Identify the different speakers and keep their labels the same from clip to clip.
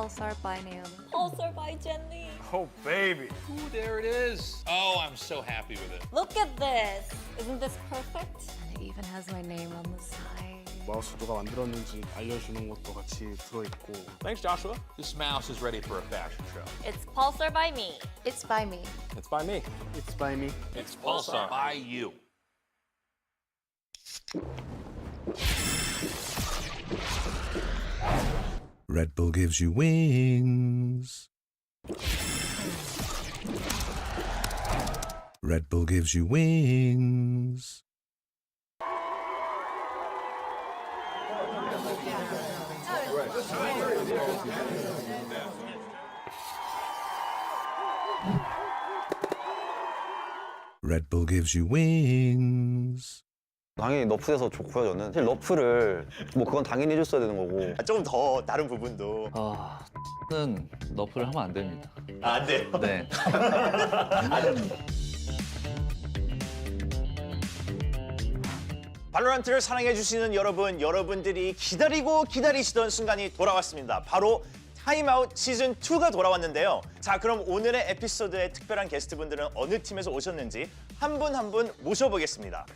Speaker 1: Pulsar by Naomi.
Speaker 2: Pulsar by Jenny.
Speaker 3: Oh, baby.
Speaker 4: Ooh, there it is. Oh, I'm so happy with it.
Speaker 2: Look at this. Isn't this perfect?
Speaker 1: And it even has my name on the side.
Speaker 5: 마우스 누가 만들었는지 알려주는 것도 같이 들어있고.
Speaker 4: Thanks, Joshua. This mouse is ready for a fashion show.
Speaker 2: It's Pulsar by me.
Speaker 1: It's by me.
Speaker 3: It's by me.
Speaker 5: It's by me.
Speaker 4: It's Pulsar by you.
Speaker 6: Red Bull gives you wings. Red Bull gives you wings. Red Bull gives you wings.
Speaker 7: 당연히 너프돼서 좋고요. 저는 사실 너프를 뭐 그건 당연히 해줬어야 되는 거고.
Speaker 8: 조금 더 다른 부분도.
Speaker 9: 는 너프를 하면 안 됩니다.
Speaker 8: 안 돼요?
Speaker 9: 네.
Speaker 8: 발로란트를 사랑해주시는 여러분, 여러분들이 기다리고 기다리시던 순간이 돌아왔습니다. 바로 타임아웃 시즌2가 돌아왔는데요. 자, 그럼 오늘의 에피소드의 특별한 게스트분들은 어느 팀에서 오셨는지 한 분 한 분 모셔보겠습니다.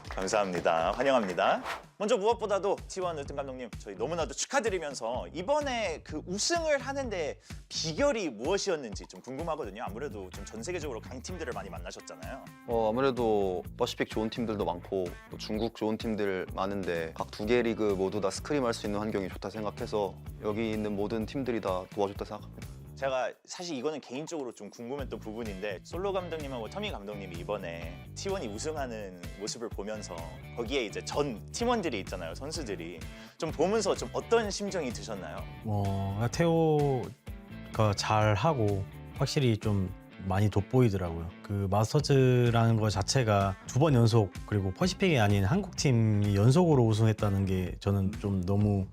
Speaker 8: 감사합니다. 환영합니다. 먼저 무엇보다도 T1 으뜸 감독님, 저희 너무나도 축하드리면서 이번에 그 우승을 하는데 비결이 무엇이었는지 좀 궁금하거든요. 아무래도 좀 전 세계적으로 강팀들을 많이 만나셨잖아요.
Speaker 7: 아무래도 퍼시픽 좋은 팀들도 많고 또 중국 좋은 팀들 많은데 각 두 개 리그 모두 다 스크림 할 수 있는 환경이 좋다 생각해서 여기 있는 모든 팀들이 다 도와줬다 생각합니다.
Speaker 8: 제가 사실 이거는 개인적으로 좀 궁금했던 부분인데 솔로 감독님하고 터미 감독님이 이번에 T1이 우승하는 모습을 보면서 거기에 이제 전 팀원들이 있잖아요, 선수들이 좀 보면서 좀 어떤 심정이 드셨나요?
Speaker 10: 태호가 잘하고 확실히 좀 많이 돋보이더라고요. 그 마스터즈라는 것 자체가 2번 연속 그리고 퍼시픽이 아닌 한국 팀이 연속으로 우승했다는 게 저는 좀 너무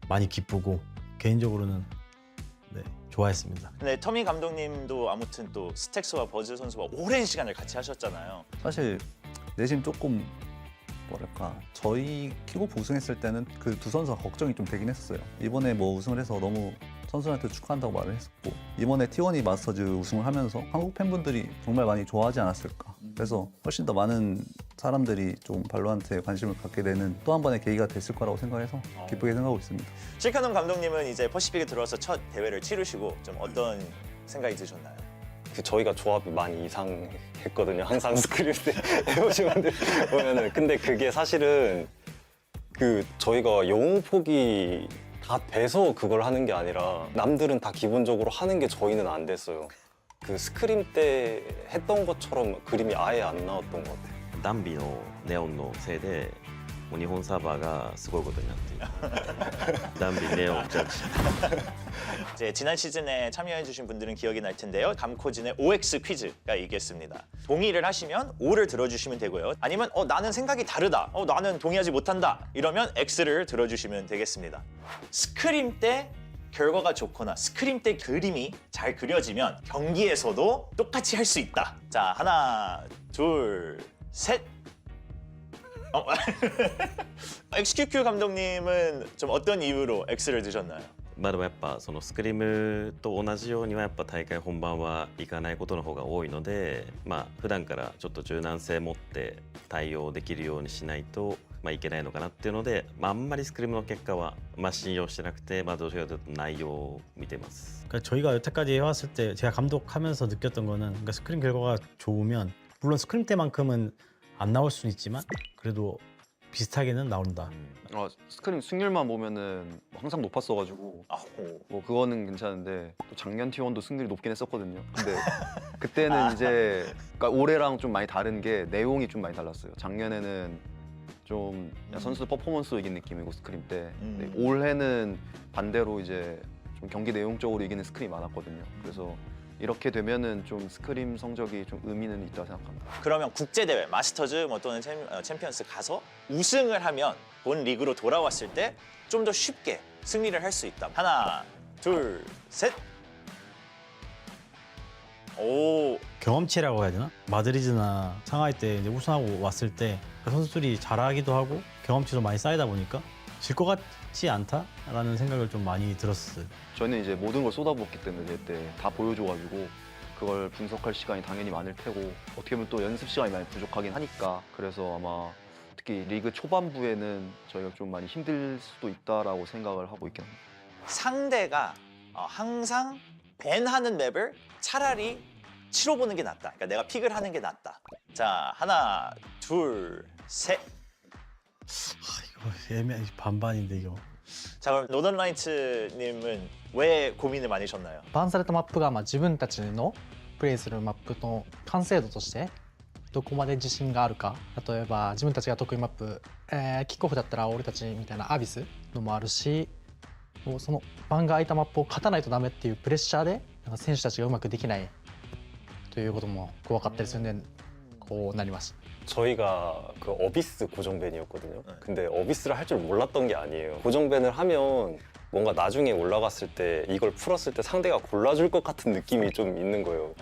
Speaker 10: 많이 기쁘고 개인적으로는 네, 좋아했습니다.
Speaker 8: 근데 터미 감독님도 아무튼 또 스택스와 버즈 선수와 오랜 시간을 같이 하셨잖아요.
Speaker 9: 사실 내심 조금 뭐랄까 저희 킥오프 우승했을 때는 그 두 선수가 걱정이 좀 되긴 했었어요. 이번에 뭐 우승을 해서 너무 선수한테 축하한다고 말을 했었고 이번에 T1이 마스터즈 우승을 하면서 한국 팬분들이 정말 많이 좋아하지 않았을까. 그래서 훨씬 더 많은 사람들이 좀 발로란트에 관심을 갖게 되는 또 한 번의 계기가 됐을 거라고 생각해서 기쁘게 생각하고 있습니다.
Speaker 8: 실카놈 감독님은 이제 퍼시픽에 들어와서 첫 대회를 치르시고 좀 어떤 생각이 드셨나요?
Speaker 7: 저희가 조합이 많이 이상했거든요. 항상 스크림 때 해보신 분들 보면은. 근데 그게 사실은 그 저희가 영웅 폭이 다 돼서 그걸 하는 게 아니라 남들은 다 기본적으로 하는 게 저희는 안 됐어요. 그 스크림 때 했던 것처럼 그림이 아예 안 나왔던 것 같아요.
Speaker 11: ダンビのネオンのせいでもう日本サーバーがすごいことになっているダンビネオンジャッジ
Speaker 8: 이제 지난 시즌에 참여해주신 분들은 기억이 날 텐데요. 감코진의 OX 퀴즈가 있겠습니다. 동의를 하시면 O를 들어주시면 되고요. 아니면 나는 생각이 다르다. 나는 동의하지 못한다. 이러면 X를 들어주시면 되겠습니다. 스크림 때 결과가 좋거나 스크림 때 그림이 잘 그려지면 경기에서도 똑같이 할 수 있다. 자, 하나, 둘, 셋. XQQ 감독님은 좀 어떤 이유로 X를 드셨나요?
Speaker 11: まあでもやっぱそのスクリムと同じようにはやっぱ大会本番はいかないことの方が多いので、まあ普段からちょっと柔軟性持って対応できるようにしないといけないのかなっていうので、あんまりスクリムの結果は信用してなくて、どちらかというと内容を見てます。
Speaker 10: 그러니까 저희가 여태까지 해왔을 때 제가 감독하면서 느꼈던 거는 그러니까 스크림 결과가 좋으면 물론 스크림 때만큼은 안 나올 수는 있지만 그래도 비슷하게는 나온다.
Speaker 7: 스크림 승률만 보면은 항상 높았어가지고 뭐 그거는 괜찮은데 또 작년 T1도 승률이 높긴 했었거든요. 근데 그때는 이제 그러니까 올해랑 좀 많이 다른 게 내용이 좀 많이 달랐어요. 작년에는 좀 선수 퍼포먼스로 이긴 느낌이고 스크림 때 근데 올해는 반대로 이제 좀 경기 내용적으로 이기는 스크림이 많았거든요. 그래서 이렇게 되면은 좀 스크림 성적이 좀 의미는 있다고 생각합니다.
Speaker 8: 그러면 국제대회, 마스터즈 또는 챔피언스 가서 우승을 하면 본 리그로 돌아왔을 때 좀 더 쉽게 승리를 할 수 있다. 하나, 둘, 셋. 오.
Speaker 10: 경험치라고 해야 되나? 마드리드나 상하이 때 이제 우승하고 왔을 때 선수들이 잘하기도 하고 경험치도 많이 쌓이다 보니까 질 것 같지 않다라는 생각을 좀 많이 들었어요.
Speaker 7: 저희는 이제 모든 걸 쏟아부었기 때문에 그때 다 보여줘가지고 그걸 분석할 시간이 당연히 많을 테고 어떻게 보면 또 연습 시간이 많이 부족하긴 하니까 그래서 아마 특히 리그 초반부에는 저희가 좀 많이 힘들 수도 있다라고 생각을 하고 있긴 합니다.
Speaker 8: 상대가 항상 밴하는 맵을 차라리 치러보는 게 낫다. 그러니까 내가 픽을 하는 게 낫다. 자, 하나, 둘, 셋.
Speaker 10: 이거 애매 반반인데 이거.
Speaker 8: 자, 그럼 노던라이츠님은 왜 고민을 많이 하셨나요?
Speaker 3: バンされたマップが自分たちのプレイするマップの完成度としてどこまで自信があるか。例えば自分たちが得意マップ、キックオフだったら俺たちみたいなアビスのもあるし、もうそのバンが空いたマップを勝たないとダメっていうプレッシャーでなんか選手たちがうまくできないということも分かったりするんでこうなりました。
Speaker 12: 저희가 그 어비스 고정밴이었거든요. 근데 어비스를 할 줄 몰랐던 게 아니에요. 고정밴을 하면 뭔가 나중에 올라갔을 때 이걸 풀었을 때 상대가 골라줄 것 같은 느낌이 좀 있는 거예요.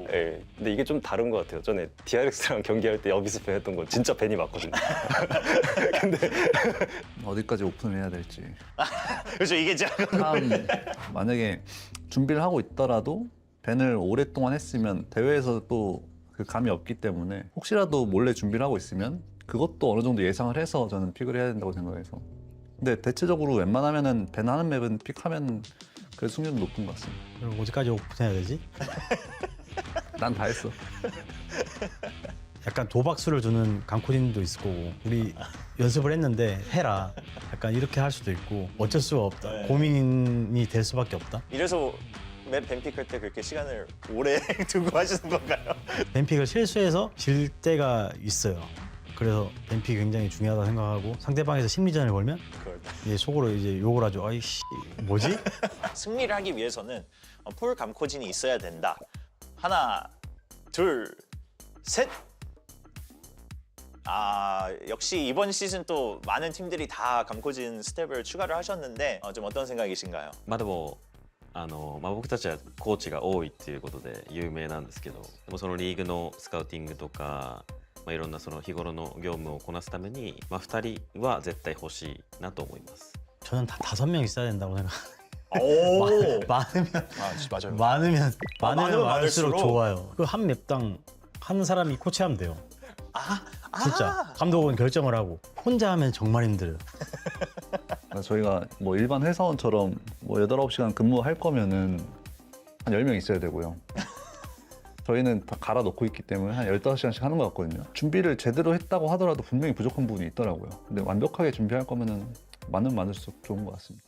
Speaker 12: 네, 근데 이게 좀 다른 것 같아요. 전에 DRX랑 경기할 때 어비스 밴 했던 건 진짜 밴이 맞거든요. 근데
Speaker 9: 어디까지 오픈을 해야 될지.
Speaker 8: 그렇죠, 이게 제가
Speaker 9: 참 만약에 준비를 하고 있더라도 밴을 오랫동안 했으면 대회에서 또 그 감이 없기 때문에 혹시라도 몰래 준비를 하고 있으면 그것도 어느 정도 예상을 해서 저는 픽을 해야 된다고 생각해서. 근데 대체적으로 웬만하면은 밴하는 맵은 픽하면 그래도 승률은 높은 것 같습니다.
Speaker 10: 그럼 어디까지 오픈해야 되지?
Speaker 9: 난 다 했어.
Speaker 10: 약간 도박수를 두는 강코진도 있을 거고 우리 연습을 했는데 해라 약간 이렇게 할 수도 있고 어쩔 수가 없다. 고민이 될 수밖에 없다.
Speaker 8: 이래서 맵 밴픽 할 때 그렇게 시간을 오래 두고 하시는 건가요?
Speaker 10: 밴픽을 실수해서 질 때가 있어요. 그래서 밴픽이 굉장히 중요하다 생각하고 상대방에서 심리전을 걸면 이제 속으로 이제 욕을 하죠. 아이씨 뭐지?
Speaker 8: 승리를 하기 위해서는 풀 감코진이 있어야 된다. 하나, 둘, 셋. 아, 역시 이번 시즌 또 많은 팀들이 다 감코진 스텝을 추가를 하셨는데 좀 어떤 생각이신가요?
Speaker 11: まあでも僕たちはコーチが多いっていうことで有名なんですけど、でもそのリーグのスカウティングとか、いろんなその日頃の業務をこなすために、2人は絶対欲しいなと思います。
Speaker 10: 저는 다 5명 있어야 된다고 생각해요.
Speaker 8: 오,
Speaker 10: 많으면
Speaker 8: 맞아요.
Speaker 10: 많으면 많을수록 좋아요. 그 한 맵당 한 사람이 코치하면 돼요. 진짜 감독은 결정을 하고 혼자 하면 정말 힘들어요.
Speaker 9: 저희가 뭐 일반 회사원처럼 뭐 8, 9시간 근무할 거면은 한 10명 있어야 되고요. 저희는 다 갈아놓고 있기 때문에 한 15시간씩 하는 것 같거든요. 준비를 제대로 했다고 하더라도 분명히 부족한 부분이 있더라고요. 근데 완벽하게 준비할 거면은 많으면 많을수록 좋은 것 같습니다.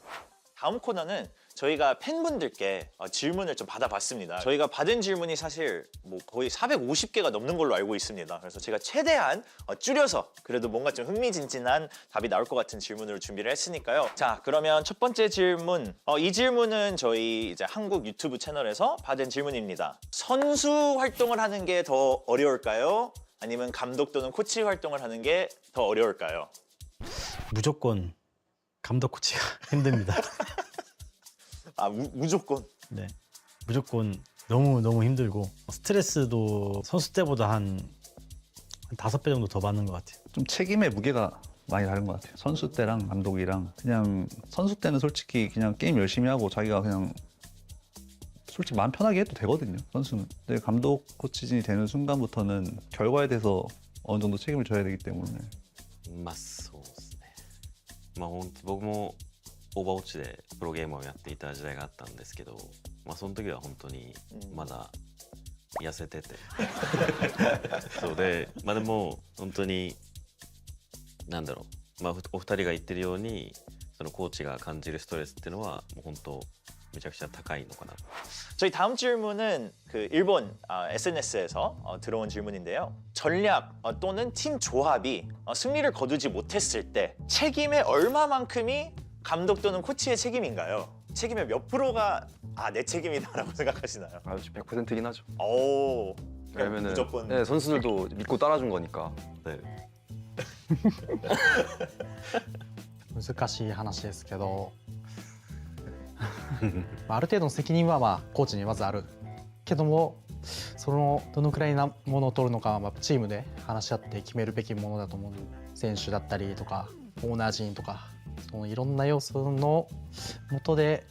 Speaker 8: 다음 코너는 저희가 팬분들께 질문을 좀 받아봤습니다. 저희가 받은 질문이 사실 뭐 거의 450개가 넘는 걸로 알고 있습니다. 그래서 제가 최대한 줄여서 그래도 뭔가 좀 흥미진진한 답이 나올 것 같은 질문으로 준비를 했으니까요. 자, 그러면 첫 번째 질문. 이 질문은 저희 이제 한국 유튜브 채널에서 받은 질문입니다. 선수 활동을 하는 게 더 어려울까요? 아니면 감독 또는 코치 활동을 하는 게 더 어려울까요?
Speaker 10: 무조건 감독 코치가 힘듭니다.
Speaker 8: 아, 무조건?
Speaker 10: 네, 무조건 너무 힘들고 스트레스도 선수 때보다 한 5배 정도 더 받는 것 같아요.
Speaker 9: 좀 책임의 무게가 많이 다른 것 같아요. 선수 때랑 감독이랑 그냥 선수 때는 솔직히 그냥 게임 열심히 하고 자기가 그냥 솔직히 마음 편하게 해도 되거든요. 선수는. 근데 감독 코치진이 되는 순간부터는 결과에 대해서 어느 정도 책임을 져야 되기 때문에.
Speaker 11: そうですね。本当僕もオーバーウォッチでプロゲームをやっていた時代があったんですけど、その時は本当にまだ痩せてて、そうで、でも本当になんだろう、お二人が言ってるようにそのコーチが感じるストレスっていうのはもう本当めちゃくちゃ高いのかな。
Speaker 8: 저희 다음 질문은 그 일본 SNS에서 들어온 질문인데요. 전략 또는 팀 조합이 승리를 거두지 못했을 때 책임의 얼마만큼이 감독 또는 코치의 책임인가요? 책임의 몇 프로가 내 책임이다라고 생각하시나요?
Speaker 7: 100%긴 하죠.
Speaker 8: 오,
Speaker 7: 왜냐면은
Speaker 8: 무조건.
Speaker 7: 네, 선수들도 믿고 따라준 거니까.
Speaker 11: 네.
Speaker 3: 難しい話ですけどある程度の責任はコーチにまずあるけどもそのどのくらいなものを取るのかはチームで話し合って決めるべきものだと思う。選手だったりとかオーナー陣とかそのいろんな要素の元で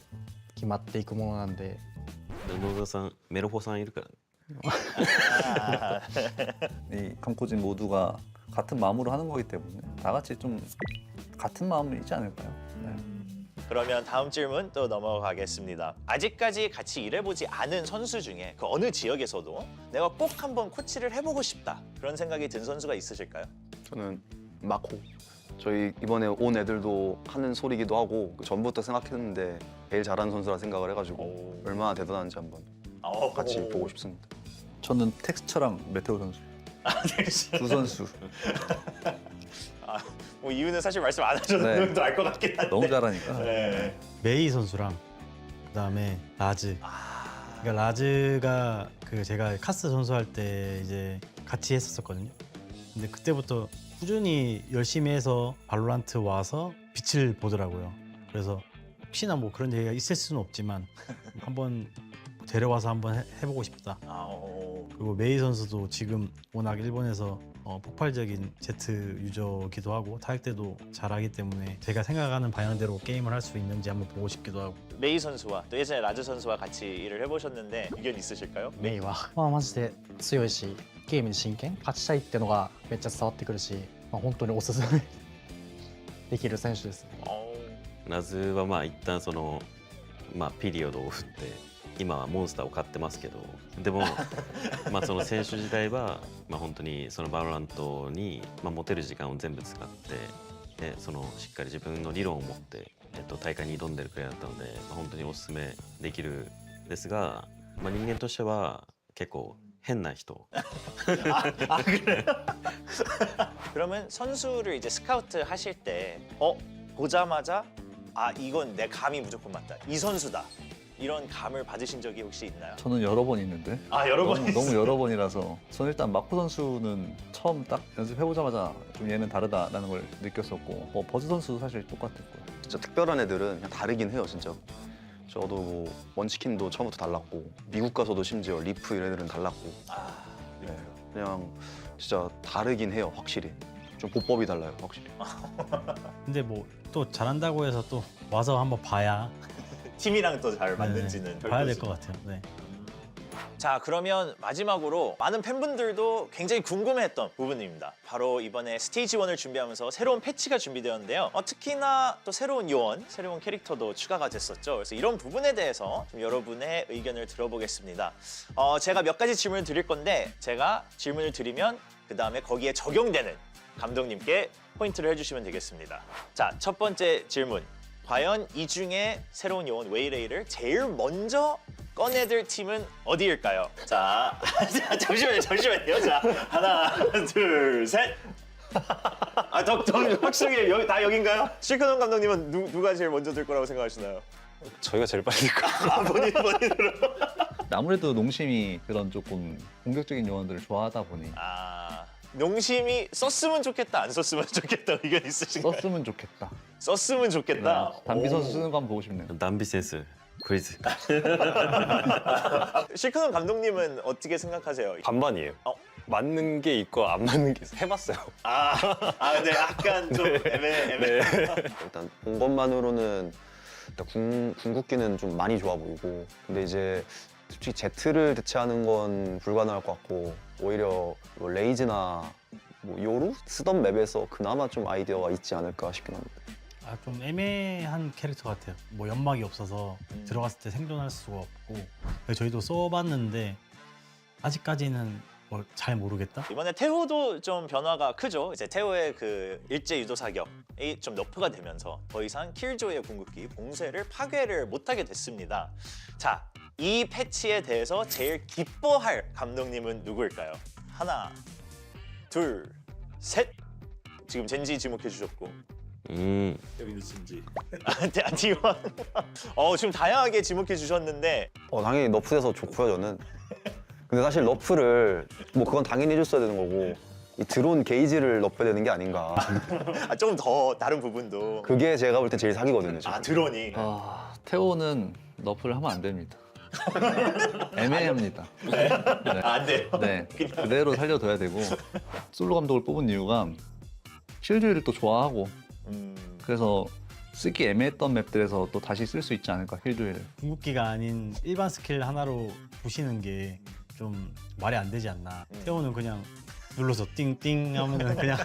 Speaker 3: 決まっていくものなんで。
Speaker 11: 野田さんメロホさんいるからね。
Speaker 9: 이 강코진 모두가 같은 마음으로 하는 거기 때문에 다 같이 좀 같은 마음이지 않을까요? 네.
Speaker 8: 그러면 다음 질문 또 넘어가겠습니다. 아직까지 같이 일해보지 않은 선수 중에 그 어느 지역에서도 내가 꼭 한번 코치를 해보고 싶다 그런 생각이 든 선수가 있으실까요?
Speaker 7: 저는 마코. 저희 이번에 온 애들도 하는 소리기도 하고 전부터 생각했는데 제일 잘하는 선수라 생각을 해가지고 얼마나 대단한지 한번 같이 보고 싶습니다.
Speaker 9: 저는 텍스처랑 메테오 선수. 두 선수.
Speaker 8: 뭐 이유는 사실 말씀 안 하셔도
Speaker 9: 네.
Speaker 8: 알 것 같긴 한데
Speaker 9: 너무 잘하니까.
Speaker 8: 네.
Speaker 10: 메이 선수랑 그다음에 라즈. 그러니까 라즈가 그 제가 카스 선수 할 때 이제 같이 했었거든요. 근데 그때부터 꾸준히 열심히 해서 발로란트 와서 빛을 보더라고요. 그래서 혹시나 뭐 그런 얘기가 있을 수는 없지만 한번 데려와서 한번 해보고 싶다. 그리고 메이 선수도 지금 워낙 일본에서 폭발적인 제트 유저기도 하고 타일 때도 잘하기 때문에 제가 생각하는 방향대로 게임을 할 수 있는지 한번 보고 싶기도 하고.
Speaker 8: 메이 선수와 또 예전에 라즈 선수와 같이 일을 해보셨는데 의견 있으실까요?
Speaker 3: メイは、まあ、マジで強いしゲームに真剣勝ちたいっていうのがめっちゃ伝わってくるし、まあ、本当におすすめできる選手ですね。
Speaker 11: ラズはまあ一旦そのまあピリオドを振って今はモンスターを買ってますけど、でもまあその選手時代はまあ本当にそのバロラントにまあ持てる時間を全部使ってでそのしっかり自分の理論を持って大会に挑んでるくらいだったので、まあ、本当におすすめできるですが、まあ人間としては結構変な人。
Speaker 8: 그래요? 그러면 선수를 이제 스카우트 하실 때 보자마자 아 이건 내 감이 무조건 맞다. 이 선수다. 이런 감을 받으신 적이 혹시 있나요?
Speaker 9: 저는 여러 번 있는데.
Speaker 8: 아 여러 번
Speaker 9: 너무 여러 번이라서. 저는 일단 마코 선수는 처음 딱 연습해보자마자 좀 얘는 다르다라는 걸 느꼈었고, 버즈 선수도 사실 똑같았고요.
Speaker 7: 진짜 특별한 애들은 그냥 다르긴 해요, 진짜. 저도 뭐 원치킨도 처음부터 달랐고 미국 가서도 심지어 리프 이런 애들은 달랐고. 네, 그냥 진짜 다르긴 해요, 확실히. 좀 보법이 달라요, 확실히.
Speaker 10: 근데 뭐 또 잘한다고 해서 또 와서 한번 봐야
Speaker 8: 팀이랑 또 잘 맞는지는
Speaker 10: 봐야 될 것 같아요. 네.
Speaker 8: 자 그러면 마지막으로 많은 팬분들도 굉장히 궁금해했던 부분입니다. 바로 이번에 스테이지 1을 준비하면서 새로운 패치가 준비되었는데요. 특히나 또 새로운 요원, 새로운 캐릭터도 추가가 됐었죠. 그래서 이런 부분에 대해서 좀 여러분의 의견을 들어보겠습니다. 제가 몇 가지 질문을 드릴 건데 제가 질문을 드리면 그 다음에 거기에 적용되는 감독님께 포인트를 해주시면 되겠습니다. 자, 첫 번째 질문. 과연 이 중에 새로운 요원 웨이레이를 제일 먼저 꺼내들 팀은 어디일까요? 자, 잠시만요. 자, 하나, 둘, 셋. 더 확실하게 여기 다 여긴가요? 실크논 감독님은 누가 제일 먼저 들 거라고 생각하시나요?
Speaker 12: 저희가 제일 빨리 들 거예요.
Speaker 8: 본인으로.
Speaker 9: 아무래도 농심이 그런 조금 공격적인 요원들을 좋아하다 보니.
Speaker 8: 농심이 썼으면 좋겠다, 안 썼으면 좋겠다 의견 있으신가요?
Speaker 9: 썼으면 좋겠다.
Speaker 8: 썼으면 좋겠다.
Speaker 9: 네, 담비 선수 쓰는 거 한번 보고 싶네요.
Speaker 11: 담비 센스 크레이지.
Speaker 8: 실크논 감독님은 어떻게 생각하세요?
Speaker 12: 반반이에요. 맞는 게 있고 안 맞는 게 있어요. 해봤어요.
Speaker 8: 근데 약간 좀 애매.
Speaker 7: 일단 본 것만으로는 일단 궁극기는 좀 많이 좋아 보이고, 근데 이제 솔직히 제트를 대체하는 건 불가능할 것 같고 오히려 뭐 레이즈나 뭐 요루 쓰던 맵에서 그나마 좀 아이디어가 있지 않을까 싶긴 합니다.
Speaker 10: 좀 애매한 캐릭터 같아요. 뭐 연막이 없어서 들어갔을 때 생존할 수가 없고 저희도 써봤는데 아직까지는 뭐 잘 모르겠다.
Speaker 8: 이번에 태호도 좀 변화가 크죠. 이제 태호의 그 일제 유도 사격이 좀 너프가 되면서 더 이상 킬조이의 궁극기 봉쇄를 파괴를 못하게 됐습니다. 자, 이 패치에 대해서 제일 기뻐할 감독님은 누구일까요? 하나, 둘, 셋. 지금 젠지 지목해 주셨고. 여기는 젠지. T1. 지금 다양하게 지목해 주셨는데.
Speaker 7: 당연히 너프돼서 좋고요, 저는. 근데 사실 너프를 뭐 그건 당연히 해줬어야 되는 거고 이 드론 게이지를 넣어야 되는 게 아닌가.
Speaker 8: 좀 더 다른 부분도.
Speaker 7: 그게 제가 볼 땐 제일 사기거든요, 지금.
Speaker 8: 드론이.
Speaker 9: 태호는 너프를 하면 안 됩니다. 애매합니다.
Speaker 8: 네? 안 돼요?
Speaker 9: 네, 그대로 살려둬야 되고 솔로 감독을 뽑은 이유가 킬조이를 또 좋아하고 그래서 쓰기 애매했던 맵들에서 또 다시 쓸 수 있지 않을까 힐조이를.
Speaker 10: 궁극기가 아닌 일반 스킬 하나로 부시는 게 좀 말이 안 되지 않나. 태호는 그냥 눌러서 띵띵 하면은 그냥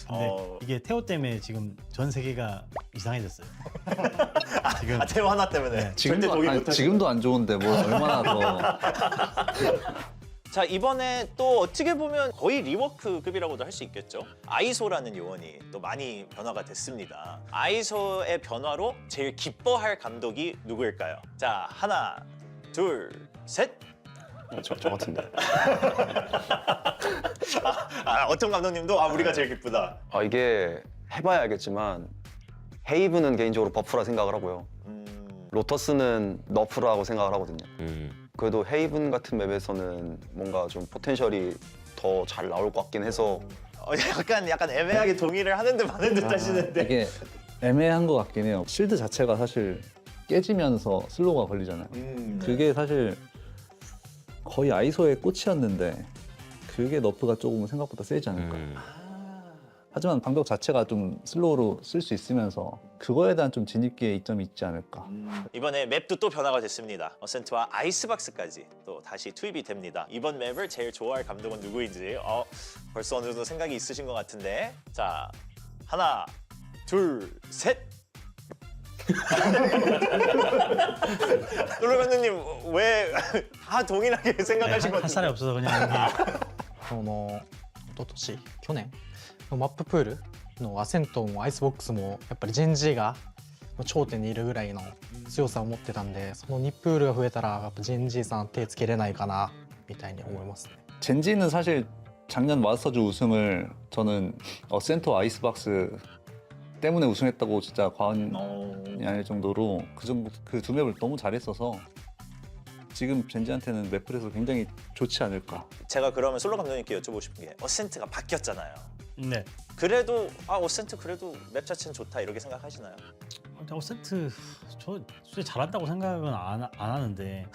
Speaker 10: 근데 이게 태호 때문에 지금 전 세계가 이상해졌어요. 지금
Speaker 8: 태호 하나 때문에.
Speaker 10: 네.
Speaker 8: 절대 동의 못하시고.
Speaker 9: 지금도 안 좋은데 뭐 얼마나 더.
Speaker 8: 자, 이번에 또 어떻게 보면 거의 리워크급이라고도 할 수 있겠죠. 아이소라는 요원이 또 많이 변화가 됐습니다. 아이소의 변화로 제일 기뻐할 감독이 누구일까요? 자, 하나, 둘, 셋.
Speaker 12: 저 같은데.
Speaker 8: 어떤 감독님도 우리가 제일 기쁘다.
Speaker 7: 이게 해봐야 알겠지만 헤이브는 개인적으로 버프라 생각을 하고요. 로터스는 너프라고 생각을 하거든요. 그래도 헤이븐 같은 맵에서는 뭔가 좀 포텐셜이 더 잘 나올 것 같긴 해서
Speaker 8: 약간 애매하게 동의를 하는 듯 마는 듯 하시는데
Speaker 9: 이게 애매한 것 같긴 해요. 실드 자체가 사실 깨지면서 슬로우가 걸리잖아요. 그게 사실 거의 아이소의 꽃이었는데 그게 너프가 조금 생각보다 세지 않을까. 하지만 방벽 자체가 좀 슬로우로 쓸 수 있으면서 그거에 대한 좀 진입기에 이점이 있지 않을까.
Speaker 8: 이번에 맵도 또 변화가 됐습니다. 어센트와 아이스박스까지 또 다시 투입이 됩니다. 이번 맵을 제일 좋아할 감독은 누구인지 벌써 어느 정도 생각이 있으신 것 같은데, 자, 하나, 둘, 셋. 솔로 감독님 왜 동일하게 생각하신 것
Speaker 10: 할 살이
Speaker 8: 같은데?
Speaker 10: 없어서 그냥 여기
Speaker 3: 一昨年去年のマッププールのアセントもアイスボックスもやっぱりジェンジが頂点にいるぐらいの強さを持ってたんで、その2プールが増えたらやっぱジェンジさん手つけれないかなみたいに思いますね。
Speaker 9: 젠지는 사실 작년 마스터즈 우승을 저는 어센터 아이스박스 때문에 우승했다고 진짜 과언이 아닐 정도로 그 두 맵을 너무 잘했어서 지금 젠지한테는 맵플에서 굉장히 좋지 않을까.
Speaker 8: 제가 그러면 솔로 감독님께 여쭤보고 싶은 게 어센트가 바뀌었잖아요.
Speaker 10: 네.
Speaker 8: 그래도 어센트 그래도 맵 자체는 좋다 이렇게 생각하시나요?
Speaker 10: 어센트 저 솔직히 잘한다고 생각은 안 하는데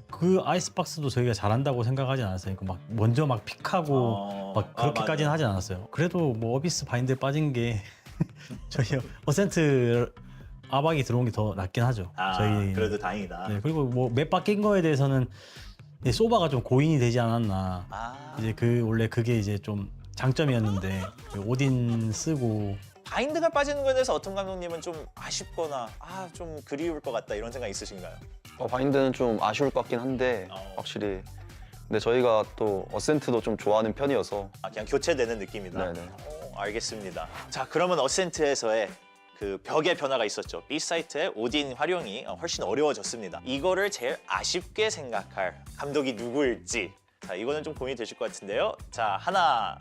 Speaker 10: 그 아이스박스도 저희가 잘한다고 생각하지 않았어요. 막 먼저 막 픽하고 막 그렇게까지는 하진 않았어요. 그래도 뭐 어비스 바인드에 빠진 게 저희 어센트 아박이 들어온 게 더 낫긴 하죠. 저희
Speaker 8: 그래도 다행이다.
Speaker 10: 네, 그리고 뭐 맵 바뀐 거에 대해서는 소바가 좀 고인이 되지 않았나. 이제 원래 그게 이제 좀 장점이었는데 오딘 쓰고
Speaker 8: 바인드가 빠지는 거에 대해서 어떤 감독님은 좀 아쉽거나 좀 그리울 것 같다 이런 생각 있으신가요?
Speaker 7: 바인드는 좀 아쉬울 것 같긴 한데 확실히. 근데 저희가 또 어센트도 좀 좋아하는 편이어서
Speaker 8: 그냥 교체되는 느낌이다.
Speaker 7: 네네.
Speaker 8: 알겠습니다. 자, 그러면 어센트에서의 그 벽의 변화가 있었죠. B 사이트의 오딘 활용이 훨씬 어려워졌습니다. 이거를 제일 아쉽게 생각할 감독이 누구일지, 자, 이거는 좀 고민이 되실 것 같은데요. 자, 하나,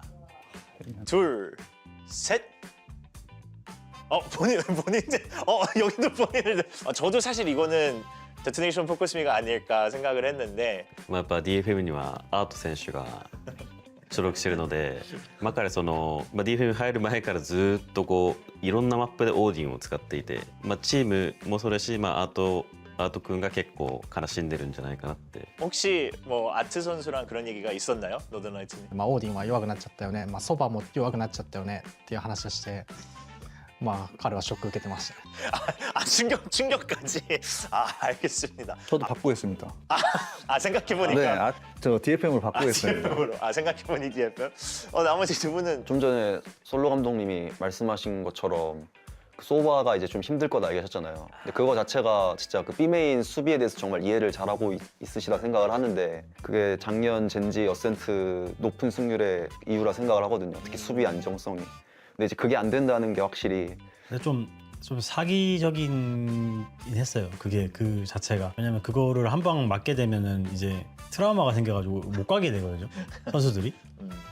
Speaker 8: 둘, 셋. 본인 여기도 본인을. 저도 사실 이거는 데토네이션 포커스미가 아닐까 생각을 했는데,
Speaker 11: やっぱ DFM にはアート選手が所属してるので、彼DFM 入る前からずっといろんなマップでオーディンを使っていて、チームもそうだし、アート君が結構悲しんでるんじゃないかなって。
Speaker 8: 혹시 뭐 아트 선수랑 그런 얘기가 있었나요? 노던라이트님?
Speaker 3: オーディンは弱くなっちゃったよね、ソバも弱くなっちゃったよねっていう話をして、彼はショック受けてましたね。
Speaker 8: 충격까지. 알겠습니다.
Speaker 9: 저도 바꾸겠습니다.
Speaker 8: 생각해보니까.
Speaker 9: 네, 저 DFM으로 바꾸겠습니다.
Speaker 8: 생각해보니 DFM. 나머지 두 분은
Speaker 7: 좀 전에 솔로 감독님이 말씀하신 것처럼 소바가 이제 좀 힘들 거다 얘기하셨잖아요. 근데 그거 자체가 진짜 그 B메인 수비에 대해서 정말 이해를 잘하고 있으시다 생각을 하는데, 그게 작년 젠지 어센트 높은 승률의 이유라 생각을 하거든요. 특히 수비 안정성이. 근데 이제 그게 안 된다는 게 확실히
Speaker 10: 좀 사기적인 했어요. 그게 그 자체가. 왜냐면 그거를 한 방 맞게 되면은 이제 트라우마가 생겨가지고 못 가게 되거든요, 선수들이.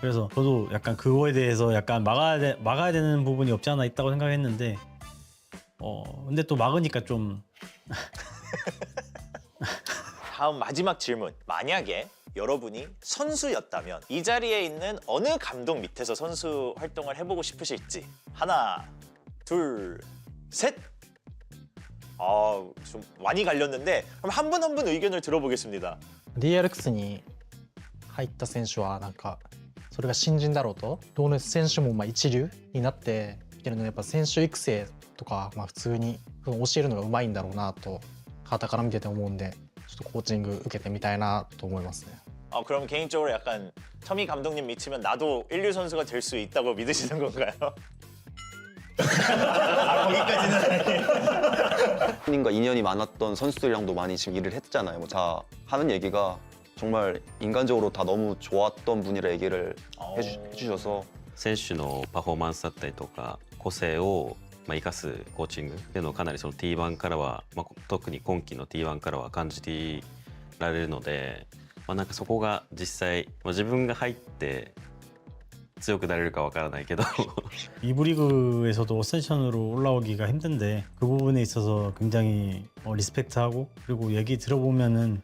Speaker 10: 그래서 저도 약간 그거에 대해서 약간 막아야 되는 부분이 없지 않아 있다고 생각했는데, 근데 또 막으니까 좀.
Speaker 8: 다음 마지막 질문. 만약에 여러분이 선수였다면 이 자리에 있는 어느 감독 밑에서 선수 활동을 해보고 싶으실지. 하나, 둘, 셋. 좀 많이 갈렸는데 그럼 한 분 한 분 의견을 들어보겠습니다.
Speaker 3: DRX に入った選手はなんかそれが新人だろうと、どの選手も一流になっててるのでやっぱ選手育成とか、まあ、普通に教えるのがうまいんだろうなと傍から見てて思うんでちょっとコーチング受けてみたいなと思いますね。
Speaker 8: 그럼 개인적으로 약간 터미 감독님 믿으면 나도 1류 선수가 될 수 있다고 믿으시는 건가요? 아, 거기까지는 아니에요.
Speaker 7: 님과 인연이 많았던 선수들이랑도 많이 지금 일을 했잖아요. 뭐 다 하는 얘기가 정말 인간적으로 다 너무 좋았던 분이라 얘기를 해주셔서
Speaker 11: 選手のパフォーマンスだったりとか個性を生かすコーチングっていうのをかなりその T1 からは、特に今期の T1 からは感じられるので、なんかそこが実際、自分が入って強くなれるかわからないけど
Speaker 10: 2부 리그에서도 어센션으로 올라오기가 힘든데 그 부분에 있어서 굉장히 리스펙트하고 그리고 얘기 들어보면은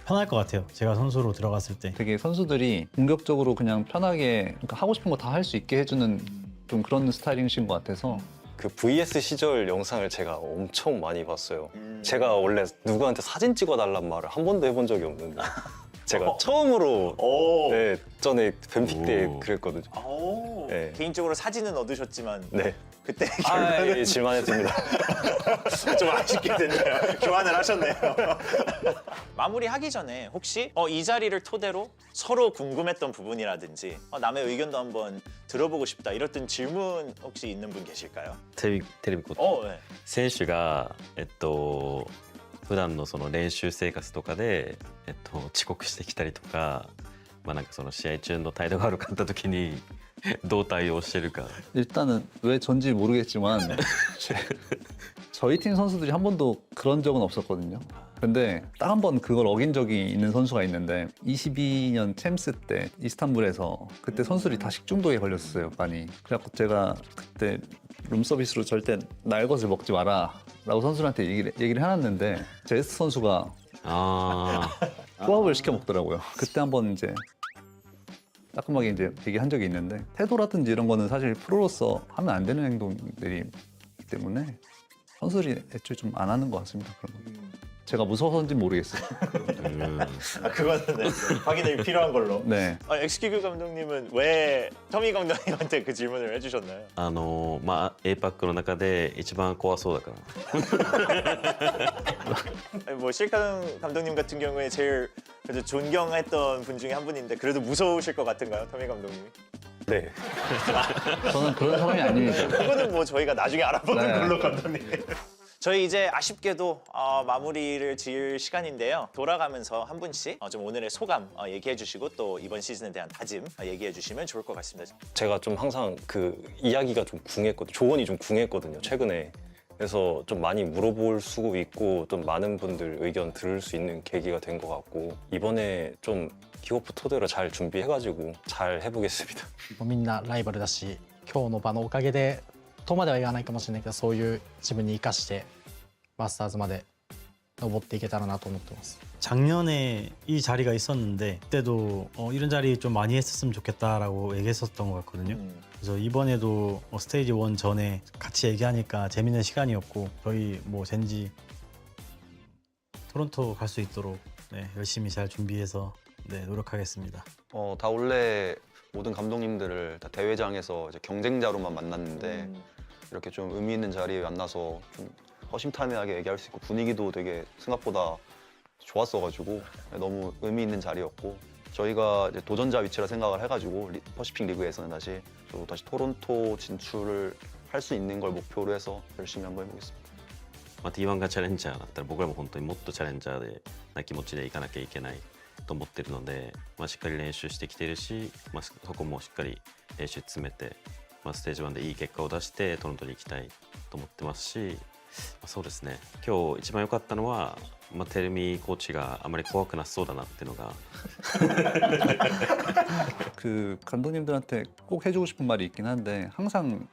Speaker 10: 편할 것 같아요. 제가 선수로 들어갔을 때.
Speaker 9: 되게 선수들이 공격적으로 그냥 편하게 그러니까 하고 싶은 거 다 할 수 있게 해주는 좀 그런 스타일이신 것 같아서
Speaker 12: 그 VS 시절 영상을 제가 엄청 많이 봤어요. 제가 원래 누구한테 사진 찍어달란 말을 한 번도 해본 적이 없는데 제가 처음으로 네, 전에 뱀픽 때 그랬거든요. 네.
Speaker 8: 개인적으로 사진은 얻으셨지만
Speaker 12: 네.
Speaker 8: 그때
Speaker 12: 예, 질만했습니다.
Speaker 8: 좀 아쉽게 됐네요. 교환을 하셨네요. 마무리하기 전에 혹시 이 자리를 토대로 서로 궁금했던 부분이라든지 남의 의견도 한번 들어보고 싶다 이랬던 질문 혹시 있는 분 계실까요?
Speaker 11: テレビ
Speaker 8: 네.
Speaker 11: 選手が普段のその練習生活とかで遅刻してきたりとか、なんかその試合中の態度が悪かった時にどう対応してるか.
Speaker 9: 일단은 왜 전지 모르겠지만 저희 팀 선수들이 한 번도 그런 적은 없었거든요. 근데 딱 한 번 그걸 어긴 적이 있는 선수가 있는데 22년 챔스 때 이스탄불에서 그때 선수들이 다 식중독에 걸렸어요, 많이. 그래갖고 제가 그때 룸서비스로 절대 날 것을 먹지 마라 라고 선수들한테 얘기를 해놨는데 제스 선수가 후합을 시켜 먹더라고요. 그때 한번 이제 따끔하게 이제 얘기한 적이 있는데 태도라든지 이런 거는 사실 프로로서 하면 안 되는 행동들이기 때문에 선수들이 애초에 좀 안 하는 것 같습니다. 그런 거. 제가 무서워서인지 모르겠어요.
Speaker 8: 그거는 네. 확인이 필요한 걸로.
Speaker 9: 네.
Speaker 8: 엑스큐브 감독님은 왜 터미 감독님한테 그 질문을 해주셨나요?
Speaker 11: 에이팍の中で一番怖そうだから
Speaker 8: 뭐 실감 감독님 같은 경우에 제일 그래도 존경했던 분 중에 한 분인데 그래도 무서우실 것 같은가요, 터미 감독님이?
Speaker 12: 네.
Speaker 9: 저는 그런 사람이 아닙니다.
Speaker 8: 그거는 뭐 저희가 나중에 알아보는
Speaker 9: 네.
Speaker 8: 걸로 감독님. 저희 이제 아쉽게도 마무리를 지을 시간인데요. 돌아가면서 한 분씩 좀 오늘의 소감 얘기해 주시고 또 이번 시즌에 대한 다짐 얘기해 주시면 좋을 것 같습니다.
Speaker 12: 제가 좀 항상 그 이야기가 좀 궁했거든요. 조언이 좀 궁했거든요, 최근에. 그래서 좀 많이 물어볼 수 있고 좀 많은 분들 의견 들을 수 있는 계기가 된 것 같고 이번에 좀 킥오프 토대로 잘 준비해가지고 잘 해보겠습니다.
Speaker 3: みんなライバルだし今日の場のおかげでとまでは言わないかもしれないけどそういう自分に生かしてマスターズまで登っていけたらなと思ってます.
Speaker 10: 작년에 이 자리가 있었는데 그때도 이런 자리 좀 많이 했었으면 좋겠다라고 얘기했었던 것 같거든요. 그래서 이번에도 스테이지 1 전에 같이 얘기하니까 재밌는 시간이었고 저희 뭐 젠지 토론토 갈 수 있도록 네, 열심히 잘 준비해서 네, 노력하겠습니다.
Speaker 7: 다 원래 모든 감독님들을 다 대회장에서 이제 경쟁자로만 만났는데 이렇게 좀 의미 있는 자리에 만나서 좀 허심탄회하게 얘기할 수 있고 분위기도 되게 생각보다 좋았어가지고 너무 의미 있는 자리였고 저희가 이제 도전자 위치라 생각을 해가지고 퍼시픽 리그에서는 다시 토론토 진출을 할 수 있는 걸 목표로 해서 열심히 한번 해보겠습니다.
Speaker 11: T1 がチャレンジャーだったら僕らも本当にもっとチャレンジャーでな気持ちでいかなきゃいけないと思ってるので、しっかり練習してきてるし、そこもしっかり練習詰めて、ステージ1でいい結果を出してトロントに行きたいと思ってますし、そうですね。今日一番良かったのは、テルミコーチがあまり怖くなさそうだなっていうのが。
Speaker 9: 그 감독님들한테 꼭 해주고 싶은 말이 있긴 한데 항상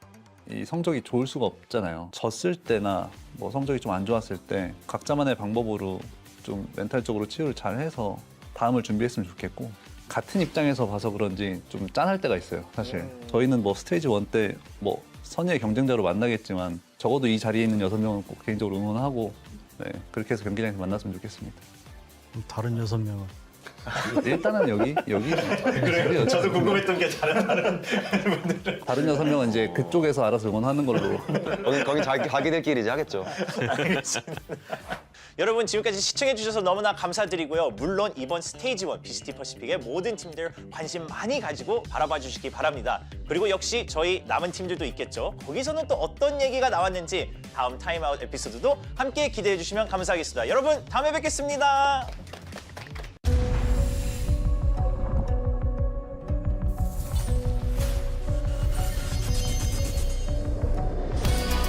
Speaker 9: 이 성적이 좋을 수가 없잖아요. 졌을 때나 뭐 성적이 좀 안 좋았을 때 각자만의 방법으로 좀 멘탈적으로 치유를 잘 해서 다음을 준비했으면 좋겠고 같은 입장에서 봐서 그런지 좀 짠할 때가 있어요, 사실. 저희는 뭐 스테이지 1 때 뭐 선의의 경쟁자로 만나겠지만 적어도 이 자리에 있는 6명은 꼭 개인적으로 응원하고 네, 그렇게 해서 경기장에서 만났으면 좋겠습니다.
Speaker 10: 다른 6명은
Speaker 9: 일단은 여기 그래요.
Speaker 8: 저도 궁금했던 게 다른 분들은.
Speaker 9: 다른 6명은 이제 그쪽에서 알아서 응원하는 걸로.
Speaker 7: 거긴 자기들끼리 이제 하겠죠.
Speaker 8: 알겠습니다. 여러분 지금까지 시청해주셔서 너무나 감사드리고요. 물론 이번 스테이지 1 VCT 퍼시픽의 모든 팀들 관심 많이 가지고 바라봐 주시기 바랍니다. 그리고 역시 저희 남은 팀들도 있겠죠. 거기서는 또 어떤 얘기가 나왔는지 다음 타임아웃 에피소드도 함께 기대해 주시면 감사하겠습니다. 여러분 다음에 뵙겠습니다.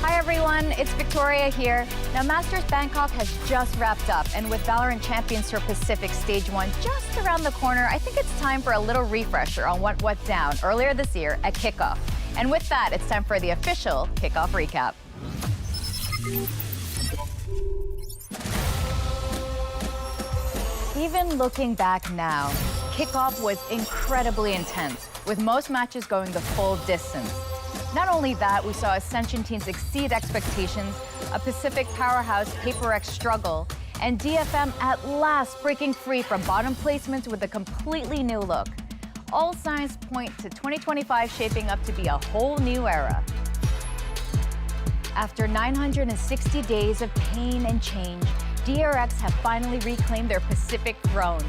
Speaker 1: Hi everyone, it's Victoria here. Now Masters Bangkok has just wrapped up, and with VALORANT Champions Tour Pacific Stage 1 just around the corner, I think it's time for a little refresher on what went down earlier this year at Kickoff. And with that, it's time for the official Kickoff recap. Even looking back now, Kickoff was incredibly intense, with most matches going the full distance. Not only that, we saw Ascension teams exceed expectations, a Pacific powerhouse Paper X struggle, and DFM at last breaking free from bottom placements with a completely new look. All signs point to 2025 shaping up to be a whole new era. After 960 days of pain and change, DRX have finally reclaimed their Pacific throne.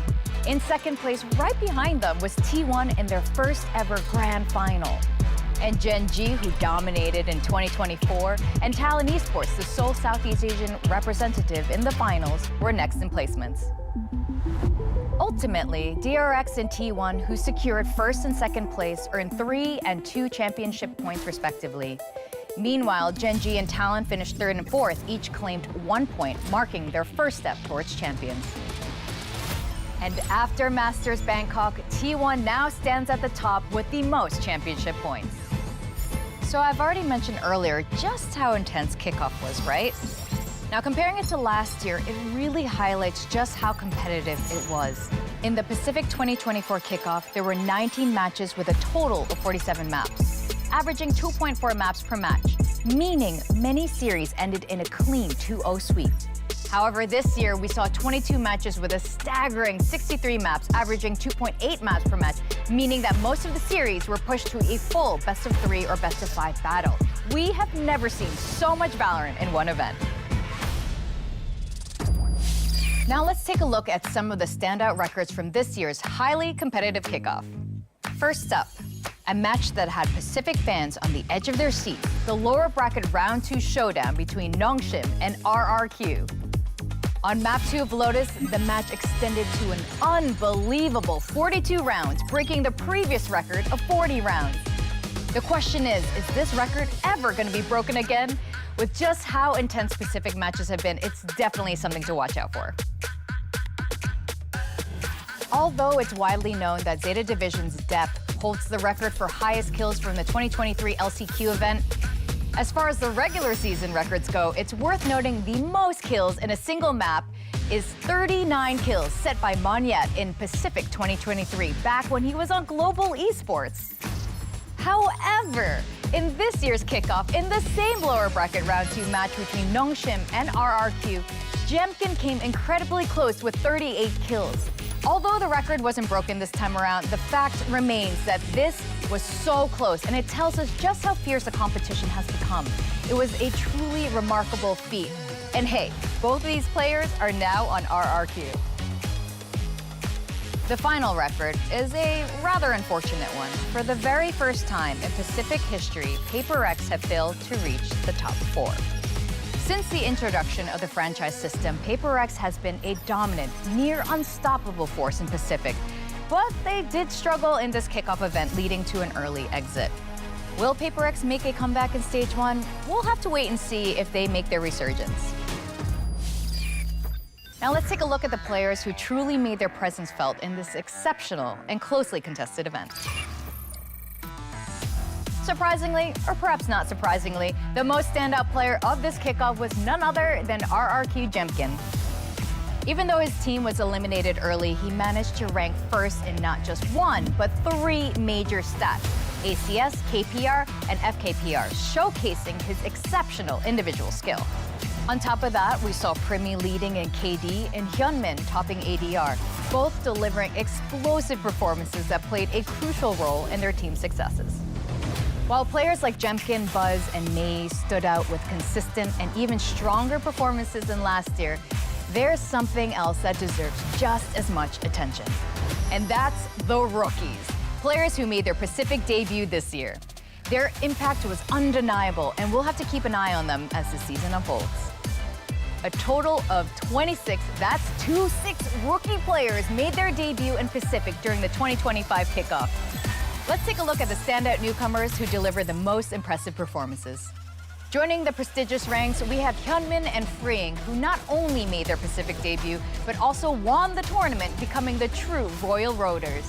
Speaker 1: In second place, right behind them, was T1 in their first ever grand final. And Gen G, who dominated in 2024, and Talon Esports, the sole Southeast Asian representative in the finals, were next in placements. Ultimately, DRX and T1, who secured first and second place, earned 3 and 2 championship points respectively. Meanwhile, Gen G and Talon finished 3rd and 4th, each claimed 1 point, marking their first step towards champions. And after Masters Bangkok, T1 now stands at the top with the most championship points. So I've already mentioned earlier just how intense Kickoff was, right? Now comparing it to last year, it really highlights just how competitive it was. In the Pacific 2024 Kickoff, there were 19 matches with a total of 47 maps, averaging 2.4 maps per match, meaning many series ended in a clean 2-0 sweep. However, this year we saw 22 matches with a staggering 63 maps, averaging 2.8 maps per match, meaning that most of the series were pushed to a full best-of-3 or best-of-5 battle. We have never seen so much VALORANT in one event. Now let's take a look at some of the standout records from this year's highly competitive Kickoff. First up, a match that had Pacific fans on the edge of their seats, the lower bracket round 2 showdown between Nongshim and RRQ. On map 2 of Lotus, the match extended to an unbelievable 42 rounds, breaking the previous record of 40 rounds. The question is this record ever going to be broken again? With just how intense Pacific matches have been, it's definitely something to watch out for. Although it's widely known that Zeta Division's depth holds the record for highest kills from the 2023 LCQ event, as far as the regular season records go, it's worth noting the most kills in a single map is 39 kills set by Monyet in Pacific 2023, back when he was on Global Esports. However, in this year's Kickoff, in the same lower bracket round 2 match between Nongshim and RRQ, Jemkin came incredibly close with 38 kills. Although the record wasn't broken this time around, the fact remains that this was so close, and it tells us just how fierce the competition has become. It was a truly remarkable feat. And hey, both of these players are now on RRQ. The final record is a rather unfortunate one. For the very first time in Pacific history, Paper X have failed to reach the top 4. Since the introduction of the franchise system, Paper X has been a dominant, near unstoppable force in Pacific. But they did struggle in this Kickoff event, leading to an early exit. Will Paper X make a comeback in Stage 1? We'll have to wait and see if they make their resurgence. Now let's take a look at the players who truly made their presence felt in this exceptional and closely contested event. Surprisingly, or perhaps not surprisingly, the most standout player of this Kickoff was none other than RRQ Jemkin. Even though his team was eliminated early, he managed to rank first in not just 1, but 3 major stats: ACS, KPR, and FKPR, showcasing his exceptional individual skill. On top of that, we saw Primi leading in KD and Hyunmin topping ADR. both delivering explosive performances that played a crucial role in their team's successes. While players like Jemkin, Buzz, and May stood out with consistent and even stronger performances than last year, there's something else that deserves just as much attention. And that's the rookies, players who made their Pacific debut this year. Their impact was undeniable, and we'll have to keep an eye on them as the season unfolds. A total of 26, that's 26 rookie players made their debut in Pacific during the 2025 kickoff. Let's take a look at the standout newcomers who delivered the most impressive performances. Joining the prestigious ranks, we have Hyunmin and Freeing, who not only made their Pacific debut, but also won the tournament, becoming the true Royal Roaders.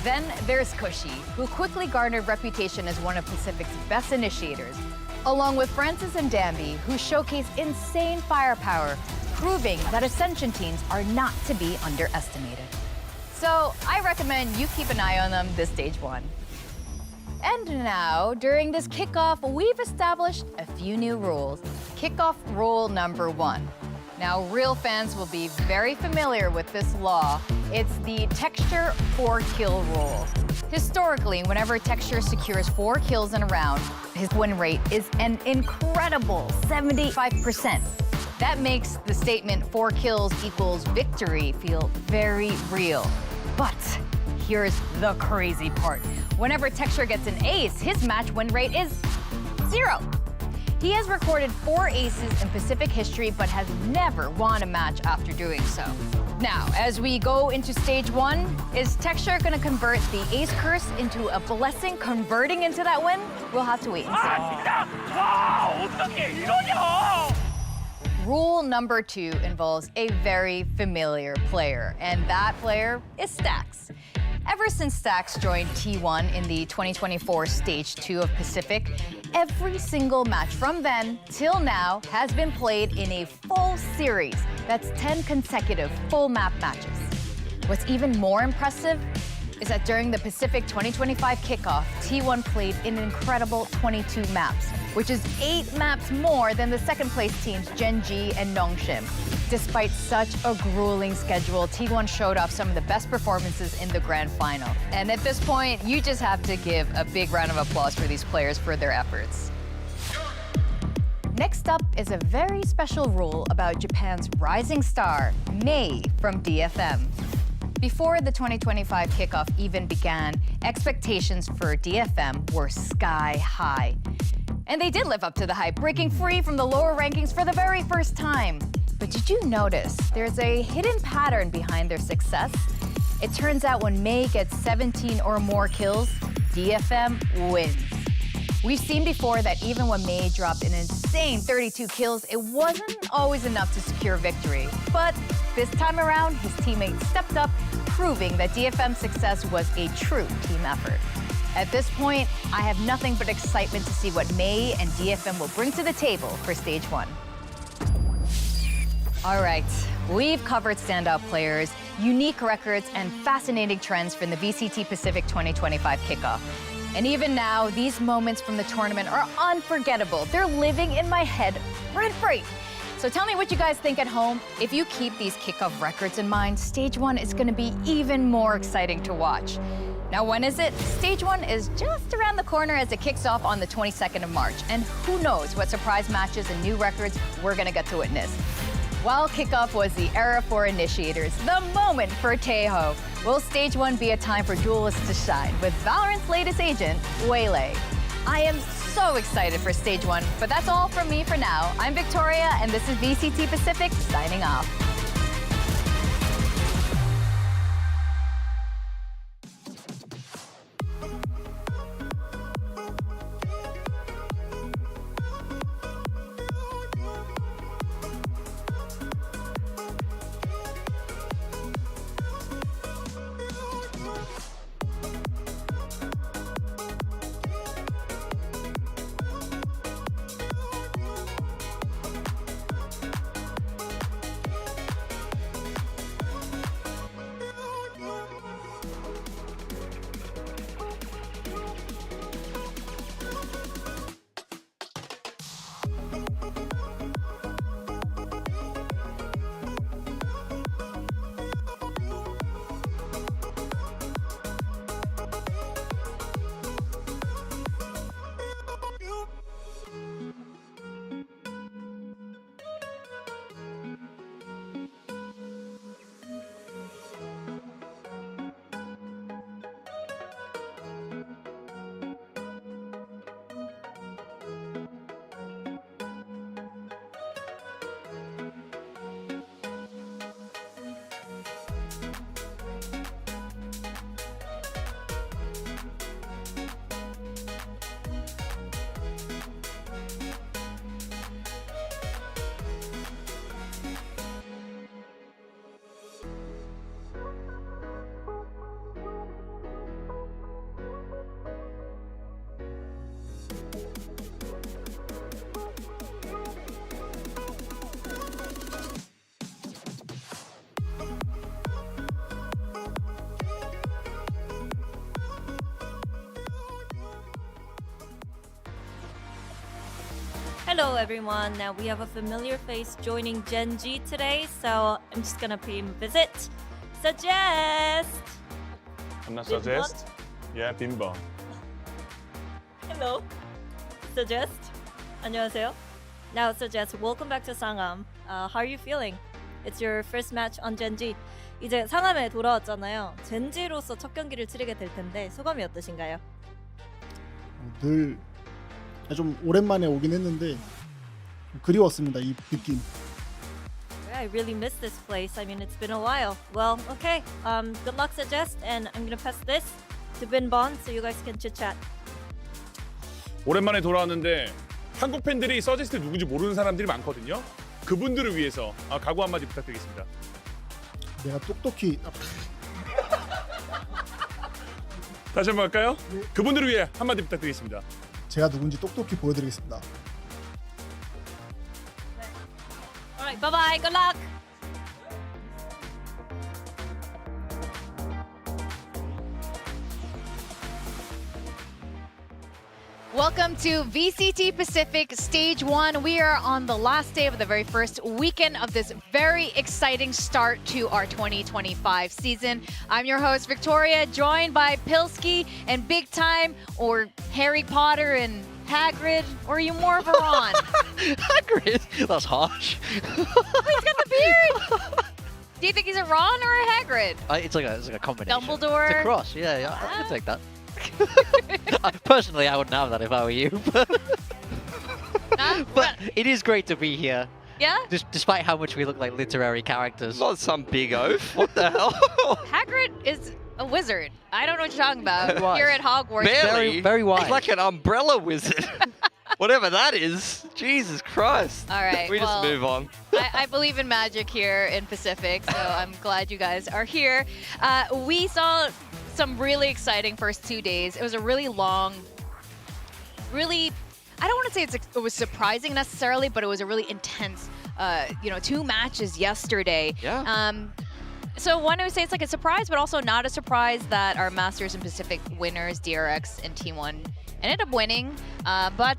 Speaker 1: Then there's Kushi, who quickly garnered reputation as one of Pacific's best initiators, along with Francis and Danby, who showcased insane firepower, proving that Ascension teams are not to be underestimated. So I recommend you keep an eye on them this stage one. And now, during this kickoff, we've established a few new rules. Kickoff rule number 1. Now, real fans will be very familiar with this law. It's the Texture 4-kill rule. Historically, whenever Texture secures 4 kills in a round, his win rate is an incredible 75%. That makes the statement 4 kills equals victory feel very real. But here's the crazy part. Whenever Texture gets an ace, his match win rate is 0. He has recorded 4 aces in Pacific history, but has never won a match after doing so. Now, as we go into stage 1, is Texture gonna convert the ace curse into a blessing, converting into that win? We'll have to wait and see. Rule number 2 involves a very familiar player, and that player is Stax. Ever since Stax joined T1 in the 2024 Stage 2 of Pacific, every single match from then till now has been played in a full series. That's 10 consecutive full map matches. What's even more impressive is that during the Pacific 2025 kickoff, T1 played an incredible 22 maps, which is 8 maps more than the second place teams Genji and Nongshim. Despite such a grueling schedule, T1 showed off some of the best performances in the grand final. And at this point, you just have to give a big round of applause for these players for their efforts. Next up is a very special rule about Japan's rising star, Mei from DFM. Before the 2025 kickoff even began, expectations for DFM were sky high. And they did live up to the hype, breaking free from the lower rankings for the very first time. But did you notice there's a hidden pattern behind their success? It turns out when Mei gets 17 or more kills, DFM wins. We've seen before that even when Mei dropped an insane 32 kills, it wasn't always enough to secure victory. But this time around, his teammates stepped up, proving that DFM's success was a true team effort. At this point, I have nothing but excitement to see what Mei and DFM will bring to the table for stage 1. All right, we've covered standout players, unique records, and fascinating trends from the VCT Pacific 2025 kickoff. And even now, these moments from the tournament are unforgettable. They're living in my head rent-free. So tell me what you guys think at home. If you keep these kickoff records in mind, stage 1 is gonna be even more exciting to watch. Now, when is it? Stage 1 is just around the corner as it kicks off on the 22nd of March. And who knows what surprise matches and new records we're gonna get to witness. While kickoff was the era for initiators, the moment for Taeho, will stage 1 be a time for duelists to shine with Valorant's latest agent, Waylay? I am so excited for stage 1, but that's all from me for now. I'm Victoria, and this is VCT Pacific signing off.
Speaker 2: Hello everyone. Now we have a familiar face joining Gen G today, so I'm just gonna pay him a visit. Suggest.
Speaker 5: I'm not
Speaker 2: Bimbo?
Speaker 5: suggest. Yeah, bimbo.
Speaker 2: Hello. Suggest. 안녕하세요. Now Suggest, welcome back to 상암. How are you feeling? It's your first match on Gen G. 이제 상암에 돌아왔잖아요. 젠지로서 첫 경기를 치르게 될 텐데 소감이 어떠신가요?
Speaker 13: 늘 좀 오랜만에 오긴 했는데 그리웠습니다. 이 느낌.
Speaker 2: Yeah, I really miss this place. I mean, it's been a while. Well, okay. Good luck, Suggest, and I'm gonna pass this to Binbon so you guys can chit chat.
Speaker 5: 오랜만에 돌아왔는데 한국 팬들이 서제스트 누군지 모르는 사람들이 많거든요. 그분들을 위해서 각오 한마디 부탁드리겠습니다.
Speaker 13: 내가 똑똑히
Speaker 5: 다시 한번 할까요? 그분들을 위해 한마디 부탁드리겠습니다.
Speaker 13: 제가 누군지 똑똑히 보여드리겠습니다.
Speaker 2: Alright, bye-bye. Good luck.
Speaker 1: Welcome to VCT Pacific Stage 1. We are on the last day of the very first weekend of this very exciting start to our 2025 season. I'm your host, Victoria, joined by Pilsky and Big Time, or Harry Potter and Hagrid, or are you more of a Ron?
Speaker 14: Hagrid? That's harsh.
Speaker 1: Oh, he's got the beard! Do you think he's a Ron or a Hagrid?
Speaker 14: It's like a combination.
Speaker 1: Dumbledore?
Speaker 14: It's a cross, yeah. I could take that. Personally, I wouldn't have that if I were you. But it is great to be here.
Speaker 1: Yeah?
Speaker 14: Despite how much we look like literary characters.
Speaker 15: Not some big oaf. What the hell?
Speaker 1: Hagrid is a wizard. I don't know what you're talking about.
Speaker 14: Wise.
Speaker 1: Here at Hogwarts.
Speaker 15: Barely.
Speaker 14: Very wise.
Speaker 15: He's like an umbrella wizard. Whatever that is. Jesus Christ.
Speaker 1: All right.
Speaker 15: We just move on.
Speaker 1: I believe in magic here in Pacific, so I'm glad you guys are here. We saw some really exciting first 2 days. It was a really long, I don't want to say it was surprising necessarily, but it was a really intense, 2 matches yesterday.
Speaker 15: Yeah.
Speaker 1: So one would say it's like a surprise, but also not a surprise that our Masters and Pacific winners, DRX and T1, ended up winning. But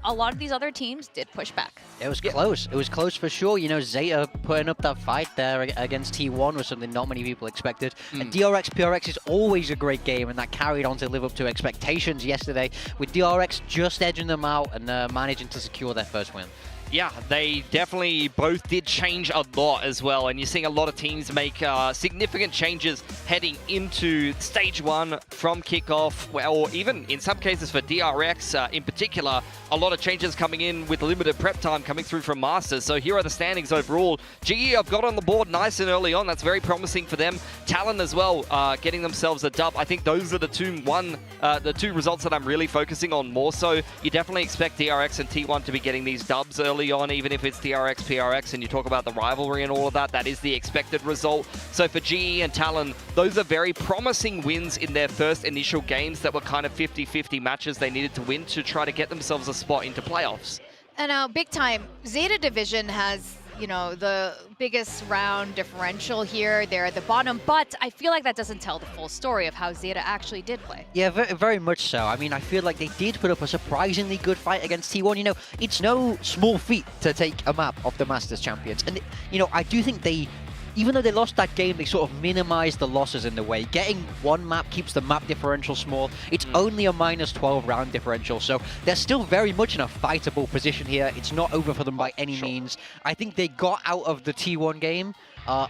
Speaker 1: a lot of these other teams did push back.
Speaker 14: It was close. It was close for sure. You know, Zeta putting up that fight there against T1 was something not many people expected. And DRX PRX is always a great game, and that carried on to live up to expectations yesterday, with DRX just edging them out and managing to secure their first win.
Speaker 15: Yeah, they definitely both did change a lot as well, and you're seeing a lot of teams make significant changes heading into Stage 1 from Kickoff, or even in some cases for DRX in particular, a lot of changes coming in with limited prep time coming through from Masters. So here are the standings overall. GE have got on the board nice and early on. That's very promising for them. Talon as well, getting themselves a dub. I think those are the two results that I'm really focusing on more so. You definitely expect DRX and T1 to be getting these dubs early on, even if it's DRX, PRX, and you talk about the rivalry and all of that, that is the expected result. So for GE and Talon, those are very promising wins in their first initial games that were kind of 50-50 matches they needed to win to try to get themselves a spot into playoffs.
Speaker 1: And now, Big Time, Zeta Division has, the biggest round differential here. They're at the bottom, but I feel like that doesn't tell the full story of how Zeta actually did play.
Speaker 14: Yeah, very much so. I mean, I feel like they did put up a surprisingly good fight against T1. It's no small feat to take a map of the Masters champions. And, I do think they, even though they lost that game, they sort of minimized the losses in the way. Getting one map keeps the map differential small. It's only a -12 round differential, so they're still very much in a fightable position here. It's not over for them by any means. I think they got out of the T1 game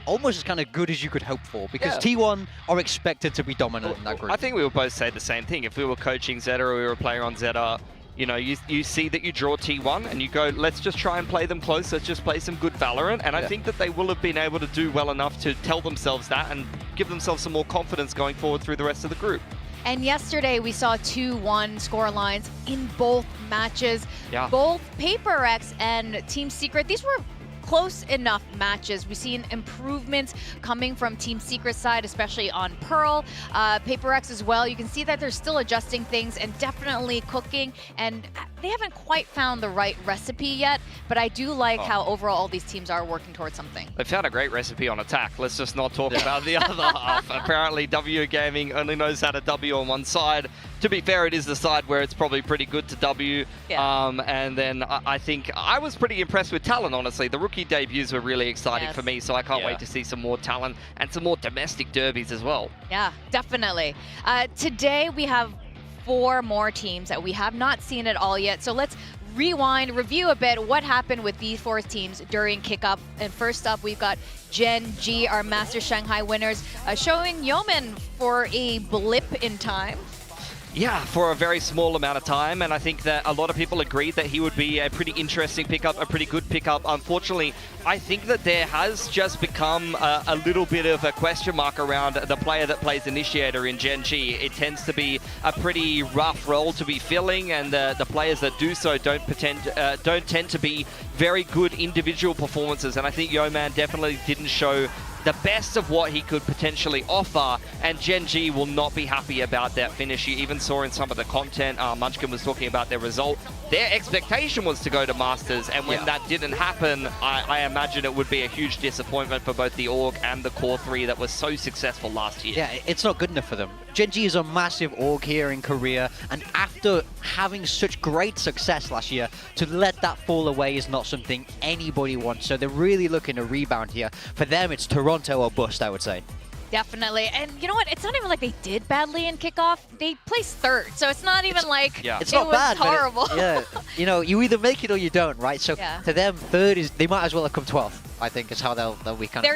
Speaker 14: almost as kind of good as you could hope for, because T1 are expected to be dominant in that group.
Speaker 15: I think we will both say the same thing. If we were coaching Zeta or we were a player on Zeta, you see that you draw T1 and you go, let's just try and play them close. Let's just play some good Valorant. And I think that they will have been able to do well enough to tell themselves that and give themselves some more confidence going forward through the rest of the group.
Speaker 1: And yesterday we saw 2-1 score lines in both matches.
Speaker 15: Yeah.
Speaker 1: Both PaperX and Team Secret, these were close enough matches. We've seen improvements coming from Team Secret side, especially on Pearl. PaperX as well. You can see that they're still adjusting things and definitely cooking, and they haven't quite found the right recipe yet, but I do like how overall all these teams are working towards something.
Speaker 15: They found a great recipe on attack. Let's just not talk about the other half. Apparently W Gaming only knows how to W on one side. to be fair, it is the side where it's probably pretty good to W. And then I think I was pretty impressed with Talon, honestly. The rookie debuts were really exciting for me, so I can't wait to see some more Talon and some more domestic derbies as well.
Speaker 1: Yeah, definitely. Today we have 4 more teams that we have not seen at all yet. So let's rewind, review a bit what happened with these 4 teams during kickoff. And first up, we've got Gen G, our Master Shanghai winners, showing Yeoman for a blip in time.
Speaker 15: Yeah, for a very small amount of time, and I think that a lot of people agreed that he would be a pretty interesting pickup, a pretty good pickup. Unfortunately, I think that there has just become a little bit of a question mark around the player that plays Initiator in Gen G. It tends to be a pretty rough role to be filling, and the players that do so don't tend to be very good individual performances, and I think Yeoman definitely didn't show the best of what he could potentially offer, and Gen G will not be happy about that finish. You even saw in some of the content, Munchkin was talking about their result. Their expectation was to go to Masters, and when that didn't happen, I imagine it would be a huge disappointment for both the org and the core 3 that was so successful last year.
Speaker 14: Yeah, it's not good enough for them. Gen G is a massive org here in Korea, and after having such great success last year, to let that fall away is not something anybody wants. So they're really looking to rebound here. For them, it's Toronto or bust, I would say.
Speaker 1: Definitely. And you know what? It's not even like they did badly in kickoff. They placed 3rd. So it's not even
Speaker 14: it's not bad,
Speaker 1: horrible.
Speaker 14: You know, you either make it or you don't, right? So to them, 3rd is, they might as well have come 12th, I think, is how they'll be kind of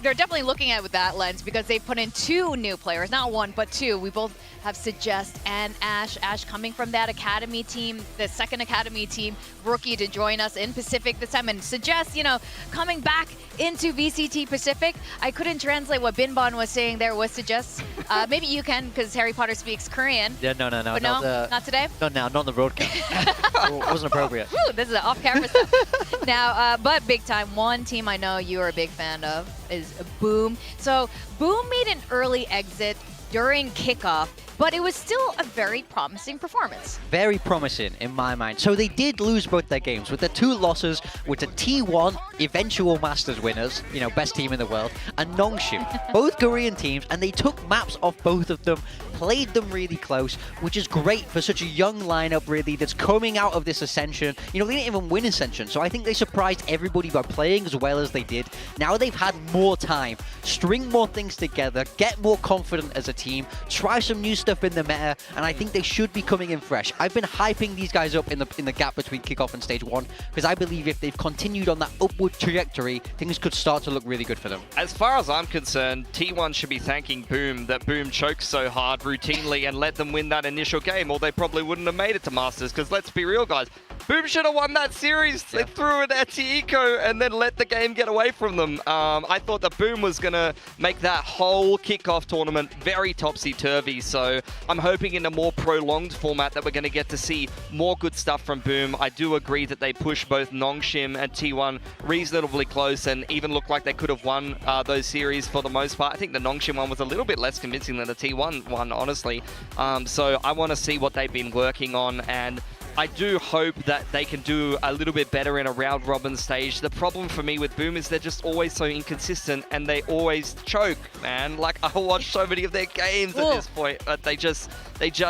Speaker 1: they're definitely looking at it with that lens, because they put in 2 new players, not 1, but 2. We both have Suggest and Ash. Ash coming from that academy team, the second academy team, rookie to join us in Pacific this time. And Suggest, you know, coming back into VCT Pacific. I couldn't translate what Binbon was saying there with Suggest. Maybe you can, because Harry Potter speaks Korean.
Speaker 14: Yeah, no.
Speaker 1: But not today?
Speaker 14: Not now, not on the broadcast. It wasn't appropriate.
Speaker 1: Woo, this is off-camera stuff. Now, but big time, one team I know you are a big fan of is Boom. So Boom made an early exit during kickoff, but it was still a very promising performance.
Speaker 14: Very promising in my mind. So they did lose both their games with the 2 losses with the T1 eventual Masters winners, you know, best team in the world, and Nongshim, both Korean teams, and they took maps off both of them, played them really close, which is great for such a young lineup really that's coming out of this Ascension. You know, they didn't even win Ascension, so I think they surprised everybody by playing as well as they did. Now they've had more time, string more things together, get more confident as a team, try some new stuff in the meta, and I think they should be coming in fresh. I've been hyping these guys up in the gap between kickoff and stage 1, because I believe if they've continued on that upward trajectory, things could start to look really good for them.
Speaker 15: As far as I'm concerned, T1 should be thanking Boom that Boom choked so hard routinely and let them win that initial game, or they probably wouldn't have made it to Masters, because let's be real, guys, Boom should have won that series. They threw it at Eco and then let the game get away from them. I thought that Boom was going to make that whole kickoff tournament very topsy-turvy, so I'm hoping in a more prolonged format that we're going to get to see more good stuff from Boom. I do agree that they pushed both Nongshim and T1 reasonably close and even looked like they could have won those series for the most part. I think the Nongshim one was a little bit less convincing than the T1 one, honestly. So I want to see what they've been working on, and I do hope that they can do a little bit better in a round robin stage. The problem for me with Boom is they're just always so inconsistent and they always choke, man. Like, I watch so many of their games at this point, but they just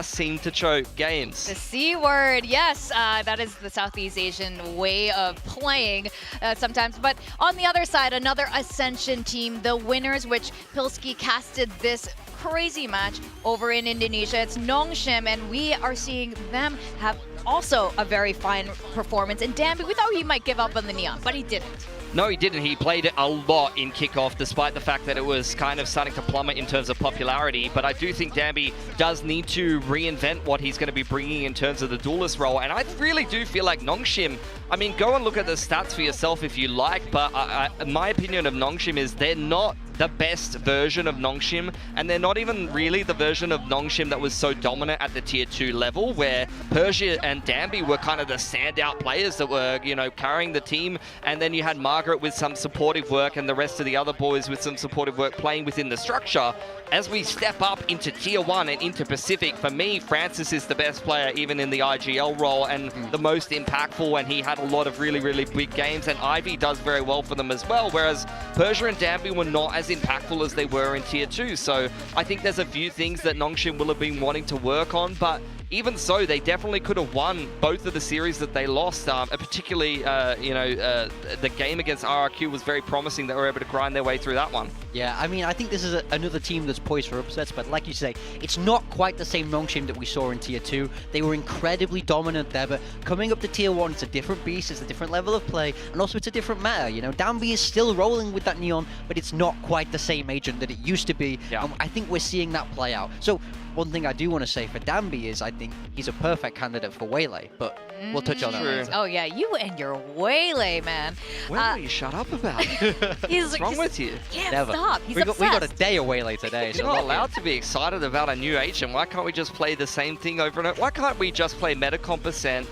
Speaker 15: seem to choke games.
Speaker 1: The C word, yes, that is the Southeast Asian way of playing sometimes. But on the other side, another Ascension team, the winners, which Pilski casted this crazy match over in Indonesia. It's Nongshim, and we are seeing them have also a very fine performance. And Danby, we thought he might give up on the Neon, but he didn't.
Speaker 15: No, he didn't. He played it a lot in Kickoff, despite the fact that it was kind of starting to plummet in terms of popularity. But I do think Danby does need to reinvent what he's going to be bringing in terms of the duelist role. And I really do feel like Nongshim, I mean, go and look at the stats for yourself if you like, but my opinion of Nongshim is they're not the best version of Nongshim, and they're not even really the version of Nongshim that was so dominant at the tier 2 level, where Persia and Danby were kind of the standout players that were, you know, carrying the team, and then you had Margaret with some supportive work and the rest of the other boys with some supportive work playing within the structure. As we step up into tier 1 and into Pacific, for me, Francis is the best player even in the IGL role and the most impactful, and he had a lot of really, really big games, and Ivy does very well for them as well, whereas Persia and Danby were not as as impactful as they were in Tier 2. So I think there's a few things that Nongshim will have been wanting to work on, but even so, they definitely could have won both of the series that they lost. Particularly, the game against RRQ was very promising. They were able to grind their way through that one.
Speaker 14: Yeah, I mean, I think this is another team that's poised for upsets, but like you say, it's not quite the same Nongshim that we saw in Tier 2. They were incredibly dominant there, but coming up to Tier 1, it's a different beast, it's a different level of play, and also it's a different meta. You know, Danby is still rolling with that Neon, but it's not quite the same agent that it used to be.
Speaker 15: Yeah.
Speaker 14: And I think we're seeing that play out. So one thing I do want to say for Danby is I think he's a perfect candidate for Waylay, but we'll touch on that later.
Speaker 1: Oh yeah, you and your Waylay, man.
Speaker 15: When will you shut up about it? What's wrong with you?
Speaker 1: Can't
Speaker 14: Never.
Speaker 1: stop. He's
Speaker 14: We got a
Speaker 1: obsessed.
Speaker 14: day of Waylay today.
Speaker 15: You're not allowed to be excited about a new agent. Why can't we just play the same thing over and over? Why can't we just play Metacomp percent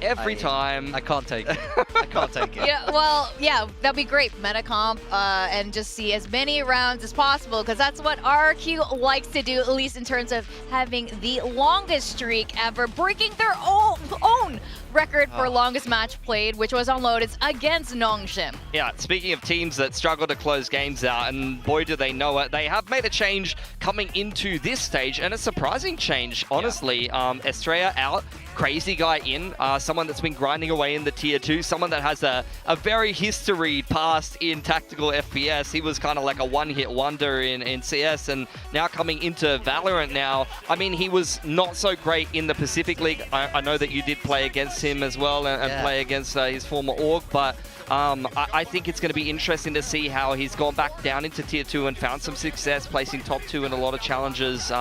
Speaker 15: every time?
Speaker 14: I can't take it. I can't take it.
Speaker 1: Yeah, well, yeah, that'd be great, Metacomp, and just see as many rounds as possible, because that's what RRQ likes to do, at least in terms of having the longest streak ever, breaking their own record for longest match played, which was on Lotus against Nongshim.
Speaker 15: Yeah, speaking of teams that struggle to close games out, and boy do they know it, they have made a change coming into this stage, and a surprising change, honestly. Estrella out, Crazy Guy in, someone that's been grinding away in the Tier 2, someone that has a very history past in tactical FPS. He was kind of like a one-hit wonder in CS, and now coming into Valorant now, I mean, he was not so great in the Pacific League. I know that you did play against him as well, and play against his former org, but I think it's going to be interesting to see how he's gone back down into Tier 2 and found some success, placing top 2 in a lot of challenges.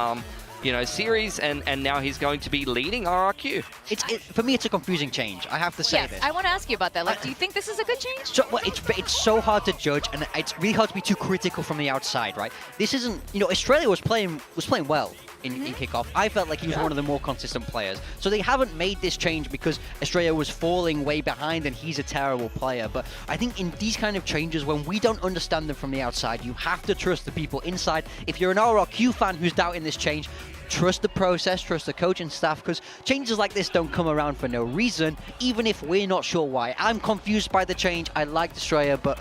Speaker 15: Series, and now he's going to be leading RRQ.
Speaker 14: For me, it's a confusing change. I have to say
Speaker 1: Yes,
Speaker 14: this.
Speaker 1: I want to ask you about that. Like, do you think this is a good change?
Speaker 14: So, well, it's so hard to judge, and it's really hard to be too critical from the outside, right? This isn't, Australia was playing well in Kickoff. I felt like he was one of the more consistent players. So they haven't made this change because Australia was falling way behind and he's a terrible player. But I think in these kind of changes, when we don't understand them from the outside, you have to trust the people inside. If you're an RRQ fan who's doubting this change, trust the process, trust the coaching staff, because changes like this don't come around for no reason, even if we're not sure why. I'm confused by the change. I liked Australia, but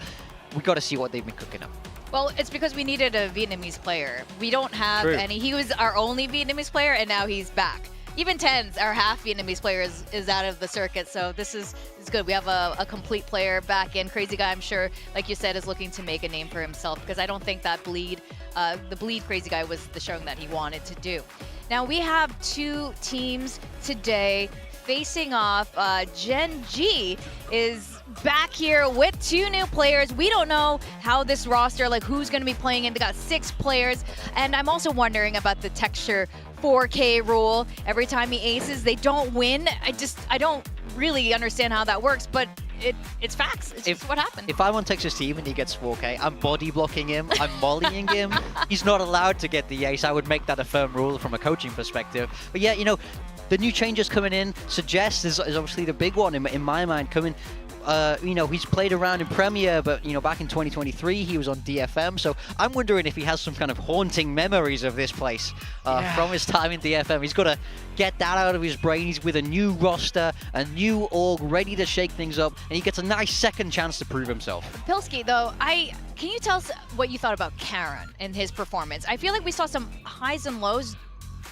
Speaker 14: we got to see what they've been cooking up.
Speaker 1: Well, it's because we needed a Vietnamese player. We don't have any. He was our only Vietnamese player, and now he's back. Even Tens, our half Vietnamese player, is out of the circuit, so this is good. We have a complete player back in. Crazy Guy, I'm sure, like you said, is looking to make a name for himself, because I don't think that the bleed Crazy Guy was the showing that he wanted to do. Now, we have two teams today facing off. Gen G is back here with two new players. We don't know how this roster, like who's going to be playing in. They got 6 players, and I'm also wondering about the texture 4K rule. Every time he aces, they don't win. I don't really understand how that works, but it's facts. It's just what happened.
Speaker 14: If I'm on Texas team and he gets 4K, I'm body blocking him, I'm mollying him. He's not allowed to get the ace. I would make that a firm rule from a coaching perspective. But yeah, the new changes coming in, Suggest is obviously the big one in my mind coming. He's played around in Premier, but, back in 2023, he was on DFM. So I'm wondering if he has some kind of haunting memories of this place from his time in DFM. He's got to get that out of his brain. He's with a new roster, a new org, ready to shake things up, and he gets a nice second chance to prove himself.
Speaker 1: Pilsky, though, can you tell us what you thought about Karen and his performance? I feel like we saw some highs and lows.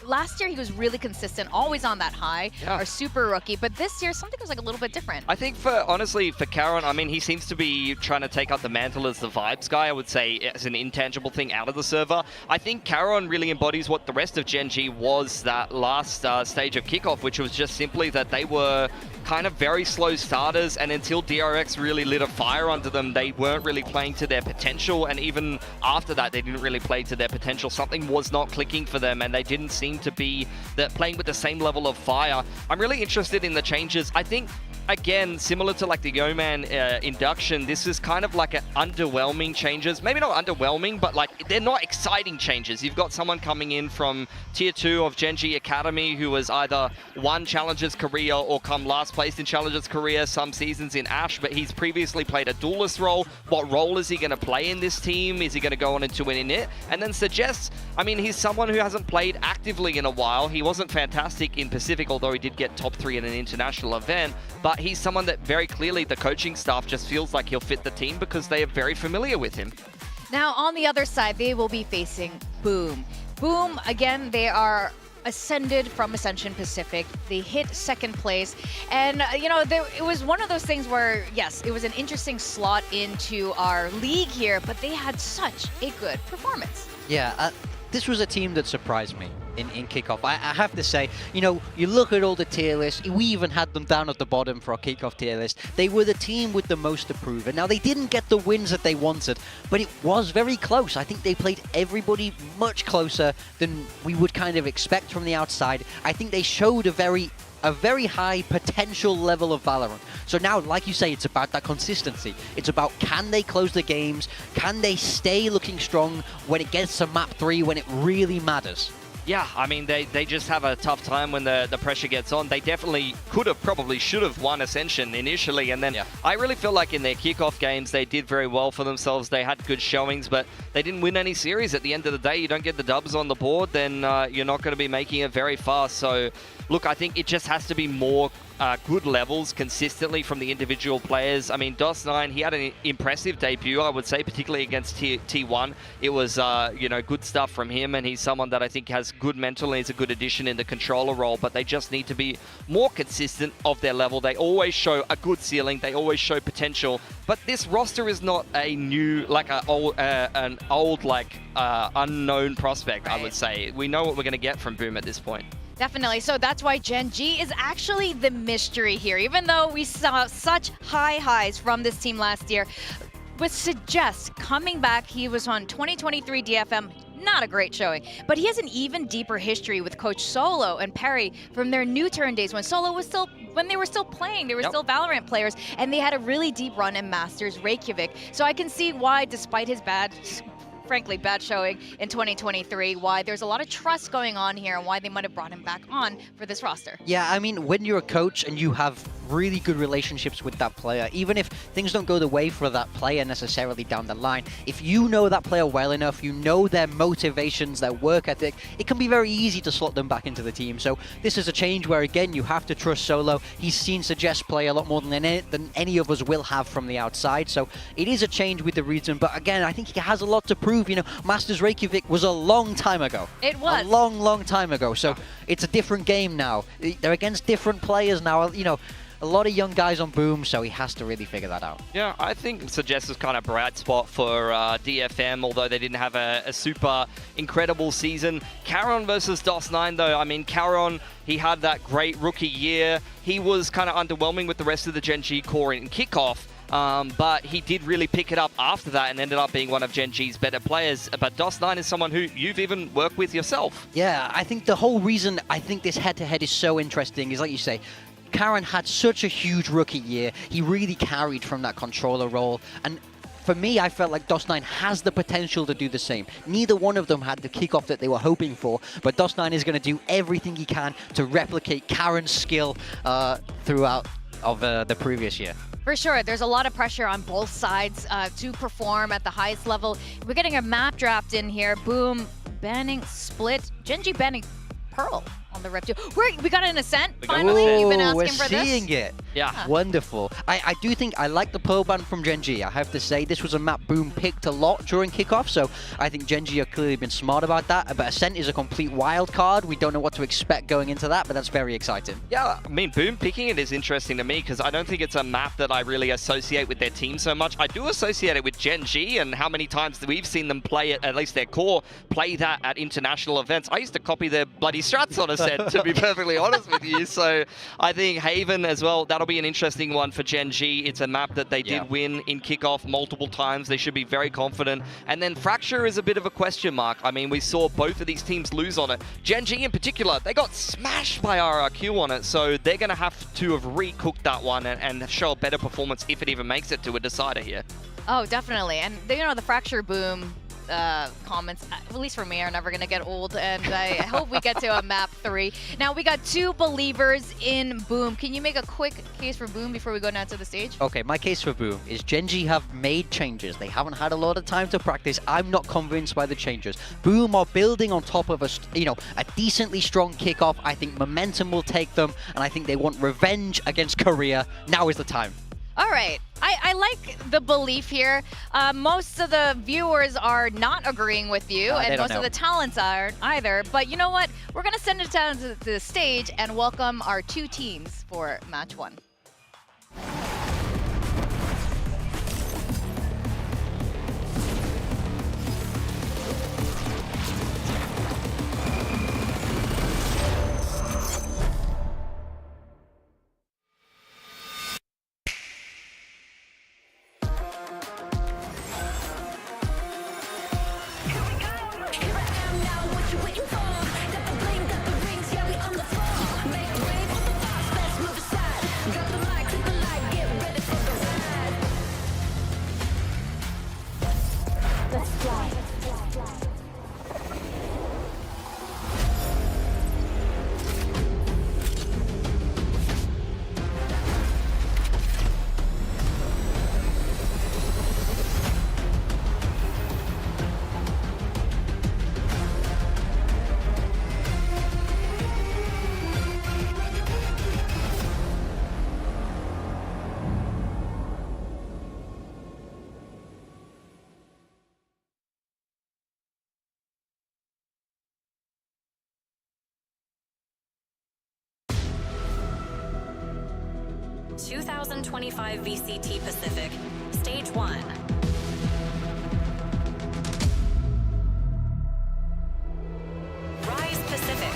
Speaker 1: Last year, he was really consistent, always on that high, our super rookie. But this year, something was like a little bit different.
Speaker 15: I think honestly, for Karen, I mean, he seems to be trying to take up the mantle as the vibes guy, I would say, as an intangible thing out of the server. I think Karen really embodies what the rest of Gen G was that last stage of Kickoff, which was just simply that they were kind of very slow starters, and until DRX really lit a fire under them, they weren't really playing to their potential, and even after that, they didn't really play to their potential. Something was not clicking for them, and they didn't seem to be playing with the same level of fire. I'm really interested in the changes. I think, again, similar to like the Yeoman induction, this is kind of like an underwhelming changes. Maybe not underwhelming, but like they're not exciting changes. You've got someone coming in from Tier 2 of Gen G Academy who has either won Challengers Korea or come last place in Challengers Korea some seasons in Ash, but he's previously played a duelist role. What role is he going to play in this team? Is he going to go on into an init? And then Suggests, I mean, he's someone who hasn't played actively in a while. He wasn't fantastic in Pacific, although he did get top 3 in an international event, but he's someone that very clearly the coaching staff just feels like he'll fit the team because they are very familiar with him.
Speaker 1: Now, on the other side, they will be facing Boom. Boom, again, they are ascended from Ascension Pacific. They hit second place. And, it was one of those things where, yes, it was an interesting slot into our league here, but they had such a good performance.
Speaker 14: Yeah, this was a team that surprised me in Kickoff. I have to say, you look at all the tier lists, we even had them down at the bottom for our Kickoff tier list. They were the team with the most to prove. And now they didn't get the wins that they wanted, but it was very close. I think they played everybody much closer than we would kind of expect from the outside. I think they showed a very high potential level of Valorant. So now, like you say, it's about that consistency. It's about, can they close the games? Can they stay looking strong when it gets to map 3, when it really matters?
Speaker 15: Yeah, I mean, they just have a tough time when the pressure gets on. They definitely probably should have won Ascension initially, and then I really feel like in their Kickoff games, they did very well for themselves. They had good showings, but they didn't win any series. At the end of the day, you don't get the dubs on the board, then you're not going to be making it very far. So, look, I think it just has to be more good levels consistently from the individual players. I mean, DOS9, he had an impressive debut, I would say, particularly against T1. It was, good stuff from him, and he's someone that I think has good mental and is a good addition in the controller role, but they just need to be more consistent of their level. They always show a good ceiling, they always show potential, but this roster is not a new, an old, unknown prospect, I would say. We know what we're going to get from Boom at this point.
Speaker 1: Definitely. So that's why Gen G is actually the mystery here. Even though we saw such high highs from this team last year, with Suggest coming back, he was on 2023 DFM. Not a great showing, but he has an even deeper history with Coach Solo and Perry from their new turn days when they were still playing, they were still Valorant players, and they had a really deep run in Masters Reykjavik. So I can see why, despite his frankly bad showing in 2023, why there's a lot of trust going on here and why they might have brought him back on for this roster.
Speaker 14: Yeah, I mean, when you're a coach and you have really good relationships with that player, even if things don't go the way for that player necessarily down the line, if you know that player well enough, you know their motivations, their work ethic, it can be very easy to slot them back into the team. So this is a change where, again, you have to trust Solo. He's seen Suggest play a lot more than any of us will have from the outside. So it is a change with the region, but again, I think he has a lot to prove. Masters Reykjavik was a long time ago.
Speaker 1: It was.
Speaker 14: A long, long time ago. So it's a different game now. They're against different players now. A lot of young guys on Boom, so he has to really figure that out.
Speaker 15: Yeah, I think Suggest is kind of bright spot for DFM, although they didn't have a super incredible season. Caron versus DOS9, though, I mean, Caron, he had that great rookie year. He was kind of underwhelming with the rest of the Gen G core in Kickoff. But he did really pick it up after that and ended up being one of Gen G's better players. But DOS9 is someone who you've even worked with yourself.
Speaker 14: Yeah, I think the whole reason I think this head-to-head is so interesting is, like you say, Caron had such a huge rookie year. He really carried from that controller role. And for me, I felt like DOS9 has the potential to do the same. Neither one of them had the kickoff that they were hoping for, but DOS9 is going to do everything he can to replicate Caron's skill throughout of the previous year.
Speaker 1: For sure, there's a lot of pressure on both sides to perform at the highest level. We're getting a map draft in here. Boom, banning Split. Gen G banning Pearl on the Rift. We got an Ascent, finally. You've been asking for this.
Speaker 14: We're seeing it.
Speaker 15: Yeah.
Speaker 14: Wonderful. I do think I like the Pearl ban from Gen G. I have to say, this was a map Boom picked a lot during Kickoff, so I think Gen G have clearly been smart about that. But Ascent is a complete wild card. We don't know what to expect going into that, but that's very exciting.
Speaker 15: Yeah, I mean, Boom picking it is interesting to me because I don't think it's a map that I really associate with their team so much. I do associate it with Gen G and how many times we've seen them play it, at least their core, play that at international events. I used to copy their bloody strats on Ascent, to be perfectly honest with you. So I think Haven as well, that'll be an interesting one for Gen G. It's a map that they did win in Kickoff multiple times. They should be very confident. And then Fracture is a bit of a question mark. I mean, we saw both of these teams lose on it. Gen G in particular, they got smashed by RRQ on it, so they're going to have to have recooked that one and show a better performance if it even makes it to a decider here.
Speaker 1: Oh, definitely. And, the Fracture Boom comments, at least for me, are never going to get old, and I hope we get to a map 3. Now, we got 2 believers in Boom. Can you make a quick case for Boom before we go down to the stage?
Speaker 14: Okay, my case for Boom is Gen G have made changes. They haven't had a lot of time to practice. I'm not convinced by the changes. Boom are building on top of a decently strong Kickoff. I think momentum will take them, and I think they want revenge against Korea. Now is the time.
Speaker 1: All right. I I like the belief here. Most of the viewers are not agreeing with you, and most of the talents aren't either. But you know what? We're going to send it down to the stage and welcome our two teams for match one.
Speaker 16: ...2025 VCT Pacific, Stage 1. Rise Pacific.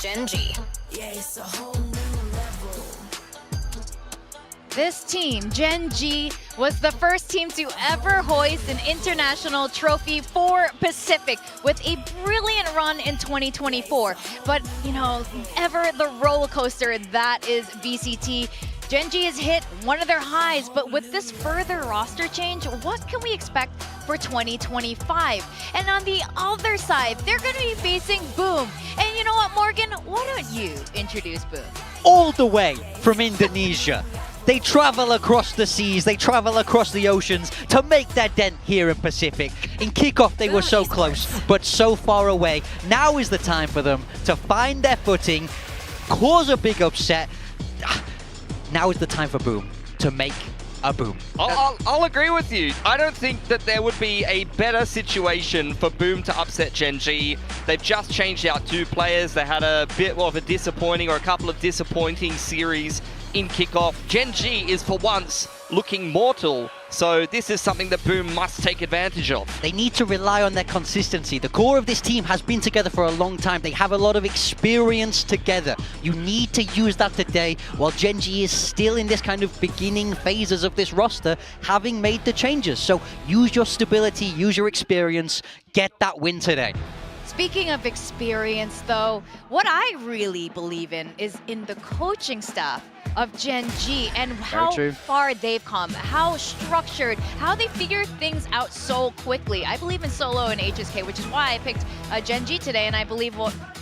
Speaker 16: Gen.G.
Speaker 1: Yeah, it's a whole new level. This team, Gen.G, was the first team to ever hoist an international trophy for Pacific with a brilliant run in 2024. But, you know, ever the roller coaster that is VCT. Gen.G has hit one of their highs, but with this further roster change, what can we expect for 2025? And on the other side, they're going to be facing Boom. And you know what, Morgan? Why don't you introduce Boom?
Speaker 14: All the way from Indonesia. They travel across the seas, they travel across the oceans to make their dent here in Pacific. In Kickoff, they were so close, but so far away. Now is the time for them to find their footing, cause a big upset. Now is the time for Boom to make a boom.
Speaker 15: I'll agree with you. I don't think that there would be a better situation for Boom to upset Gen.G. They've just changed out 2 players. They had a bit of a disappointing or a couple of disappointing series in Kickoff. Gen.G is for once looking mortal. So this is something that Boom must take advantage of.
Speaker 14: They need to rely on their consistency. The core of this team has been together for a long time. They have a lot of experience together. You need to use that today while Gen.G is still in this kind of beginning phases of this roster, having made the changes. So use your stability, use your experience, get that win today.
Speaker 1: Speaking of experience, though, what I really believe in is in the coaching staff of Gen.G and how far they've come, how structured, how they figure things out so quickly. I believe in Solo and HSK, which is why I picked Gen.G today, and I believe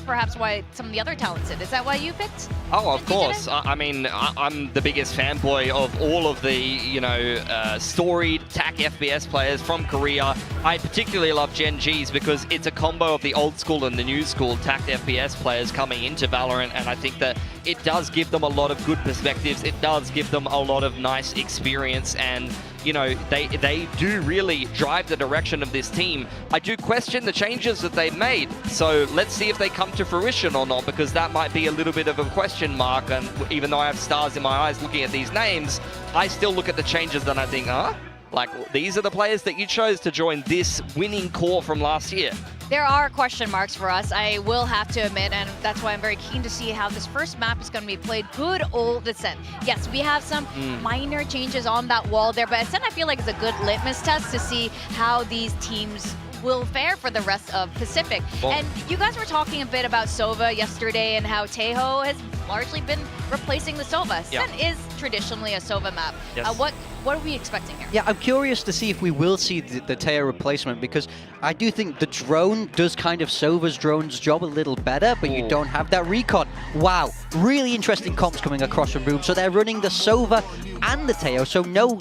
Speaker 1: perhaps why some of the other talents did. Is that why you picked?
Speaker 15: Oh, of course. I mean, I'm the biggest fanboy of all of the, you know, storied TAC FPS players from Korea. I particularly love Gen.G's because it's a combo of the old school and the new school TAC FPS players coming into Valorant, and I think that it does give them a lot of good perspectives. It does give them a lot of nice experience, and you know, they do really drive the direction of this team. I do question the changes that they've made, so let's see if they come to fruition or not, because that might be a little bit of a question mark. And even though I have stars in my eyes looking at these names, I still look at the changes and I think, huh? Like, these are the players that you chose to join this winning core from last year.
Speaker 1: There are question marks for us, I will have to admit, and that's why I'm very keen to see how this first map is going to be played. Good old Ascent. Yes, we have some minor changes on that wall there, but Ascent I feel like is a good litmus test to see how these teams will fare for the rest of Pacific. Well, and you guys were talking a bit about Sova yesterday and how Taeho has largely been replacing the Sova. Ascent is traditionally a Sova map.
Speaker 15: Yes.
Speaker 1: What what are we expecting here?
Speaker 14: Yeah, I'm curious to see if we will see the Teo replacement, because I do think the drone does kind of Sova's drone's job a little better, but you don't have that recon. Wow, really interesting comps coming across from Boom. So they're running the Sova and the Teo, so no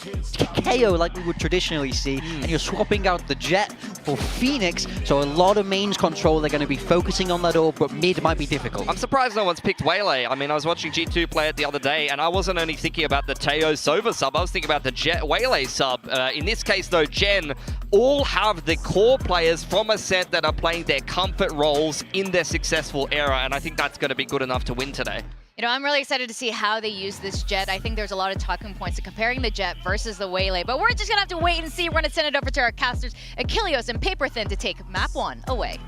Speaker 14: KO like we would traditionally see, and you're swapping out the Jet for Phoenix, so a lot of mains control. They're going to be focusing on that orb, but mid might be difficult.
Speaker 15: I'm surprised no one's picked Waylay. I mean, I was watching G2 play it the other day, and I wasn't only thinking about the Teo Sova sub, I was thinking about the Jet Waylay sub. In this case, though, Gen all have the core players from Ascent that are playing their comfort roles in their successful era, and I think that's going to be good enough to win today.
Speaker 1: You know, I'm really excited to see how they use this Jet. I think there's a lot of talking points to comparing the Jet versus the Waylay, but we're just going to have to wait and see. We're going to send it over to our casters, Achilleos and Paperthin, to take map 1 away.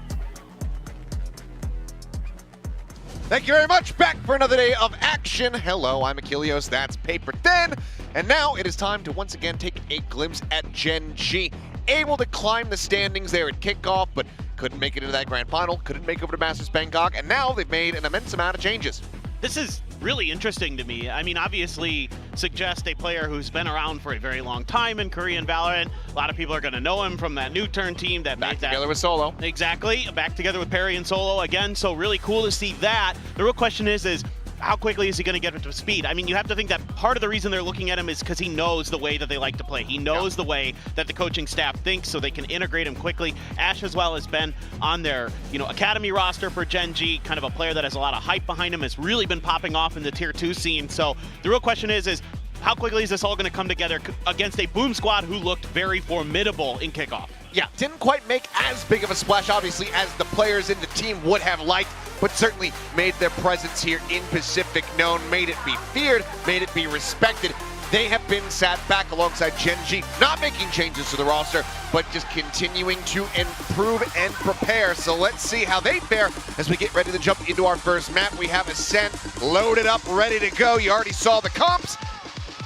Speaker 17: Thank you very much. Back for another day of action. Hello, I'm Achilleos, that's Paperthin. And now it is time to once again take a glimpse at Gen G. Able to climb the standings there at Kickoff, but couldn't make it into that grand final, couldn't make it over to Masters Bangkok, and now they've made an immense amount of changes.
Speaker 18: This is really interesting to me. I mean, obviously, Suggest a player who's been around for a very long time in Korean Valorant. A lot of people are going to know him from that New Turn team that
Speaker 17: back together with Solo.
Speaker 18: Exactly, back together with Perry and Solo again. So really cool to see that. The real question is how quickly is he going to get up to speed? I mean, you have to think that part of the reason they're looking at him is because he knows the way that they like to play. He knows the way that the coaching staff thinks, so they can integrate him quickly. Ash as well has been on their, academy roster for Gen G, kind of a player that has a lot of hype behind him, has really been popping off in the tier 2 scene. So the real question is how quickly is this all going to come together against a Boom squad who looked very formidable in Kickoff?
Speaker 17: Yeah, didn't quite make as big of a splash, obviously, as the players in the team would have liked, but certainly made their presence here in Pacific known, made it be feared, made it be respected. They have been sat back alongside Gen G, not making changes to the roster, but just continuing to improve and prepare. So let's see how they fare as we get ready to jump into our first map. We have Ascent loaded up, ready to go. You already saw the comps.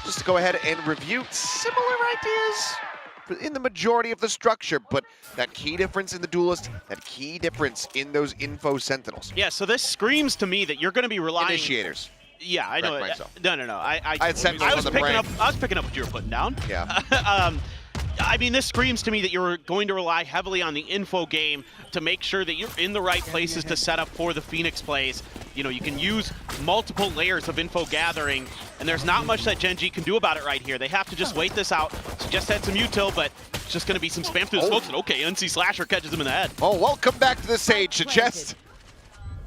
Speaker 17: Just to go ahead and review similar ideas in the majority of the structure, but that key difference in the Duelist, that key difference in those info sentinels.
Speaker 18: Yeah, so this screams to me that you're going to be relying...
Speaker 17: Initiators.
Speaker 18: Yeah, I know. No. I
Speaker 17: had sentinels on the brain.
Speaker 18: I was picking up what you were putting down.
Speaker 17: Yeah.
Speaker 18: I mean, this screams to me that you're going to rely heavily on the info game to make sure that you're in the right places to set up for the Phoenix plays. You can use multiple layers of info gathering, and there's not much that Gen G can do about it right here. They have to just wait this out. So just had some util, but it's just going to be some spam through the smokes, and okay, NC Slasher catches him in the head.
Speaker 17: Oh, welcome back to the stage, Chest.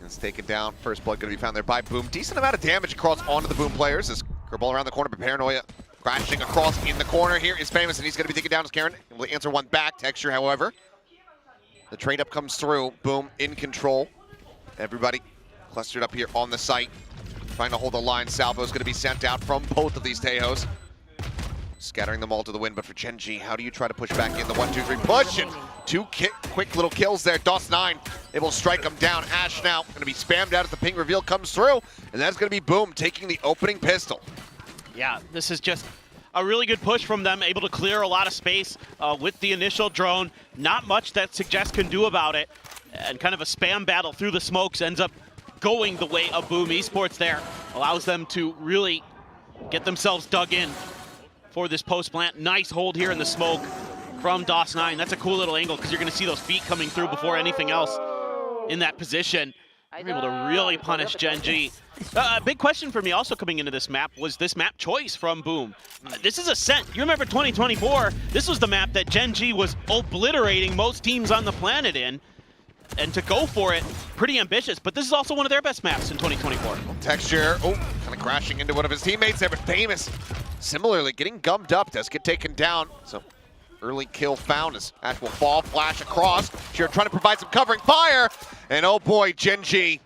Speaker 17: It's taken down. First blood going to be found there by Boom. Decent amount of damage across onto the Boom players as Kerbal around the corner, but Paranoia crashing across in the corner. Here is Famous, and he's going to be taken down as Karen. Will answer one back. Texture, however. The trade up comes through. Boom in control. Everybody clustered up here on the site, trying to hold the line. Salvo's going to be sent out from both of these Teos, scattering them all to the wind. But for Gen G, how do you try to push back in the 1-2-3 push? And two quick little kills there. DOS9 able to strike them down. Ash now going to be spammed out as the ping reveal comes through, and that's going to be Boom taking the opening pistol.
Speaker 18: Yeah, this is just a really good push from them, able to clear a lot of space with the initial drone. Not much that Suggest can do about it, and kind of a spam battle through the smokes ends up going the way of Boom Esports there. Allows them to really get themselves dug in for this post plant. Nice hold here in the smoke from DOS9. That's a cool little angle because you're going to see those feet coming through before anything else in that position. They're able to really punish Gen G. A big question for me also coming into this map was this map choice from Boom. This is Ascent. You remember 2024, this was the map that Gen G was obliterating most teams on the planet in. And to go for it, pretty ambitious, but this is also one of their best maps in 2024.
Speaker 17: Texture, kind of crashing into one of his teammates there, but Famous, similarly, getting gummed up, does get taken down. So early kill found as Ash will fall, flash across. Sheer trying to provide some covering fire, and oh boy, Gen G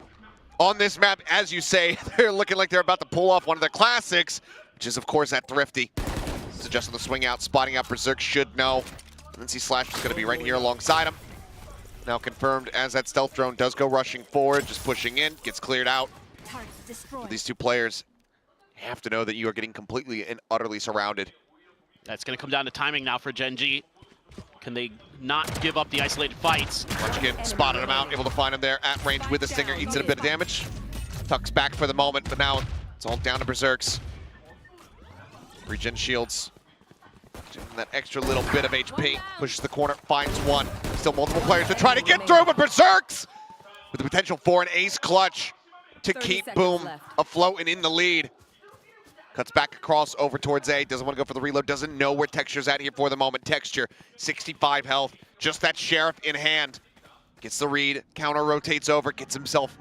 Speaker 17: on this map, as you say, they're looking like they're about to pull off one of their classics, which is of course that Thrifty. Suggesting the swing out, spotting out Berserk should know. And then see Slash is going to be right here alongside him. Now confirmed as that stealth drone does go rushing forward, just pushing in, gets cleared out. So these two players have to know that you are getting completely and utterly surrounded.
Speaker 18: That's going to come down to timing now for Gen G. Can they not give up the isolated fights?
Speaker 17: Once again, spotted him out, able to find him there at range with the Stinger, eats it a bit of damage. Tucks back for the moment, but now it's all down to Berserks. Regen shields That extra little bit of HP. Pushes the corner, finds one. Still multiple players to try to get through, but Berserks with the potential for an ace clutch to keep Boom afloat and in the lead. Cuts back across over towards A. Doesn't want to go for the reload. Doesn't know where Texture's at here for the moment. Texture, 65 health. Just that Sheriff in hand. Gets the read. Counter rotates over. Gets himself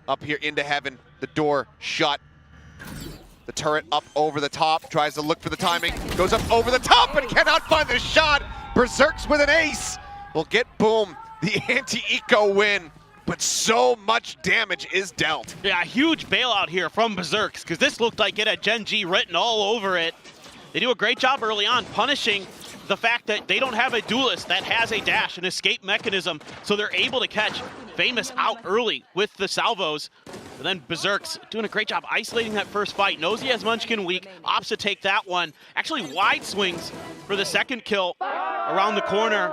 Speaker 17: up here into heaven. The door shut. The turret up over the top. Tries to look for the timing. Goes up over the top and cannot find the shot. Berserks with an ace will get Boom the anti-eco win. But so much damage is dealt.
Speaker 18: Yeah, huge bailout here from Berserks, because this looked like it had Gen G written all over it. They do a great job early on punishing the fact that they don't have a duelist that has a dash, an escape mechanism, so they're able to catch Famous out early with the salvos. And then Berserks doing a great job isolating that first fight. Knows he has Munchkin weak, opts to take that one. Actually wide swings for the second kill around the corner.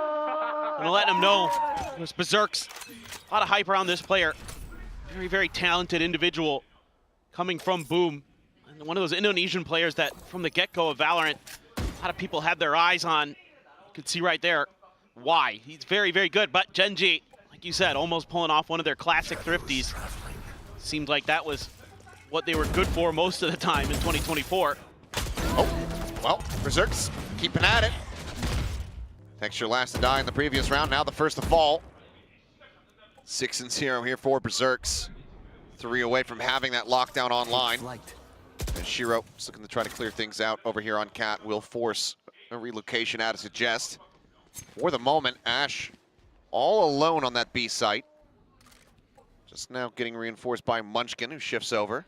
Speaker 18: And letting him know it was Berserks. A lot of hype around this player. Very, very talented individual coming from Boom. And one of those Indonesian players that from the get-go of Valorant, a lot of people had their eyes on. You can see right there why. He's very, very good. But Gen G, like you said, almost pulling off one of their classic thrifties. Seemed like that was what they were good for most of the time in 2024.
Speaker 17: Oh, well, Berserks keeping at it. Texture last to die in the previous round, now the first to fall. 6-0 here for Berserks. 3 away from having that lockdown online. And Shiro is looking to try to clear things out over here on Cat. Will force a relocation out of suggest. For the moment, Ash all alone on that B site. Just now getting reinforced by Munchkin, who shifts over.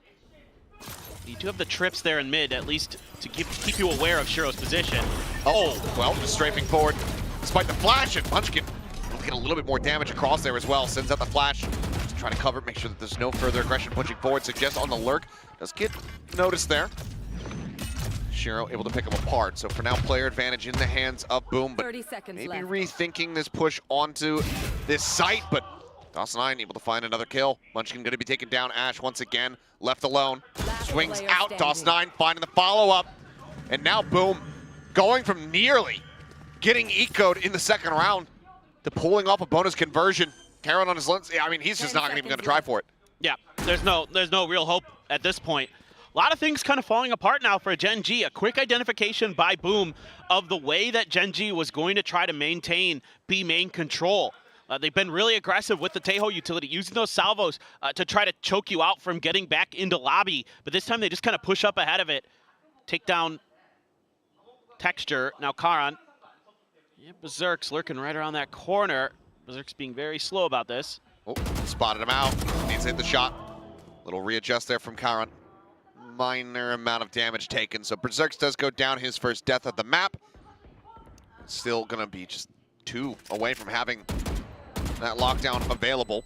Speaker 18: You do have the trips there in mid, at least to keep you aware of Shiro's position.
Speaker 17: Oh, well, just strafing forward. Despite the flash, and Munchkin will get a little bit more damage across there as well. Sends out the flash to try to cover, make sure that there's no further aggression pushing forward. Suggest on the lurk. Does get noticed there. Shiro able to pick him apart. So for now, player advantage in the hands of Boom, but maybe rethinking this push onto this site, but DOS9 able to find another kill. Munchkin going to be taken down. Ash once again left alone. Swings out. DOS9 finding the follow-up. And now Boom going from nearly getting ecoed in the second round to pulling off a bonus conversion. Karen on his lens. Yeah, I mean, he's just not even going to try for it.
Speaker 18: Yeah, there's no real hope at this point. A lot of things kind of falling apart now for Gen G. A quick identification by Boom of the way that Gen G was going to try to maintain B main control. They've been really aggressive with the Teho utility, using those salvos to try to choke you out from getting back into lobby. But this time they just kind of push up ahead of it. Take down Texture. Now Karan. Yeah, Berserk's lurking right around that corner. Berserk's being very slow about this.
Speaker 17: Oh, spotted him out. Needs to hit the shot. Little readjust there from Karan. Minor amount of damage taken. So Berserk's does go down, his first death of the map. Still going to be just 2 away from having that lockdown available.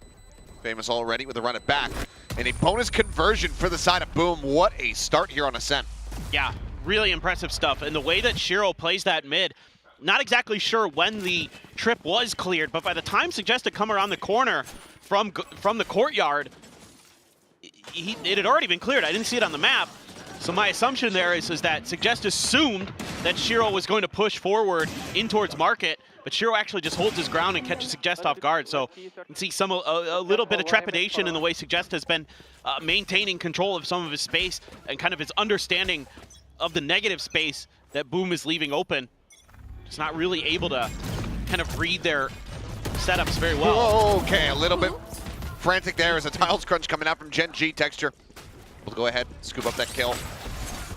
Speaker 17: Famous already with a run it back. And a bonus conversion for the side of Boom. What a start here on Ascent.
Speaker 18: Yeah, really impressive stuff. And the way that Shiro plays that mid, not exactly sure when the trip was cleared, but by the time Suggest to come around the corner from the courtyard, it had already been cleared. I didn't see it on the map. So my assumption there is that Suggest assumed that Shiro was going to push forward in towards Market, but Shiro actually just holds his ground and catches Suggest off guard. So you can see a little bit of trepidation in the way Suggest has been maintaining control of some of his space and kind of his understanding of the negative space that Boom is leaving open. Just not really able to kind of read their setups very well.
Speaker 17: Whoa, okay, a little bit frantic there as a tiles crunch coming out from Gen G. Texture will go ahead, scoop up that kill.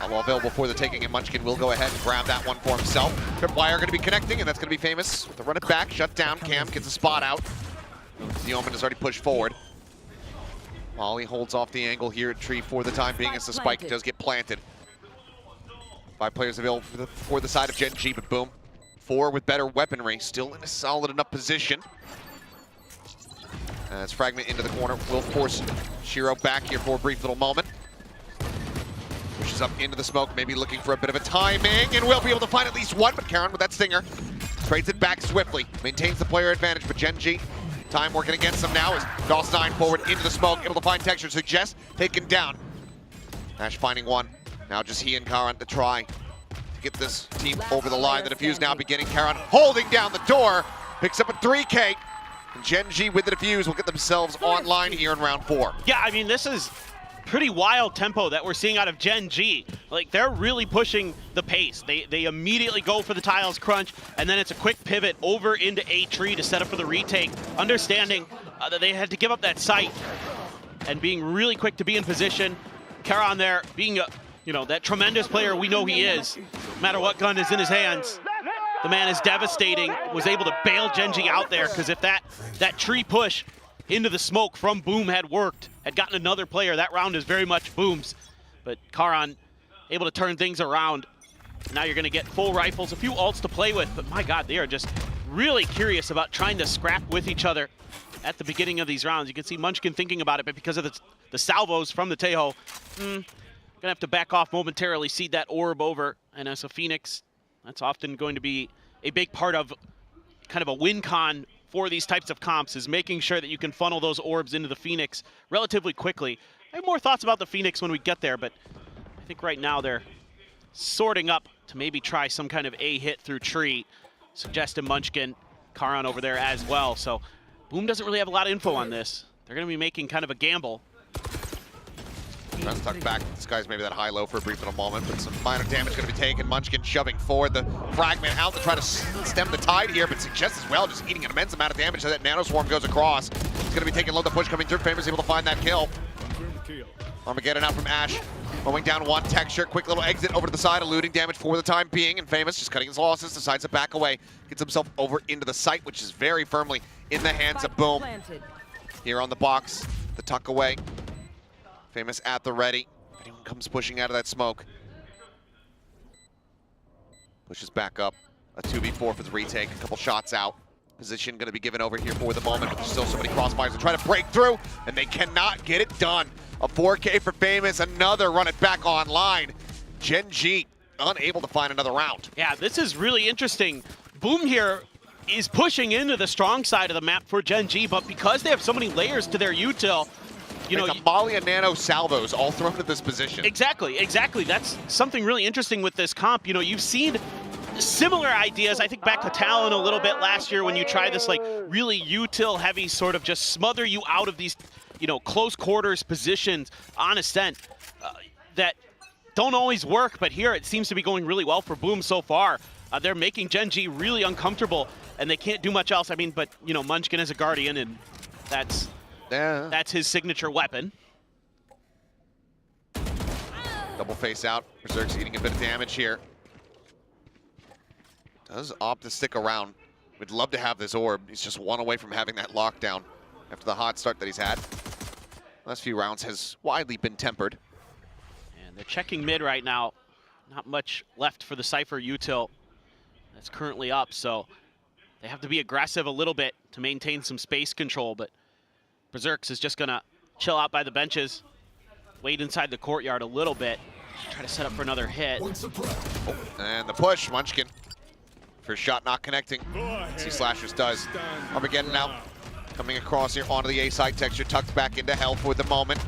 Speaker 17: All available for the taking, and Munchkin will go ahead and grab that one for himself. Tripwire going to be connecting, and that's going to be Famous. To run it back, shut down. Cam gets a spot out. The Omen has already pushed forward. Molly holds off the angle here at Tree for the time being as the spike does get planted. 5 players available for the side of Gen G, but Boom. 4 with better weaponry, still in a solid enough position. As Fragment into the corner will force Shiro back here for a brief little moment. Pushes up into the smoke, maybe looking for a bit of a timing, and will be able to find at least one, but Karen with that stinger trades it back swiftly, maintains the player advantage, but Gen G, time working against them now as DOS9 forward into the smoke, able to find Texture, Suggest taken down. Ash finding one, now just he and Karan to try to get this team over the line. The defuse now beginning. Karan holding down the door, picks up a 3K. And Gen G with the defuse will get themselves online here in round 4.
Speaker 18: Yeah, I mean, this is pretty wild tempo that we're seeing out of Gen G. Like, they're really pushing the pace. They immediately go for the tiles crunch, and then it's a quick pivot over into A tree to set up for the retake, understanding that they had to give up that site and being really quick to be in position. Karan there being that tremendous player we know he is, no matter what gun is in his hands. The man is devastating, was able to bail Gen G out there, because if that tree push into the smoke from Boom had worked, had gotten another player, that round is very much Boom's. But Karan able to turn things around. Now you're going to get full rifles, a few ults to play with, but my God, they are just really curious about trying to scrap with each other at the beginning of these rounds. You can see Munchkin thinking about it, but because of the salvos from the Tejo, gonna have to back off momentarily, seed that orb over. And as a Phoenix, that's often going to be a big part of kind of a win con for these types of comps, is making sure that you can funnel those orbs into the Phoenix relatively quickly. I have more thoughts about the Phoenix when we get there, but I think right now they're sorting up to maybe try some kind of A hit through tree, suggesting Munchkin, Karan over there as well. So Boom doesn't really have a lot of info on this. They're going to be making kind of a gamble.
Speaker 17: Trying to tuck back. This guy's maybe that high-low for a brief little moment, but some minor damage going to be taken. Munchkin shoving forward the fragment out to try to stem the tide here, but Suggest as well, just eating an immense amount of damage as that Nano Swarm goes across. He's going to be taking low, the push coming through. Famous able to find that kill. Armageddon out from Ash. Mowing down one Texture, quick little exit over to the side, eluding damage for the time being, and Famous just cutting his losses, decides to back away, gets himself over into the site, which is very firmly in the hands of Boom. Here on the box, the tuck away. Famous at the ready. If anyone comes pushing out of that smoke. Pushes back up. A 2v4 for the retake, a couple shots out. Position going to be given over here for the moment, but there's still so many crossfires to try to break through, and they cannot get it done. A 4K for Famous, another run it back online. Gen G unable to find another round.
Speaker 18: Yeah, this is really interesting. Boom here is pushing into the strong side of the map for Gen G, but because they have so many layers to their util,
Speaker 17: a Molly and Nano salvos all thrown to this position.
Speaker 18: Exactly. That's something really interesting with this comp. You've seen similar ideas, I think back to Talon a little bit last year when you try this like really util heavy sort of just smother you out of these, close quarters positions on Ascent that don't always work, but here it seems to be going really well for Boom so far. They're making Gen G really uncomfortable, and they can't do much else. I mean, but Munchkin is a Guardian, and that's his signature weapon.
Speaker 17: Double face out. Berserk's eating a bit of damage here. Does opt to stick around. Would love to have this orb. He's just one away from having that lockdown after the hot start that he's had. Last few rounds has widely been tempered.
Speaker 18: And they're checking mid right now. Not much left for the Cypher util that's currently up, so they have to be aggressive a little bit to maintain some space control, but Berserks is just gonna chill out by the benches, wait inside the courtyard a little bit, try to set up for another hit.
Speaker 17: And the push, Munchkin. First shot not connecting. See Slashers does. Armageddon now coming across here onto the A side. Texture tucked back into hell for the moment.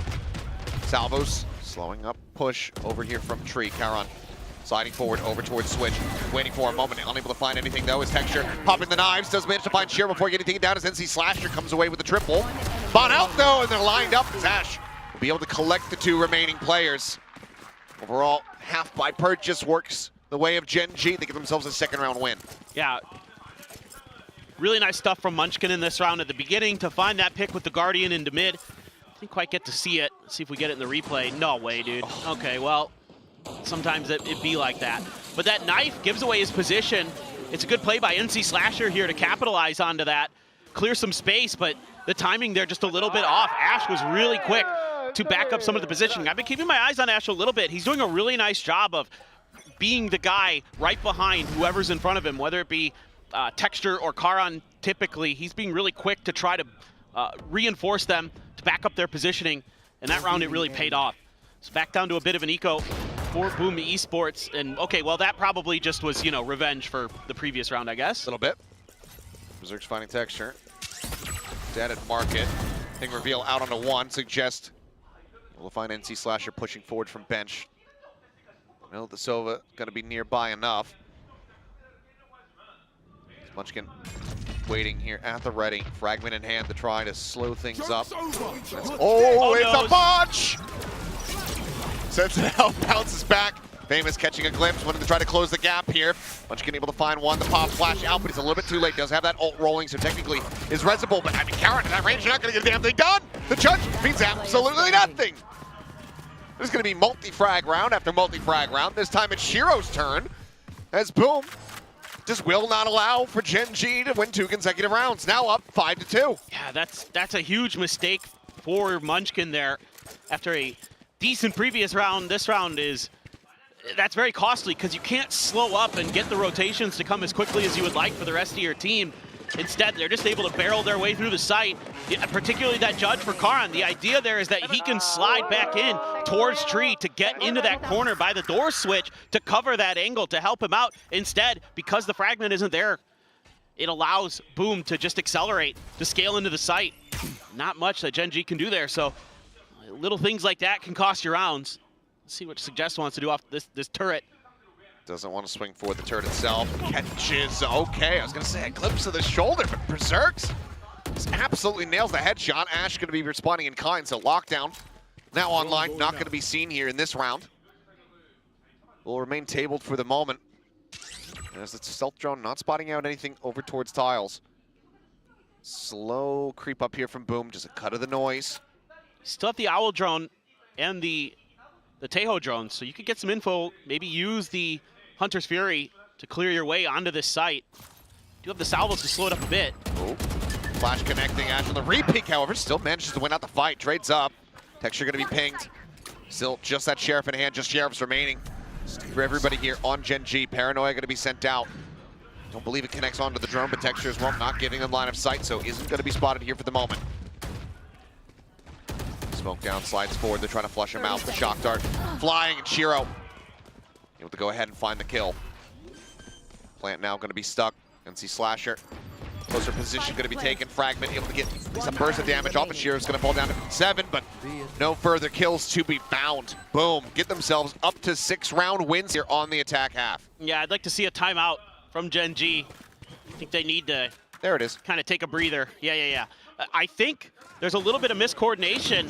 Speaker 17: Salvos slowing up push over here from Tree. Karan sliding forward over towards Switch. Waiting for a moment, unable to find anything though as Texture popping the knives. Does manage to find Sheer before getting taken down as NC Slasher comes away with the triple. Bon out though, and they're lined up as Ash will be able to collect the two remaining players. Overall, half by purchase works the way of Gen G. They get themselves a second round win.
Speaker 18: Yeah. Really nice stuff from Munchkin in this round at the beginning to find that pick with the Guardian into mid. Didn't quite get to see it. Let's see if we get it in the replay. No way, dude. Okay, well, sometimes it'd be like that. But that knife gives away his position. It's a good play by NC Slasher here to capitalize onto that. Clear some space, but the timing there just a little bit off. Ash was really quick to back up some of the positioning. I've been keeping my eyes on Ash a little bit. He's doing a really nice job of being the guy right behind whoever's in front of him, whether it be Texture or Karan typically. He's being really quick to try to reinforce them, to back up their positioning, and that round it really paid off. So back down to a bit of an eco for Boom Esports, and okay, well that probably just was, revenge for the previous round, I guess.
Speaker 17: A little bit. Berserk's finding Texture. Dead at market. Thing reveal out onto one, suggest we'll find NC Slasher pushing forward from bench. No, the Sova going to be nearby enough. Munchkin waiting here at the ready. Fragment in hand to try to slow things up. It's a bunch! Sentinel bounces back. Famous catching a glimpse, wanting to try to close the gap here. Munchkin able to find one. The pop flash out, but he's a little bit too late. Does have that ult rolling, so technically is resible. But I mean, Karen at that range, you're not going to get a damn thing done. The judge means absolutely nothing. There's going to be multi-frag round after multi-frag round. This time it's Shiro's turn, as Boom just will not allow for Gen G to win 2 consecutive rounds. Now up 5-2.
Speaker 18: Yeah, that's a huge mistake for Munchkin there. After a decent previous round, this round that's very costly because you can't slow up and get the rotations to come as quickly as you would like for the rest of your team. Instead, they're just able to barrel their way through the site, particularly that judge for Karan. The idea there is that he can slide back in towards Tree to get into that corner by the door switch to cover that angle to help him out. Instead, because the fragment isn't there, it allows Boom to just accelerate, to scale into the site. Not much that Gen G can do there, so little things like that can cost you rounds. Let's see what Suggest wants to do off this turret.
Speaker 17: Doesn't want to swing for the turret itself. Catches, okay. I was going to say a glimpse of the shoulder, but Berserks just absolutely nails the headshot. Ash going to be responding in kind, so lockdown now online. Not going to be seen here in this round. Will remain tabled for the moment. As the stealth drone not spotting out anything over towards tiles. Slow creep up here from Boom, just a cut of the noise.
Speaker 18: Still have the Owl drone and the Tejo drone, so you could get some info, maybe use the Hunter's Fury to clear your way onto this site. Do have the salvos to slow it up a bit.
Speaker 17: Oh, flash connecting. Ash on the re-peek, however, still manages to win out the fight. Trades up. Texture going to be pinged. Still just that Sheriff in hand, just Sheriffs remaining. For everybody here on Gen G, Paranoia going to be sent out. Don't believe it connects onto the drone, but Texture as well, not giving them line of sight, so isn't going to be spotted here for the moment. Smoke down, slides forward, they're trying to flush him out. The shock dart flying, and Shiro able to go ahead and find the kill. Plant now going to be stuck. NC Slasher. Closer position going to be taken. Fragment able to get at least a burst of damage off of Shiro's going to fall down to 7, but no further kills to be found. Boom. Get themselves up to 6-round wins here on the attack half.
Speaker 18: Yeah, I'd like to see a timeout from Gen G. I think they need to
Speaker 17: there it is.
Speaker 18: Kind of take a breather. Yeah. I think there's a little bit of miscoordination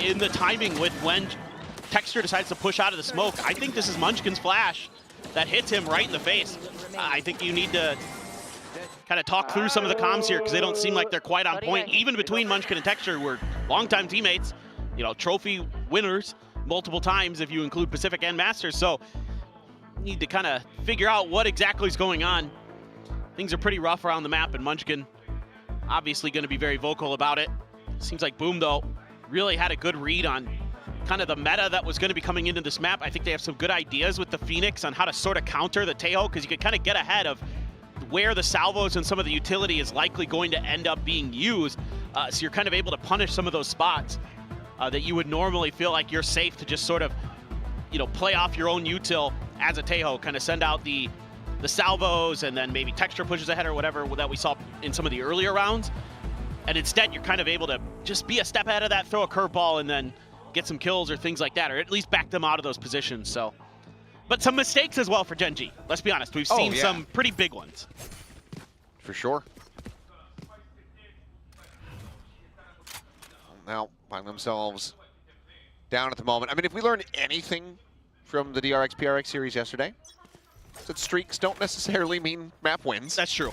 Speaker 18: in the timing with when Texture decides to push out of the smoke. I think this is Munchkin's flash that hits him right in the face. I think you need to kind of talk through some of the comms here because they don't seem like they're quite on point, even between Munchkin and Texture, who are longtime teammates, you know, trophy winners multiple times if you include Pacific and Masters. So need to kind of figure out what exactly is going on. Things are pretty rough around the map, and Munchkin obviously going to be very vocal about it. Seems like Boom, though, really had a good read on kind of the meta that was going to be coming into this map. I think they have some good ideas with the Phoenix on how to sort of counter the Tejo, because you could kind of get ahead of where the salvos and some of the utility is likely going to end up being used. So you're kind of able to punish some of those spots that you would normally feel like you're safe to just sort of, you know, play off your own util as a Tejo, kind of send out the salvos and then maybe Texture pushes ahead or whatever that we saw in some of the earlier rounds. And instead, you're kind of able to just be a step ahead of that, throw a curveball, and then get some kills or things like that, or at least back them out of those positions. So, but some mistakes as well for Gen G. Let's be honest, we've seen some pretty big ones.
Speaker 17: For sure. Now find themselves down at the moment. I mean, if we learned anything from the DRX PRX series yesterday, that streaks don't necessarily mean map wins.
Speaker 18: That's true.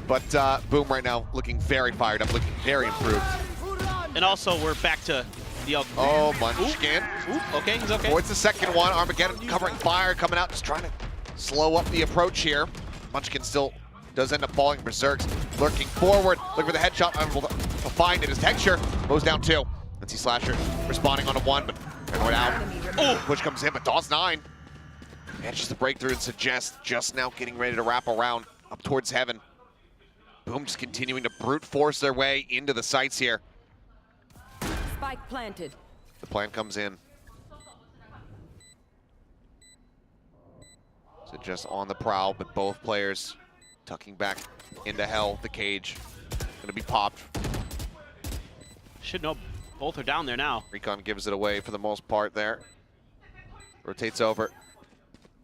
Speaker 17: But Boom right now looking very fired up, looking very improved.
Speaker 18: And also we're back to the
Speaker 17: oh, Munchkin.
Speaker 18: Ooh, okay, he's okay.
Speaker 17: Avoids the second one. Armageddon covering fire, coming out, just trying to slow up the approach here. Munchkin still does end up falling. Berserks lurking forward, looking for the headshot, unable to find it. His Texture goes down 2. Let's see Slasher responding on a 1, but Paranoid out. Oh, push comes in, but Dawes 9 manages to break through and Suggest just now getting ready to wrap around up towards heaven. Boom just continuing to brute force their way into the sights here.
Speaker 16: Spike planted.
Speaker 17: The plan comes in. So just on the prowl, but both players tucking back into hell. The cage gonna be popped.
Speaker 18: Should know both are down there now.
Speaker 17: Recon gives it away for the most part there. Rotates over.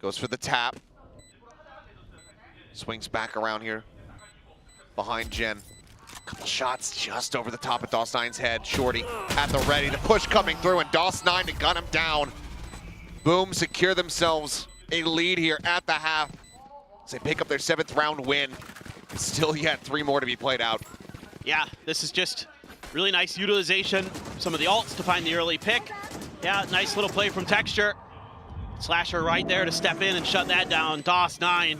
Speaker 17: Goes for the tap. Swings back around here. Behind Jen. Couple shots just over the top of DOS9's head. Shorty at the ready. The push coming through, and DOS9 to gun him down. Boom secure themselves a lead here at the half. As they pick up their 7th round win. Still yet 3 more to be played out.
Speaker 18: Yeah, this is just really nice utilization. Some of the ults to find the early pick. Yeah, nice little play from Texture. Slasher right there to step in and shut that down. DOS9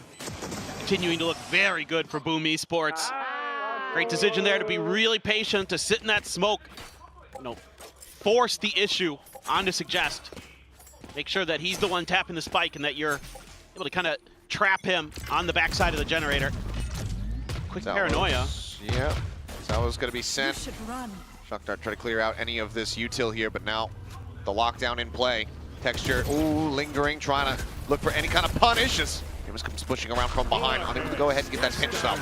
Speaker 18: continuing to look very good for Boom Esports. Great decision there to be really patient, to sit in that smoke. You know, force the issue onto Suggest. Make sure that he's the one tapping the spike and that you're able to kind of trap him on the backside of the generator. Quick paranoia.
Speaker 17: Yeah, that was going to be sent. Shockdart try to clear out any of this util here, but now the lockdown in play. Texture, ooh, lingering, trying to look for any kind of punish as Amos comes pushing around from behind, unable to go ahead and get that pinch stop.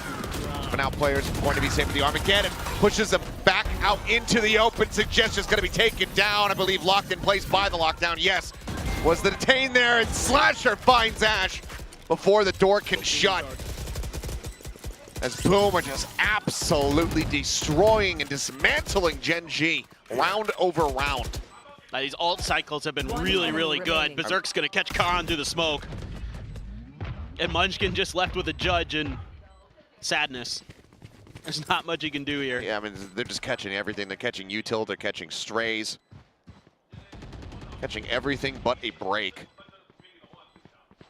Speaker 17: But now players going to be safe with the Armageddon, pushes them back out into the open. Suggestion's going to be taken down, I believe locked in place by the lockdown. Yes, was the detain there, and Slasher finds Ash before the door can shut. As Boom are just absolutely destroying and dismantling Gen G round over round.
Speaker 18: These alt cycles have been really, really good. Berserk's gonna catch Karan through the smoke. And Munchkin just left with a judge and sadness. There's not much he can do here.
Speaker 17: Yeah, I mean, they're just catching everything. They're catching util, they're catching strays. Catching everything but a break.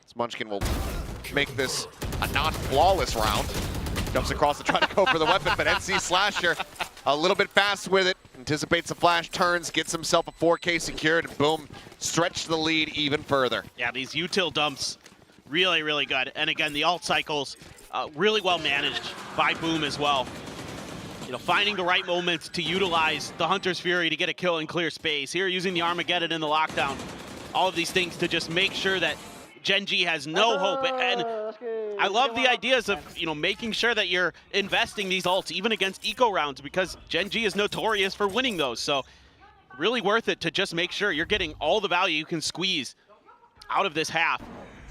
Speaker 17: This Munchkin will make this a non-flawless round. Jumps across to try to go for the weapon, but NC Slasher a little bit fast with it. Anticipates the flash, turns, gets himself a 4K secured, and Boom, stretch the lead even further.
Speaker 18: Yeah, these util dumps, really, really good. And again, the alt cycles, really well managed by Boom as well. You know, finding the right moments to utilize the Hunter's Fury to get a kill in clear space. Here, using the Armageddon in the lockdown. All of these things to just make sure that Gen G has no hope. And I love the ideas of, you know, making sure that you're investing these ults even against eco rounds, because Gen G is notorious for winning those. So really worth it to just make sure you're getting all the value you can squeeze out of this half.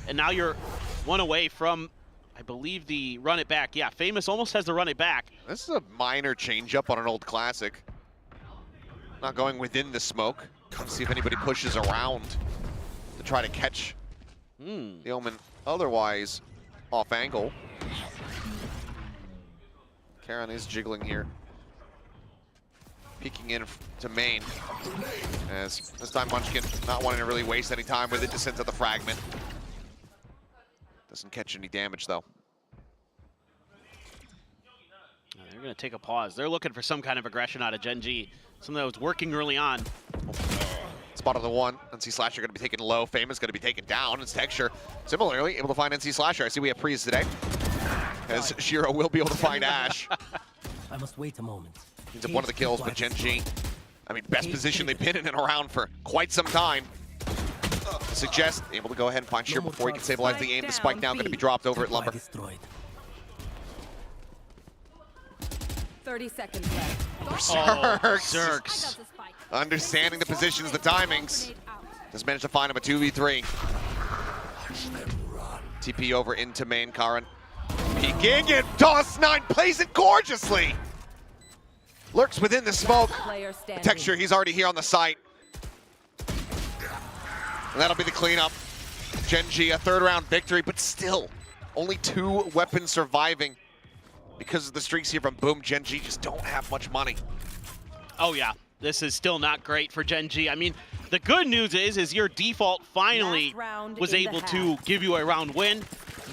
Speaker 18: And now you're one away from, I believe, the run it back. Yeah, Famous almost has the run it back.
Speaker 17: This is a minor change-up on an old classic. Not going within the smoke. Let's see if anybody pushes around to try to catch the Omen otherwise off angle. Karan is jiggling here. Peeking in to main. As this time Munchkin not wanting to really waste any time with it, just sends out the fragment. Doesn't catch any damage though.
Speaker 18: They're going to take a pause. They're looking for some kind of aggression out of Gen G. Something that was working early on.
Speaker 17: Spot on the one. NC Slasher going to be taken low. Famous going to be taken down. It's Texture similarly able to find NC Slasher. I see we have Priest today. As Shiro will be able to find Ash.
Speaker 19: I must wait a moment.
Speaker 17: Ends up one of the kills, but Gen G, I mean, best position they've been in and around for quite some time. Suggest able to go ahead and find Shiro before he can stabilize the aim. The spike now going to be dropped over at Lumber.
Speaker 16: 30 seconds left.
Speaker 17: Zerks. Understanding the positions, the timings. Just managed to find him a 2v3. TP over into main, Karan. Peeking, and DOS9 plays it gorgeously. Lurks within the smoke. Texture, he's already here on the site. And that'll be the cleanup. Gen G, a 3rd round victory, but still only 2 weapons surviving. Because of the streaks here from Boom, Gen G just don't have much money.
Speaker 18: Oh yeah, this is still not great for Gen G. I mean, the good news is your default finally was able to give you a round win.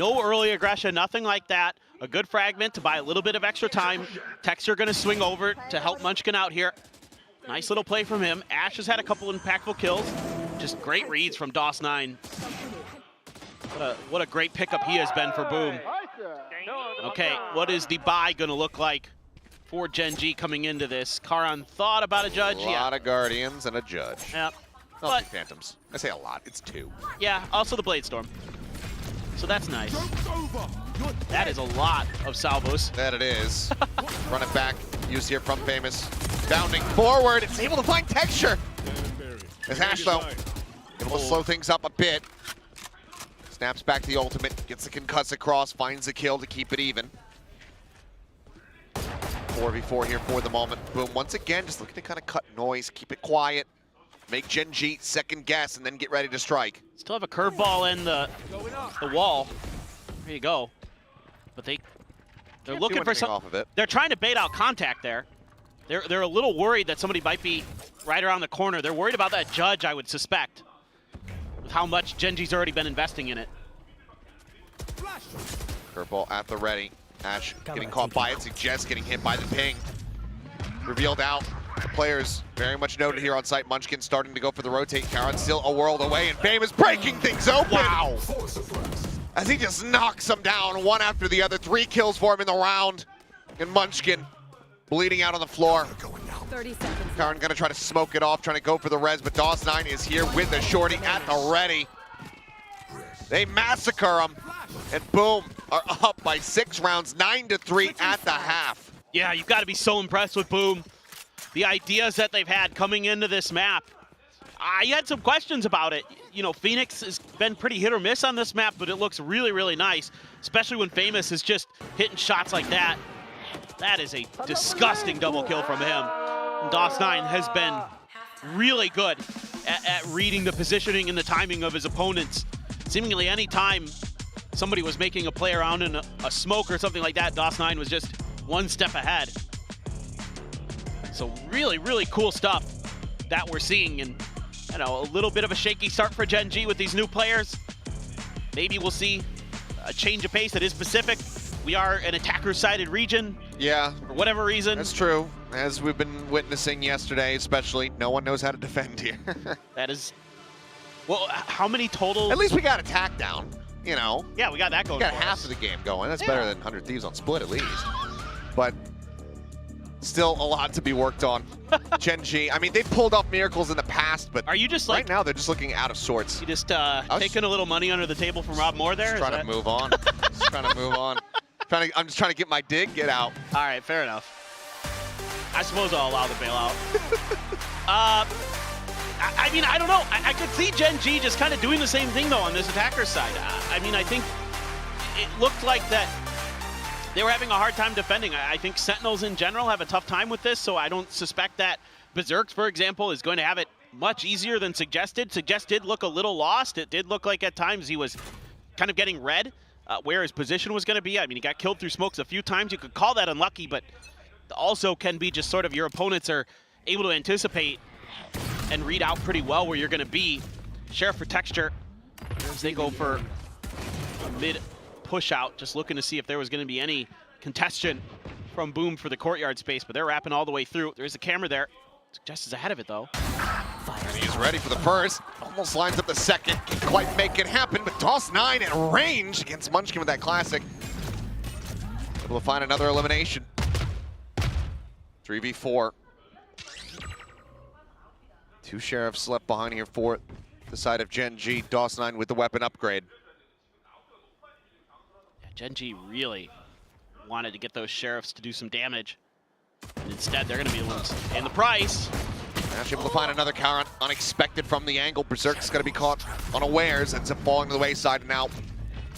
Speaker 18: No early aggression, nothing like that. A good fragment to buy a little bit of extra time. Texture gonna swing over to help Munchkin out here. Nice little play from him. Ash has had a couple impactful kills. Just great reads from DOS9. What a great pickup he has been for Boom. Okay, what is the buy gonna look like for Gen G coming into this? Karan thought about a judge.
Speaker 17: A lot of Guardians and a judge.
Speaker 18: Yep.
Speaker 17: Not 2 Phantoms. I say a lot, it's 2.
Speaker 18: Yeah, also the Blade Storm. So that's nice. That is a lot of salvos.
Speaker 17: That it is. Run it back, used here from Famous. Bounding forward, it's able to find Texture. As Ash though, able to slow things up a bit. Snaps back the ultimate, gets the concuss across, finds the kill to keep it even. 4v4 here for the moment. Boom, once again, just looking to kind of cut noise, keep it quiet, make Gen G second guess, and then get ready to strike.
Speaker 18: Still have a curveball in the wall. There you go. But they're looking for something
Speaker 17: off of it.
Speaker 18: They're trying to bait out contact there. They're a little worried that somebody might be right around the corner. They're worried about that judge, I would suspect, with how much Gen G's already been investing in it.
Speaker 17: Curveball at the ready. Ash getting caught by it, Suggest getting hit by the ping. Revealed out. Players very much noted here on site. Munchkin starting to go for the rotate. Karan still a world away, and Famous breaking things open. Wow! As he just knocks them down one after the other. 3 kills for him in the round. And Munchkin bleeding out on the floor.
Speaker 16: 30 seconds.
Speaker 17: Karan gonna try to smoke it off, trying to go for the res, but DOS9 is here with the shorty at the ready. They massacre him, and boom, are up by 6 rounds, 9-3 at the half.
Speaker 18: Yeah, you've got to be so impressed with Boom. The ideas that they've had coming into this map. I had some questions about it. You know, Phoenix has been pretty hit or miss on this map, but it looks really, really nice, especially when Famous is just hitting shots like that. That is a disgusting double kill from him. And DOS9 has been really good at reading the positioning and the timing of his opponents. Seemingly any time somebody was making a play around in a smoke or something like that, DOS9 was just one step ahead. So really, really cool stuff that we're seeing. And, you know, a little bit of a shaky start for Gen G with these new players. Maybe we'll see a change of pace that is Pacific. We are an attacker-sided region.
Speaker 17: Yeah.
Speaker 18: For whatever reason.
Speaker 17: That's true. As we've been witnessing yesterday, especially, no one knows how to defend here.
Speaker 18: That is... Well, how many total...
Speaker 17: At least we got attack down, you know.
Speaker 18: Yeah, we got that going.
Speaker 17: We got half of the game going. That's better than 100 Thieves on Split, at least. But still a lot to be worked on. Gen G, I mean, they've pulled off miracles in the past, but
Speaker 18: are you just like,
Speaker 17: right now they're just looking out of sorts.
Speaker 18: You just taking a little money under the table from Rob Moore there?
Speaker 17: Just trying to move on. Just trying to move on. I'm just trying to get my dig, get out.
Speaker 18: All right, fair enough. I suppose I'll allow the bailout. I mean, I don't know. I could see Gen G just kind of doing the same thing, though, on this attacker side. I mean, I think it looked like that they were having a hard time defending. I think Sentinels in general have a tough time with this, so I don't suspect that Berserk, for example, is going to have it much easier than Suggested. Suggest did look a little lost. It did look like at times he was kind of getting red where his position was going to be. I mean, he got killed through smokes a few times. You could call that unlucky, but also can be just sort of your opponents are able to anticipate and read out pretty well where you're going to be. Sheriff for Texture, as they go for a mid push out, just looking to see if there was going to be any contestation from Boom for the courtyard space, but they're wrapping all the way through. There's a camera there. Suggest is ahead of it, though.
Speaker 17: And he's ready for the first. Almost lines up the second. Can't quite make it happen, but DOS9 at range against Munchkin with that classic. Able to find another elimination. 3v4. 2 Sheriffs left behind here for the side of Gen G. DOS9 with the weapon upgrade.
Speaker 18: Yeah, Gen G really wanted to get those Sheriffs to do some damage. And instead, they're going to be the ones paying the price.
Speaker 17: Ash able to find another Karan, unexpected from the angle. Berserk's going to be caught unawares, ends up falling to the wayside, and now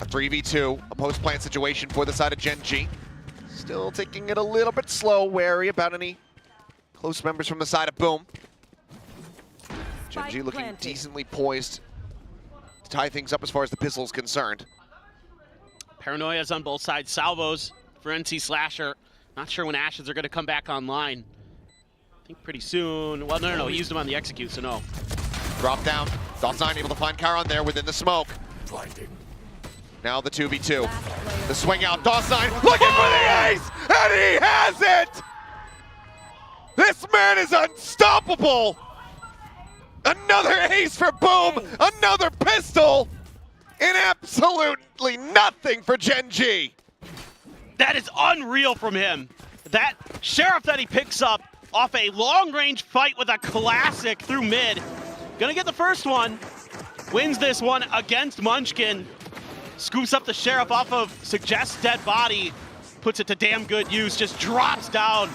Speaker 17: a 3v2, a post-plant situation for the side of Gen G. Still taking it a little bit slow, wary about any close members from the side of Boom. Gen G looking decently poised to tie things up as far as the pistol is concerned.
Speaker 18: Paranoia's on both sides. Salvos for NC Slasher. Not sure when Ashes are going to come back online. I think pretty soon. Well, no. He used them on the execute, so no.
Speaker 17: Drop down. DOS9 able to find Karan there within the smoke. Now the 2v2. The swing out. DOS9 looking for the ace! And he has it! This man is unstoppable! Another ace for Boom! Another pistol! And absolutely nothing for Gen G!
Speaker 18: That is unreal from him. That Sheriff that he picks up off a long-range fight with a classic through mid. Gonna get the first one. Wins this one against Munchkin. Scoops up the Sheriff off of Suggest's dead body. Puts it to damn good use. Just drops down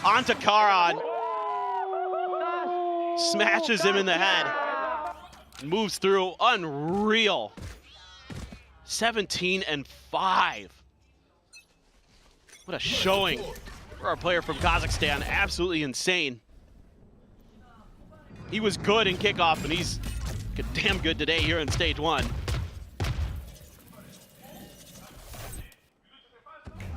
Speaker 18: onto Karan. Smashes him in the head. Moves through. Unreal. 17-5. What a showing for our player from Kazakhstan. Absolutely insane. He was good in kickoff, and he's damn good today here in stage 1.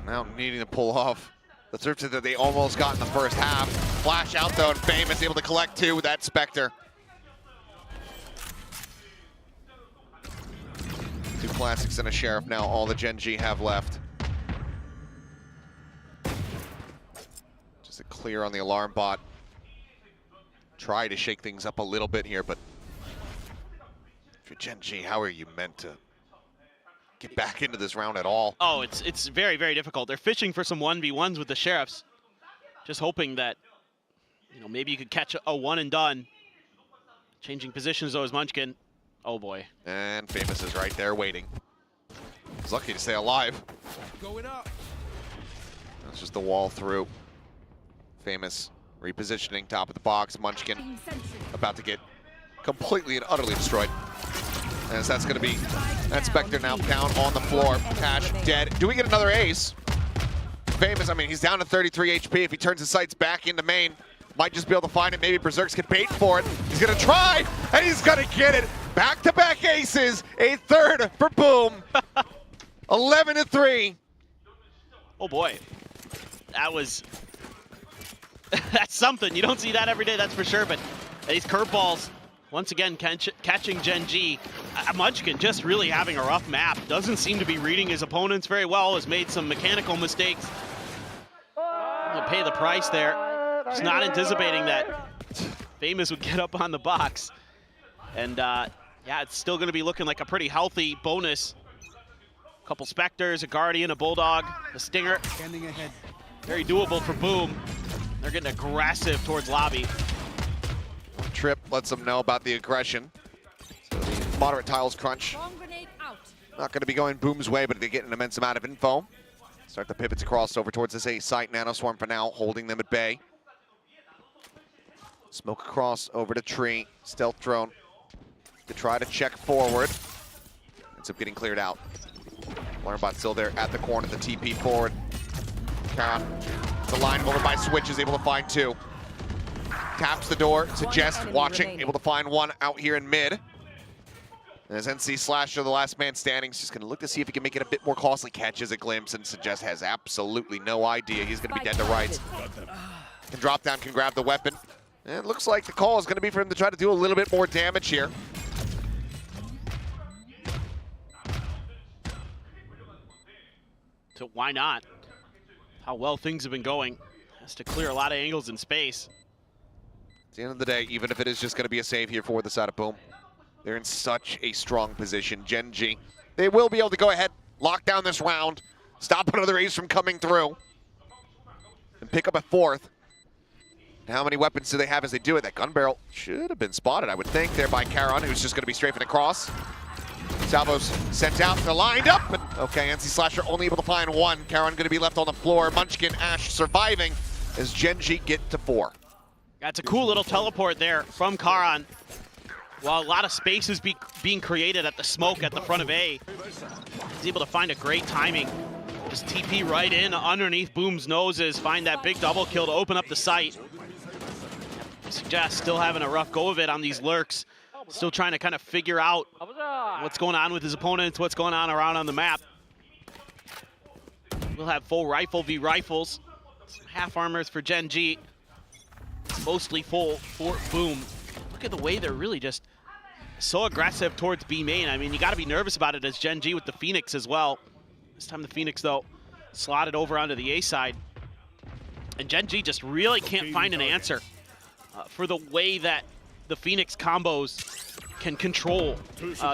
Speaker 17: Now needing to pull off the search that they almost got in the first half. Flash out though, and Famous able to collect 2 with that Spectre. 2 classics and a Sheriff now, all the Gen G have left. Just a clear on the alarm bot. Try to shake things up a little bit here, but if you're Gen G, how are you meant to get back into this round at all?
Speaker 18: Oh, it's very, very difficult. They're fishing for some 1v1s with the Sheriffs. Just hoping that, you know, maybe you could catch a one and done. Changing positions though is Munchkin. Oh boy.
Speaker 17: And Famous is right there waiting. He's lucky to stay alive.
Speaker 4: Going up.
Speaker 17: That's just the wall through. Famous repositioning, top of the box. Munchkin about to get completely and utterly destroyed. As that's going to be that Spectre now down on the floor. Cash dead. Do we get another ace? Famous, I mean, he's down to 33 HP. If he turns his sights back into main, might just be able to find it. Maybe Berserks can bait for it. He's going to try, and he's going to get it. Back-to-back aces, a third for Boom. 11-3.
Speaker 18: Oh boy. That was... that's something. You don't see that every day, that's for sure, but these curveballs, once again, catching Gen G. Munchkin just really having a rough map. Doesn't seem to be reading his opponents very well. Has made some mechanical mistakes. He'll pay the price there. Just not anticipating that Famous would get up on the box. And yeah, it's still going to be looking like a pretty healthy bonus. A couple Spectres, a Guardian, a Bulldog, a Stinger.
Speaker 19: Standing ahead.
Speaker 18: Very doable for Boom. They're getting aggressive towards lobby.
Speaker 17: Trip lets them know about the aggression. So the moderate tiles crunch. Not going to be going Boom's way, but they get an immense amount of info. Start the pivots across over towards this A site. Nanoswarm for now, holding them at bay. Smoke across over to Tree. Stealth drone to try to check forward. Ends up getting cleared out. Alarmbot still there at the corner, the TP forward. Count. The line over by Switch is able to find 2. Taps the door, Suggest watching, able to find 1 out here in mid. And as NC Slasher, the last man standing, is just going to look to see if he can make it a bit more costly. Catches a glimpse, and Suggest has absolutely no idea. He's going to be dead to rights. Can drop down, can grab the weapon. And it looks like the call is going to be for him to try to do a little bit more damage here.
Speaker 18: So why not? How well things have been going. Has to clear a lot of angles in space.
Speaker 17: At the end of the day, even if it is just going to be a save here for the side of Boom, they're in such a strong position. Gen G, they will be able to go ahead, lock down this round, stop another ace from coming through, and pick up a 4th. And how many weapons do they have as they do it? That gun barrel should have been spotted, I would think, there by Charon, who's just going to be strafing across. Salvo's sent out, they're lined up, but okay, NC Slasher only able to find 1. Charon going to be left on the floor. Munchkin, Ash surviving as Gen G get to 4.
Speaker 18: That's a cool little teleport there from Charon. While a lot of space is being created at the smoke at the front of A, he's able to find a great timing. Just TP right in underneath Boom's noses, find that big double kill to open up the site. Suggest still having a rough go of it on these lurks. Still trying to kind of figure out what's going on with his opponents, what's going on around on the map. We'll have full rifle v rifles. Some half armors for Gen G. Mostly full for Boom. Look at the way they're really just so aggressive towards B main. I mean, you got to be nervous about it as Gen G with the Phoenix as well. This time the Phoenix, though, slotted over onto the A side. And Gen G just really can't find an answer for the way that the Phoenix combos can control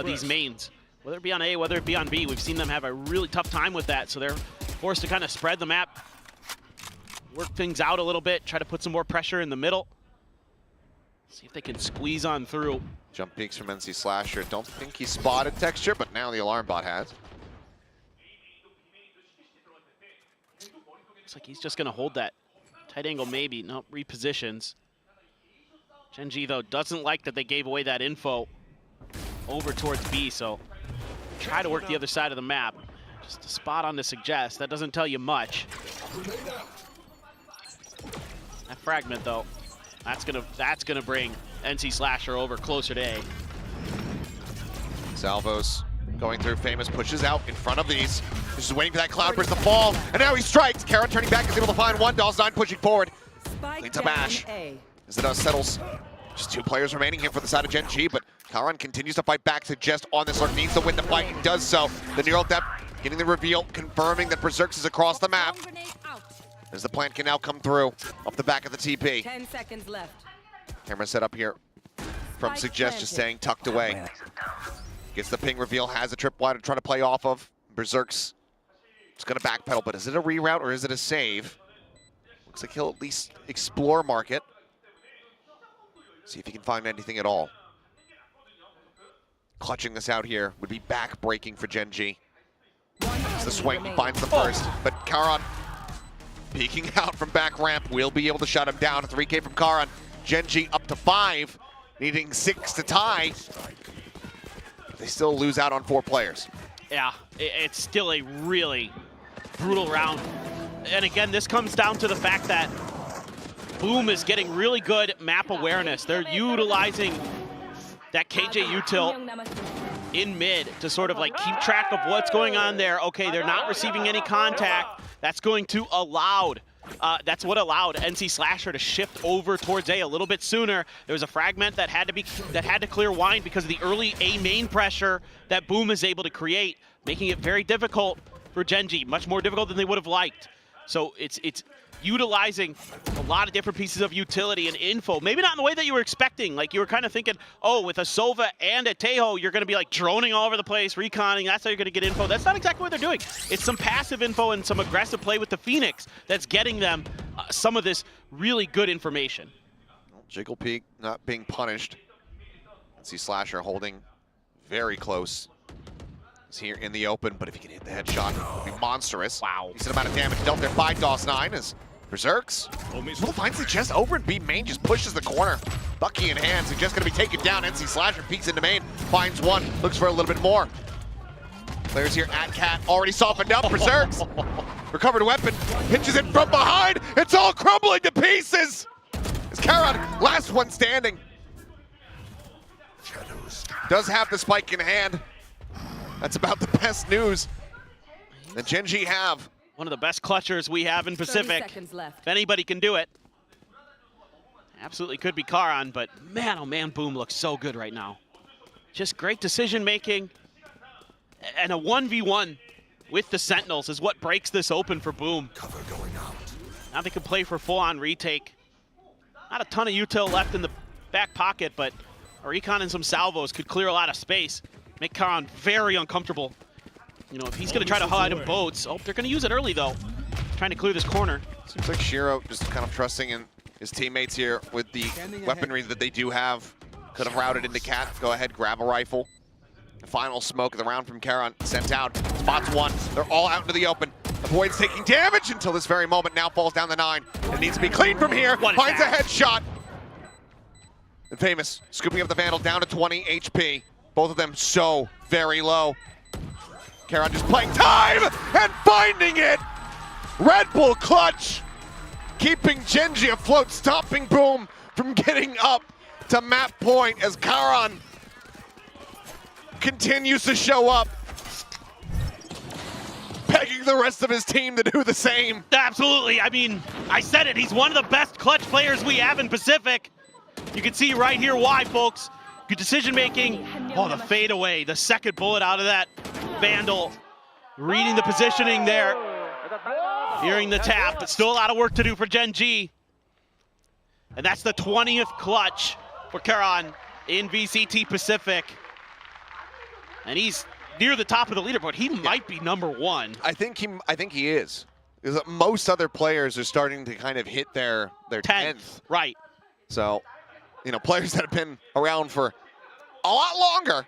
Speaker 18: these mains. Whether it be on A, whether it be on B, we've seen them have a really tough time with that. So they're forced to kind of spread the map, work things out a little bit, try to put some more pressure in the middle. See if they can squeeze on through.
Speaker 17: Jump peeks from NC Slasher. Don't think he spotted Texture, but now the alarm bot has.
Speaker 18: Looks like he's just going to hold that tight angle maybe. No, repositions. Gen G, though, doesn't like that they gave away that info over towards B, so try to work the other side of the map. Just a spot on to suggest. That doesn't tell you much. That fragment though, that's gonna bring NC Slasher over closer to A.
Speaker 17: Salvos going through. Famous pushes out in front of these. He's just waiting for that Cloudburst to fall, and now he strikes. Kara turning back is able to find one. Dawes9 pushing forward. Leads a mash. As the dust settles. Just 2 players remaining here for the side of Gen G, but Karan continues to fight back. Suggest on this lurk, needs to win the fight, and does so. The neural depth getting the reveal, confirming that Berserks is across the map. As the plant can now come through off the back of the TP.
Speaker 16: 10 seconds left.
Speaker 17: Camera set up here from Suggest, just staying tucked away. Gets the ping reveal, has a tripwire to try to play off of. Berserks is going to backpedal, but is it a reroute or is it a save? Looks like he'll at least explore market. See if he can find anything at all. Clutching this out here would be back-breaking for Gen G. As the swing finds the first, but Karan peeking out from back ramp will be able to shut him down. 3K from Karan. Gen G up to 5, needing 6 to tie. They still lose out on 4 players.
Speaker 18: Yeah, it's still a really brutal round. And again, this comes down to the fact that Boom is getting really good map awareness. They're utilizing that KJ util in mid to sort of like keep track of what's going on there. Okay, they're not receiving any contact. That's going to that's what allowed NC Slasher to shift over towards A little bit sooner. There was a fragment that had to clear Wine because of the early A main pressure that Boom is able to create, making it very difficult for Gen G, much more difficult than they would have liked. So it's utilizing a lot of different pieces of utility and info. Maybe not in the way that you were expecting. Like you were kind of thinking, oh, with a Sova and a Tejo, you're going to be like droning all over the place, reconning. That's how you're going to get info. That's not exactly what they're doing. It's some passive info and some aggressive play with the Phoenix that's getting them some of this really good information.
Speaker 17: Jiggle Peak not being punished. See Slasher holding very close. He's here in the open, but if he can hit the headshot, it would be monstrous. Wow. Decent amount of damage dealt there by Dawes9 as Berserks finds the chest over in B main, just pushes the corner. Bucky in hand, Suggest gonna be taken down. NC Slasher peeks into main, finds one, looks for a little bit more. Players here at Cat already softened up. Berserks, recovered weapon, hinges it from behind. It's all crumbling to pieces. It's Karan, last one standing. Does have the spike in hand. That's about the best news that Gen G have.
Speaker 18: One of the best clutchers we have in Pacific.
Speaker 16: 30 seconds left.
Speaker 18: If anybody can do it, absolutely could be Karan, but man, oh man, Boom looks so good right now. Just great decision making, and a 1v1 with the Sentinels is what breaks this open for Boom.
Speaker 6: Cover going out.
Speaker 18: Now they can play for full-on retake. Not a ton of util left in the back pocket, but a recon and some salvos could clear a lot of space. Make Karan very uncomfortable. You know, if he's going to try to hide in boats. Oh, they're going to use it early, though. Trying to clear this corner.
Speaker 17: Seems like Shiro just kind of trusting in his teammates here with the weaponry that they do have. Could have routed into Cat. Go ahead, grab a rifle. The final smoke of the round from Karan sent out. Spots one. They're all out into the open. Avoids taking damage until this very moment. Now falls down the 9. It needs to be clean from here. Finds a headshot. And Famous scooping up the Vandal down to 20 HP. Both of them so very low. Karan just playing time and finding it! Red Bull clutch, keeping Gen G afloat, stopping Boom from getting up to map point as Karan continues to show up, begging the rest of his team to do the same.
Speaker 18: Absolutely, I mean, I said it, he's one of the best clutch players we have in Pacific. You can see right here why, folks. Good decision making. Oh, the fadeaway, the second bullet out of that Vandal. Reading the positioning there. Hearing the tap, but still a lot of work to do for Gen G. And that's the 20th clutch for Karan in VCT Pacific. And he's near the top of the leaderboard. He might be #1.
Speaker 17: I think he is. Because most other players are starting to kind of hit their 10th.
Speaker 18: Right.
Speaker 17: So, you know, players that have been around for a lot longer.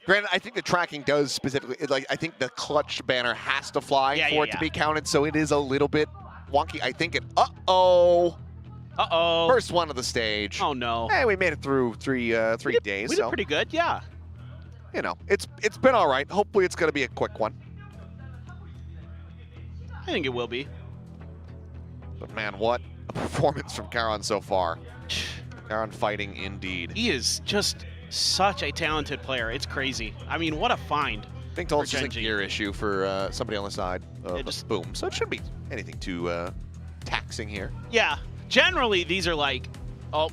Speaker 17: Granted, I think the tracking does specifically, like, I think the clutch banner has to fly for it to be counted, so it is a little bit wonky. I think it, uh-oh. First one of the stage.
Speaker 18: Oh, no.
Speaker 17: Hey, we made it through three days.
Speaker 18: We did pretty good, yeah.
Speaker 17: you know, it's been all right. Hopefully it's going to be a quick one.
Speaker 18: I think it will be.
Speaker 17: But man, what a performance from Karan so far. Karan fighting indeed.
Speaker 18: He is just such a talented player. It's crazy. I mean, what a find.
Speaker 17: I think it's just a gear issue for somebody on the side of Boom. So it shouldn't be anything too taxing here.
Speaker 18: Yeah, generally these are like, oh,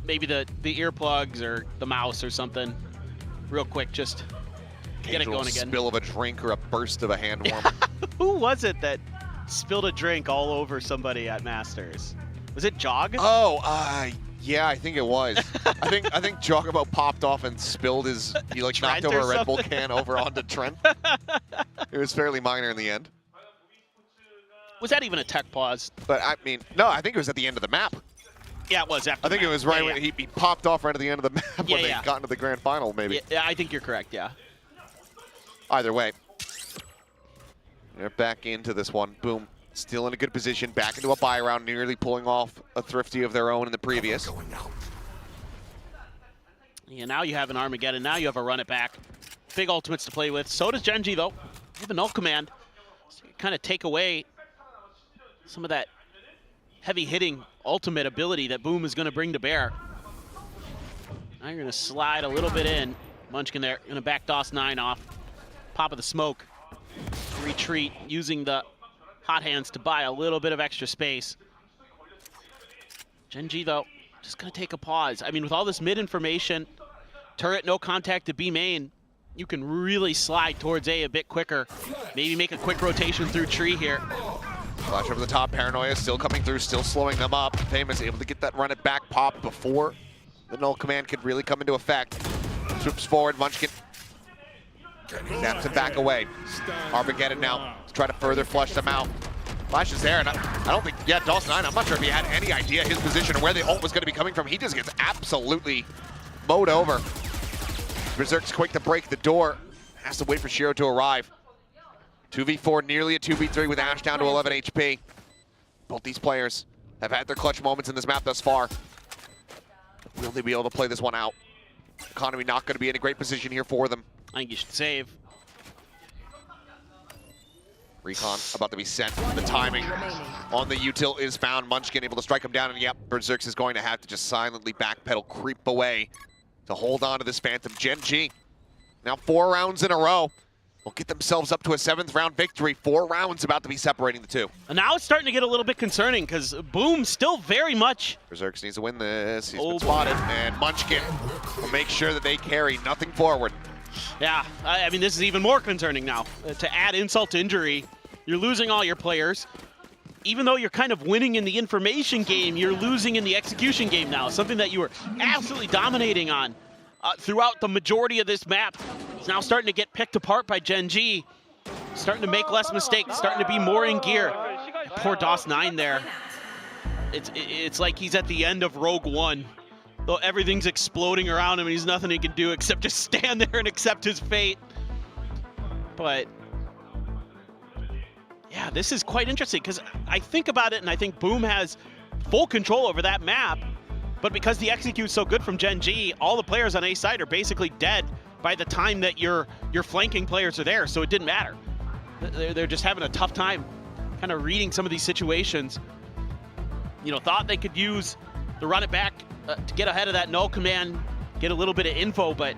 Speaker 18: maybe the earplugs or the mouse or something. Real quick, just get it going again.
Speaker 17: Spill of a drink or a burst of a hand warmer.
Speaker 18: Who was it that spilled a drink all over somebody at Masters? Was it Jog?
Speaker 17: Oh, yeah, I think it was. I think Jogobo popped off and spilled his. He like knocked over a Red Bull can over onto Trent. It was fairly minor in the end.
Speaker 18: Was that even a tech pause?
Speaker 17: But I mean, no, I think it was at the end of the map.
Speaker 18: Yeah, it was after.
Speaker 17: I think it was right when he popped off right at the end of the map when they got into the grand final, maybe.
Speaker 18: Yeah, I think you're correct. Yeah.
Speaker 17: Either way, they're back into this one. Boom. Still in a good position, back into a buy round, nearly pulling off a thrifty of their own in the previous.
Speaker 18: Yeah, now you have an Armageddon. Now you have a run it back. Big ultimates to play with. So does Genji, though. You have a null command. So you kind of take away some of that heavy-hitting ultimate ability that Boom is going to bring to bear. Now you're going to slide a little bit in. Munchkin there, going to back DOS9 off. Pop of the smoke. Retreat, using the hot hands to buy a little bit of extra space. Genji, though, just going to take a pause. I mean, with all this mid information, turret, no contact to B main, you can really slide towards A bit quicker. Maybe make a quick rotation through tree here.
Speaker 17: Flash over the top, Paranoia still coming through, still slowing them up. Famous able to get that run it back pop before the null command could really come into effect. Swoops forward, Munchkin snaps it back away. Armageddon now to try to further flush them out. Flash is there, and I don't think, yeah, DOS9, I'm not sure if he had any idea his position or where the ult was going to be coming from. He just gets absolutely mowed over. Berserk's quick to break the door. Has to wait for Shiro to arrive. 2v4, nearly a 2v3 with Ash down to 11 HP. Both these players have had their clutch moments in this map thus far. Will they be able to play this one out? Economy not going to be in a great position here for them.
Speaker 18: I think you should save.
Speaker 17: Recon about to be sent. The timing on the util is found. Munchkin able to strike him down, and yep, Berserk is going to have to just silently backpedal, creep away to hold on to this Phantom. Genji, now 4 rounds in a row, will get themselves up to a 7th round victory. 4 rounds about to be separating the two.
Speaker 18: And now it's starting to get a little bit concerning because Boom still very much.
Speaker 17: Berserk needs to win this. He's been spotted, and Munchkin will make sure that they carry nothing forward.
Speaker 18: Yeah, I mean, this is even more concerning now. To add insult to injury, you're losing all your players. Even though you're kind of winning in the information game, you're losing in the execution game now. Something that you were absolutely dominating on throughout the majority of this map. It's now starting to get picked apart by Genji. Starting to make less mistakes, starting to be more in gear. Poor DOS9 there. It's like he's at the end of Rogue One. Though everything's exploding around him and he's nothing he can do except just stand there and accept his fate. But yeah, this is quite interesting because I think about it and I think Boom has full control over that map. But because the execute's so good from Genji, all the players on A side are basically dead by the time that your flanking players are there, so it didn't matter. They're just having a tough time kind of reading some of these situations. You know, thought they could use the run it back to get ahead of that null command, get a little bit of info, but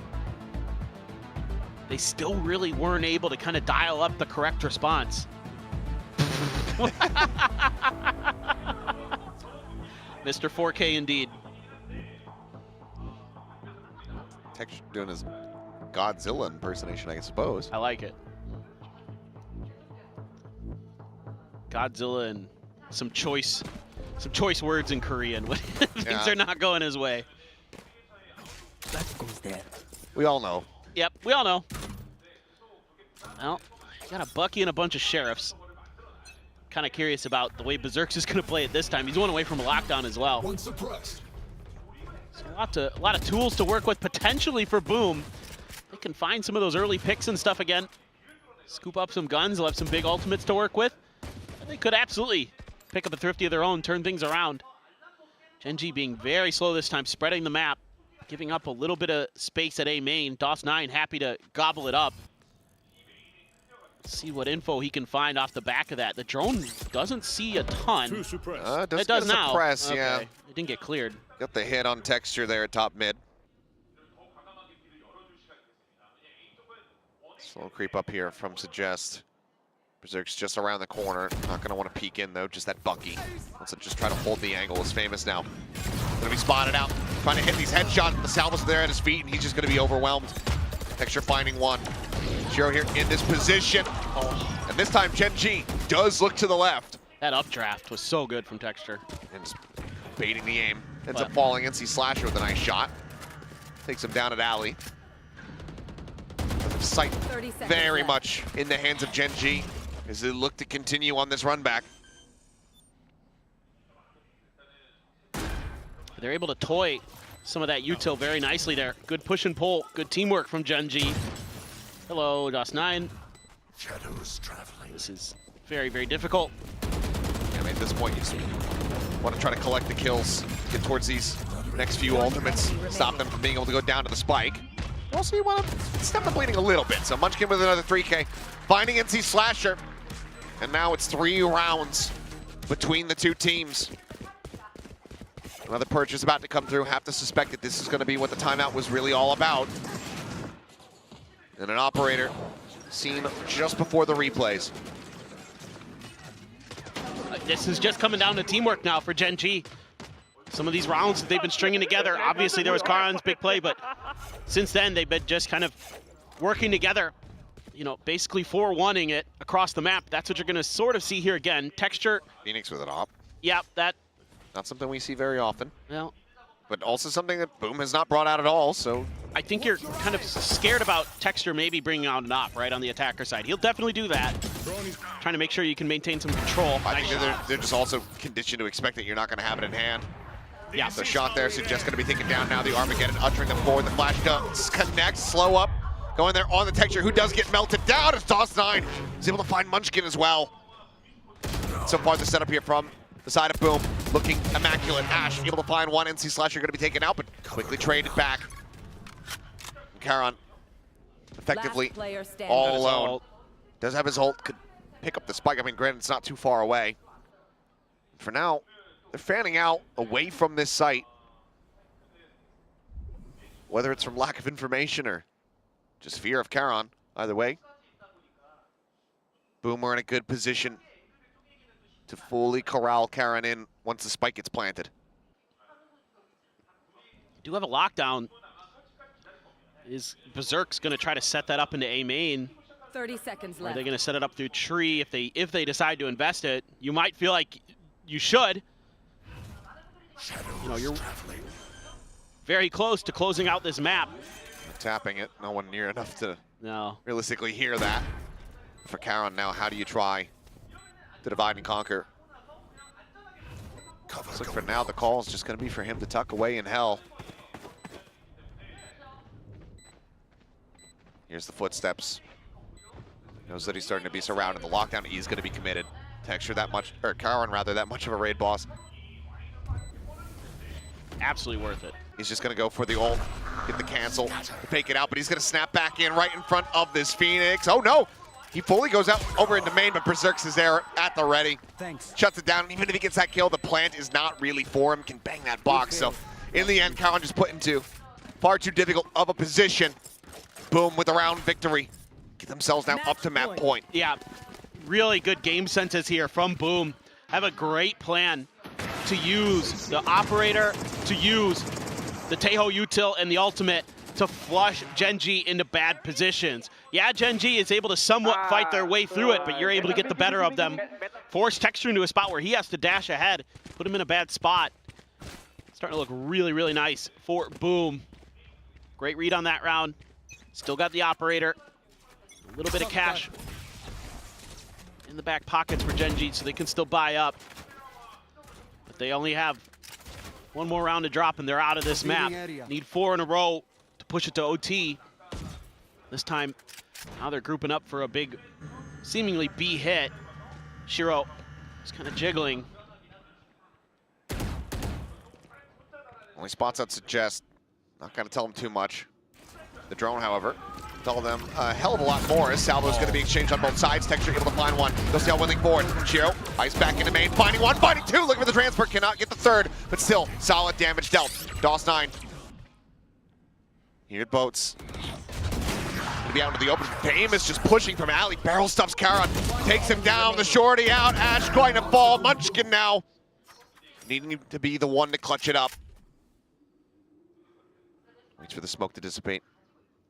Speaker 18: they still really weren't able to kind of dial up the correct response. Mr. 4K indeed.
Speaker 17: Tech doing his Godzilla impersonation, I suppose.
Speaker 18: I like it. Godzilla and some choice words in Korean when things are not going his way.
Speaker 17: We all know.
Speaker 18: Yep, we all know. Well, you got a Bucky and a bunch of sheriffs. Kind of curious about the way Berserk's is going to play it this time. He's one away from a lockdown as well. So a lot of tools to work with potentially for Boom. They can find some of those early picks and stuff again. Scoop up some guns. They'll have some big ultimates to work with. And they could absolutely pick up a thrifty of their own, turn things around. Genji being very slow this time, spreading the map. giving up a little bit of space at A main. DOS9 happy to gobble it up. Let's see what info he can find off the back of that. The drone doesn't see a ton.
Speaker 17: It
Speaker 18: does now.
Speaker 17: Suppress,
Speaker 18: Okay.
Speaker 17: yeah.
Speaker 18: It didn't get cleared.
Speaker 17: Got the hit on Texture there at top mid. Slow creep up here from Suggest. Berserk's just around the corner. Not going to want to peek in, though. Just that Bucky. Wants to just try to hold the angle. Is Famous now. Going to be spotted out. Trying to hit these headshots. The Salva's there at his feet, and he's just going to be overwhelmed. Texture finding one. Shiro here in this position. Oh. And this time, Gen.G does look to the left.
Speaker 18: That updraft was so good from Texture.
Speaker 17: And just baiting the aim. Ends up falling. NC Slasher with a nice shot. Takes him down at alley. The sight very much in the hands of Gen.G as they look to continue on this run back.
Speaker 18: They're able to toy some of that util very nicely there. Good push and pull. Good teamwork from Gen.G. Hello, DOS9.
Speaker 6: Shadows traveling.
Speaker 18: This is very, very difficult.
Speaker 17: Yeah, I mean, at this point, you just want to try to collect the kills, get towards these next few ultimates, stop them from being able to go down to the spike. Also, you want to stop the bleeding a little bit. So Munchkin with another 3K, finding NC Slasher. And now it's 3 rounds between the two teams. Another purchase about to come through. Have to suspect that this is going to be what the timeout was really all about. And an operator seen just before the replays.
Speaker 18: This is just coming down to teamwork now for Gen.G. Some of these rounds that they've been stringing together, obviously there was Karan's big play, but since then they've been just kind of working together, you know, basically 4-1ing it across the map. That's what you're going to sort of see here again. Texture.
Speaker 17: Phoenix with an op.
Speaker 18: Yeah, that.
Speaker 17: Not something we see very often.
Speaker 18: Well.
Speaker 17: But also something that Boom has not brought out at all, so.
Speaker 18: I think you're kind of scared about Texture maybe bringing out an op, right, on the attacker side. He'll definitely do that. Trying to make sure you can maintain some control.
Speaker 17: I think they're just also conditioned to expect that you're not going to have it in hand.
Speaker 18: Yeah.
Speaker 17: The shot there, so just going to be taken down now. The Armageddon uttering them forward. The flash does connect, slow up. Going there on the Texture, who does get melted down as DOS9 is able to find Munchkin as well. So far, the setup here from the side of Boom, looking immaculate. Ash able to find one. NC Slasher going to be taken out, but quickly traded back. And Karan effectively all alone. Does have his ult, could pick up the spike. I mean, granted, it's not too far away. For now, they're fanning out away from this site. Whether it's from lack of information or just fear of Karan, either way. Boom, we're in a good position to fully corral Karan in once the spike gets planted.
Speaker 18: Do have a lockdown. Is Berserk's going to try to set that up into A main?
Speaker 16: 30 seconds
Speaker 18: Are
Speaker 16: left.
Speaker 18: they going to set it up through tree if they decide to invest it? You might feel like you should. You know, you're very close to closing out this map.
Speaker 17: Tapping it, no one near enough to realistically hear that. For Karan now, how do you try to divide and conquer? Looks like for now the call is just going to be for him to tuck away in hell. Here's the footsteps. Knows that he's starting to be surrounded. The lockdown, he's going to be committed. Texture that much, or Karan rather, that much of a raid boss.
Speaker 18: Absolutely worth it.
Speaker 17: He's just going to go for the ult, get the cancel, fake it out, but he's going to snap back in right in front of this Phoenix. Oh no! He fully goes out over into main, but Berserk's is there at the ready.
Speaker 19: Thanks.
Speaker 17: Shuts it down, and even if he gets that kill, the plant is not really for him, can bang that box. So in the end, Karan just put into far too difficult of a position. Boom with a round victory. Get themselves now up to map point.
Speaker 18: Yeah, really good game senses here from Boom. Have a great plan to use the operator, to use the Taeho util and the ultimate to flush Gen.G into bad positions. Yeah, Gen.G is able to somewhat fight their way through it, but you're able to get the better of them. Force Texture into a spot where he has to dash ahead, put him in a bad spot. Starting to look really, really nice for Boom. Great read on that round. Still got the operator. A little bit of cash in the back pockets for Gen.G, so they can still buy up. But they only have one more round to drop, and they're out of this map. Need 4 in a row to push it to OT. This time, now they're grouping up for a big, seemingly B hit. Shiro is kind of jiggling.
Speaker 17: Only spots I'd suggest Not going to tell them too much. The drone, however, tell them a hell of a lot more as Salvo's going to be exchanged on both sides. Texture able to find one. They'll see how willing forward. Chiro, ice back into main, finding one, finding two. Looking for the transfer, cannot get the third, but still solid damage dealt. DOS9. Here at Boats. Gonna be out into the open. Famous just pushing from alley. Barrel stuffs Karan. Takes him down. The shorty out. Ash going to fall. Munchkin now needing to be the one to clutch it up. Waits for the smoke to dissipate.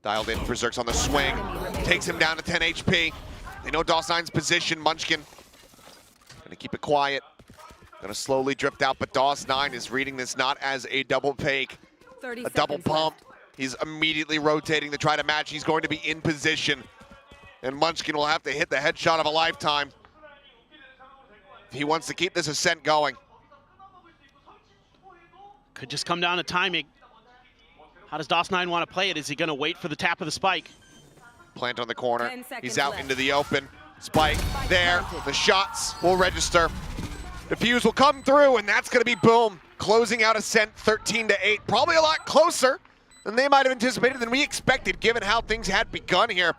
Speaker 17: Dialed in, Berserk's on the swing. Takes him down to 10 HP. They know DOS9's position. Munchkin gonna keep it quiet. Gonna slowly drift out, but DOS9 is reading this not as a double fake, a double pump. He's immediately rotating to try to match. He's going to be in position. And Munchkin will have to hit the headshot of a lifetime if he wants to keep this ascent going.
Speaker 18: Could just come down to timing. How does DOS9 want to play it? Is he going to wait for the tap of the spike?
Speaker 17: Plant on the corner. He's out into the open. Spike there. The shots will register. The fuse will come through, and that's going to be Boom. Closing out Ascent 13-8. Probably a lot closer than they might have anticipated, than we expected, given how things had begun here.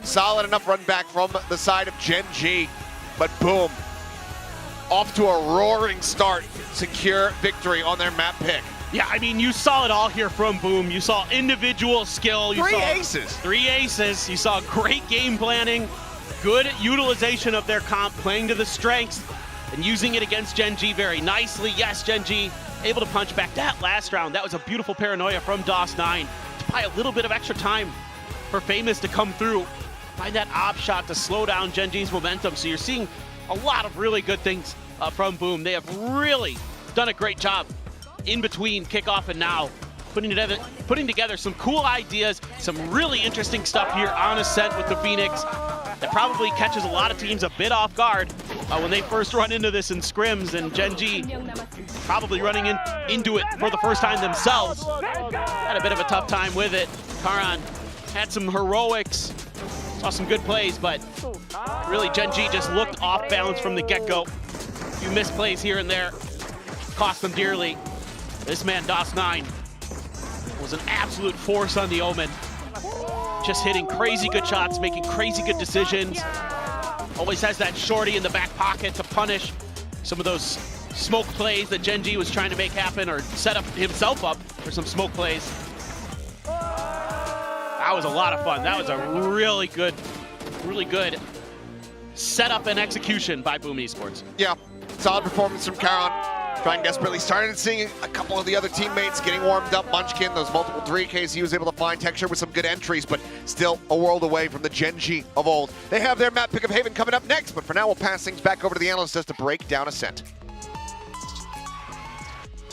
Speaker 17: Solid enough run back from the side of Gen G. But Boom, off to a roaring start. Secure victory on their map pick.
Speaker 18: Yeah, I mean, you saw it all here from Boom. You saw individual skill. You saw
Speaker 17: aces.
Speaker 18: 3 aces. You saw great game planning, good utilization of their comp, playing to the strengths, and using it against Gen G very nicely. Yes, Gen G able to punch back that last round. That was a beautiful paranoia from DOS9 to buy a little bit of extra time for Famous to come through, find that op shot to slow down Gen G's momentum. So you're seeing a lot of really good things from Boom. They have really done a great job in between Kickoff and now, putting together some cool ideas, some really interesting stuff here on Ascent with the Phoenix that probably catches a lot of teams a bit off guard when they first run into this in scrims, and Gen G probably running into it for the first time themselves. Had a bit of a tough time with it. Karan had some heroics, saw some good plays, but really Gen G just looked off balance from the get-go. A few misplays here and there cost them dearly. This man, DOS9, was an absolute force on the Omen. Just hitting crazy good shots, making crazy good decisions. Always has that shorty in the back pocket to punish some of those smoke plays that Gen G was trying to make happen, or set up himself up for some smoke plays. That was a lot of fun. That was a really good setup and execution by Boom Esports.
Speaker 17: Yeah, solid performance from Karan. Trying desperately, started seeing a couple of the other teammates getting warmed up. Munchkin, those multiple 3Ks he was able to find. Texture with some good entries, but still a world away from the Gen G of old. They have their map pick of Haven coming up next, but for now we'll pass things back over to the analysts to break down Ascent.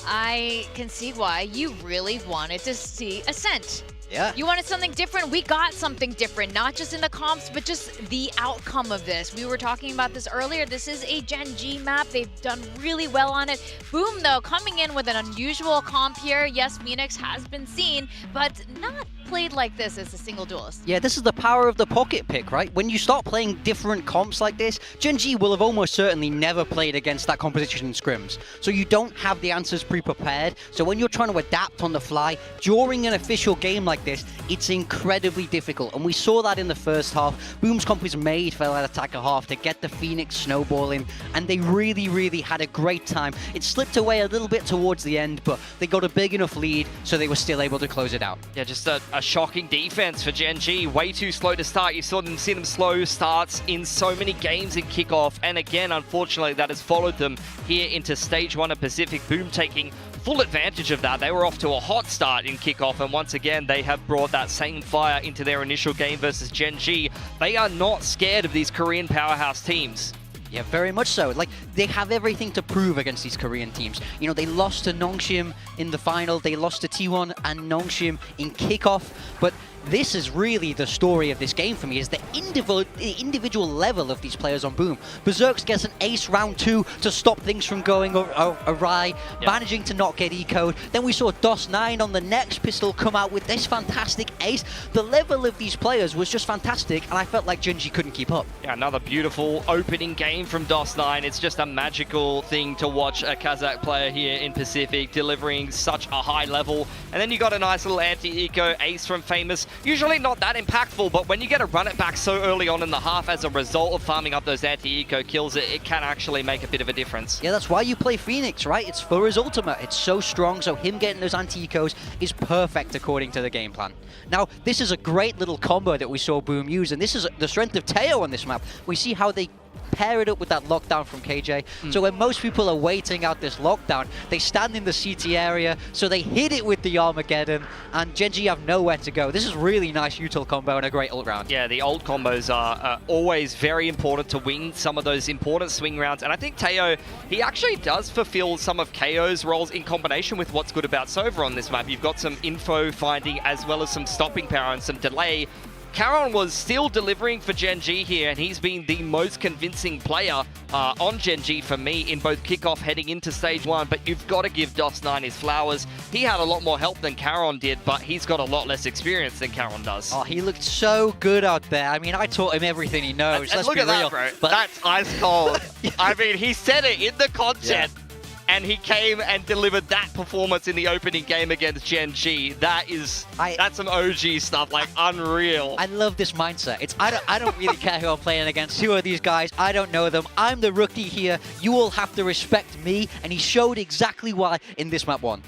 Speaker 1: I can see why you really wanted to see Ascent.
Speaker 14: Yeah.
Speaker 1: You wanted something different. We got something different, not just in the comps, but just the outcome of this. We were talking about this earlier. This is a Gen G map. They've done really well on it. Boom, though, coming in with an unusual comp here. Yes, Phoenix has been seen, but not played like this as a single duelist.
Speaker 14: Yeah, this is the power of the pocket pick, right? When you start playing different comps like this, Gen G will have almost certainly never played against that competition in scrims. So you don't have the answers pre-prepared. So when you're trying to adapt on the fly during an official game like this, it's incredibly difficult. And we saw that in the first half. Boom's comp was made for that attacker half to get the Phoenix snowballing, and they really, really had a great time. It slipped away a little bit towards the end, but they got a big enough lead, so they were still able to close it out.
Speaker 15: Yeah, just a shocking defense for Gen G. Way too slow to start. You saw them see them slow starts in so many games in Kickoff, and again, unfortunately, that has followed them here into Stage 1 of Pacific. Boom taking full advantage of that. They were off to a hot start in Kickoff, and once again, they have brought that same fire into their initial game versus Gen G. They are not scared of these Korean powerhouse teams.
Speaker 14: Yeah, very much so. Like, they have everything to prove against these Korean teams. You know, they lost to Nongshim in the final, they lost to T1 and Nongshim in Kickoff, but this is really the story of this game for me, is the individual level of these players on Boom. Berserks gets an ace round 2 to stop things from going awry, managing to not get eco'd. Then we saw DOS9 on the next pistol come out with this fantastic ace. The level of these players was just fantastic, and I felt like Gen.G couldn't keep up.
Speaker 15: Yeah, another beautiful opening game from DOS9. It's just a magical thing to watch a Kazakh player here in Pacific delivering such a high level. And then you got a nice little anti-eco ace from Famous. Usually not that impactful, but when you get to run it back so early on in the half as a result of farming up those anti-eco kills, it can actually make a bit of a difference.
Speaker 14: Yeah, that's why you play Phoenix, right? It's for his ultimate. It's so strong, so him getting those anti-ecos is perfect according to the game plan. Now, this is a great little combo that we saw Boom use, and this is the strength of Teo on this map. We see how they pair it up with that lockdown from KJ. So when most people are waiting out this lockdown, they stand in the CT area, so they hit it with the Armageddon, and Gen.G have nowhere to go. This is really nice util combo and a great ult round.
Speaker 15: Yeah, the ult combos are always very important to win some of those important swing rounds, and I think Teo, he actually does fulfill some of KO's roles in combination with what's good about Sova on this map. You've got some info finding as well as some stopping power and some delay. Caron was still delivering for Gen.G here, and he's been the most convincing player on Gen.G for me in both Kickoff heading into Stage 1, but you've got to give DOS9 his flowers. He had a lot more help than Caron did, but he's got a lot less experience than Caron does.
Speaker 14: Oh, he looked so good out there. I mean, I taught him everything he knows.
Speaker 15: And
Speaker 14: Let's
Speaker 15: look
Speaker 14: be
Speaker 15: at
Speaker 14: real.
Speaker 15: that, bro.
Speaker 14: But
Speaker 15: That's ice cold. I mean, he said it in the content. Yeah. And he came and delivered that performance in the opening game against Gen.G. That's some OG stuff, like unreal.
Speaker 14: I love this mindset. It's I don't really care who I'm playing against. Who are these guys? I don't know them. I'm the rookie here. You all have to respect me. And he showed exactly why in this map 1.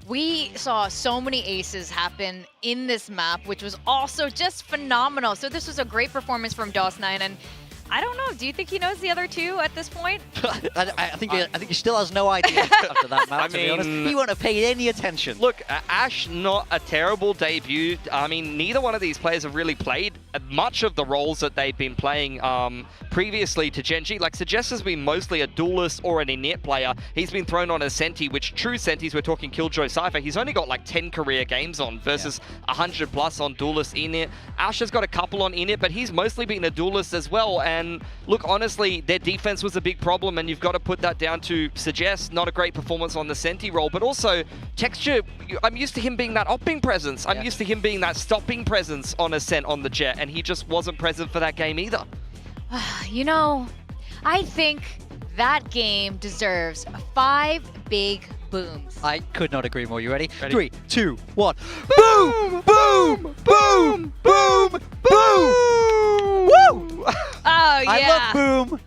Speaker 1: We saw so many aces happen in this map, which was also just phenomenal. So this was a great performance from DOS9, and I don't know. Do you think he knows the other two at this point?
Speaker 14: I think he still has no idea after that map, to be honest. He won't have paid any attention.
Speaker 15: Look, Ash, not a terrible debut. I mean, neither one of these players have really played much of the roles that they've been playing previously to Gen.G. Like, Suggest has been mostly a duelist or an init player. He's been thrown on a Senti, which true Sentis, we're talking Killjoy Cypher. He's only got like 10 career games on versus 100 plus on duelist init. Ash has got a couple on init, but he's mostly been a duelist as well. And look, honestly, their defense was a big problem, and you've got to put that down to Suggest. Not a great performance on the Senti role, but also Texture. I'm used to him being that opping presence. I'm used to him being that stopping presence on Ascent on the Jet, and he just wasn't present for that game either.
Speaker 1: You know, I think that game deserves 5 big booms.
Speaker 14: I could not agree more. You ready?
Speaker 15: Ready?
Speaker 14: 3, 2, 1. Boom! Boom! Boom! Boom! Boom! Woo!
Speaker 1: Oh, yeah.
Speaker 14: I love Boom.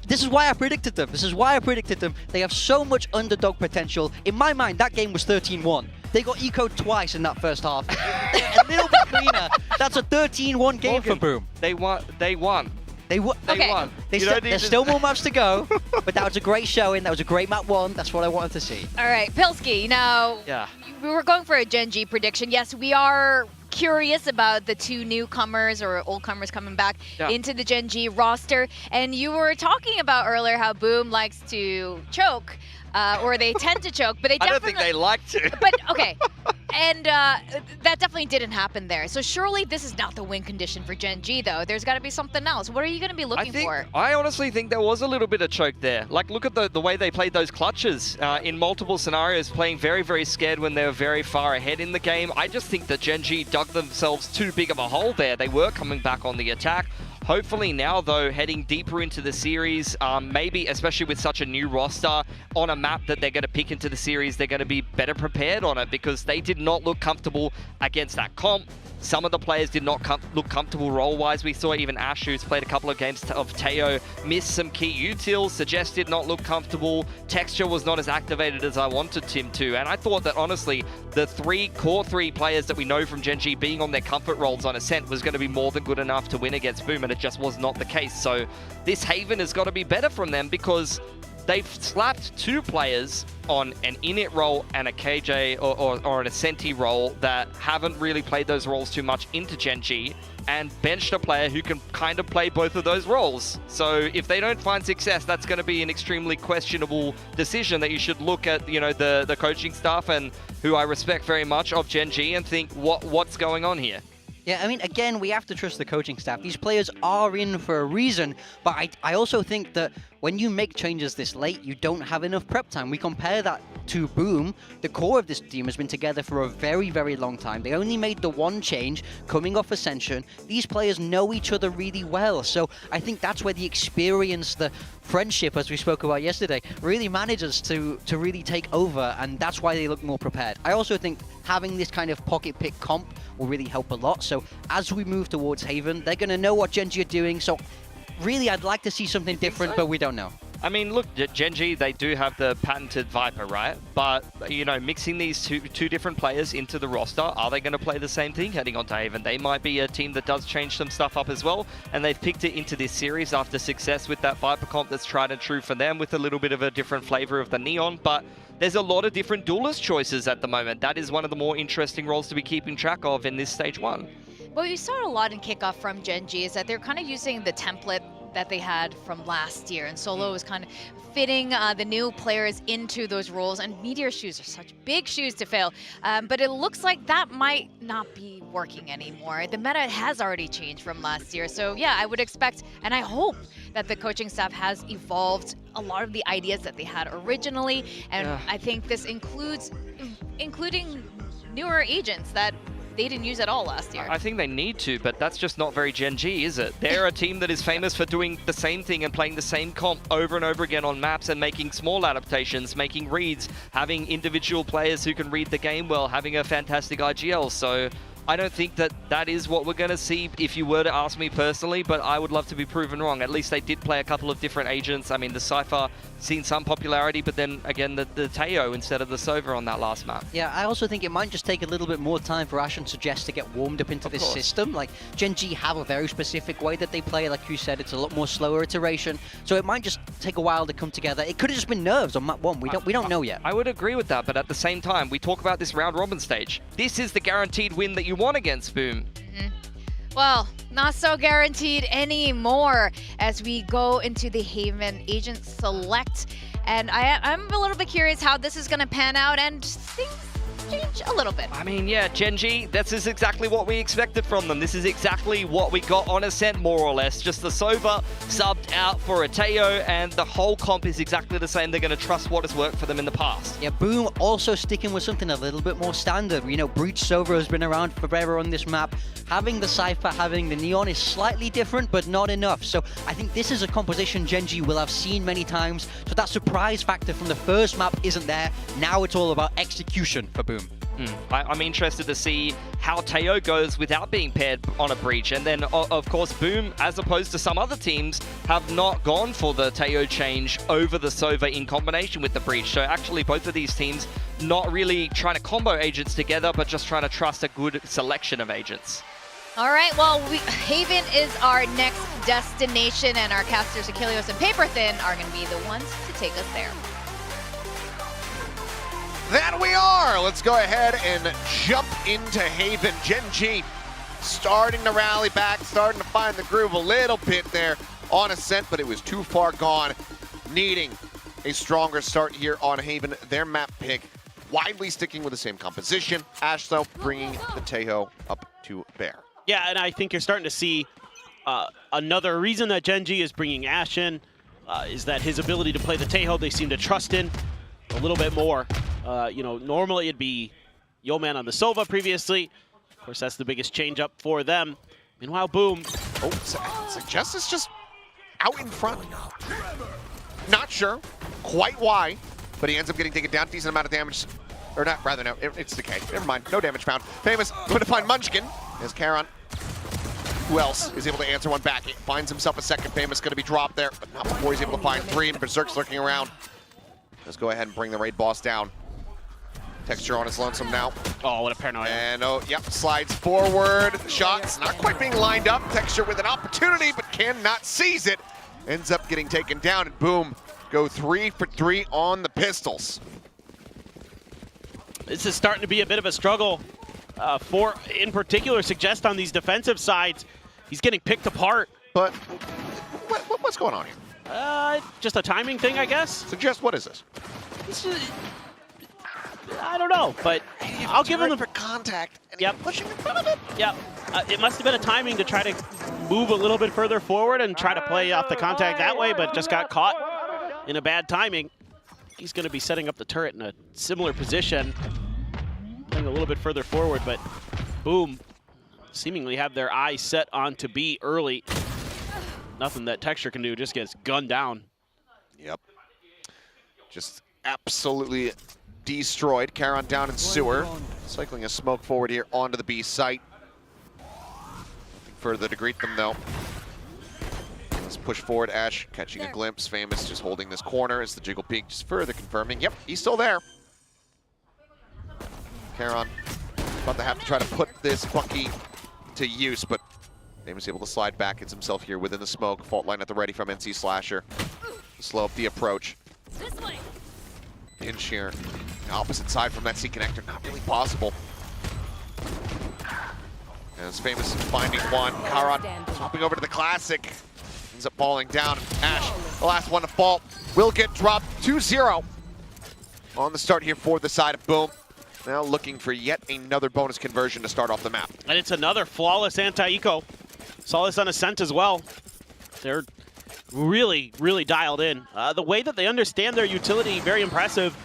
Speaker 14: This is why I predicted them. This is why I predicted them. They have so much underdog potential. In my mind, that game was 13-1. They got eco'd twice in that first half. They're a little bit cleaner. That's a 13-1 game for Boom.
Speaker 15: They won. They won.
Speaker 14: They won. There's still more maps to go, but that was a great showing. That was a great map 1. That's what I wanted to see.
Speaker 1: All right, Pilsky, now, we were going for a Gen.G prediction. Yes, we are curious about the 2 newcomers or old comers coming back into the Gen.G roster. And you were talking about earlier how Boom likes to choke, or they tend to choke, but they definitely...
Speaker 15: I don't think they like to.
Speaker 1: But, okay. And that definitely didn't happen there. So surely this is not the win condition for Gen.G, though. There's got to be something else. What are you going to be looking for?
Speaker 15: I honestly think there was a little bit of choke there. Like, look at the way they played those clutches in multiple scenarios, playing very, very scared when they were very far ahead in the game. I just think that Gen.G dug themselves too big of a hole there. They were coming back on the attack. Hopefully now, though, heading deeper into the series, maybe especially with such a new roster on a map that they're going to pick into the series, they're going to be better prepared on it, because they did not look comfortable against that comp. Some of the players did not look comfortable role-wise. We saw even Ash, who's played a couple of games of Teo, miss some key utils. Suggest did not look comfortable. Texture was not as activated as I wanted him to. And I thought that, honestly, the core three players that we know from Gen.G being on their comfort roles on Ascent was going to be more than good enough to win against Boom, and it just was not the case. So this Haven has got to be better from them, because they've slapped 2 players on an init role and a KJ or an Ascenti role that haven't really played those roles too much into Gen G, and benched a player who can kind of play both of those roles. So if they don't find success, that's going to be an extremely questionable decision that you should look at, you know, the coaching staff, and who I respect very much, of Gen G, and think what's going on here.
Speaker 14: Yeah, I mean, again, we have to trust the coaching staff. These players are in for a reason, but I also think that when you make changes this late, you don't have enough prep time. We compare that to Boom. The core of this team has been together for a very, very long time. They only made the one change coming off Ascension. These players know each other really well, so I think that's where the experience, the friendship, as we spoke about yesterday, really manages to really take over, and that's why they look more prepared. I also think having this kind of pocket pick comp will really help a lot. So as we move towards Haven, they're going to know what Gen G are doing. So really, I'd like to see something different, but we don't know.
Speaker 15: I mean, look, Gen G, they do have the patented Viper, right? But, you know, mixing these two different players into the roster, are they going to play the same thing heading on to Haven? They might be a team that does change some stuff up as well, and they've picked it into this series after success with that Viper comp that's tried and true for them, with a little bit of a different flavor of the Neon. But there's a lot of different duelist choices at the moment. That is one of the more interesting roles to be keeping track of in this stage 1.
Speaker 1: What we saw a lot in Kickoff from Gen G is that they're kind of using the template that they had from last year, and Solo was kind of fitting the new players into those roles, and Meteor shoes are such big shoes to fill, but it looks like that might not be working anymore. The meta has already changed from last year, so yeah, I would expect, and I hope that the coaching staff has evolved a lot of the ideas that they had originally, and I think this including newer agents that they didn't use at all last year.
Speaker 15: I think they need to, but that's just not very Gen G, is it? They're a team that is famous for doing the same thing and playing the same comp over and over again on maps, and making small adaptations, making reads, having individual players who can read the game well, having a fantastic IGL. So I don't think that that is what we're going to see if you were to ask me personally, but I would love to be proven wrong. At least they did play a couple of different agents. I mean, the Cypher seen some popularity, but then again, the Teo instead of the Sova on that last map.
Speaker 14: Yeah, I also think it might just take a little bit more time for Ash and Suggest to get warmed up into this system. Like, Gen G have a very specific way that they play. Like you said, it's a lot more slower iteration, so it might just take a while to come together. It could have just been nerves on map 1. We don't know yet.
Speaker 15: I would agree with that, but at the same time, we talk about this round robin stage. This is the guaranteed win that you want against Boom.
Speaker 1: Well, not so guaranteed anymore as we go into the Haven Agent Select. And I'm a little bit curious how this is going to pan out, and things change a little bit.
Speaker 15: I mean, yeah, Gen G, this is exactly what we expected from them. This is exactly what we got on Ascent, more or less. Just the Sova subbed out for a Teo, and the whole comp is exactly the same. They're going to trust what has worked for them in the past.
Speaker 14: Yeah, Boom also sticking with something a little bit more standard. You know, Breach Sova has been around forever on this map. Having the Cypher, having the Neon is slightly different, but not enough. So I think this is a composition Gen G will have seen many times. So that surprise factor from the first map isn't there. Now it's all about execution for Boom.
Speaker 15: I'm interested to see how Teo goes without being paired on a Breach. And then, of course, Boom, as opposed to some other teams, have not gone for the Teo change over the Sova in combination with the Breach. So actually, both of these teams not really trying to combo agents together, but just trying to trust a good selection of agents.
Speaker 1: All right, well, Haven is our next destination, and our casters Achilleos and Paperthin are going to be the ones to take us there.
Speaker 17: That we are. Let's go ahead and jump into Haven. Gen G starting to rally back, starting to find the groove a little bit there on Ascent, but it was too far gone, needing a stronger start here on Haven. Their map pick widely sticking with the same composition. Ash, though, bringing the Teo up to bear.
Speaker 18: Yeah, and I think you're starting to see another reason that Gen G is bringing Ash in is that his ability to play the Teo, they seem to trust in a little bit more. You know, normally it'd be Yeoman on the Sova previously. Of course, that's the biggest change up for them. Meanwhile, Boom.
Speaker 17: Oh, Suggest is just out in front. Not sure quite why, but he ends up getting taken down. Decent amount of damage. Or not, rather, no, it's Decay. Never mind, no damage found. Famous going to find Munchkin as Charon. Who else is able to answer one back? He finds himself a second. Famous going to be dropped there, but not before he's able to find 3, and Berserk's lurking around. Let's go ahead and bring the raid boss down. Texture on his lonesome now.
Speaker 18: Oh, what a paranoia.
Speaker 17: And oh, yep, slides forward. Shots not quite being lined up. Texture with an opportunity, but cannot seize it. Ends up getting taken down, and Boom go 3 for 3 on the pistols.
Speaker 18: This is starting to be a bit of a struggle for, in particular, Suggest on these defensive sides. He's getting picked apart.
Speaker 17: But what's going on here?
Speaker 18: Just a timing thing, I guess.
Speaker 17: Suggest, what is this?
Speaker 18: I don't know, but I'll give him the
Speaker 17: contact. And
Speaker 18: yep.
Speaker 17: Pushing in front of it.
Speaker 18: Yep. It must have been a timing to try to move a little bit further forward and try to play off the contact that way, but just got caught in a bad timing. He's going to be setting up the turret in a similar position, playing a little bit further forward, but Boom seemingly have their eyes set on to B early. Nothing that Texture can do, just gets gunned down.
Speaker 17: Yep. Just absolutely destroyed. Charon down in sewer. Cycling a smoke forward here onto the B site. Nothing further to greet them though. Let's push forward. Ash catching a glimpse. Famous just holding this corner as the jiggle peek just further confirming. Yep, he's still there. Charon about to have to try to put this Funky to use, but Famous able to slide back. Gets himself here within the smoke. Fault line at the ready from NC Slasher. Slow up the approach. Pinch here. Opposite side from that C connector. Not really possible. As Famous finding one. Charon hopping over to the Classic. Ends up falling down. Ash, the last one to fall, will get dropped 2-0 on the start here for the side of Boom. Now looking for yet another bonus conversion to start off the map.
Speaker 18: And it's another flawless anti-eco. Saw this on Ascent as well. They're really, really dialed in. The way that they understand their utility, very impressive.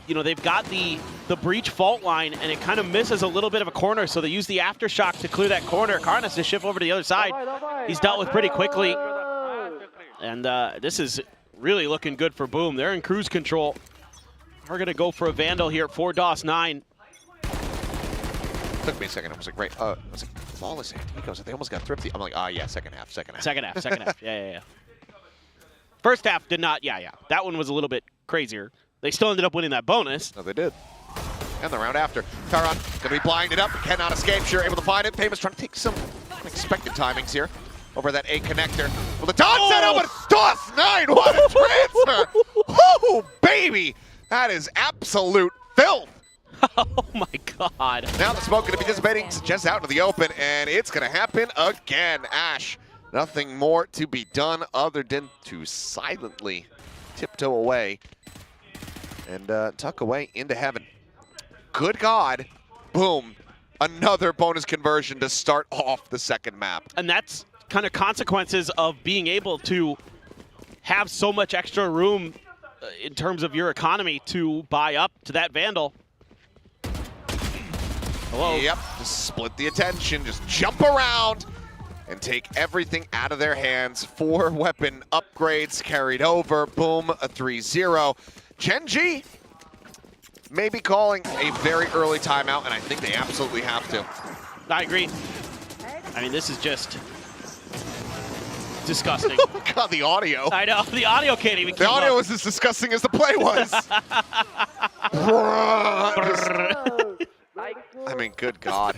Speaker 18: You know, they've got the breach fault line, and it kind of misses a little bit of a corner, so they use the aftershock to clear that corner. Karn has to shift over to the other side. He's dealt with pretty quickly. And this is really looking good for Boom. They're in cruise control. We're going to go for a Vandal here for DOS9.
Speaker 17: Took me a second. I was like, right. I was like, flawless anti-ecos. They almost got thrifty. I'm like, yeah, second half.
Speaker 18: Second half. Yeah. First half did not, yeah. That one was a little bit crazier. They still ended up winning that bonus.
Speaker 17: No, they did. And the round after. Charon gonna be blinded up, cannot escape. Sure, able to find it. Famous trying to take some unexpected timings here over that A connector. Well, the dot set up, but DOS9, what a transfer! Oh, baby! That is absolute filth.
Speaker 18: Oh my God.
Speaker 17: Now the smoke gonna be dissipating just out into the open, and it's gonna happen again. Ash, nothing more to be done other than to silently tiptoe away and tuck away into heaven. Good God. Boom. Another bonus conversion to start off the second map.
Speaker 18: And that's kind of consequences of being able to have so much extra room in terms of your economy to buy up to that Vandal. Hello.
Speaker 17: Yep, just split the attention, just jump around and take everything out of their hands. 4 weapon upgrades carried over. Boom, a 3-0. Gen.G may be calling a very early timeout, and I think they absolutely have to.
Speaker 18: I agree. I mean, this is just disgusting.
Speaker 17: Oh God, the audio.
Speaker 18: I know, the audio can't even keep
Speaker 17: The audio
Speaker 18: up.
Speaker 17: was as disgusting as the play was. I mean, good God.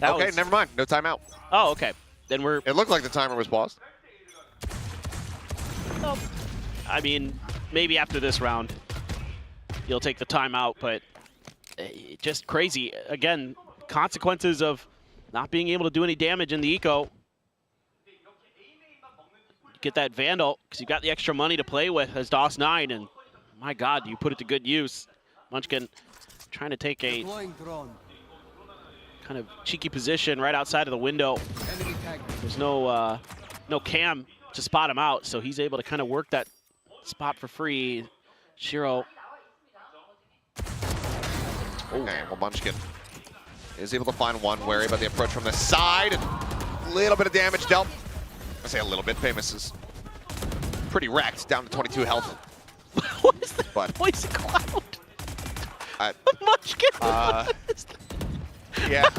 Speaker 17: Okay, never mind. No timeout.
Speaker 18: Oh, okay. Then we're...
Speaker 17: It looked like the timer was paused.
Speaker 18: Nope. I mean, maybe after this round, you'll take the timeout, but just crazy. Again, consequences of not being able to do any damage in the eco. Get that Vandal, because you've got the extra money to play with as DOS9, and my God, you put it to good use. Munchkin trying to take a kind of cheeky position right outside of the window. There's no cam to spot him out, so he's able to kind of work that spot for free. Shiro.
Speaker 17: Okay, well, Munchkin is able to find one, wary about the approach from the side. A little bit of damage dealt. I say a little bit. Famous is pretty wrecked, down to 22 health.
Speaker 18: What is that
Speaker 17: but,
Speaker 18: voice cloud?
Speaker 17: Munchkin. Yeah.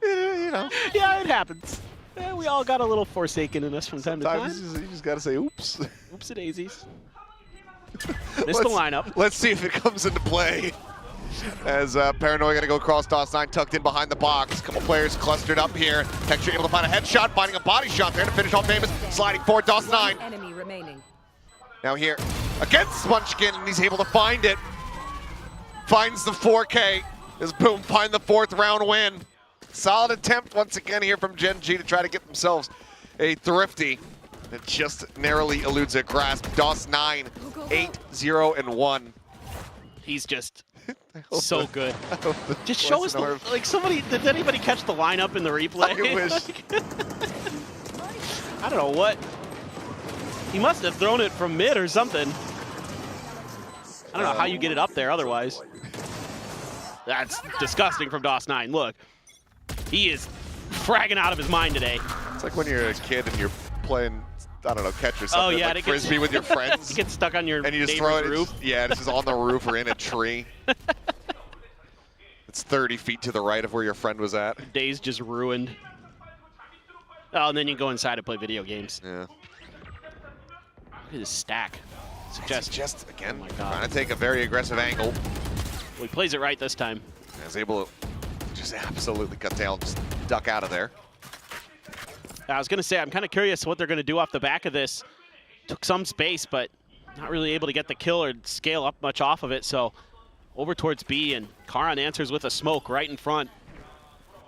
Speaker 17: You know.
Speaker 18: Yeah, it happens. Yeah, we all got a little Forsaken in us from time to time.
Speaker 17: Sometimes you just gotta say, oops.
Speaker 18: Oops-a-daisies. Missed the lineup.
Speaker 17: Let's see if it comes into play. As Paranoia gonna go across DOS9, tucked in behind the box. Couple players clustered up here. Texture able to find a headshot, finding a body shot there to finish off Famous. Sliding forward, DOS9.
Speaker 16: Enemy remaining.
Speaker 17: Now here against Munchkin, and he's able to find it. Finds the 4K as Boom find the 4th round win. Solid attempt once again here from Gen G to try to get themselves a thrifty. It just narrowly eludes a grasp. DOS9, 8-0-1.
Speaker 18: He's just so good. Just show us, like, somebody, did anybody catch the lineup in the replay?
Speaker 17: I wish.
Speaker 18: I don't know what. He must have thrown it from mid or something. I don't know how you get it up there otherwise. That's disgusting from DOS9. Look, he is fragging out of his mind today.
Speaker 17: It's like when you're a kid and you're playing, I don't know, catch or something,
Speaker 18: oh, yeah,
Speaker 17: like Frisbee with your friends.
Speaker 18: You get stuck on your
Speaker 17: and you just throw it,
Speaker 18: roof.
Speaker 17: Yeah, this is on the roof or in a tree. It's 30 feet to the right of where your friend was at.
Speaker 18: Day's just ruined. Oh, and then you go inside and play video games.
Speaker 17: Yeah.
Speaker 18: Look at this stack.
Speaker 17: Just again, trying to take a very aggressive angle.
Speaker 18: Well, he plays it right this time.
Speaker 17: Is able to just absolutely cut tail, just duck out of there.
Speaker 18: I was going to say, I'm kind of curious what they're going to do off the back of this. Took some space, but not really able to get the kill or scale up much off of it. So over towards B, and Karan answers with a smoke right in front.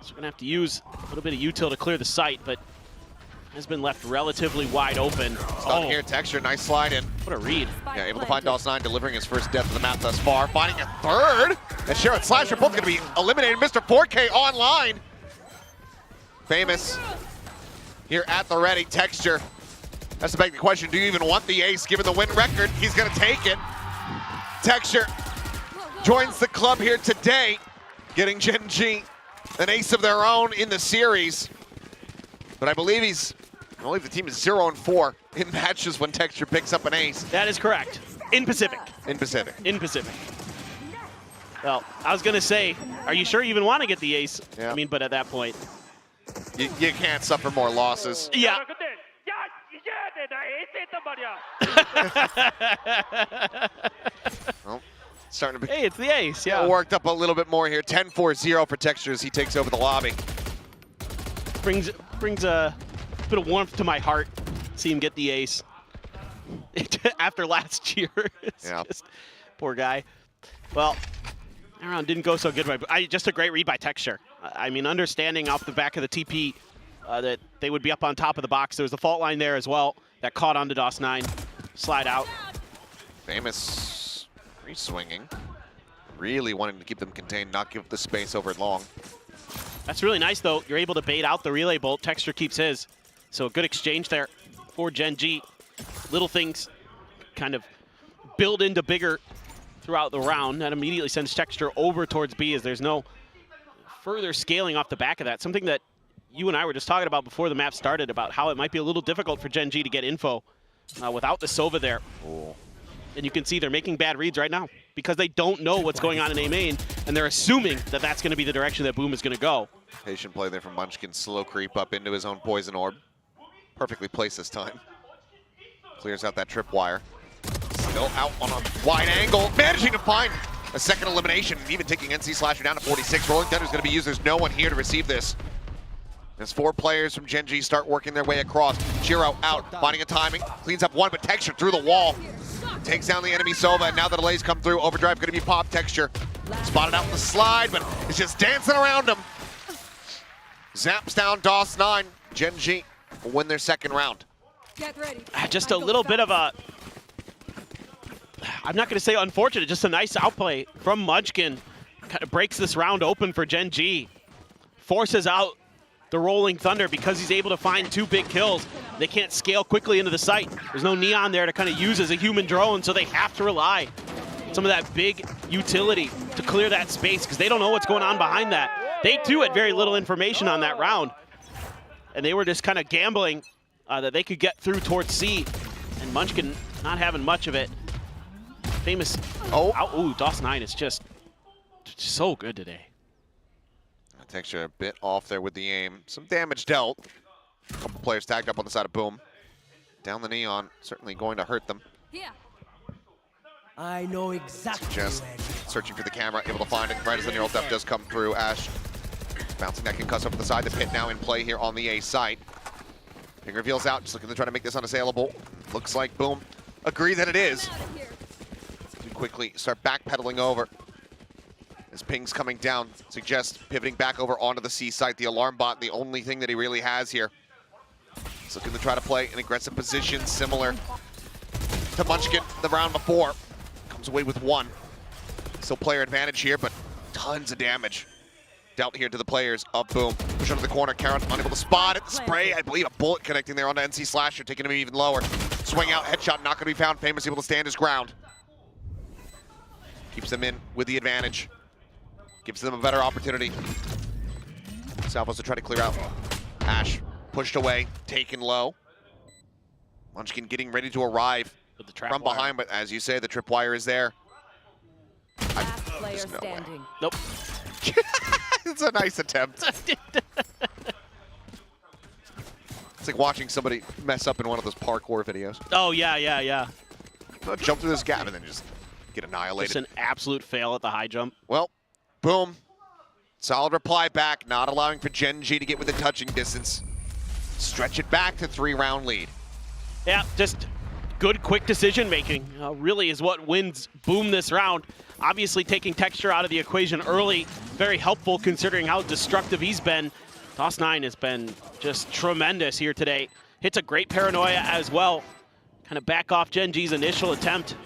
Speaker 18: So we're going to have to use a little bit of util to clear the site, but has been left relatively wide open.
Speaker 17: Stuck here, Texture, nice slide in.
Speaker 18: What a read.
Speaker 17: Yeah, able to find DOS9, delivering his first death of the map thus far. Finding a third, and Share and Slash are both going to be eliminated. Mr. 4K online. Famous here at the ready. Texture has to beg the question, do you even want the ace given the win record? He's going to take it. Texture joins the club here today, getting Gen G an ace of their own in the series. But I believe the team is 0-4 in matches when Texture picks up an ace.
Speaker 18: That is correct. In Pacific.
Speaker 17: In Pacific.
Speaker 18: In Pacific. Well, I was going to say, are you sure you even want to get the ace?
Speaker 17: Yeah.
Speaker 18: I mean, but at that point.
Speaker 17: You can't suffer more losses.
Speaker 18: Yeah.
Speaker 17: Well, starting to be
Speaker 18: hey, it's the ace, yeah.
Speaker 17: Worked up a little bit more here. 10-4-0 for Texture as he takes over the lobby.
Speaker 18: Brings a bit of warmth to my heart. See him get the ace after last year.
Speaker 17: Yeah.
Speaker 18: Just, poor guy. Well, that round didn't go so good. Just a great read by Texture. I mean, understanding off the back of the TP that they would be up on top of the box. There was a fault line there as well that caught onto DOS9. Slide out.
Speaker 17: Famous re-swinging. Really wanting to keep them contained, not give the space over long.
Speaker 18: That's really nice, though. You're able to bait out the relay bolt. Texture keeps his. So a good exchange there for Gen G. Little things kind of build into bigger throughout the round. That immediately sends Texture over towards B as there's no further scaling off the back of that. Something that you and I were just talking about before the map started about how it might be a little difficult for Gen G to get info without the Sova there.
Speaker 17: Ooh.
Speaker 18: And you can see they're making bad reads right now because they don't know what's going on in A main, and they're assuming that that's going to be the direction that Boom is going to go.
Speaker 17: Patient play there from Munchkin. Slow creep up into his own poison orb. Perfectly placed this time. Clears out that tripwire. Still out on a wide angle. Managing to find a second elimination, and even taking NC Slasher down to 46. Rolling Thunder is going to be used. There's no one here to receive this. As 4 players from Gen G start working their way across. Shiro out, finding a timing. Cleans up one, but Texture through the wall. Takes down the enemy Sova, and now the delays come through. Overdrive going to be popped. Texture spotted out the slide, but it's just dancing around him. Zaps down DOS9. Gen G will win their second round.
Speaker 16: Get ready.
Speaker 18: Just a little bit of a, I'm not going to say unfortunate, just a nice outplay from Munchkin. Kind of breaks this round open for Gen G. Forces out the Rolling Thunder because he's able to find 2 big kills. They can't scale quickly into the site. There's no Neon there to kind of use as a human drone, so they have to rely on some of that big utility to clear that space because they don't know what's going on behind that. They too had very little information on that round, and they were just kind of gambling that they could get through towards C, and Munchkin not having much of it. Famous. Ooh, DOS9 is just so good today.
Speaker 17: Texture a bit off there with the aim. Some damage dealt. A couple players tagged up on the side of Boom. Down the Neon, certainly going to hurt them.
Speaker 16: Yeah.
Speaker 19: I know exactly.
Speaker 17: Just searching for the camera, able to find it right as the neural depth does come through. Ash bouncing that concuss over the side. The pit now in play here on the A site. Ping reveals out, just looking to try to make this unassailable. Looks like Boom agree that it is. Too quickly start backpedaling over. As Ping's coming down, suggests pivoting back over onto the C site. The alarm bot, the only thing that he really has here. He's looking to try to play an aggressive position similar to Munchkin the round before. Comes away with one. Still player advantage here, but tons of damage dealt here to the players of Boom. Push under the corner, Karen unable to spot it. Spray, I believe a bullet connecting there onto NC Slasher, taking him even lower. Swing out, headshot, not gonna be found. Famous able to stand his ground. Keeps them in with the advantage. Gives them a better opportunity. Salvos to try to clear out. Ash pushed away, taken low. Munchkin getting ready to arrive from behind, but as you say, the tripwire is there.
Speaker 16: Last player standing.
Speaker 18: Nope.
Speaker 17: It's a nice attempt. It's like watching somebody mess up in one of those parkour videos.
Speaker 18: Oh, yeah.
Speaker 17: Jump through this gap and then just get annihilated.
Speaker 18: Just an absolute fail at the high jump.
Speaker 17: Well, Boom. Solid reply back, not allowing for Gen G to get within touching distance. Stretch it back to 3-round lead.
Speaker 18: Yeah, just good, quick decision making really is what wins Boom this round. Obviously taking Texture out of the equation early, very helpful considering how destructive he's been. DOS9 has been just tremendous here today. Hits a great paranoia as well. Kind of back off Gen G's initial attempt.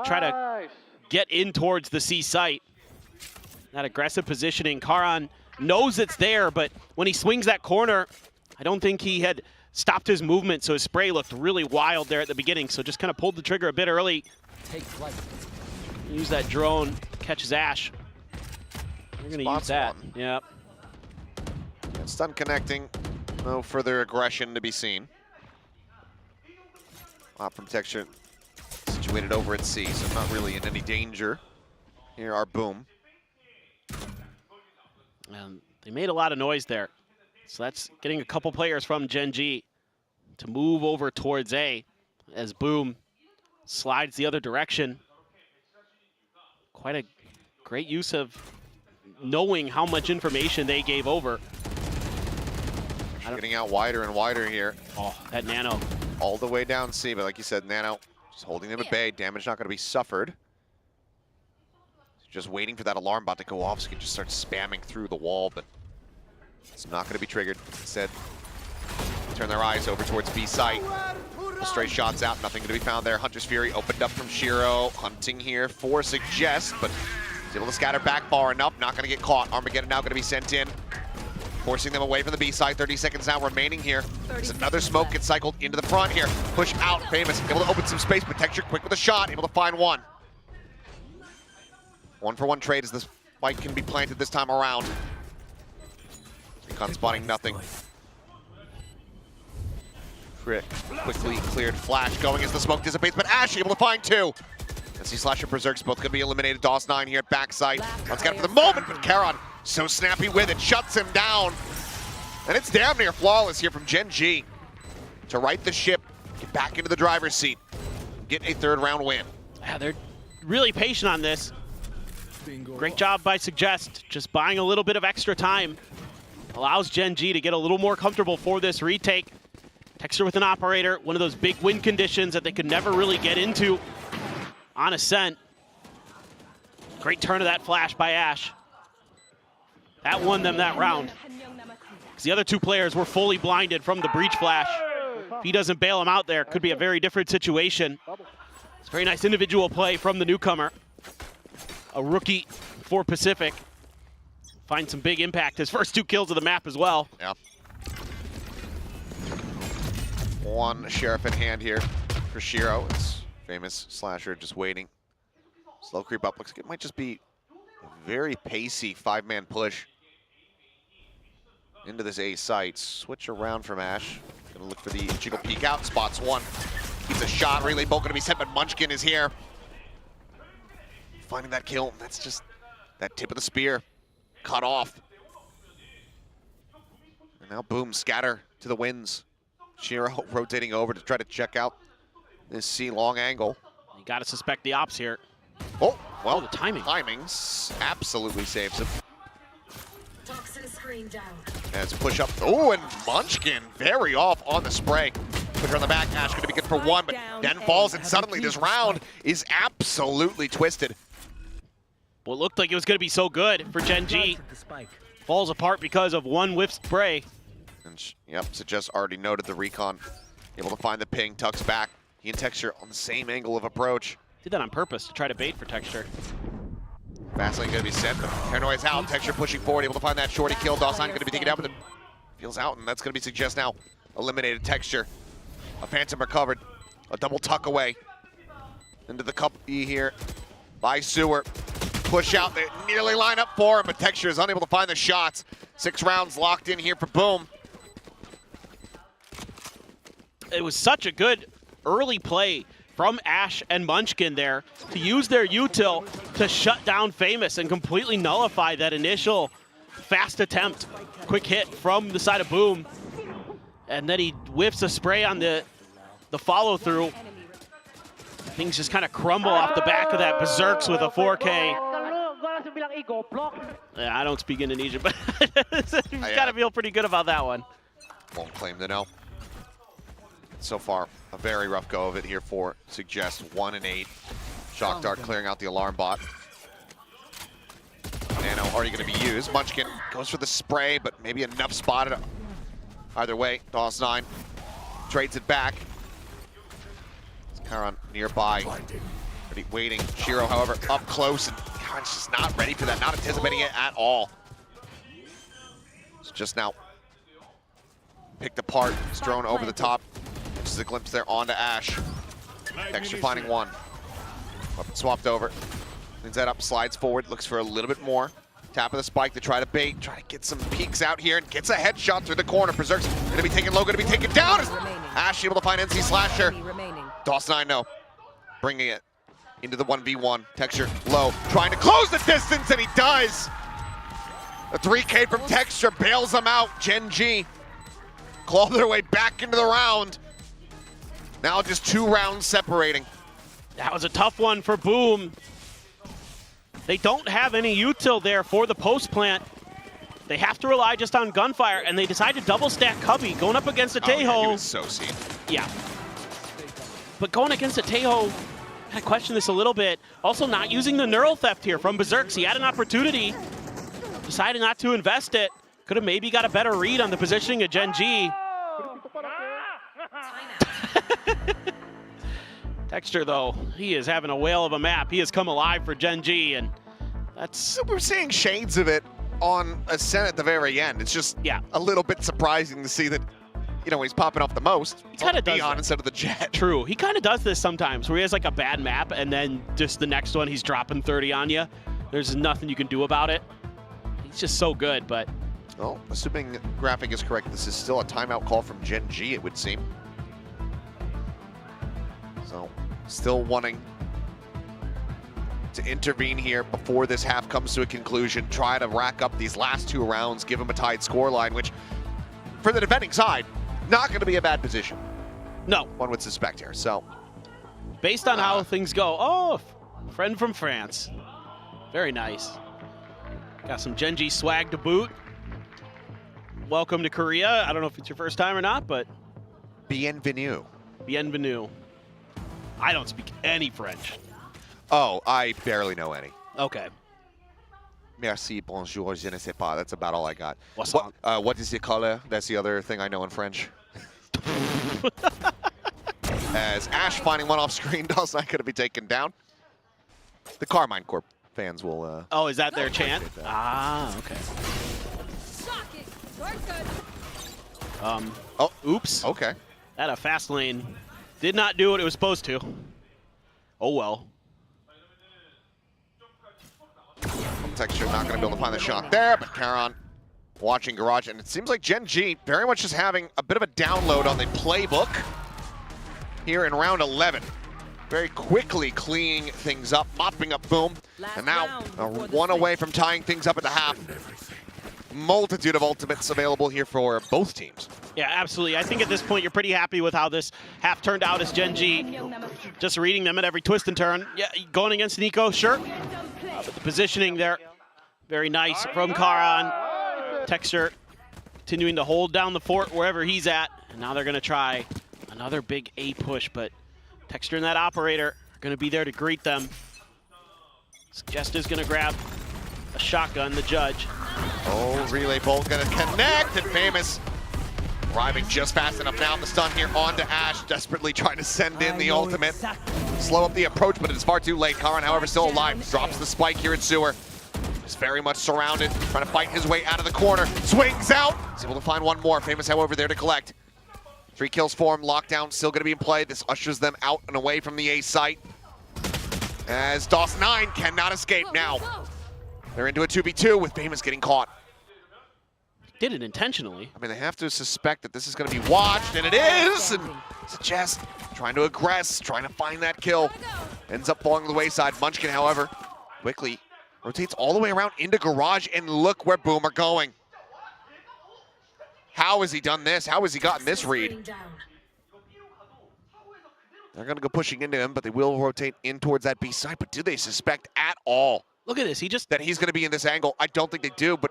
Speaker 18: Try to get in towards the C site. That aggressive positioning, Karan knows it's there, but when he swings that corner, I don't think he had stopped his movement, so his spray looked really wild there at the beginning, so just kind of pulled the trigger a bit early.
Speaker 19: Take flight.
Speaker 18: Use that drone, catches Ash. We're gonna use that.
Speaker 17: One.
Speaker 18: Yep.
Speaker 17: Stun connecting, no further aggression to be seen. From Texture, situated over at C, so not really in any danger. Here are Boom.
Speaker 18: And they made a lot of noise there. So that's getting a couple players from Gen G to move over towards A as Boom slides the other direction. Quite a great use of knowing how much information they gave over.
Speaker 17: Getting out wider and wider here.
Speaker 18: Oh, that Nano.
Speaker 17: All the way down C, but like you said, Nano just holding them at bay. Damage not going to be suffered. Just waiting for that alarm bot to go off so he can just start spamming through the wall, but it's not going to be triggered. Instead, turn their eyes over towards B site. Stray shots out, nothing to be found there. Hunter's Fury opened up from Shiro. Hunting here for Suggest, but he's able to scatter back far enough. Not going to get caught. Armageddon now going to be sent in. Forcing them away from the B side. 30 seconds now remaining here. There's another smoke gets cycled into the front here. Push out, Famous. Able to open some space, but Texture quick with a shot. Able to find one. 1-for-1 trade as this fight can be planted this time around. Recon spotting nothing. Frick quickly cleared Flash going as the smoke dissipates, but Ash able to find two. NC Slasher Berserk's both going to be eliminated. DOS9 here at backside. Let's get it for the moment, but Karan so snappy with it, shuts him down. And it's damn near flawless here from Gen G to right the ship, get back into the driver's seat, get a 3rd round win.
Speaker 18: Yeah, they're really patient on this. Great job by Suggest, just buying a little bit of extra time. Allows Gen G to get a little more comfortable for this retake. Texture with an operator, one of those big win conditions that they could never really get into on Ascent. Great turn of that flash by Ash. That won them that round. Because the other two players were fully blinded from the breach flash. If he doesn't bail him out there, could be a very different situation. It's a very nice individual play from the newcomer. A rookie for Pacific. Find some big impact. His first 2 kills of the map as well.
Speaker 17: Yeah. One Sheriff in hand here for Shiro. It's Famous Slasher just waiting. Slow creep up. Looks like it might just be a very pacey 5-man push into this A site. Switch around from Ash. Gonna look for the jiggle peek out. Spots one. Keeps a shot. Relay bolt gonna be sent, but Munchkin is here. Finding that kill. That's just that tip of the spear. Cut off. And now Boom, scatter to the winds. Shiro rotating over to try to check out this C long angle.
Speaker 18: He Got to suspect the ops here.
Speaker 17: Oh, well,
Speaker 18: the timing.
Speaker 17: Timings absolutely saves him.
Speaker 16: Toxin screen down.
Speaker 17: And it's a push up. Oh, and Munchkin very off on the spray. Put her on the back. Ash going to be good for one, but then falls, and suddenly this round is absolutely twisted.
Speaker 18: Well, it looked like it was going to be so good for Gen G. Falls apart because of one whiff spray.
Speaker 17: And yep, Suggest already noted the recon. Able to find the ping, tucks back. He and Texture on the same angle of approach.
Speaker 18: Did that on purpose to try to bait for Texture.
Speaker 17: Fastlane going to be sent, but Paranoia's out. Texture pushing forward, able to find that shorty kill. Dawson going to be taken out, but it feels out, and that's going to be Suggest now. Eliminated Texture. A Phantom recovered. A double tuck away. Into the cup E here by Sewer. Push out, they nearly line up for him, but Texture is unable to find the shots. 6 rounds locked in here for Boom.
Speaker 18: It was such a good early play from Ash and Munchkin there to use their util to shut down Famous and completely nullify that initial fast attempt. Quick hit from the side of Boom. And then he whiffs a spray on the follow-through. Things just kind of crumble off the back of that Berserks with a 4K. Yeah, I don't speak Indonesian, but you've got to feel pretty good about that one.
Speaker 17: Won't claim to know. So far, a very rough go of it here for Suggest. 1 and 8. Shock Dart clearing out the alarm bot. Nano already going to be used. Munchkin goes for the spray, but maybe enough spotted. Either way, DOS9 trades it back. It's Karan nearby. Already waiting. Shiro, however, up close, and Karan's just not ready for that, not anticipating it at all. It's just now picked apart, it's thrown over the top. Just a glimpse there onto Ash. Texture finding one. Weapon swapped over. Cleans that up, slides forward, looks for a little bit more. Tap of the spike to try to bait, try to get some peeks out here, and gets a headshot through the corner. Berserk's gonna be taken low, gonna be taken down. Ash able to find NC Slasher. DOS9 no. Bringing it into the 1v1. Texture low, trying to close the distance, and he does. A 3K from Texture bails him out. Gen G claw their way back into the round. Now just 2 rounds separating.
Speaker 18: That was a tough one for Boom. They don't have any util there for the post plant. They have to rely just on gunfire, and they decide to double stack Cubby going up against a Taeho.
Speaker 17: Yeah, he was so seen.
Speaker 18: Yeah. But going against a Taeho, I question this a little bit. Also not using the neural theft here from Berserks. He had an opportunity, decided not to invest it. Could have maybe got a better read on the positioning of Gen G. Texture, though, he is having a whale of a map. He has come alive for Gen G, and that's...
Speaker 17: We're seeing shades of it on Ascent at the very end. It's just a little bit surprising to see that, you know, he's popping off the most.
Speaker 18: He kind of does
Speaker 17: Neon
Speaker 18: that.
Speaker 17: instead of the Jet.
Speaker 18: True. He kind of does this sometimes, where he has like a bad map, and then just the next one, he's dropping 30 on you. There's nothing you can do about it. He's just so good, but...
Speaker 17: Well, assuming Graphic is correct, this is still a timeout call from Gen G, it would seem. So, still wanting to intervene here before this half comes to a conclusion. Try to rack up these last 2 rounds, give them a tied scoreline, which, for the defending side, not going to be a bad position.
Speaker 18: No.
Speaker 17: One would suspect here, so.
Speaker 18: Based on how things go, oh, friend from France. Very nice. Got some Gen G swag to boot. Welcome to Korea. I don't know if it's your first time or not, but...
Speaker 17: Bienvenue.
Speaker 18: Bienvenue. I don't speak any French.
Speaker 17: Oh, I barely know any.
Speaker 18: Okay.
Speaker 17: Merci, bonjour, je ne sais pas. That's about all I got.
Speaker 18: What
Speaker 17: is the color? That's the other thing I know in French. As Ash finding one off screen, Daw's not going to be taken down. The Carmine Corp fans will...
Speaker 18: oh, is that their chant? Ah, okay.
Speaker 17: Oh,
Speaker 18: oops.
Speaker 17: Okay.
Speaker 18: That a fast lane. Did not do what it was supposed to. Oh well.
Speaker 17: Texture not going to be able to find the shot there, but Karan watching Garage, and it seems like Gen G very much is having a bit of a download on the playbook here in round 11. Very quickly cleaning things up, mopping up Boom, and now 1 away from tying things up at the half. multitude of ultimates available here for both teams.
Speaker 18: Yeah, absolutely. I think at this point you're pretty happy with how this half turned out as Gen G. Just reading them at every twist and turn. Yeah, going against Nico, sure. But the positioning there, very nice from Karan. Texture continuing to hold down the fort wherever he's at. And now they're going to try another big A push, but Texture and that operator are going to be there to greet them. Suggest is going to grab a shotgun, the judge.
Speaker 17: Oh, relay bolt gonna connect, and Famous arriving just fast enough now. The stun here onto Ash, desperately trying to send in the ultimate. Slow up the approach, but it is far too late. Karan, however, still alive. Drops the spike here at Sewer. Is very much surrounded, trying to fight his way out of the corner. Swings out, is able to find one more. Famous, however, there to collect. 3 kills for him, lockdown still gonna be in play. This ushers them out and away from the A site. As DOS9 cannot escape now. They're into a 2v2 with Famous getting caught.
Speaker 18: Did it intentionally.
Speaker 17: I mean, they have to suspect that this is going to be watched, and it is! And Suggest trying to aggress, trying to find that kill. Ends up falling to the wayside. Munchkin, however, quickly rotates all the way around into Garage, and look where Boom are going. How has he done this? How has he gotten this read? They're going to go pushing into him, but they will rotate in towards that B side. But do they suspect at all?
Speaker 18: Look at this,
Speaker 17: that he's going to be in this angle. I don't think they do, but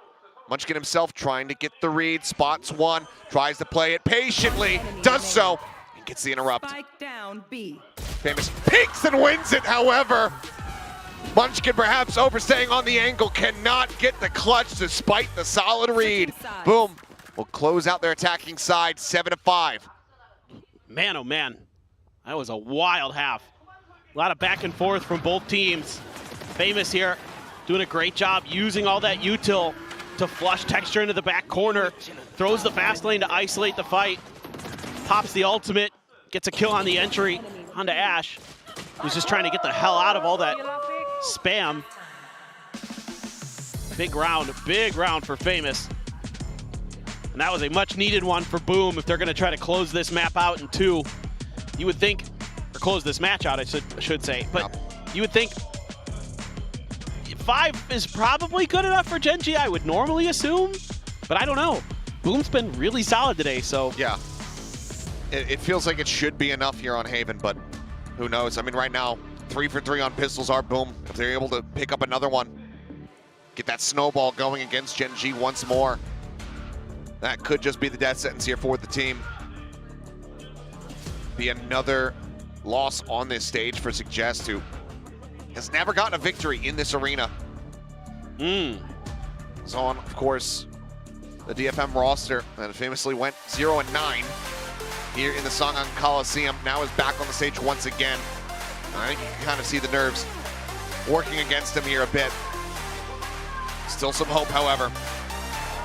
Speaker 17: Munchkin himself trying to get the read, spots one, tries to play it patiently, does so, and gets the interrupt.
Speaker 16: Spike down B.
Speaker 17: Famous peeks and wins it, however. Munchkin perhaps overstaying on the angle, cannot get the clutch despite the solid read. Boom will close out their attacking side, 7-5.
Speaker 18: Man, oh man, that was a wild half. A lot of back and forth from both teams. Famous here, doing a great job using all that util to flush Texture into the back corner. Throws the fast lane to isolate the fight. Pops the ultimate, gets a kill on the entry onto Ash, who's just trying to get the hell out of all that spam. Big round for Famous. And that was a much needed one for Boom if they're gonna try to close this map out in 2. You would think, or close this match out, I should say, but you would think 5 is probably good enough for Gen G, I would normally assume, but I don't know. Boom's been really solid today, so.
Speaker 17: Yeah, it feels like it should be enough here on Haven, but who knows? I mean, right now, 3 for 3 on pistols are Boom. If they're able to pick up another one, get that snowball going against Gen G once more, that could just be the death sentence here for the team. Be another loss on this stage for Suggest, who has never gotten a victory in this arena. So on, of course, the DFM roster that famously went 0-9 here in the Sangam Coliseum. Now is back on the stage once again. I think you can kind of see the nerves working against him here a bit. Still some hope, however,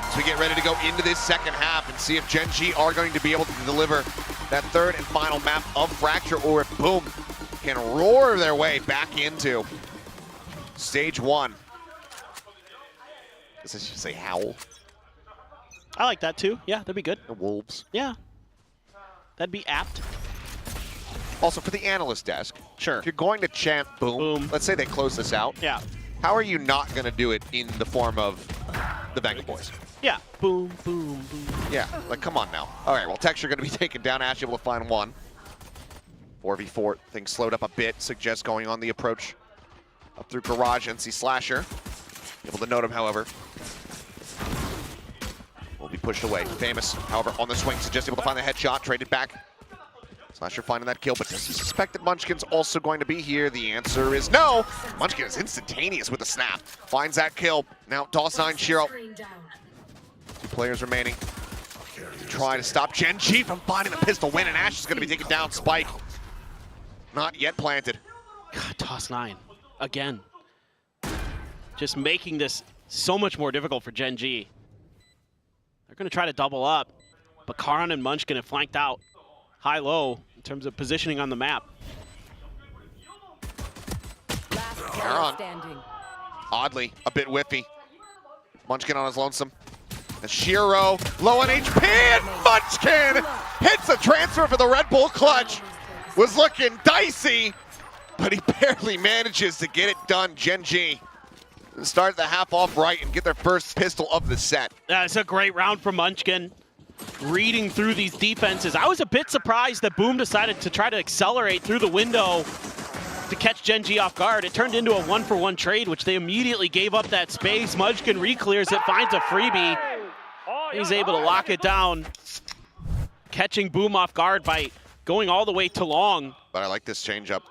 Speaker 17: as we get ready to go into this second half and see if Gen G are going to be able to deliver that third and final map of Fracture, or if Boom can roar their way back into stage 1. I guess I should say Howl.
Speaker 18: I like that too. Yeah, that'd be good.
Speaker 17: The Wolves.
Speaker 18: Yeah, that'd be apt.
Speaker 17: Also, for the analyst desk,
Speaker 18: sure.
Speaker 17: If you're going to chant Boom, let's say they close this out.
Speaker 18: Yeah.
Speaker 17: How are you not going to do it in the form of the Venga Boys?
Speaker 18: Yeah. Boom, boom, boom.
Speaker 17: Yeah, like, come on now. All right, well, Texture going to be taken down. Ash able to find one. 4v4, things slowed up a bit. Suggest going on the approach up through Garage. NC Slasher able to note him, however. Will be pushed away. Famous, however, on the swing. Suggest able to find the headshot. Traded back. Slasher finding that kill, but does he suspect that Munchkin's also going to be here? The answer is no. Munchkin is instantaneous with the snap. Finds that kill. Now DOS9 Shiro. 2 players remaining. Try to stop Gen G from finding the pistol win, and Ash is going to be taken down. Spike not yet planted.
Speaker 18: God, DOS9 again. Just making this so much more difficult for Gen G. They're going to try to double up, but Karan and Munchkin have flanked out high-low in terms of positioning on the map.
Speaker 17: Karan, oddly, a bit whiffy. Munchkin on his lonesome. And Shiro, low on HP, and Munchkin hits a transfer for the Red Bull clutch. Was looking dicey, but he barely manages to get it done. Gen G start the half off right and get their first pistol of the set.
Speaker 18: It's a great round from Munchkin. Reading through these defenses. I was a bit surprised that Boom decided to try to accelerate through the window to catch Gen G off guard. It turned into a 1-for-1 trade, which they immediately gave up that space. Munchkin re-clears it, finds a freebie. He's able to lock it down, catching Boom off guard by going all the way to long.
Speaker 17: But I like this change-up.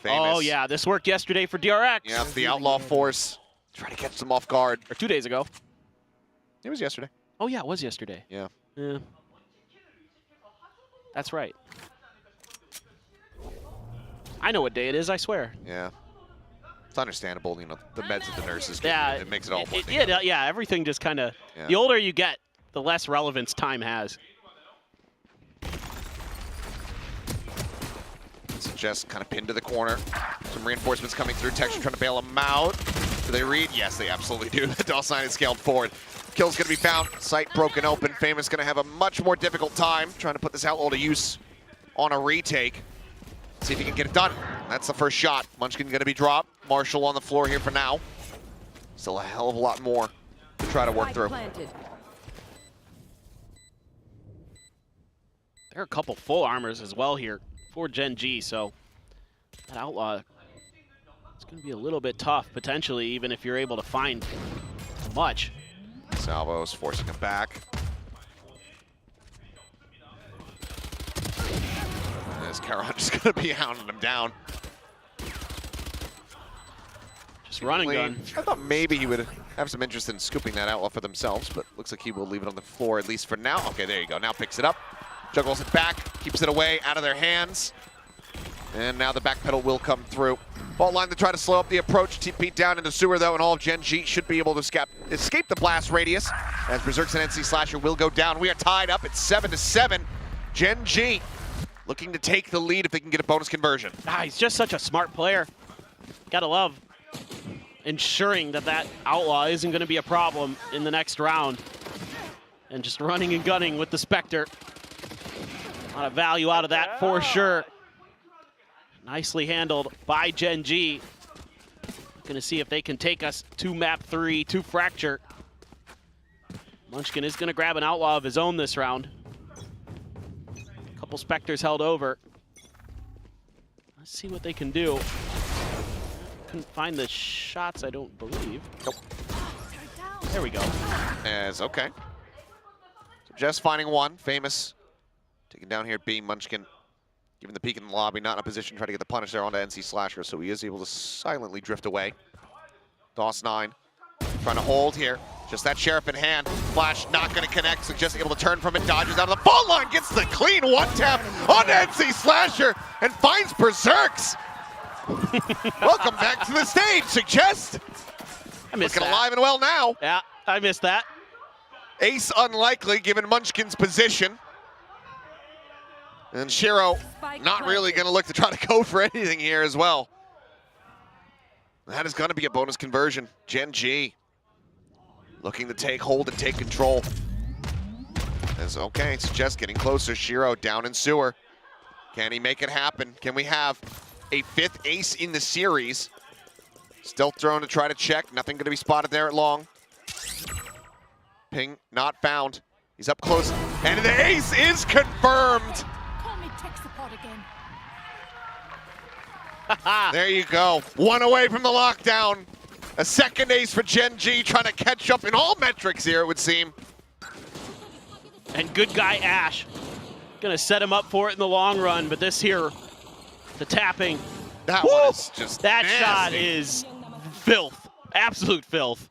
Speaker 17: Famous.
Speaker 18: Oh yeah, this worked yesterday for DRX.
Speaker 17: Yeah, it's the Outlaw Force. Try to catch them off guard.
Speaker 18: Or 2 days ago.
Speaker 17: It was yesterday.
Speaker 18: Oh yeah, it was yesterday.
Speaker 17: Yeah.
Speaker 18: Yeah. That's right. I know what day it is, I swear.
Speaker 17: Yeah. It's understandable, you know, the meds that the nurses give.
Speaker 18: Yeah,
Speaker 17: It makes it all
Speaker 18: yeah, everything just kind of,
Speaker 17: Yeah.
Speaker 18: the older you get, the less relevance time has.
Speaker 17: Just kind of pinned to the corner. Some reinforcements coming through. Texture trying to bail them out. Do they read? Yes, they absolutely do. The DOS 9 is scaled forward. Kill's going to be found. Sight broken open. Famous going to have a much more difficult time trying to put this Outlaw to use on a retake. See if he can get it done. That's the first shot. Munchkin going to be dropped. Marshall on the floor here for now. Still a hell of a lot more to try to work through.
Speaker 18: There are a couple full armors as well here for Gen G, so that Outlaw, it's going to be a little bit tough, potentially, even if you're able to find much.
Speaker 17: Salvo's forcing him back. As Caron just going to be hounding him down.
Speaker 18: Just running gun.
Speaker 17: I thought maybe he would have some interest in scooping that Outlaw for themselves, but looks like he will leave it on the floor, at least for now. Okay, there you go. Now picks it up. Juggles it back, keeps it away, out of their hands. And now the back pedal will come through. Fault line to try to slow up the approach. TP down into sewer though, and all of Gen G should be able to escape the blast radius. As Berserks and NC Slasher will go down. We are tied up at 7-7. Gen G looking to take the lead if they can get a bonus conversion.
Speaker 18: He's just such a smart player. Gotta love ensuring that that Outlaw isn't gonna be a problem in the next round. And just running and gunning with the Spectre. A lot of value out of that for sure. Nicely handled by Gen G. Gonna see if they can take us to map 3, to Fracture. Munchkin is gonna grab an Outlaw of his own this round. A couple Spectres held over. Let's see what they can do. Couldn't find the shots, I don't believe.
Speaker 17: Nope.
Speaker 18: There we go.
Speaker 17: As okay. So just finding one. Famous taken down here, being Munchkin. Given the peek in the lobby, not in a position to try to get the punish there onto NC Slasher, so he is able to silently drift away. DOS 9 trying to hold here. Just that Sheriff in hand. Flash not going to connect, so just able to turn from it, dodges out of the fault line, gets the clean one tap on NC Slasher, and finds Berserks. Welcome back to the stage, Suggest.
Speaker 18: I missed
Speaker 17: Looking
Speaker 18: that.
Speaker 17: alive and well now.
Speaker 18: Yeah, I missed that.
Speaker 17: Ace unlikely given Munchkin's position. And Shiro not really going to look to try to go for anything here as well. That is going to be a bonus conversion. Gen G looking to take hold and take control. As okay, it's just getting closer. Shiro down in sewer. Can he make it happen? Can we have a 5th ace in the series? Stealth drone to try to check. Nothing going to be spotted there at long. Ping not found. He's up close. And the ace is confirmed. There you go. One away from the lockdown. A second ace for Gen G, trying to catch up in all metrics here, it would seem.
Speaker 18: And good guy Ash. Gonna set him up for it in the long run, but this here, the tapping.
Speaker 17: That one is just
Speaker 18: That
Speaker 17: nasty.
Speaker 18: shot is filth. Absolute filth.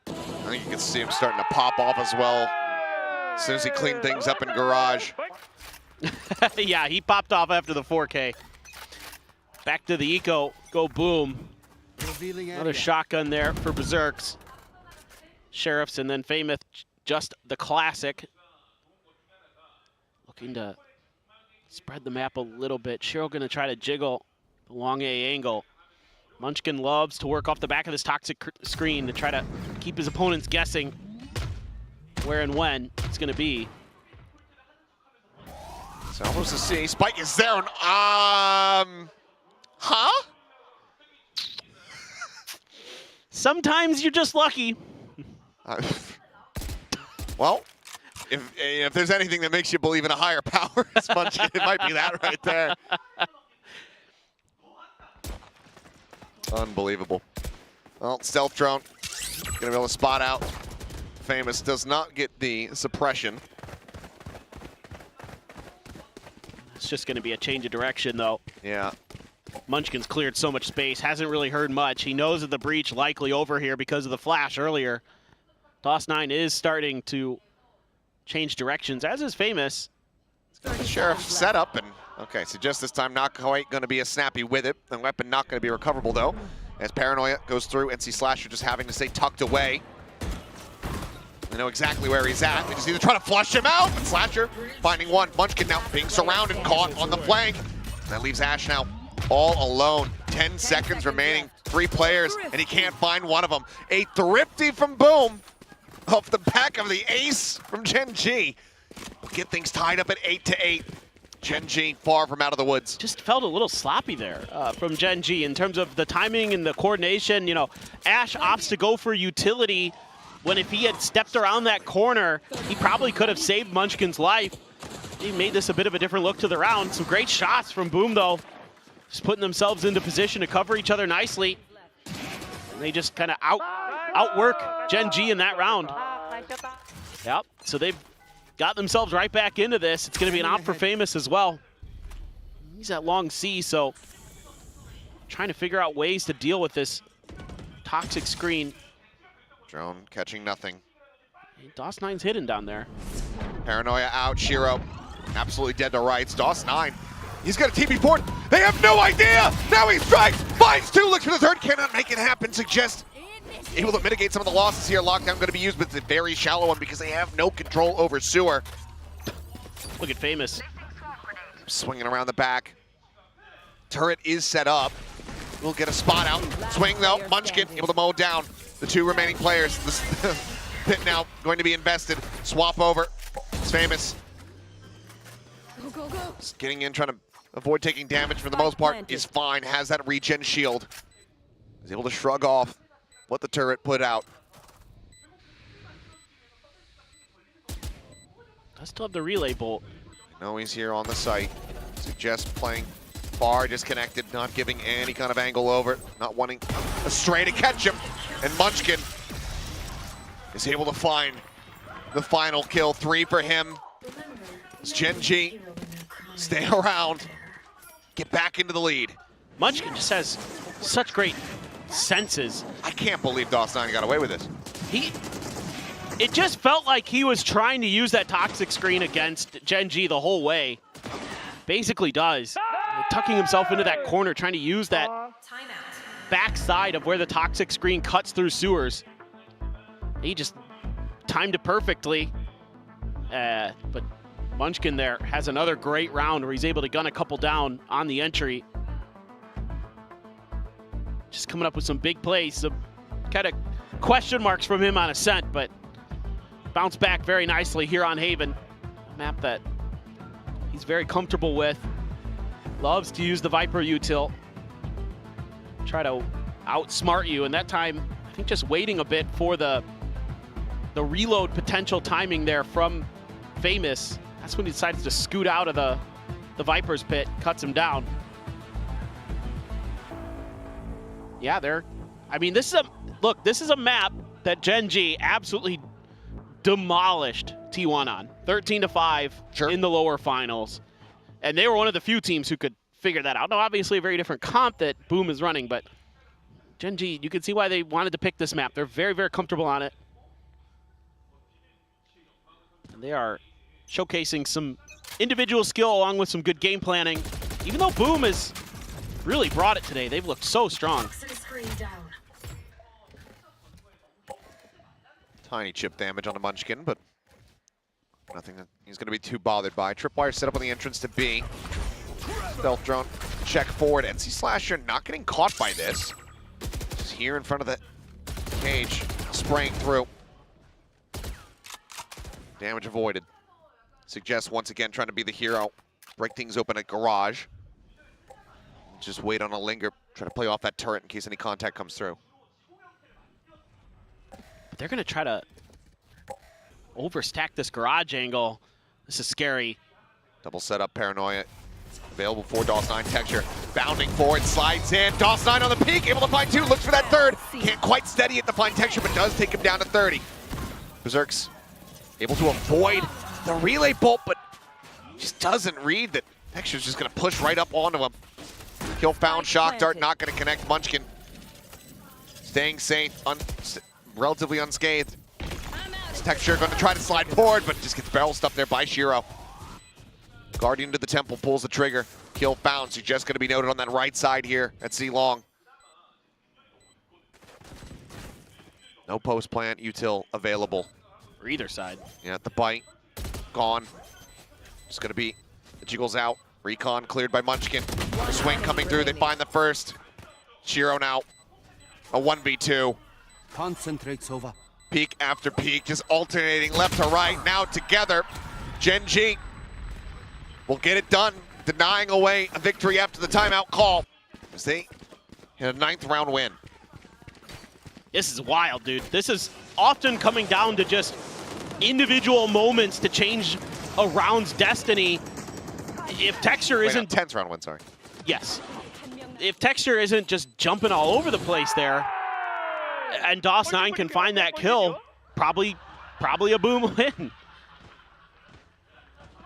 Speaker 17: I think you can see him starting to pop off as well. As soon as he cleaned things up in garage.
Speaker 18: Yeah, he popped off after the 4K. Back to the eco, go boom. Another shotgun there for Berserks. Sheriffs and then Famous, just the classic. Looking to spread the map a little bit. Shiro gonna try to jiggle the long A angle. Munchkin loves to work off the back of this toxic screen to try to keep his opponents guessing where and when it's gonna be.
Speaker 17: It's almost a C. Spike is there. Huh?
Speaker 18: Sometimes you're just lucky.
Speaker 17: Well, if there's anything that makes you believe in a higher power, it's Munchkin. It might be that right there. Unbelievable. Well, stealth drone gonna be able to spot out. Famous does not get the suppression.
Speaker 18: It's just going to be a change of direction, though.
Speaker 17: Yeah.
Speaker 18: Munchkin's cleared so much space, hasn't really heard much. He knows of the breach likely over here because of the flash earlier. DOS9 is starting to change directions, as is Famous.
Speaker 17: Sheriff set up, and okay, so just this time not quite going to be as snappy with it. The weapon not going to be recoverable, though, as Paranoia goes through. NC Slasher just having to stay tucked away. They know exactly where he's at. They just need to try to flush him out. But Slasher finding one. Munchkin now being surrounded, caught on the flank. That leaves Ash now all alone. 10 seconds remaining. 3 players, and he can't find one of them. A thrifty from Boom off the back of the ace from Gen G. Get things tied up at 8-8. Gen G far from out of the woods.
Speaker 18: Just felt a little sloppy there from Gen G in terms of the timing and the coordination. You know, Ash opts to go for utility when if he had stepped around that corner, he probably could have saved Munchkin's life. He made this a bit of a different look to the round. Some great shots from Boom, though. Just putting themselves into position to cover each other nicely. And they just kind of outwork Gen G in that round. Yep, so they've got themselves right back into this. It's going to be an op for Famous as well. He's at long C, so trying to figure out ways to deal with this toxic screen.
Speaker 17: Drone catching nothing.
Speaker 18: DOS9's hidden down there.
Speaker 17: Paranoia out, Shiro absolutely dead to rights. DOS9, he's got a TP port. They have no idea. Now he strikes, finds 2, looks for the third, cannot make it happen. Suggest able to mitigate some of the losses here. Lockdown going to be used, but it's a very shallow one because they have no control over sewer.
Speaker 18: Look at Famous.
Speaker 17: Swinging around the back. Turret is set up. We'll get a spot out. Swing though, Munchkin able to mow down the 2 remaining players. The pit now going to be invested. Swap over. It's Famous. Just getting in, trying to avoid taking damage for the most part. Is fine, has that regen shield. Is able to shrug off what the turret put out.
Speaker 18: I still have the relay bolt.
Speaker 17: I know he's here on the site. Suggest playing far, disconnected, not giving any kind of angle over it, not wanting a stray to catch him. And Munchkin is able to find the final kill. 3 for him. It's Gen G. Stay around. Get back into the lead.
Speaker 18: Munchkin just has such great senses.
Speaker 17: I can't believe DOS9 got away with this.
Speaker 18: It just felt like he was trying to use that toxic screen against Gen G the whole way. Basically does. Tucking himself into that corner, trying to use that backside of where the toxic screen cuts through sewers. He just timed it perfectly. But Munchkin there has another great round where he's able to gun a couple down on the entry. Just coming up with some big plays, some kind of question marks from him on Ascent, but bounced back very nicely here on Haven. A map that he's very comfortable with. Loves to use the Viper util. Try to outsmart you, and that time, I think just waiting a bit for the reload potential timing there from Famous. That's when he decides to scoot out of the Viper's pit, cuts him down. Yeah, I mean, this is a map that Gen G absolutely demolished T1 on. 13-5 in the lower finals. And they were one of the few teams who could figure that out. Now, obviously a very different comp that Boom is running, but Gen G, you can see why they wanted to pick this map. They're very, very comfortable on it. And they are showcasing some individual skill along with some good game planning. Even though Boom has really brought it today, they've looked so strong.
Speaker 17: Tiny chip damage on the Munchkin, but nothing that he's going to be too bothered by. Tripwire set up on the entrance to B. Stealth drone, check forward. NC Slasher not getting caught by this. Just here in front of the cage, spraying through. Damage avoided. Suggest once again trying to be the hero. Break things open at garage. Just wait on a linger. Try to play off that turret in case any contact comes through.
Speaker 18: But they're going to try to overstack this garage angle. This is scary.
Speaker 17: Double setup, Paranoia. Available for DOS9. Texture bounding forward, slides in. DOS9 on the peak, able to find 2, looks for that 3rd. Can't quite steady it to find Texture, but does take him down to 30. Berserk's able to avoid the relay bolt, but just doesn't read that Texture's just going to push right up onto him. Kill found, shock dart not going to connect. Munchkin staying safe, relatively unscathed. Texture going to try to slide forward, but just gets barrel stuffed there by Shiro. Guardian to the temple, pulls the trigger. Kill found, so just going to be noted on that right side here at C-Long. No post plant util available.
Speaker 18: For either side.
Speaker 17: Yeah, the bite, gone. Just going to be, the jiggles out. Recon cleared by Munchkin. The swing coming through, they find the first. Shiro now, a 1v2.
Speaker 19: Concentrates over.
Speaker 17: Peak after peak, just alternating left to right. Now together, Gen G will get it done, denying away a victory after the timeout call as they hit a 9th round win.
Speaker 18: This is wild, dude. This is often coming down to just individual moments to change a round's destiny. If Texture isn't...
Speaker 17: 10th round win, sorry.
Speaker 18: Yes. If Texture isn't just jumping all over the place there, and DOS9 can find that kill, probably a boom win.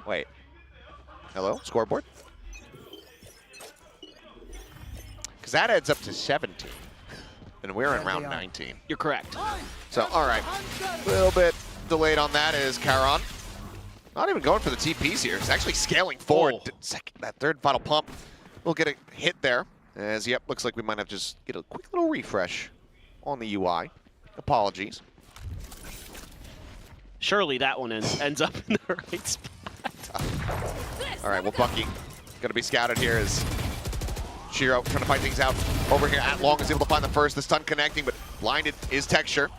Speaker 17: Wait. Hello, scoreboard? Because that adds up to 17. And we're in round 19.
Speaker 18: You're correct.
Speaker 17: So, all right. A little bit delayed on that is Charon. Not even going for the TPs here. He's actually scaling forward. That 3rd final pump. We'll get a hit there. As, yep, looks like we might have just get a quick little refresh on the UI. Apologies.
Speaker 18: Surely that one ends up in the right spot.
Speaker 17: All right, well, Bucky going to be scouted here as Shiro trying to fight things out over here. At Long is able to find the first. The stun connecting, but blinded is Texture.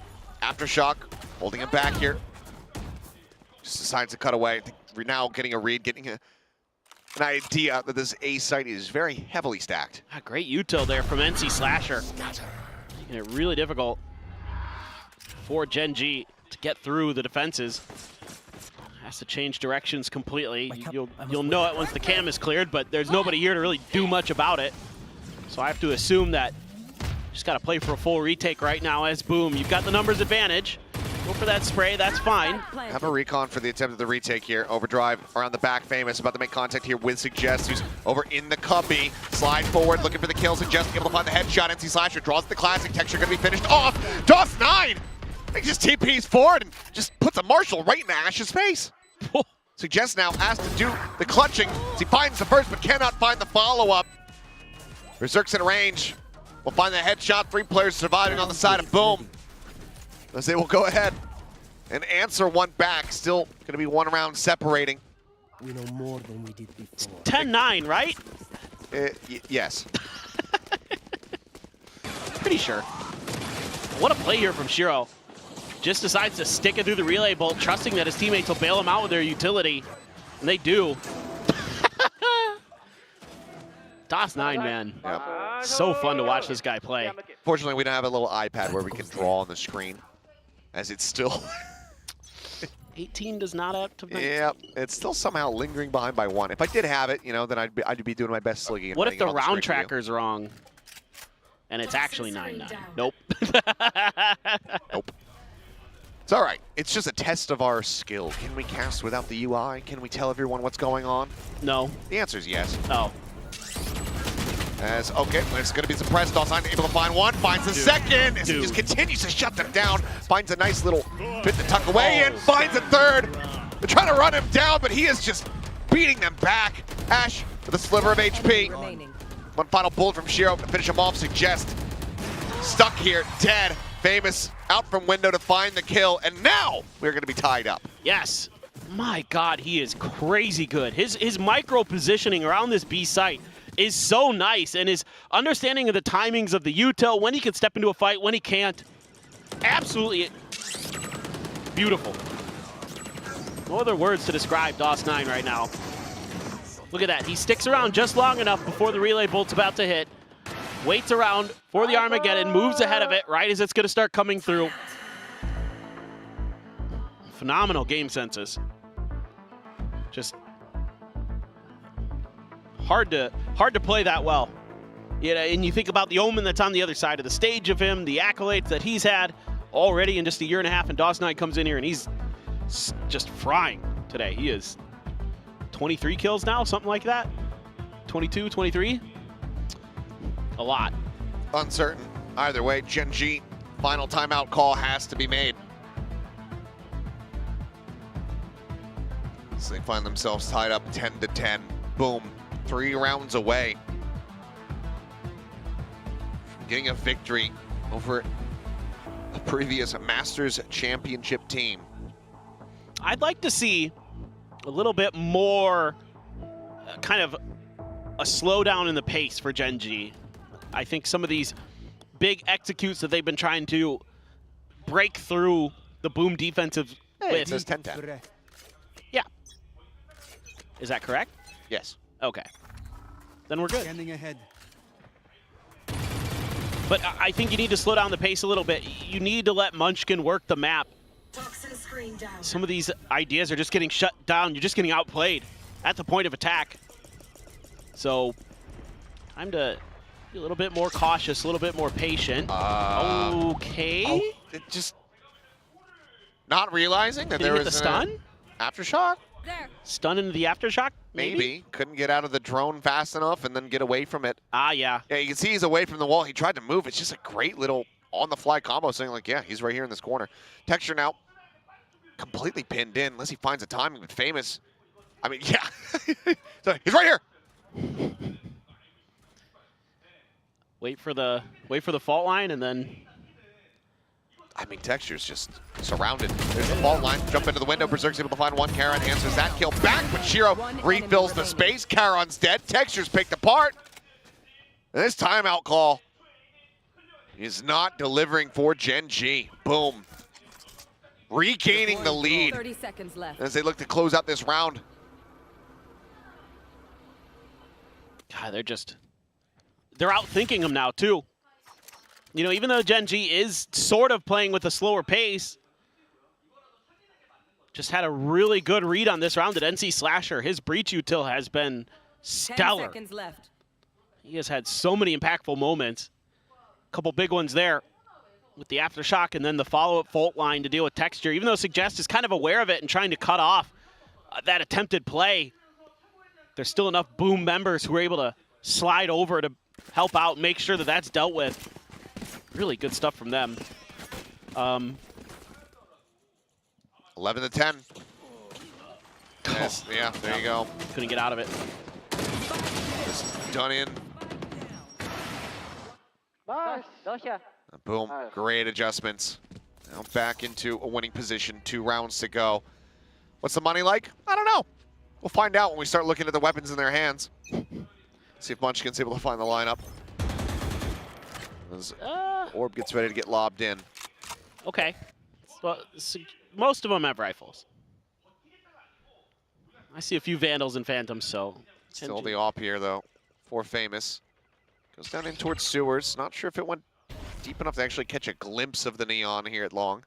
Speaker 17: Aftershock holding him back here. Just decides to cut away. I think we're now getting a read, getting an idea that this A site is very heavily stacked.
Speaker 18: Great util there from NC Slasher. Making it really difficult for Gen G to get through the defenses. Has to change directions completely. You'll know it once the cam is cleared, but there's nobody here to really do much about it. So I have to assume that just got to play for a full retake right now as Boom. You've got the numbers advantage. Go for that spray, that's fine.
Speaker 17: Have a recon for the attempt at the retake here. Overdrive around the back, Famous about to make contact here with Suggest, who's over in the cubby. Slide forward, looking for the kill. Suggest able to find the headshot. NC Slasher draws the classic. Texture going to be finished off. DOS9! He just TPs forward and just puts a Marshall right in Ash's face. Suggest now asked to do the clutching as he finds the first but cannot find the follow-up. Berserk's in range. We'll find the headshot. 3 players surviving on the side of Boom. As they will go ahead and answer one back. Still going to be 1 round separating.
Speaker 19: We know more than we did before.
Speaker 18: 10-9, right?
Speaker 17: Yes.
Speaker 18: Pretty sure. What a play here from Shiro. Just decides to stick it through the relay bolt, trusting that his teammates will bail him out with their utility. And they do. DOS9, man.
Speaker 17: Yep.
Speaker 18: So fun to watch this guy play.
Speaker 17: Fortunately, we don't have a little iPad where we can draw on the screen, as it's still...
Speaker 18: 18 does not add to 19.
Speaker 17: Yeah, it's still somehow lingering behind by 1. If I did have it, you know, then I'd be doing my best sligging.
Speaker 18: What if the round tracker's wrong? And it's actually 9-9. Nope.
Speaker 17: Nope. It's all right. It's just a test of our skill. Can we cast without the UI? Can we tell everyone what's going on?
Speaker 18: No.
Speaker 17: The answer is yes.
Speaker 18: Oh.
Speaker 17: As, okay, it's going to be suppressed. DOS9 able to find one, finds the second. As he just continues to shut them down. Finds a nice little bit to tuck away in. Finds a third. They're trying to run him down, but he is just beating them back. Ash with a sliver of HP. One final bullet from Shiro to finish him off. Suggest stuck here, dead. Famous out from window to find the kill, and now we're going to be tied up.
Speaker 18: Yes. My God, he is crazy good. His micro positioning around this B site is so nice, and his understanding of the timings of the util, when he can step into a fight, when he can't. Absolutely beautiful. No other words to describe DOS9 right now. Look at that. He sticks around just long enough before the relay bolt's about to hit. Waits around for the Armageddon, moves ahead of it right as it's going to start coming through. phenomenal game senses. Just hard to play that well. You know, and you think about the Omen that's on the other side of the stage of him, the accolades that he's had already in just a year and a half, and Dawson comes in here and he's just frying today. He is 23 kills now, something like that. 22, 23. A lot.
Speaker 17: Uncertain. Either way, Gen G, final timeout call has to be made. So they find themselves tied up 10-10. Boom. 3 rounds away from getting a victory over the previous Masters Championship team.
Speaker 18: I'd like to see a little bit more kind of a slowdown in the pace for Gen G. I think some of these big executes that they've been trying to break through the Boom defensive with.
Speaker 17: It says 10-10.
Speaker 18: Yeah. Is that correct?
Speaker 17: Yes.
Speaker 18: Okay. Then we're good.
Speaker 19: Scanning ahead.
Speaker 18: But I think you need to slow down the pace a little bit. You need to let Munchkin work the map.
Speaker 16: Toxin screen down.
Speaker 18: Some of these ideas are just getting shut down. You're just getting outplayed at the point of attack. So, time to be a little bit more cautious, a little bit more patient. Okay.
Speaker 17: Oh, it just not realizing that there was
Speaker 18: the stun?
Speaker 17: Aftershock?
Speaker 2: There.
Speaker 18: Stun into the aftershock?
Speaker 17: Maybe. Couldn't get out of the drone fast enough and then get away from it.
Speaker 18: Yeah.
Speaker 17: Yeah, you can see he's away from the wall. He tried to move. It's just a great little on-the-fly combo saying, like, yeah, he's right here in this corner. Texture now completely pinned in unless he finds a timing with Famous. I mean, yeah. So he's right here.
Speaker 18: Wait for the fault line and then.
Speaker 17: I mean, Texture's just surrounded. There's the fault line. Jump into the window. Berserk's able to find one. Charon answers that kill back, but Shiro refills the space. Charon's dead. Texture's picked apart. And this timeout call is not delivering for Gen G. Boom. Regaining the lead
Speaker 16: 30 seconds left.
Speaker 17: as they look to close out this round.
Speaker 18: God, they're outthinking him now, too. You know, even though Gen G is sort of playing with a slower pace, just had a really good read on this round at NC Slasher. His breach util has been stellar.
Speaker 16: 10 seconds left.
Speaker 18: He has had so many impactful moments. A couple big ones there with the aftershock and then the follow-up fault line to deal with Texture. Even though Suggest is kind of aware of it and trying to cut off that attempted play, there's still enough Boom members who are able to slide over to help out, make sure that that's dealt with. Really good stuff from them.
Speaker 17: 11-10. Yes, yeah, there you go.
Speaker 18: Couldn't get out of it.
Speaker 17: Just done in. Boom, great adjustments. Now back into a winning position, 2 rounds to go. What's the money like? I don't know. We'll find out when we start looking at the weapons in their hands. See if Munchkin's able to find the lineup. As Orb gets ready to get lobbed in.
Speaker 18: Okay. Well, most of them have rifles. I see a few Vandals and Phantoms, so.
Speaker 17: Still the op here, though, for Famous. Goes down in towards Sewers. Not sure if it went deep enough to actually catch a glimpse of the Neon here at Long.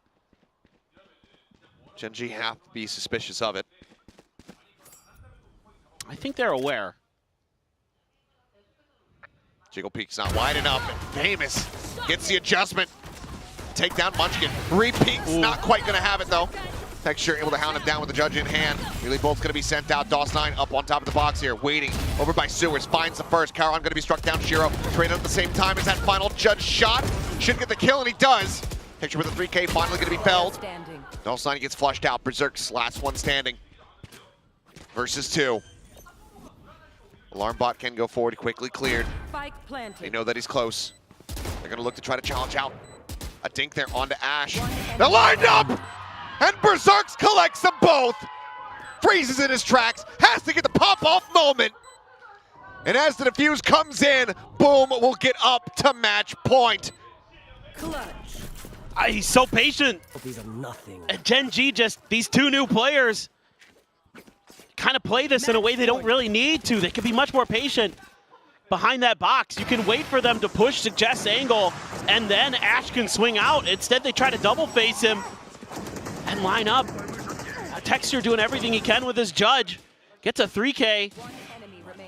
Speaker 17: Gen G have to be suspicious of it.
Speaker 18: I think they're aware.
Speaker 17: Jiggle Peek's not wide enough, and Famous gets the adjustment. Take down Munchkin. 3 Peeks, not quite gonna have it though. Texture able to hound him down with the judge in hand. Really Bolt's gonna be sent out. DOS9 up on top of the box here, waiting. Over by Sewers, finds the first. Charon gonna be struck down. Shiro straight up at the same time as that final judge shot. Should get the kill, and he does. Texture with a 3K, finally gonna be felled. DOS9 gets flushed out. Berserk's last one standing. Versus 2. Alarm bot can go forward, quickly cleared. They know that he's close. They're gonna look to try to challenge out. A dink there onto Ash. They're lined up! And Berserks collects them both! Freezes in his tracks, has to get the pop-off moment. And as the defuse comes in, Boom will get up to match point.
Speaker 18: He's so patient.
Speaker 19: These are nothing.
Speaker 18: And Gen G just, these 2 new players kind of play this in a way they don't really need to. They can be much more patient behind that box. You can wait for them to push Suggest angle, and then Ash can swing out. Instead, they try to double face him and line up. Texture doing everything he can with his judge. Gets a 3K.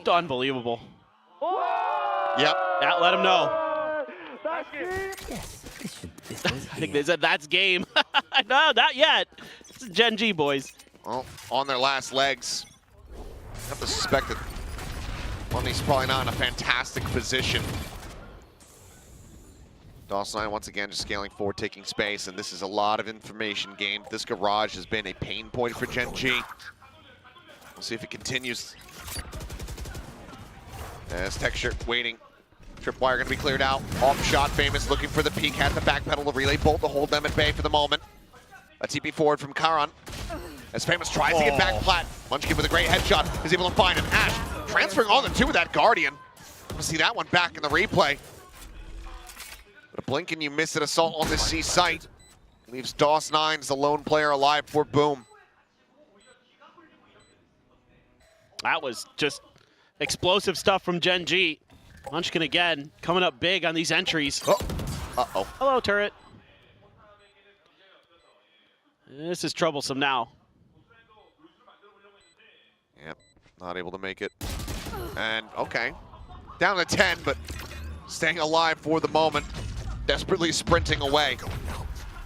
Speaker 18: Unbelievable.
Speaker 17: Yep.
Speaker 18: That let him know. I think they said that's game. No, not yet. This is Gen G, boys.
Speaker 17: Well, on their last legs. I have to suspect that Money's probably not in a fantastic position. Dawson once again just scaling forward, taking space, and this is a lot of information gained. This garage has been a pain point for Gen G. We'll see if it continues. As Texture waiting. Tripwire gonna be cleared out. Off shot, Famous looking for the peak, had the backpedal, the relay bolt to hold them at bay for the moment. A TP forward from Karan. As Famous tries to get back plat. Munchkin with a great headshot is able to find him. Ash transferring all the two with that Guardian. We'll see that one back in the replay. But a blink and you miss an assault on this C site. Leaves DOS9 the lone player alive for Boom.
Speaker 18: That was just explosive stuff from Gen G. Munchkin again, coming up big on these entries.
Speaker 17: Uh-oh.
Speaker 18: Hello, turret. This is troublesome now.
Speaker 17: Yep, not able to make it. And, okay. Down to 10, but staying alive for the moment. Desperately sprinting away.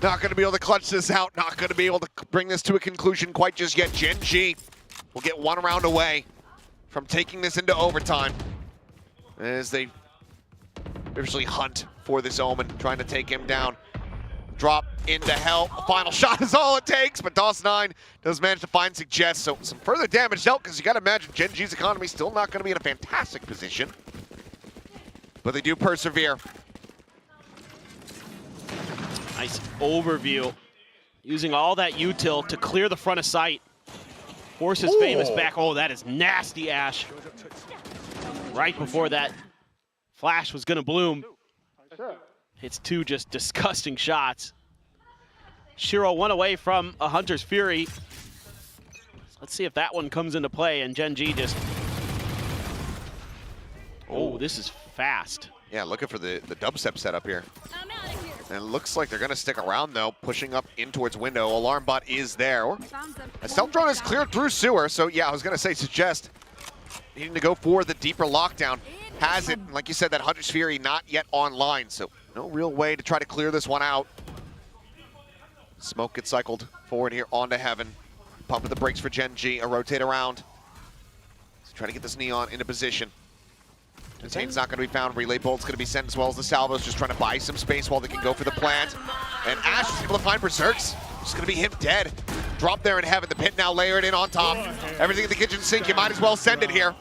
Speaker 17: Not going to be able to clutch this out. Not going to be able to bring this to a conclusion quite just yet. Gen G will get one round away from taking this into overtime as they virtually hunt for this Omen, trying to take him down. Drop into hell. A final shot is all it takes, but DOS9 does manage to find Suggest. So some further damage dealt, because you got to imagine Gen G's economy still not going to be in a fantastic position. But they do persevere.
Speaker 18: Nice overview. Using all that util to clear the front of sight. Forces Famous back. Oh, that is nasty, Ash. Right before that flash was going to bloom. Hits two just disgusting shots. Shiro one away from a Hunter's Fury. Let's see if that one comes into play, and Gen G just... Oh, this is fast.
Speaker 17: Yeah, looking for the dubstep setup here. And it looks like they're going to stick around, though, pushing up in towards window. Alarm bot is there. A stealth drone is cleared through sewer, so yeah, I was going to say, Suggest needing to go for the deeper lockdown. Has it, like you said, that Hunter's Fury not yet online, so no real way to try to clear this one out. Smoke gets cycled forward here onto Heaven. Pump of the brakes for Gen G, a rotate around. So trying to get this Neon into position. Detain's not going to be found. Relay Bolt's going to be sent, as well as the Salvos, just trying to buy some space while they can go for the plant. And Ash is able to find Berserks. Just going to be him dead. Drop there in Heaven. The pit now layered in on top. Everything in the kitchen sink. You might as well send it here.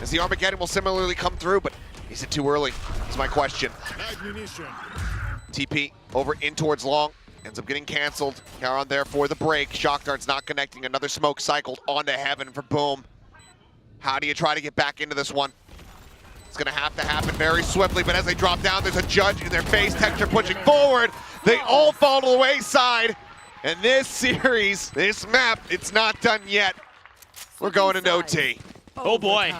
Speaker 17: As the Armageddon will similarly come through, but is it too early? Is my question. TP over in towards long. Ends up getting canceled. Karan there for the break. Shock Dart's not connecting. Another smoke cycled onto Heaven for Boom. How do you try to get back into this one? It's going to have to happen very swiftly, but as they drop down, there's a judge in their face. Texture pushing forward. They all fall to the wayside. And this series, this map, it's not done yet. We're going into OT.
Speaker 18: Oh boy.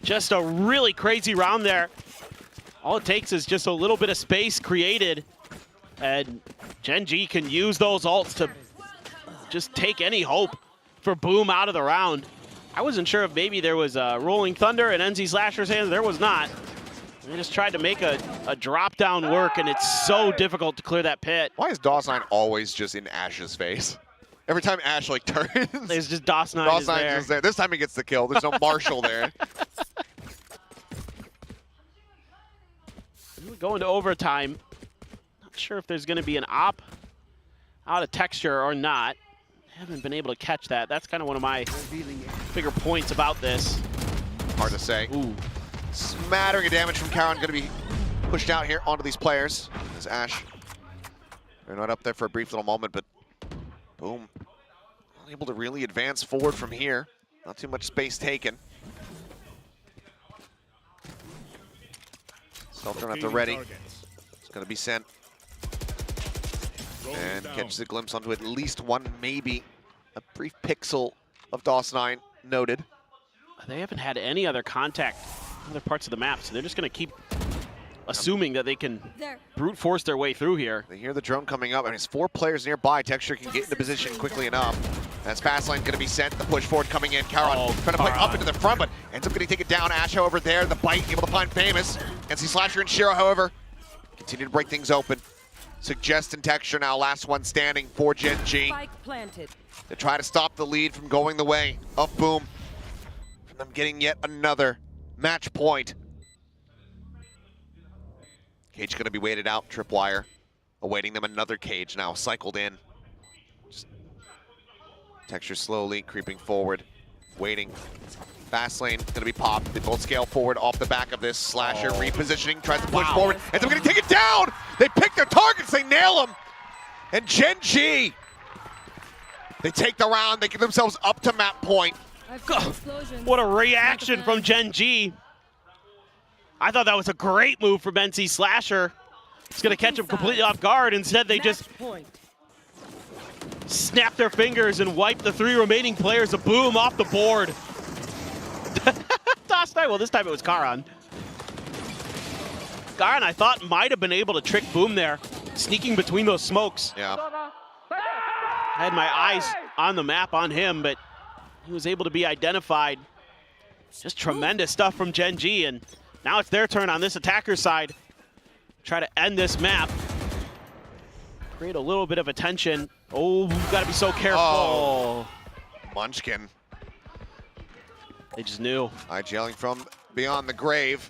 Speaker 18: Just a really crazy round there. All it takes is just a little bit of space created, and Gen G can use those ults to just take any hope for Boom out of the round. I wasn't sure if maybe there was a Rolling Thunder in NZ Slasher's hands. There was not. They just tried to make a drop down work, and it's so difficult to clear that pit.
Speaker 17: Why is DOS9 always just in Ash's face? Every time Ash like turns,
Speaker 18: there's just DOS9 is there.
Speaker 17: Is there. This time he gets the kill. There's no Marshall there.
Speaker 18: We go into overtime. Not sure if there's going to be an op out of Texture or not. Haven't been able to catch that. That's kind of one of my bigger points about this.
Speaker 17: Hard to say.
Speaker 18: Ooh.
Speaker 17: Smattering of damage from Karan going to be pushed out here onto these players. As Ash, they're not up there for a brief little moment, but Boom, unable to really advance forward from here. Not too much space taken. Self-drone at the ready. It's going to be sent. And catches a glimpse onto at least one, maybe a brief pixel of DOS9 noted.
Speaker 18: They haven't had any other contact in other parts of the map, so they're just going to keep assuming that they can brute force their way through here.
Speaker 17: They hear the drone coming up, and it's 4 players nearby. Texture can get into position quickly enough. That's fast line going to be sent. The push forward coming in. Karon trying to play up into the front, but ends up getting taken down. Ash, however, there. The bite, able to find Famous. NC Slasher and Shiro, however, continue to break things open. Suggest and Texture now, last one standing for Gen G. They try to stop the lead from going the way of Boom. From them getting yet another match point. Cage going to be waited out, Tripwire. Awaiting them another cage now, cycled in. Just Texture slowly creeping forward, waiting. Fast lane going to be popped. They both scale forward off the back of this. Slasher repositioning, tries to push forward. Ends up getting taken down! They pick their targets, they nail them! And Gen G, they take the round, they get themselves up to map point.
Speaker 18: What a reaction from Gen G. I thought that was a great move from NC Slasher. It's going to catch him completely off guard. Instead, they just snap their fingers and wipe the 3 remaining players of Boom off the board. Well, this time it was Karan. Karan, I thought, might have been able to trick Boom there, sneaking between those smokes.
Speaker 17: Yeah.
Speaker 18: I had my eyes on the map on him, but he was able to be identified. Just tremendous stuff from Gen G, and now it's their turn on this attacker side. Try to end this map. Create a little bit of attention. Oh, we've got to be so careful.
Speaker 17: Oh, Munchkin.
Speaker 18: They just knew.
Speaker 17: IGLing from beyond the grave.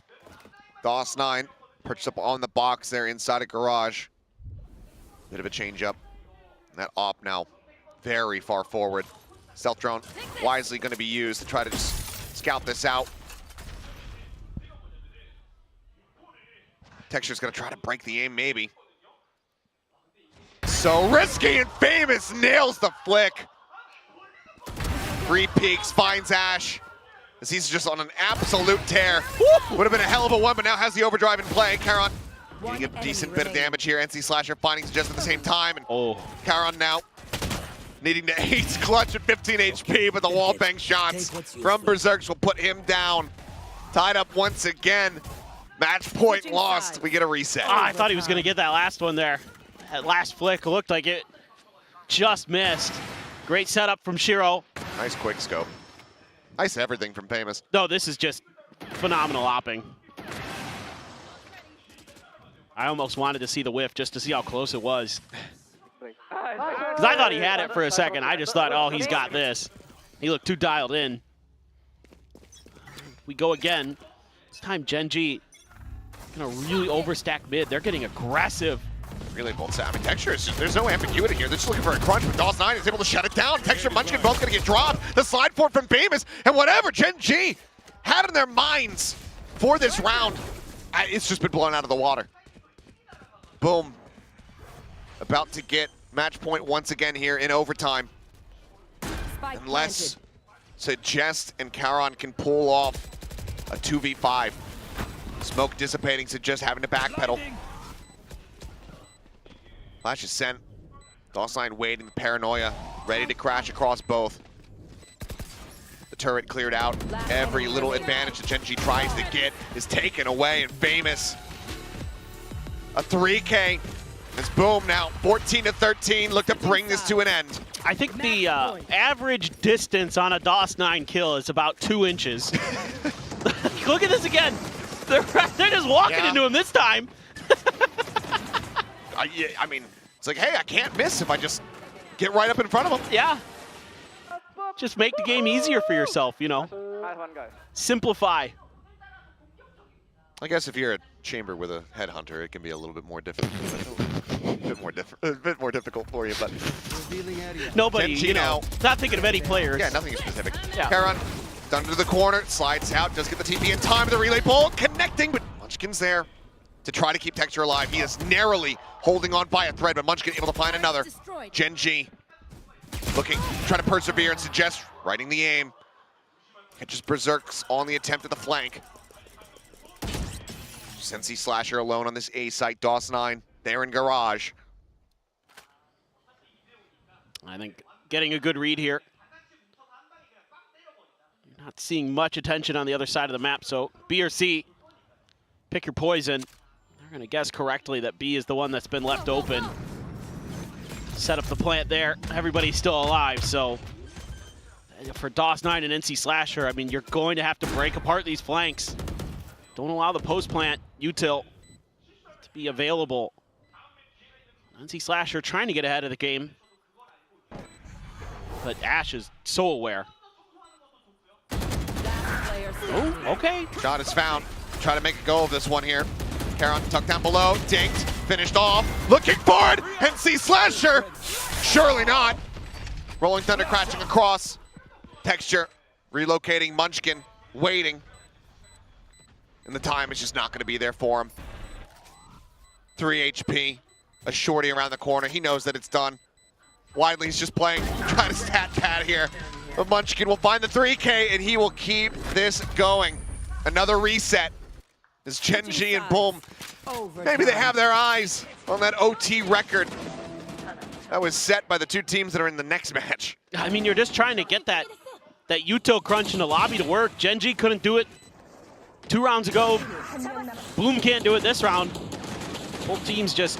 Speaker 17: DOS9 perched up on the box there inside a garage. Bit of a change up. That op now very far forward. Stealth drone wisely going to be used to try to just scout this out. Texture's going to try to break the aim, maybe. So risky, and Famous nails the flick. 3 peaks, finds Ash. As he's just on an absolute tear. Would have been a hell of a one, but now has the overdrive in play. Karon getting a decent bit of damage here. NC Slasher finding just at the same time. And Karon now needing to ace clutch at 15 HP, but the wallbang shots from Berserks will put him down. Tied up once again. Match point lost. We get a reset.
Speaker 18: I thought he was going to get that last one there. That last flick looked like it just missed. Great setup from Shiro.
Speaker 17: Nice quick scope. Nice everything from Famous.
Speaker 18: No, this is just phenomenal opping. I almost wanted to see the whiff just to see how close it was. Because I thought he had it for a second. I just thought, oh, he's got this. He looked too dialed in. We go again. This time Gen G gonna really overstack mid. They're getting aggressive.
Speaker 17: Really bold set. I mean, Texture is just, there's no ambiguity here. They're just looking for a crunch, but DOS9 is able to shut it down. Texture and Munchkin both gonna get dropped. The slide forward from Famous, and whatever Gen G had in their minds for this round, it's just been blown out of the water. Boom. About to get match point once again here in overtime. Unless Suggest and Karon can pull off a 2v5. Smoke dissipating, Suggest having to backpedal. Flash is sent. DOS9 waiting, paranoia, ready to crash across both. The turret cleared out. Every little advantage that Gen G tries to get is taken away, and Famous. A 3K. It's Boom now, 14-13. Look to bring this to an end.
Speaker 18: I think the average distance on a DOS9 kill is about 2 inches. Look at this again. They're just walking into him this time.
Speaker 17: I mean, it's like, hey, I can't miss if I just get right up in front of them.
Speaker 18: Yeah. Just make the game easier for yourself, you know. Simplify.
Speaker 17: I guess if you're a chamber with a headhunter, it can be a little bit more difficult. a bit more difficult for you, but
Speaker 18: nobody, you know, not thinking of any players.
Speaker 17: Yeah, nothing specific.
Speaker 18: Yeah.
Speaker 17: Karon down to the corner, slides out, does get the TP in time. The relay pull connecting, but Munchkin's there to try to keep Texture alive. He is narrowly holding on by a thread, but Munchkin able to find another. Gen G looking, trying to persevere and Suggest riding the aim. Catches Berserks on the attempt at the flank. NC Slasher alone on this A site. DOS9 there in garage.
Speaker 18: I think getting a good read here. You're not seeing much attention on the other side of the map, so B or C, pick your poison. going to guess correctly that B is the one that's been left open. Set up the plant there. Everybody's still alive, so for DOS9 and NC Slasher, I mean, you're going to have to break apart these flanks. Don't allow the post plant util to be available. NC Slasher trying to get ahead of the game, but Ash is so aware. Oh, okay.
Speaker 17: Shot is found. Try to make a go of this one here. Heron tucked down below, dinked, finished off, looking forward, NC Slasher! Surely not. Rolling Thunder crashing across. Texture relocating, Munchkin waiting. And the time is just not going to be there for him. 3 HP, a shorty around the corner. He knows that it's done. Widely's just playing, trying to stat pad here. But Munchkin will find the 3K and he will keep this going. Another reset. As Gen.G and Boom, maybe they have their eyes on that OT record that was set by the two teams that are in the next match.
Speaker 18: I mean, you're just trying to get that util crunch in the lobby to work. Gen.G couldn't do it 2 rounds ago. Boom can't do it this round. Both teams just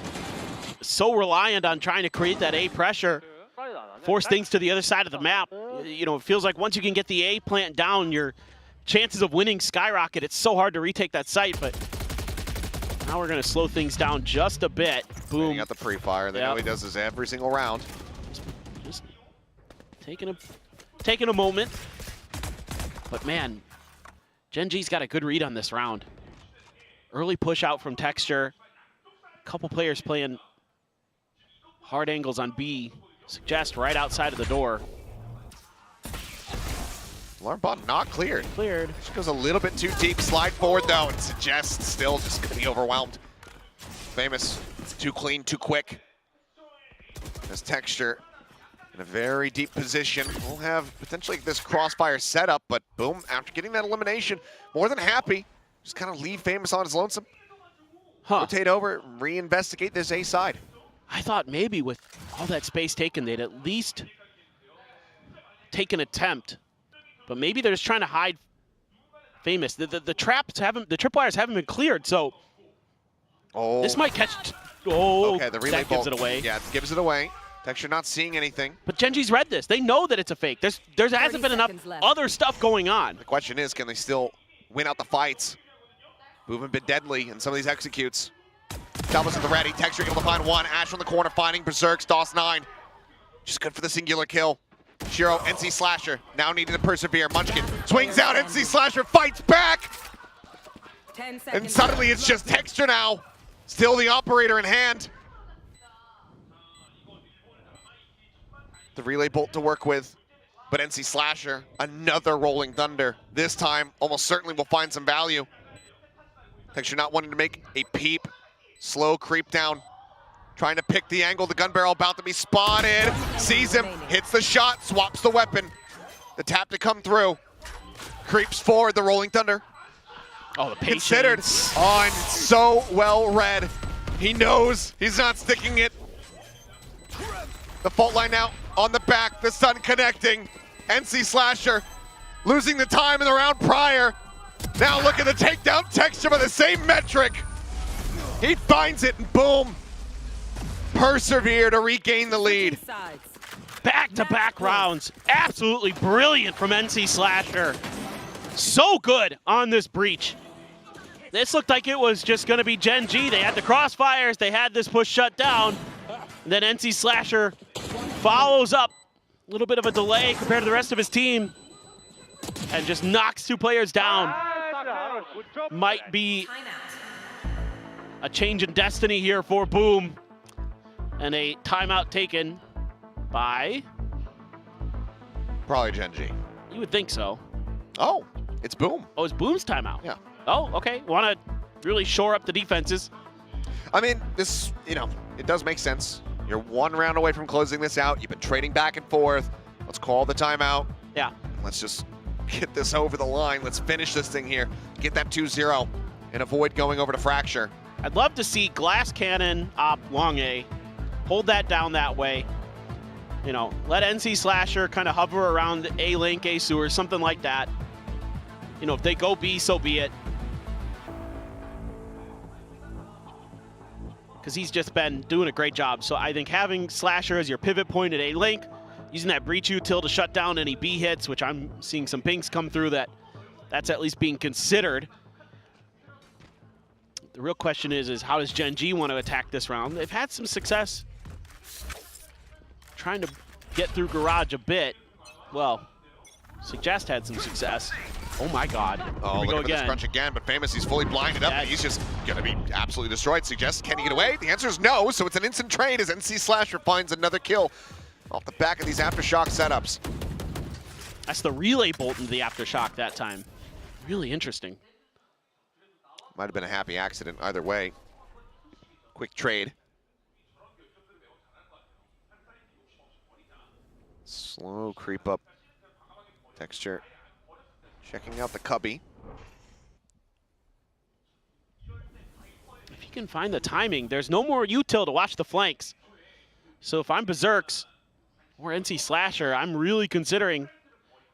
Speaker 18: so reliant on trying to create that A pressure, force things to the other side of the map. You know, it feels like once you can get the A plant down, your chances of winning skyrocket. It's so hard to retake that site, but now we're going to slow things down just a bit. Boom.
Speaker 17: He got the pre-fire. They know he does this every single round.
Speaker 18: Just taking a moment. But man, Gen.G's got a good read on this round. Early push out from Texture. A couple players playing hard angles on B. Suggest right outside of the door.
Speaker 17: Alarm bot not cleared.
Speaker 18: Cleared.
Speaker 17: She goes a little bit too deep. Slide forward though, and Suggest still just gonna be overwhelmed. Famous, too clean, too quick. This Texture in a very deep position. We'll have potentially this crossfire setup, but Boom, after getting that elimination, more than happy. Just kind of leave Famous on his lonesome. Rotate over, reinvestigate this A side.
Speaker 18: I thought maybe with all that space taken, they'd at least take an attempt. But maybe they're just trying to hide Famous. The traps haven't, the tripwires haven't been cleared, so this might catch.
Speaker 17: Okay, the relay
Speaker 18: that gives
Speaker 17: bolt,
Speaker 18: it away.
Speaker 17: Yeah, it gives it away. Texture not seeing anything.
Speaker 18: But Gen.G's read this. They know that it's a fake. There hasn't been enough other stuff going on.
Speaker 17: The question is, can they still win out the fights? Moving been deadly in some of these executes. Doubles at the ready. Texture able to find one. Ash on the corner finding Berserks. DOS9. Just good for the singular kill. Shiro, NC Slasher, now needing to persevere. Munchkin swings out. NC Slasher fights back. And suddenly it's just Texture now. Still the operator in hand. The relay bolt to work with. But NC Slasher, another Rolling Thunder. This time, almost certainly will find some value. Texture not wanting to make a peep. Slow creep down. Trying to pick the angle. The gun barrel about to be spotted. Sees him, hits the shot, swaps the weapon. The tap to come through. Creeps forward, the Rolling Thunder.
Speaker 18: Oh, the patience.
Speaker 17: Considered. Oh, and so well read. He knows he's not sticking it. The fault line now on the back. The sun connecting. NC Slasher losing the time in the round prior. Now look at the takedown. Texture by the same metric. He finds it and boom. Persevere to regain the lead.
Speaker 18: Back-to-back rounds. Absolutely brilliant from NC Slasher. So good on this breach. This looked like it was just going to be Gen.G. They had the crossfires. They had this push shut down. And then NC Slasher follows up. A little bit of a delay compared to the rest of his team. And just knocks 2 players down. Might be a change in destiny here for Boom. And a timeout taken by...
Speaker 17: Probably Gen.G.
Speaker 18: You would think so.
Speaker 17: Oh, it's Boom.
Speaker 18: Oh, it's Boom's timeout.
Speaker 17: Yeah.
Speaker 18: Oh, okay. Want to really shore up the defenses.
Speaker 17: I mean, this, it does make sense. You're 1 round away from closing this out. You've been trading back and forth. Let's call the timeout.
Speaker 18: Yeah.
Speaker 17: Let's just get this over the line. Let's finish this thing here. Get that 2-0 and avoid going over to Fracture.
Speaker 18: I'd love to see Glass Cannon op long A. Hold that down that way. Let NC Slasher kind of hover around the A link, A sewer, something like that. If they go B, so be it. because he's just been doing a great job. So I think having Slasher as your pivot point at A-Link, using that breach util to shut down any B hits, which I'm seeing some pings come through that's at least being considered. The real question is how does Gen G want to attack this round? They've had some success trying to get through Garage a bit. Well, Suggest had some success. Oh my God.
Speaker 17: Oh,
Speaker 18: Here we
Speaker 17: look
Speaker 18: go
Speaker 17: at this
Speaker 18: again.
Speaker 17: crunch again, but Famous, he's fully blinded up, and he's just gonna be absolutely destroyed. Suggest, can he get away? The answer is no, so it's an instant trade as NC Slasher finds another kill off the back of these Aftershock setups.
Speaker 18: That's the relay bolt into the Aftershock that time. Really interesting.
Speaker 17: Might have been a happy accident either way. Quick trade. Slow creep up. Texture checking out the cubby.
Speaker 18: If you can find the timing, there's no more util to watch the flanks. So if I'm Berserks or NC Slasher, I'm really considering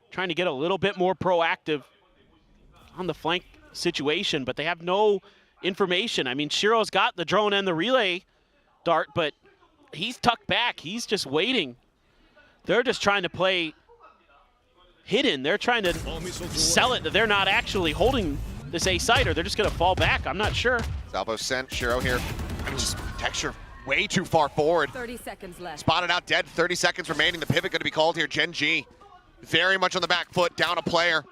Speaker 18: trying to get a little bit more proactive on the flank situation, but they have no information. I mean, Shiro's got the drone and the relay dart, but he's tucked back. He's just waiting. They're just trying to play hidden. They're trying to sell it that they're not actually holding this A site, or they're just going to fall back. I'm not sure.
Speaker 17: Salvo sent, Shiro here. I mean, just Texture way too far forward.
Speaker 16: 30 seconds left.
Speaker 17: Spotted out dead, 30 seconds remaining. The pivot going to be called here. Gen G very much on the back foot, down a player.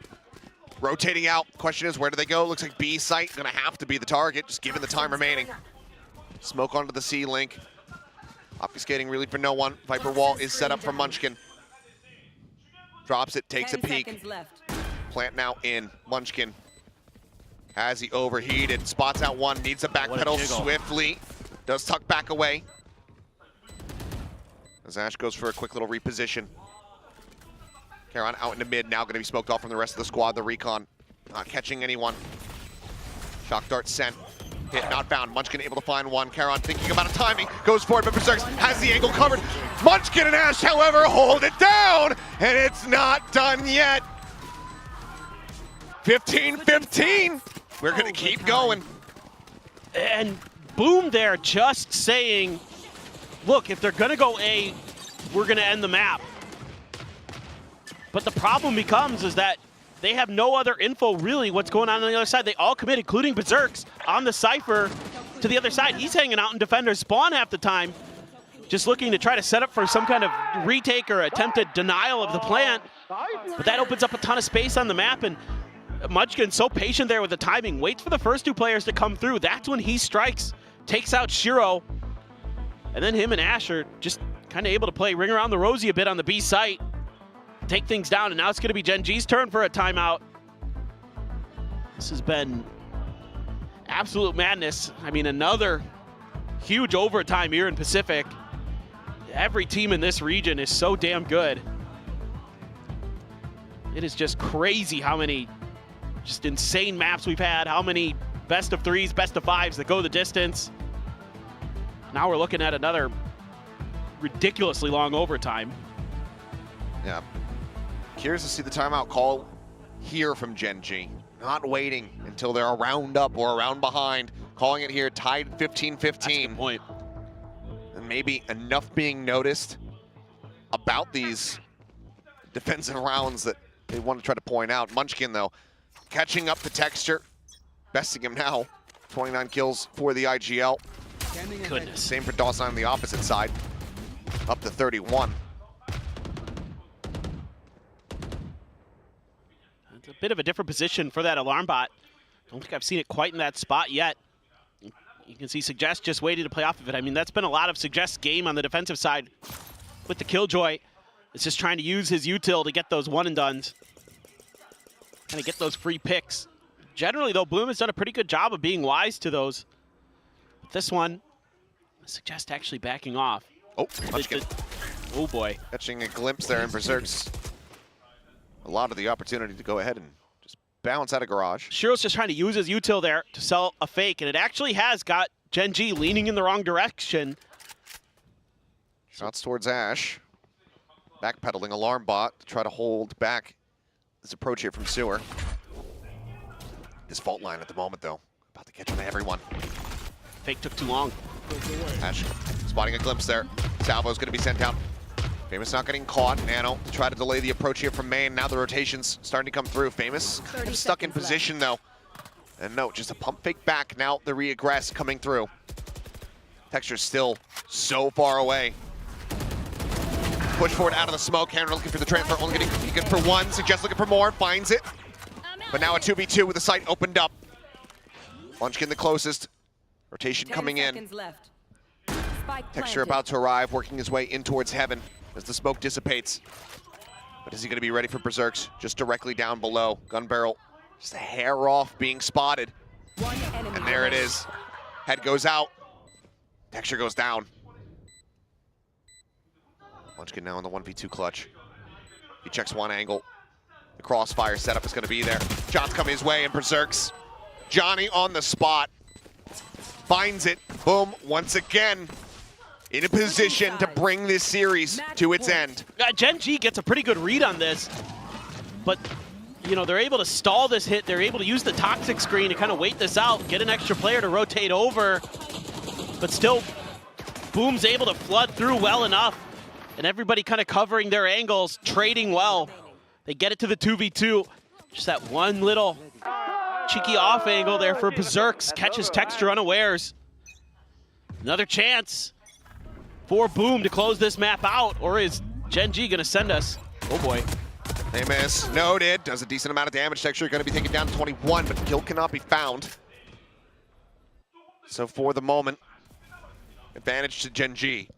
Speaker 17: Rotating out. Question is, where do they go? Looks like B site going to have to be the target, just given the time remaining. Smoke onto the C link. Obfuscating really for no one. Viper wall is set up for Munchkin. Drops it, takes a peek. Plant now in. Munchkin has he overheated. Spots out one, needs a backpedal swiftly. Does tuck back away. As Ash goes for a quick little reposition. Charon out into mid, now going to be smoked off from the rest of the squad. The recon not catching anyone. Shock dart sent. Hit not found. Munchkin able to find one. Charon thinking about a timing. Goes forward, but Berserks has the angle covered. Munchkin and Ash, however, hold it down. And it's not done yet. 15-15. We're going to keep going.
Speaker 18: And Boom there just saying, look, if they're going to go A, we're going to end the map. But the problem becomes is that they have no other info really what's going on the other side. They all commit, including Berserks, on the Cypher to the other side. He's hanging out in Defender's spawn half the time, just looking to try to set up for some kind of retake or attempted denial of the plant. But that opens up a ton of space on the map, and Munchkin's so patient there with the timing, waits for the first two players to come through. That's when he strikes, takes out Shiro, and then him and Ash are just kind of able to play ring around the rosy a bit on the B site, take things down, and now it's going to be Gen G's turn for a timeout. This has been absolute madness. I mean, another huge overtime here in Pacific. Every team in this region is so damn good. It is just crazy how many just insane maps we've had, how many best of threes, best of fives that go the distance. Now we're looking at another ridiculously long overtime.
Speaker 17: Yeah. Curious to see the timeout call here from Gen G. Not waiting until they're a round up or a round behind. Calling it here, tied 15-15.
Speaker 18: That's a good point.
Speaker 17: And maybe enough being noticed about these defensive rounds that they want to try to point out. Munchkin, though, catching up the Texture. Besting him now. 29 kills for the IGL.
Speaker 18: Goodness.
Speaker 17: Same for Dawson on the opposite side. Up to 31.
Speaker 18: It's a bit of a different position for that alarm bot. Don't think I've seen it quite in that spot yet. You can see Suggest just waiting to play off of it. I mean, that's been a lot of Suggest's game on the defensive side with the Killjoy. It's just trying to use his util to get those one and dones. Kind of get those free picks. Generally, though, Bloom has done a pretty good job of being wise to those. But this one, Suggest actually backing off.
Speaker 17: Oh, Munchkin.
Speaker 18: Oh boy.
Speaker 17: Catching a glimpse there in Berserks. A lot of the opportunity to go ahead and just bounce out of Garage.
Speaker 18: Shiro's just trying to use his util there to sell a fake, and it actually has got Gen G leaning in the wrong direction.
Speaker 17: Shots towards Ash. Backpedaling alarm bot to try to hold back this approach here from Sewer. His fault line at the moment, though. About to catch on to everyone.
Speaker 18: Fake took too long.
Speaker 17: Ash spotting a glimpse there. Salvo's going to be sent down. Famous not getting caught. Nano to try to delay the approach here from main. Now the rotation's starting to come through. Famous kind of stuck in position though. And no, just a pump fake back. Now the re-aggress coming through. Texture's still so far away. Push forward out of the smoke. Henry looking for the transfer. Only getting good for one. Suggest looking for more. Finds it. But now a 2v2 with the site opened up. Munchkin the closest. Rotation coming in. Texture about to arrive, working his way in towards heaven as the smoke dissipates. But is he going to be ready for Berserks? Just directly down below. Gun barrel just a hair off being spotted. And there it is. Head goes out. Texture goes down. Munchkin now in the 1v2 clutch. He checks one angle. The crossfire setup is going to be there. Shots coming his way and Berserks. Johnny on the spot. Finds it. Boom. Once again in a position to bring this series to its end.
Speaker 18: Gen G gets a pretty good read on this, but you know, they're able to stall this hit. They're able to use the toxic screen to kind of wait this out, get an extra player to rotate over, but still Boom's able to flood through well enough, and everybody kind of covering their angles, trading well. They get it to the 2v2. Just that one little cheeky off angle there for Berserks, catches Texture unawares. Another chance for Boom to close this map out, or is Gen G gonna send us? Oh boy.
Speaker 17: Famous noted, does a decent amount of damage. Texture going to be taken down to 21, but kill cannot be found. So for the moment, advantage to Gen G.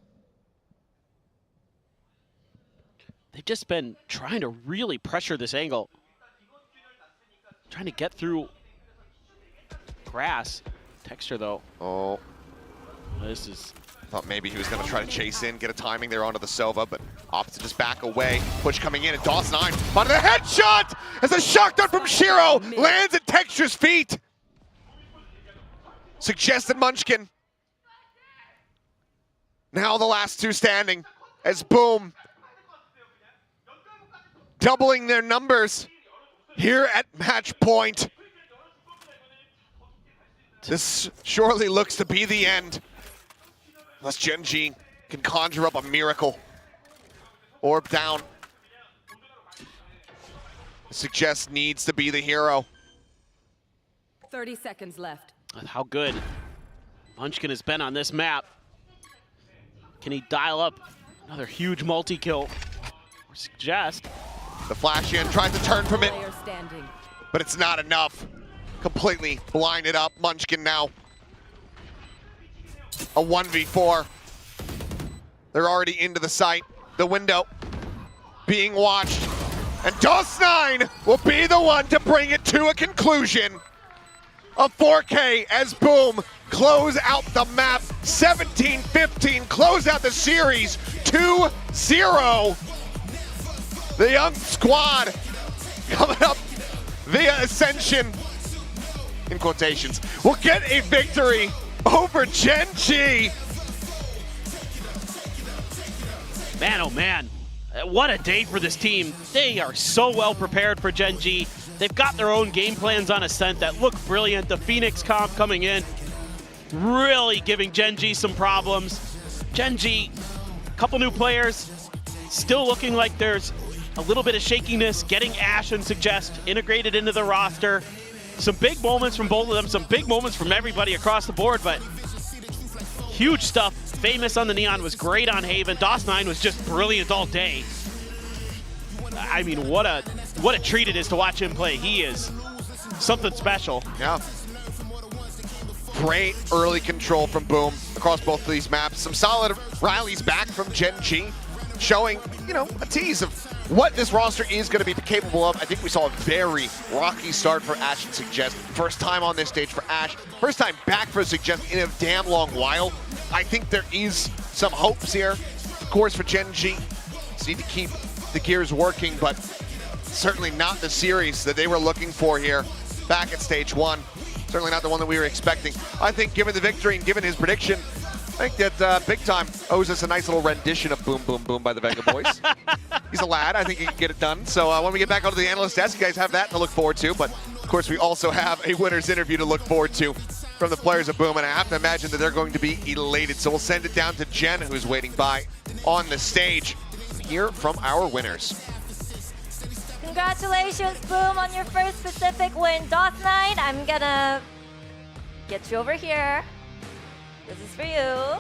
Speaker 18: They've just been trying to really pressure this angle. Trying to get through grass. Texture though.
Speaker 17: Oh.
Speaker 18: This is...
Speaker 17: Thought maybe he was going to try to chase in, get a timing there onto the Sova, but opts to just back away. Push coming in, and DOS9 onto the headshot as a shock dart from Shiro lands at Texture's feet. Suggested Munchkin. Now the last two standing as Boom doubling their numbers here at match point. This surely looks to be the end. Unless Gen G can conjure up a miracle. Orb down. Suggest needs to be the hero.
Speaker 16: 30 seconds left.
Speaker 18: How good Munchkin has been on this map. Can he dial up another huge multi-kill? Or Suggest.
Speaker 17: The flash in, tries to turn from it, but it's not enough. Completely blinded up. Munchkin now. A 1v4. They're already into the site. The window being watched. And DOS9 will be the one to bring it to a conclusion. A 4K as Boom close out the map. 17-15, close out the series 2-0. The young squad coming up via Ascension, in quotations, will get a victory over Gen G.
Speaker 18: Man, oh man, what a day for this team. They are so well prepared for Gen G. They've got their own game plans on Ascent that look brilliant. The Phoenix comp coming in, really giving Gen G some problems. Gen G, a couple new players, still looking like there's a little bit of shakiness, getting Ash and Suggest integrated into the roster. Some big moments from both of them, some big moments from everybody across the board, but huge stuff. Famous on the Neon was great on Haven. DOS9 was just brilliant all day. I mean, what a treat it is to watch him play. He is something special.
Speaker 17: Yeah. Great early control from Boom across both of these maps. Some solid rallies back from Gen G, showing, you know, a tease of what this roster is going to be capable of. I think we saw a very rocky start for Ash and Suggest. First time on this stage for Ash. First time back for Suggest in a damn long while. I think there is some hopes here, of course, for Gen G. Just need to keep the gears working, but certainly not the series that they were looking for here back at stage one. Certainly not the one that we were expecting. I think given the victory and given his prediction, I think that Big Time owes us a nice little rendition of Boom Boom Boom by the Vega Boys. He's a lad. I think he can get it done. So when we get back onto the analyst desk, you guys have that to look forward to. But, of course, we also have a winner's interview to look forward to. from the players of Boom, and I have to imagine that they're going to be elated. So we'll send it down to Jen, who's waiting by on the stage. Hear from our winners.
Speaker 2: Congratulations, Boom, on your first Pacific win. DOS9, I'm gonna get you over here. This is for you.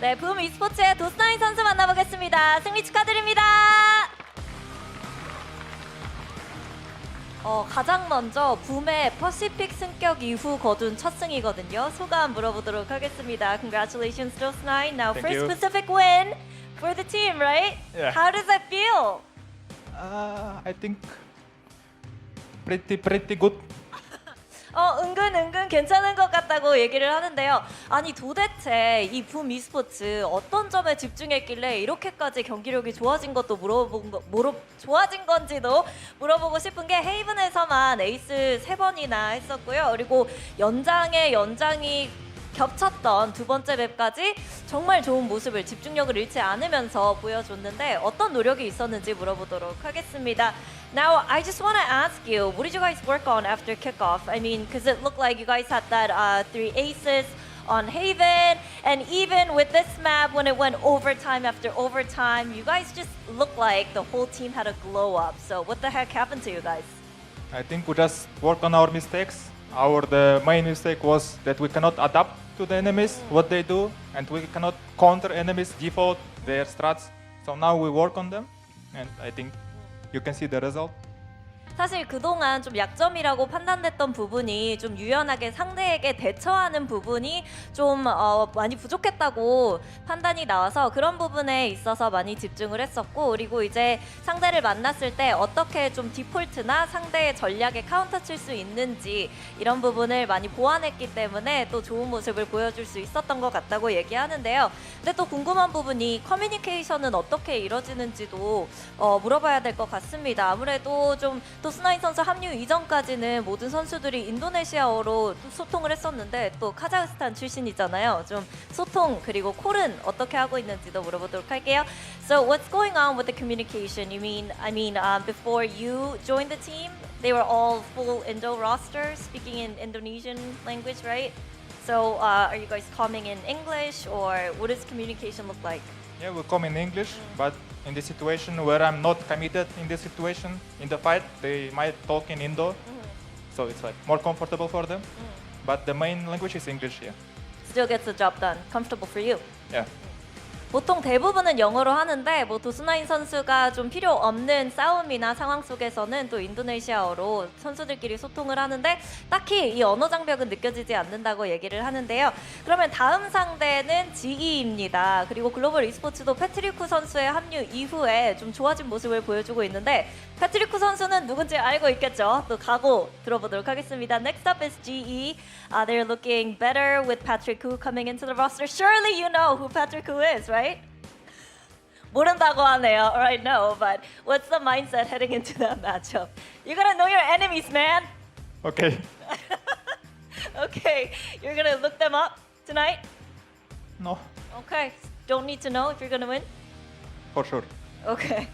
Speaker 2: 네, 붐 e스포츠의 도스9 선수 만나보겠습니다. 승리 축하드립니다. 가장 먼저 붐의 퍼시픽 승격 이후 거둔 첫 승이거든요. 소감 물어보도록 하겠습니다. Congratulations, DOS9. Now,
Speaker 20: Thank
Speaker 2: first
Speaker 20: you.
Speaker 2: Pacific win for the team, right?
Speaker 20: Yeah.
Speaker 2: How does that feel?
Speaker 20: I think pretty good.
Speaker 2: 은근 괜찮은 것 같다고 얘기를 하는데요. 아니 도대체 이 붐 e스포츠 어떤 점에 집중했길래 이렇게까지 경기력이 좋아진 것도 좋아진 건지도 물어보고 싶은 게 헤이븐에서만 에이스 3번이나 했었고요. 그리고 연장이 겹쳤던 두 번째 맵까지 정말 좋은 모습을 집중력을 잃지 않으면서 보여줬는데 어떤 노력이 있었는지 물어보도록 하겠습니다. Now, I just want to ask you, what did you guys work on after kickoff? I mean, because it looked like you guys had that 3 aces on Haven, and even with this map, when it went overtime after overtime, you guys just looked like the whole team had a glow up. So what the heck happened to you guys?
Speaker 20: I think we just work on our mistakes. The main mistake was that we cannot adapt to the enemies, what they do, and we cannot counter enemies default their strats. So now we work on them, and I think you can see the result.
Speaker 2: 사실 그동안 좀 약점이라고 판단됐던 부분이 좀 유연하게 상대에게 대처하는 부분이 좀 많이 부족했다고 판단이 나와서 그런 부분에 있어서 많이 집중을 했었고, 그리고 이제 상대를 만났을 때 어떻게 좀 디폴트나 상대의 전략에 카운터 칠 수 있는지 이런 부분을 많이 보완했기 때문에 또 좋은 모습을 보여줄 수 있었던 것 같다고 얘기하는데요. 근데 또 궁금한 부분이 커뮤니케이션은 어떻게 이루어지는지도 물어봐야 될 것 같습니다. 아무래도 좀 도스9 선수 합류 이전까지는 모든 선수들이 인도네시아어로 소통을 했었는데 또 카자흐스탄 출신이잖아요. 좀 소통 그리고 콜은 어떻게 하고 있는지도 물어보도록 할게요. So what's going on with the communication? I mean, before you joined the team, they were all full Indo roster, speaking in Indonesian language, right? So are you guys coming in English, or what does communication look like?
Speaker 20: Yeah, we come in English, but in the situation where I'm not committed in this situation, in the fight, they might talk in Indo, so it's like more comfortable for them. But the main language is English here.
Speaker 2: Still gets the job done. Comfortable for you.
Speaker 20: Yeah.
Speaker 2: 보통 대부분은 영어로 하는데 뭐 도스9 선수가 좀 필요 없는 싸움이나 상황 속에서는 또 인도네시아어로 선수들끼리 소통을 하는데 딱히 이 언어 장벽은 느껴지지 않는다고 얘기를 하는데요. 그러면 다음 상대는 GE입니다. 그리고 글로벌 e스포츠도 패트리쿠 선수의 합류 이후에 좀 좋아진 모습을 보여주고 있는데 패트리쿠 선수는 누군지 알고 있겠죠? 또 각오 들어보도록 하겠습니다. Next up is GE. They're looking better with Patrick Koo coming into the roster. Surely you know who Patrick Koo is, right? 모른다고 하네요. Alright, no, but what's the mindset heading into that matchup? You gotta know your enemies, man.
Speaker 20: Okay.
Speaker 2: Okay, you're gonna look them up tonight?
Speaker 20: No,
Speaker 2: Okay, don't need to know if you're gonna win?
Speaker 20: for sure.
Speaker 2: Okay.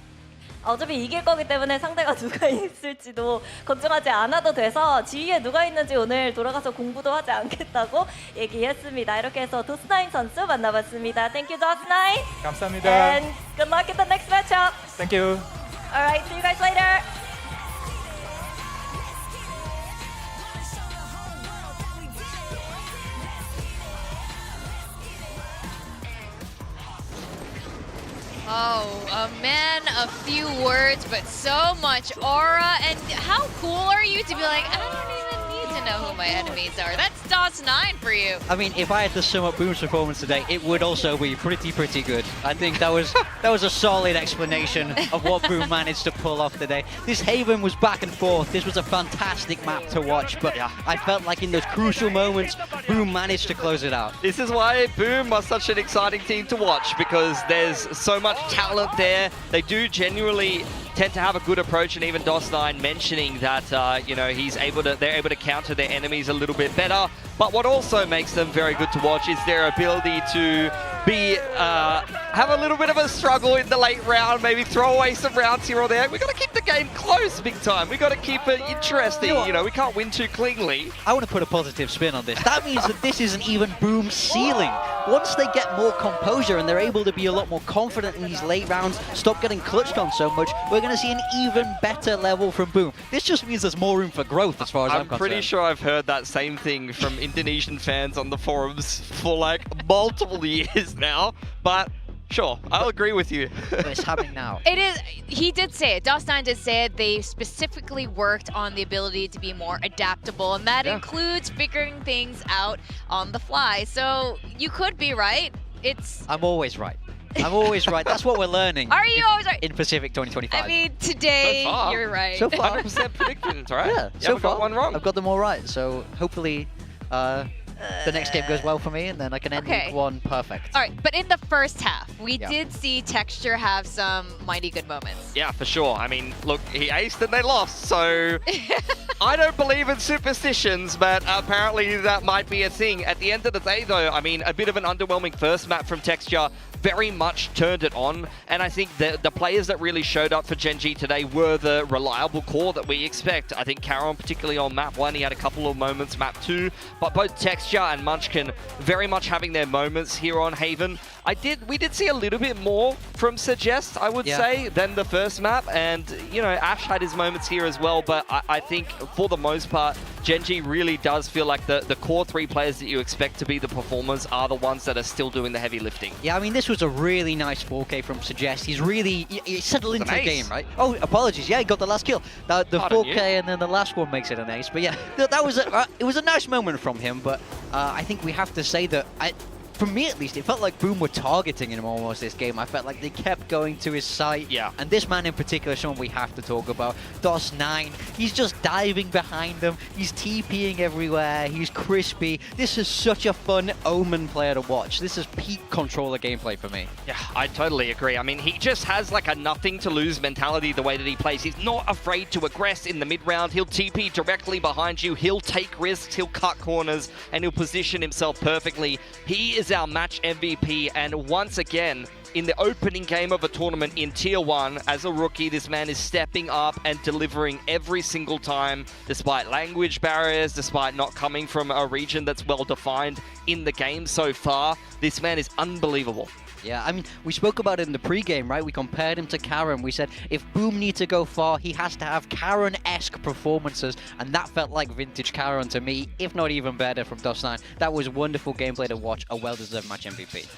Speaker 2: 어차피 이길 거기 때문에 상대가 누가 있을지도 걱정하지 않아도 돼서 지휘에 누가 있는지 오늘 돌아가서 공부도 하지 않겠다고 얘기했습니다. 이렇게 해서 도스9 선수 만나봤습니다. Thank you, DOS9.
Speaker 20: 감사합니다.
Speaker 2: And good luck at the next matchup.
Speaker 20: Thank you.
Speaker 2: All right, see you guys later.
Speaker 21: Oh, a man of few words, but so much aura. And how cool are you to be like, I don't even need to know who my enemies are. That's DOS9 for you.
Speaker 14: I mean, if I had to sum up Boom's performance today, it would also be pretty good. I think that was a solid explanation of what Boom managed to pull off today. This Haven was back and forth. This was a fantastic map to watch, but I felt like in those crucial moments, Boom managed to close it out.
Speaker 15: This is why Boom are such an exciting team to watch, because there's so much talent there. They do genuinely tend to have a good approach, and even DOS9 mentioning that they're able to counter their enemies a little bit better. But what also makes them very good to watch is their ability to have a little bit of a struggle in the late round, maybe throw away some rounds here or there. We've got to keep the game close big time. We've got to keep it interesting. You know, we can't win too cleanly.
Speaker 14: I want to put a positive spin on this. That means that this isn't even Boom's ceiling. Once they get more composure and they're able to be a lot more confident in these late rounds, stop getting clutched on so much, we're going to see an even better level from Boom. This just means there's more room for growth as far as I'm concerned.
Speaker 15: I'm pretty sure I've heard that same thing from Indonesian fans on the forums for like multiple years now, but sure, I'll agree with you.
Speaker 14: But it's happening now.
Speaker 21: It is. He did say it. DOS9 did say it. They specifically worked on the ability to be more adaptable, and that includes figuring things out on the fly. So you could be right.
Speaker 14: I'm always right. I'm always right. That's what we're learning.
Speaker 21: Are you always right?
Speaker 14: In Pacific 2025.
Speaker 21: I mean, today
Speaker 15: so far,
Speaker 21: you're right.
Speaker 14: So far.
Speaker 15: 100% predictions, right?
Speaker 14: Yeah,
Speaker 15: you
Speaker 14: so far
Speaker 15: got one wrong.
Speaker 14: I've got them all right. So hopefully the next game goes well for me, and then I can end week one perfect.
Speaker 21: All right, but in the first half, we did see Texture have some mighty good moments.
Speaker 15: Yeah, for sure. I mean, look, he aced and they lost, so I don't believe in superstitions, but apparently that might be a thing. At the end of the day, though, I mean, a bit of an underwhelming first map from Texture very much turned it on, and I think the players that really showed up for Gen G today were the reliable core that we expect. I think Caron, particularly on map 1, he had a couple of moments, map 2, but both Texture and Munchkin very much having their moments here on Haven. We did see a little bit more from Suggest, I would say, than the first map, and you know, Ash had his moments here as well, but I think for the most part, Gen G really does feel like the core 3 players that you expect to be the performers are the ones that are still doing the heavy lifting.
Speaker 14: Yeah, I mean, this was a really nice 4K from Suggest. He's really he settled into the game, right? Oh, apologies. Yeah, he got the last kill. The 4K and then the last one makes it an ace. But yeah, that was it was a nice moment from him. But I think we have to say that for me at least, it felt like Boom were targeting him almost this game. I felt like they kept going to his site.
Speaker 15: Yeah.
Speaker 14: And this man in particular is someone we have to talk about. DOS9, he's just diving behind them. He's TPing everywhere. He's crispy. This is such a fun Omen player to watch. This is peak controller gameplay for me.
Speaker 15: Yeah, I totally agree. I mean, he just has like a nothing to lose mentality the way that he plays. He's not afraid to aggress in the mid-round. He'll TP directly behind you. He'll take risks. He'll cut corners and he'll position himself perfectly. He is our match MVP, and once again, in the opening game of a tournament in Tier 1, as a rookie, this man is stepping up and delivering every single time, despite language barriers, despite not coming from a region that's well defined in the game so far. This man is unbelievable.
Speaker 14: Yeah, I mean, we spoke about it in the pregame, right? We compared him to Caron. We said if Boom needs to go far, he has to have Caron-esque performances, and that felt like vintage Caron to me, if not even better from DOS9. That was wonderful gameplay to watch, a well-deserved match MVP.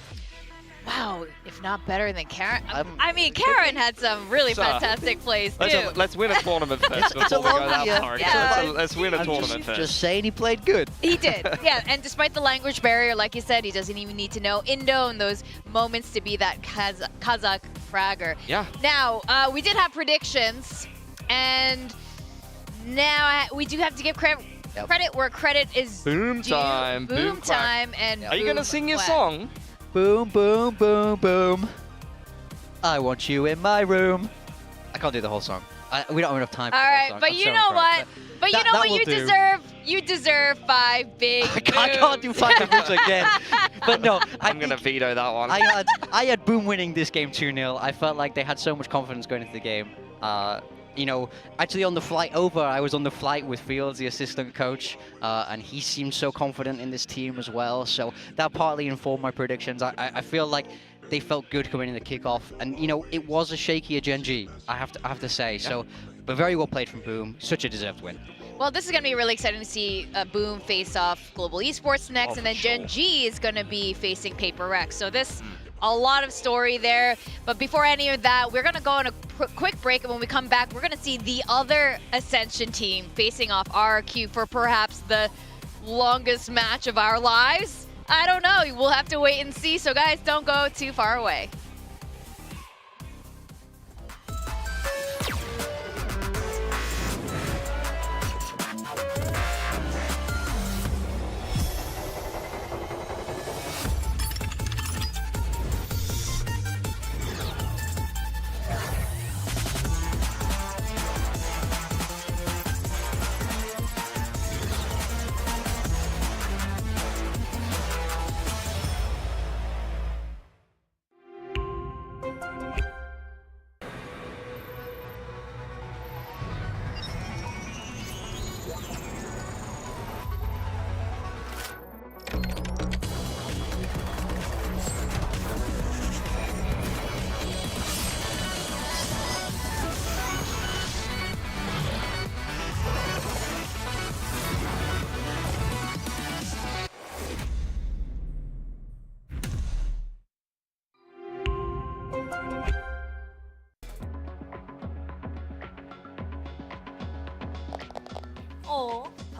Speaker 21: Wow, if not better than Caron. I mean, Caron had some really fantastic plays, too.
Speaker 15: Let's win a tournament first before we go that far.
Speaker 21: Yeah.
Speaker 15: Let's win a tournament first.
Speaker 14: Just saying he played good.
Speaker 21: He did, yeah. And despite the language barrier, like you said, he doesn't even need to know Indo and those moments to be that Kazakh fragger.
Speaker 15: Yeah.
Speaker 21: Now, we did have predictions, and now we do have to give credit where credit is
Speaker 15: Boom
Speaker 21: due.
Speaker 15: time.
Speaker 21: Boom time. And
Speaker 15: are you going to sing your
Speaker 21: Quack.
Speaker 15: song?
Speaker 14: Boom, boom, boom, boom. I want you in my room. I can't do the whole song. We don't have enough time for
Speaker 21: All
Speaker 14: the whole
Speaker 21: right,
Speaker 14: song.
Speaker 21: but
Speaker 14: I'm
Speaker 21: you
Speaker 14: so
Speaker 21: know
Speaker 14: impressed.
Speaker 21: what? But you know what you deserve? You deserve 5 big
Speaker 14: I can't do 5 booms again. But no,
Speaker 15: I'm going to veto that one.
Speaker 14: I had Boom winning this game 2-0. I felt like they had so much confidence going into the game. You know, actually on the flight over, I was on the flight with Fields, the assistant coach, and he seemed so confident in this team as well. So that partly informed my predictions. I feel like they felt good coming in the kickoff, and you know, it was a shakier Gen G, I have to say. Yeah. So, but very well played from Boom. Such a deserved win.
Speaker 21: Well, this is going to be really exciting to see Boom face off Global Esports next, and then Gen G is going to be facing Paper Rex. So this, a lot of story there. But before any of that, we're going to go on a quick break, and when we come back, we're going to see the other Ascension team facing off RRQ for perhaps the longest match of our lives. I don't know. We'll have to wait and see. So guys, don't go too far away.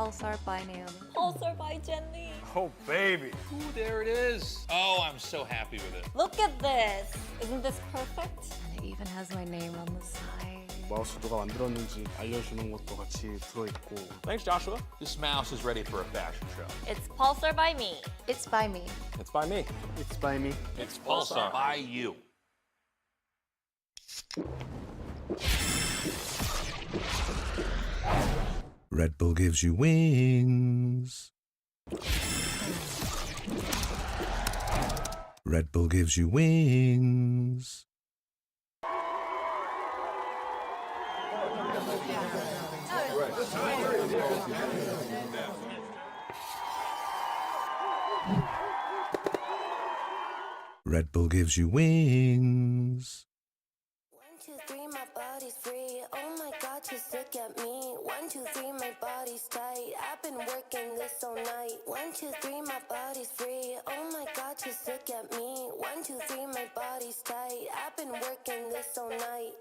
Speaker 2: Pulsar by Naomi. Pulsar by Jenny.
Speaker 4: Oh, baby. Ooh, there it is. Oh, I'm so happy with it.
Speaker 2: Look at this. Isn't this perfect? It even has my name on the side.
Speaker 12: 마우스 누가 만들었는지 알려주는 것도 같이 들어있고.
Speaker 4: Thanks, Joshua. This mouse is ready for a fashion show.
Speaker 2: It's Pulsar by me. It's by me.
Speaker 12: It's by me. It's by me.
Speaker 4: It's Pulsar by you.
Speaker 6: Red Bull gives you wings. Red Bull gives you wings. Red Bull gives you wings.
Speaker 22: 1, 2, 3, my body's free. Oh my God, just look at me. 1, 2, 3, my body's tight. I've been working this all night. 1, 2, 3, my body's free. Oh my God, just look at me. 1, 2, 3, my body's tight. I've been working this all night.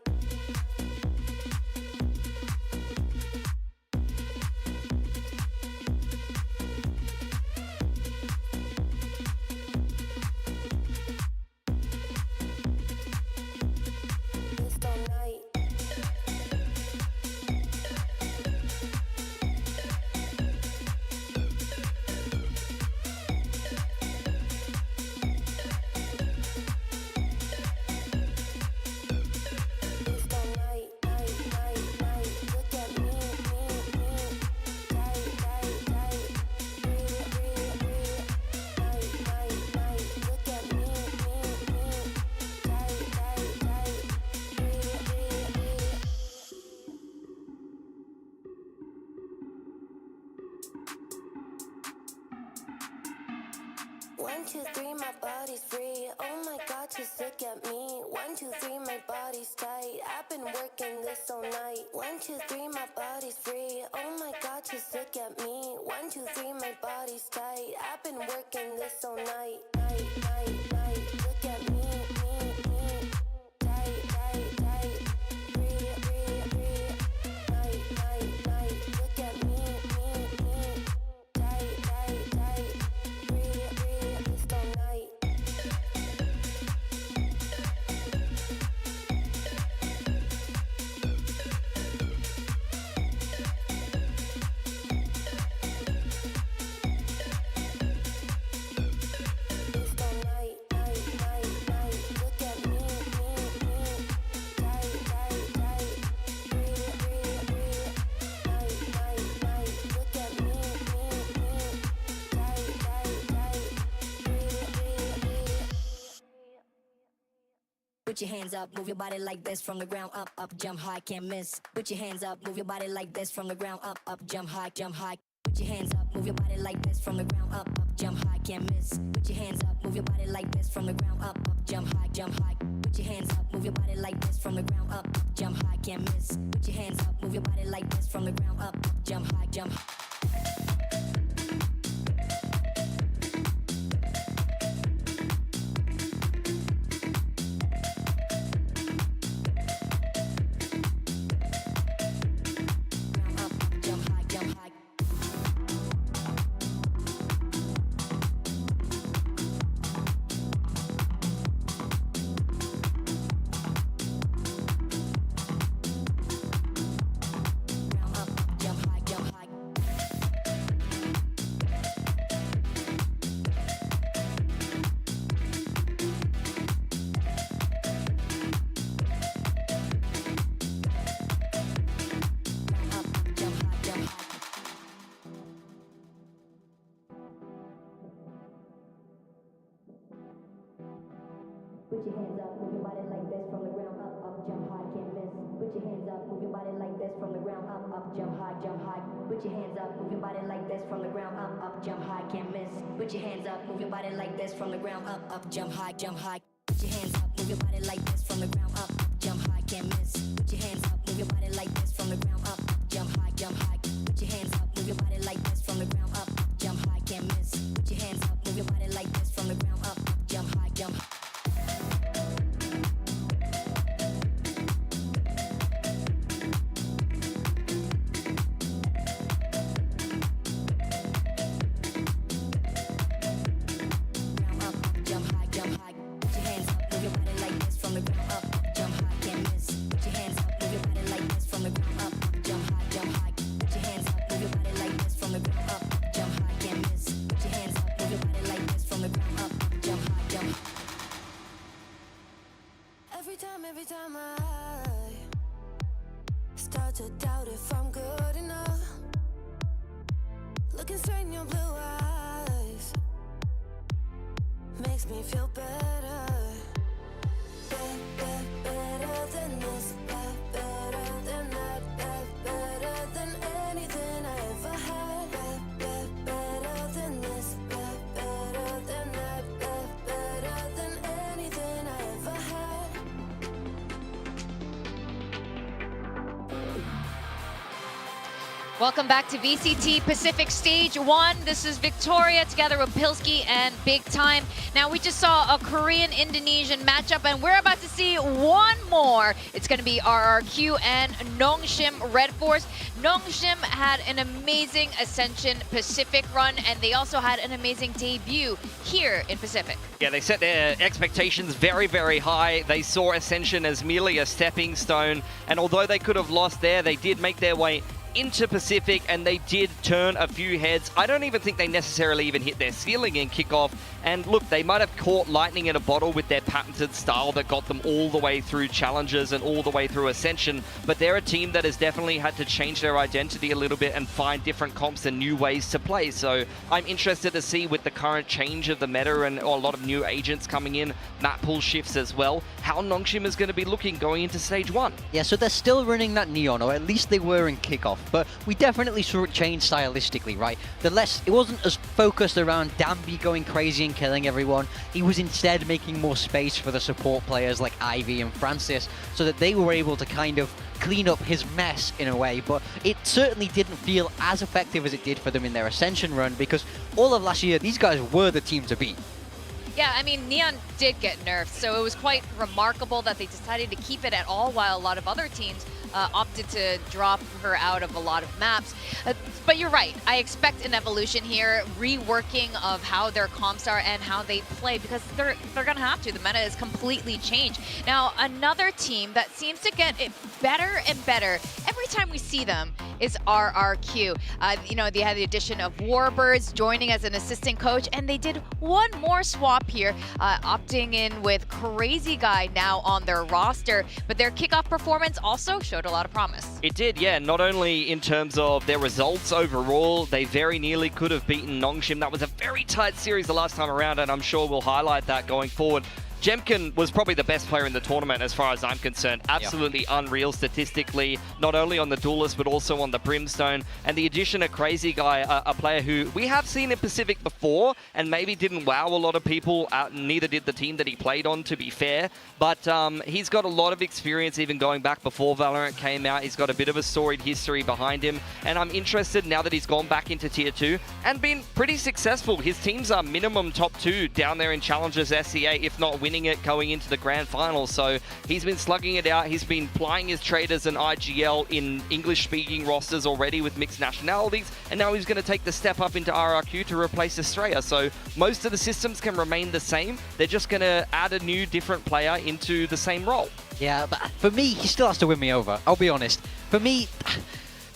Speaker 22: One, two, three, my body's free. Oh my God, just look at me. 1, 2, 3, my body's tight. I've been working this all night. 1, 2, 3, my body's free. Oh my God, just look at me. 1, 2, 3, my body's tight. I've been working this all night. Look at me, tight, tight, tight. Breathe, breathe, breathe. Look at me, tight, tight, tight. Breathe, breathe, this all night.
Speaker 23: Put your hands up, move your body like this from the ground up, up, jump high, can't miss. Put your hands up, move your body like this from the ground up, up, jump high, jump high. Put your hands up, move your body like this from the ground up, up, jump high, can't miss. Put your hands up, move your body like this from the ground up, up, jump high, jump high. Put your hands up, move your body like this from the ground up, up, jump high, can't miss. Put your hands up, move your body like this from the ground up, up, jump high, jump high. Put your hands up, move your body like this from the ground up, up, jump high, can't miss. Put your hands up, move your body like this from the ground up, up, jump high, jump high. Put your hands up, move your body like this from the ground up, up, jump high, can't miss. Put your hands up, move your body like this from the ground up, up, jump high, jump high. Put your hands up, move your body like this from the ground up, up, jump high, can't miss. Put your hands up, move your body like this from the ground up, up, jump high, jump high. Put your hands up, move your body like this from the ground up, up, jump high, can't miss. Put your hands up, move your body like this from the ground up, up, jump high, jump high.
Speaker 22: to doubt if I'm good enough. Looking straight in your blue eyes makes me feel better. Better than this, better than that, better than anything I ever had. Better than this, better than that, better than anything I ever had.
Speaker 21: Welcome back to VCT Pacific Stage 1. This is Victoria together with Pilski and Big Time. Now, we just saw a Korean-Indonesian matchup, and we're about to see one more. It's going to be RRQ and Nongshim Red Force. Nongshim had an amazing Ascension Pacific run, and they also had an amazing debut here in Pacific.
Speaker 15: Yeah, they set their expectations very, very high. They saw Ascension as merely a stepping stone, and although they could have lost there, they did make their way into Pacific, and they did turn a few heads. I don't even think they necessarily even hit their ceiling in Kickoff. And look, they might have caught lightning in a bottle with their patented style that got them all the way through challenges and all the way through Ascension, but they're a team that has definitely had to change their identity a little bit and find different comps and new ways to play. So I'm interested to see, with the current change of the meta and a lot of new agents coming in, map pool shifts as well, how Nongshim is going to be looking going into Stage 1.
Speaker 14: Yeah, so they're still running that Neon, or at least they were in Kickoff, but we definitely saw it change stylistically, right? It wasn't as focused around Danby going crazy and killing everyone. He was instead making more space for the support players like Ivy and Francis, so that they were able to kind of clean up his mess in a way, but it certainly didn't feel as effective as it did for them in their Ascension run, because all of last year, these guys were the team to beat.
Speaker 21: Yeah, I mean, Neon did get nerfed, so it was quite remarkable that they decided to keep it at all, while a lot of other teams opted to drop her out of a lot of maps. But you're right, I expect an evolution here, reworking of how their comps are and how they play, because they're gonna have to. The meta is completely changed. Now, another team that seems to get it better and better every time we see them is RRQ. You know, they had the addition of Warbirds joining as an assistant coach, and they did one more swap here, opting in with Crazy Guy now on their roster. But their Kickoff performance also showed a lot of promise.
Speaker 15: It did, yeah. Not only in terms of their results overall, they very nearly could have beaten Nongshim. That was a very tight series the last time around, and I'm sure we'll highlight that going forward. Jemkin was probably the best player in the tournament as far as I'm concerned. Absolutely unreal statistically, not only on the Duelist but also on the Brimstone. And the addition of Crazy Guy, a player who we have seen in Pacific before and maybe didn't wow a lot of people, neither did the team that he played on, to be fair. But he's got a lot of experience even going back before Valorant came out. He's got a bit of a storied history behind him. And I'm interested now that he's gone back into Tier 2 and been pretty successful. His teams are minimum top 2 down there in Challengers SCA, if not winning it going into the grand final. So he's been slugging it out. He's been plying his trade as an IGL in English-speaking rosters already with mixed nationalities, and now he's going to take the step up into RRQ to replace Estrella. So most of the systems can remain the same. They're just going to add a new, different player into the same role.
Speaker 14: Yeah, but for me, he still has to win me over. I'll be honest. For me,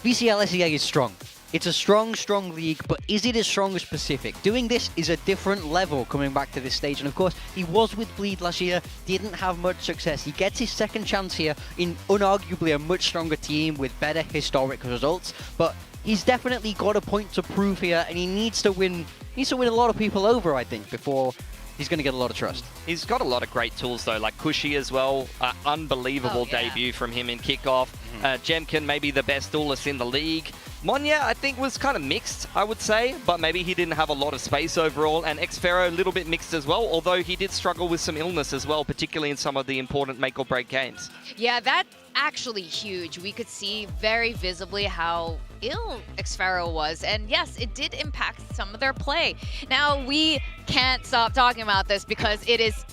Speaker 14: VCL SEA is strong. It's a strong, strong league, but is it as strong as Pacific? Doing this is a different level coming back to this stage. And of course, he was with Bleed last year, didn't have much success. He gets his second chance here in unarguably a much stronger team with better historic results. But he's definitely got a point to prove here, and he needs to win a lot of people over, I think, before he's going to get a lot of trust.
Speaker 15: He's got a lot of great tools, though, like Cushy as well. Unbelievable debut from him in Kickoff. Jemkin, maybe the best duelist in the league. Monya, I think, was kind of mixed, I would say, but maybe he didn't have a lot of space overall. And Xfero, a little bit mixed as well, although he did struggle with some illness as well, particularly in some of the important make-or-break games.
Speaker 21: Yeah, that's actually huge. We could see very visibly how ill Xfero was, and yes, it did impact some of their play. Now, we can't stop talking about this because it is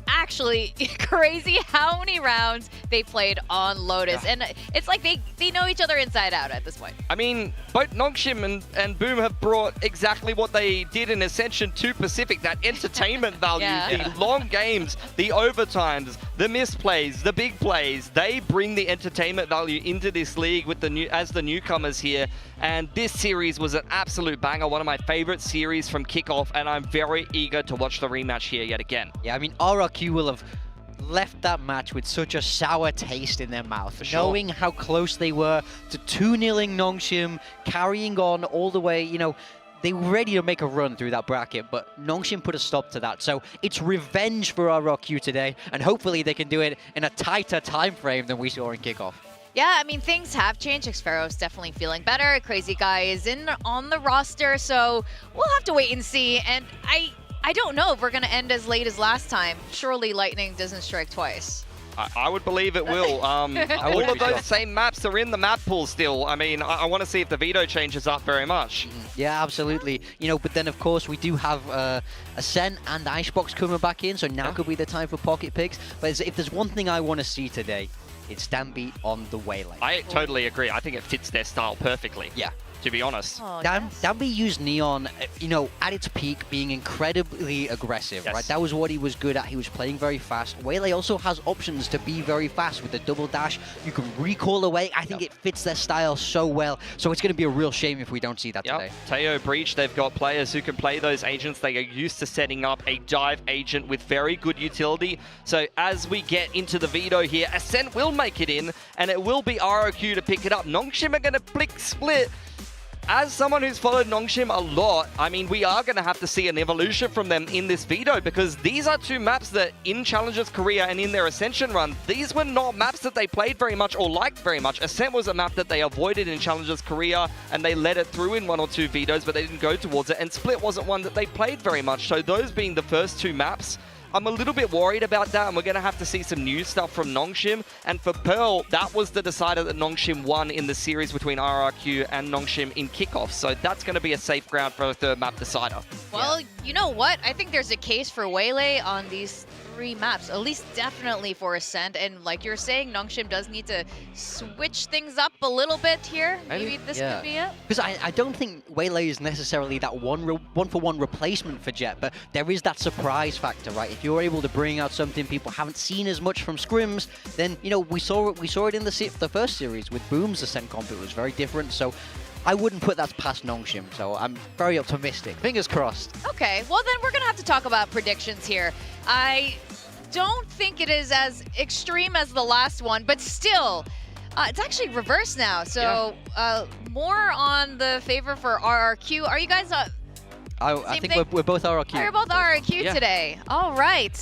Speaker 21: actually crazy how many rounds they played on Lotus. And it's like they know each other inside out at this point.
Speaker 15: I mean, both Nongshim and Boom have brought exactly what they did in Ascension to Pacific, that entertainment value, the long games, the overtimes, the misplays, the big plays. They bring the entertainment value into this league with as the newcomers here. And this series was an absolute banger, one of my favorite series from Kickoff, and I'm very eager to watch the rematch here yet again.
Speaker 14: Yeah, I mean, RRQ will have left that match with such a sour taste in their mouth, knowing how close they were to 2-0ing Nongshim, carrying on all the way, you know, they were ready to make a run through that bracket, but Nongshim put a stop to that. So it's revenge for RRQ today, and hopefully they can do it in a tighter time frame than we saw in Kickoff.
Speaker 21: Yeah, I mean, things have changed. Xfero's definitely feeling better. Crazy Guy is on the roster, so we'll have to wait and see. And I don't know if we're going to end as late as last time. Surely lightning doesn't strike twice.
Speaker 15: I would believe it will. All of those same maps are in the map pool still. I mean, I want to see if the veto changes up very much.
Speaker 14: Yeah, absolutely. You know, but then of course we do have Ascent and Icebox coming back in, so now could be the time for Pocket Pigs. But if there's one thing I want to see today, it's Standbeat on the Waylay.
Speaker 15: I totally agree. I think it fits their style perfectly.
Speaker 14: Yeah.
Speaker 15: To be honest.
Speaker 14: Danby used Neon, you know, at its peak, being incredibly aggressive, right? That was what he was good at. He was playing very fast. Waylay also has options to be very fast with the double dash. You can recall away. I think it fits their style so well. So it's going to be a real shame if we don't see that today.
Speaker 15: Teo Breach, they've got players who can play those agents. They are used to setting up a dive agent with very good utility. So as we get into the veto here, Ascent will make it in, and it will be RRQ to pick it up. Nongshim are going to blick split. As someone who's followed Nongshim a lot, I mean, we are going to have to see an evolution from them in this veto, because these are two maps that in Challengers Korea and in their Ascension run, these were not maps that they played very much or liked very much. Ascent was a map that they avoided in Challengers Korea, and they let it through in 1 or 2 vetoes, but they didn't go towards it, and Split wasn't one that they played very much. So those being the first 2 maps, I'm a little bit worried about that, and we're going to have to see some new stuff from Nongshim. And for Pearl, that was the decider that Nongshim won in the series between RRQ and Nongshim in Kickoff. So that's going to be a safe ground for a 3rd map decider.
Speaker 21: Well, you know what? I think there's a case for Waylay on these 3 maps, at least definitely for Ascent. And like you're saying, Nongshim does need to switch things up a little bit here. Maybe this could be it.
Speaker 14: Because I don't think Waylay is necessarily that one-for-one replacement for Jet, but there is that surprise factor, right? If you're able to bring out something people haven't seen as much from scrims, then, you know, we saw it in the first series with Boom's Ascent comp. It was very different, so I wouldn't put that past Nongshim, so I'm very optimistic. Fingers crossed.
Speaker 21: Okay, well then we're going to have to talk about predictions here. I don't think it is as extreme as the last one, but still, it's actually reversed now. So more on the favor for RRQ. Are you guys...
Speaker 14: I think we're both RRQ.
Speaker 21: You're both RRQ today. All right.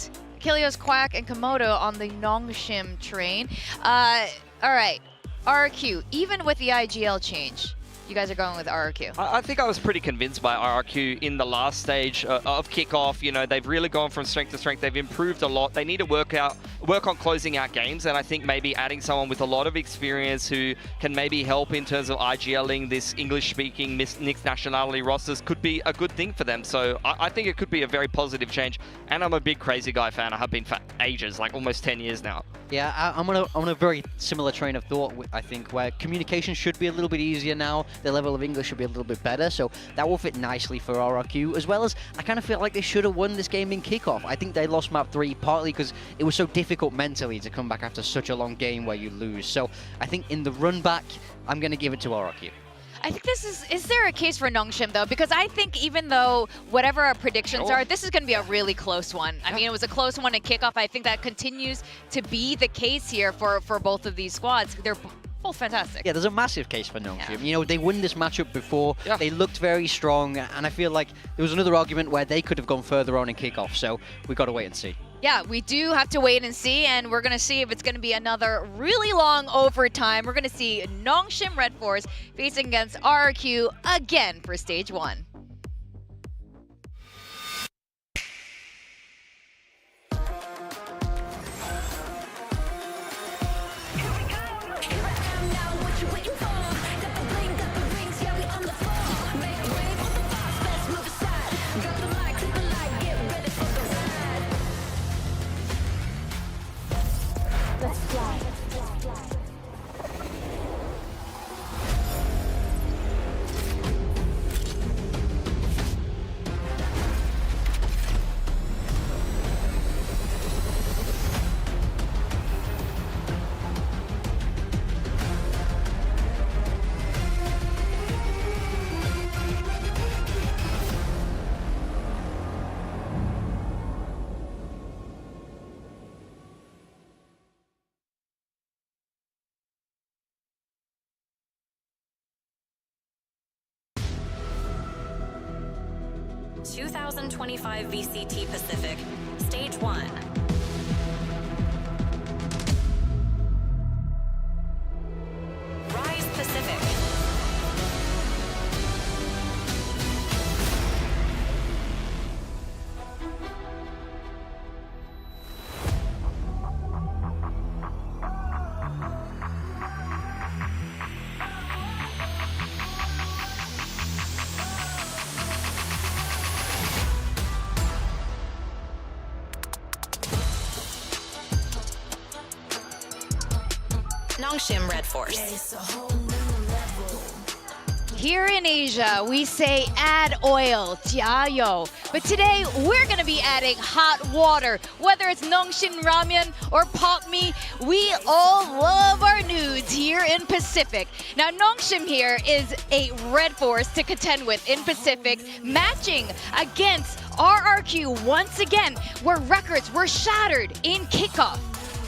Speaker 21: Kilios, Quack, and Komodo on the Nongshim train. All right. RRQ, even with the IGL change, you guys are going with RRQ.
Speaker 15: I think I was pretty convinced by RRQ in the last stage of Kickoff. You know, they've really gone from strength to strength. They've improved a lot. They need to work on closing out games, and I think maybe adding someone with a lot of experience who can maybe help in terms of IGLing this English-speaking mixed nationality rosters could be a good thing for them. So I think it could be a very positive change, and I'm a big Crazy Guy fan. I have been for ages, like almost 10 years now.
Speaker 14: Yeah, I'm on a very similar train of thought, I think, where communication should be a little bit easier now. The level of English should be a little bit better, so that will fit nicely for RRQ, as well as I kind of feel like they should have won this game in Kickoff. I think they lost map 3 partly because it was so difficult mentally to come back after such a long game where you lose. So I think in the run back, I'm going to give it to RRQ.
Speaker 21: I think this is there a case for Nongshim, though? Because I think even though whatever our predictions are, this is going to be a really close one. I mean, it was a close one in Kickoff. I think that continues to be the case here for both of these squads. They're both fantastic.
Speaker 14: Yeah, there's a massive case for Nongshim. You know, they won this matchup before. They looked very strong, and I feel like there was another argument where they could have gone further on in Kickoff, so we got to wait and see.
Speaker 21: Yeah, we do have to wait and see, and we're going to see if it's going to be another really long overtime. We're going to see Nongshim Red Force facing against RRQ again for Stage 1.
Speaker 16: 2025 VCT Pacific, Stage 1. Rise Pacific. Nongshim Red Force.
Speaker 1: Here in Asia, we say add oil, 加油. But today, we're gonna be adding hot water. Whether it's Nongshim ramen or pop mi, we all love our nudes here in Pacific. Now, Nongshim here is a red force to contend with in Pacific, matching against RRQ once again, where records were shattered in Kickoff.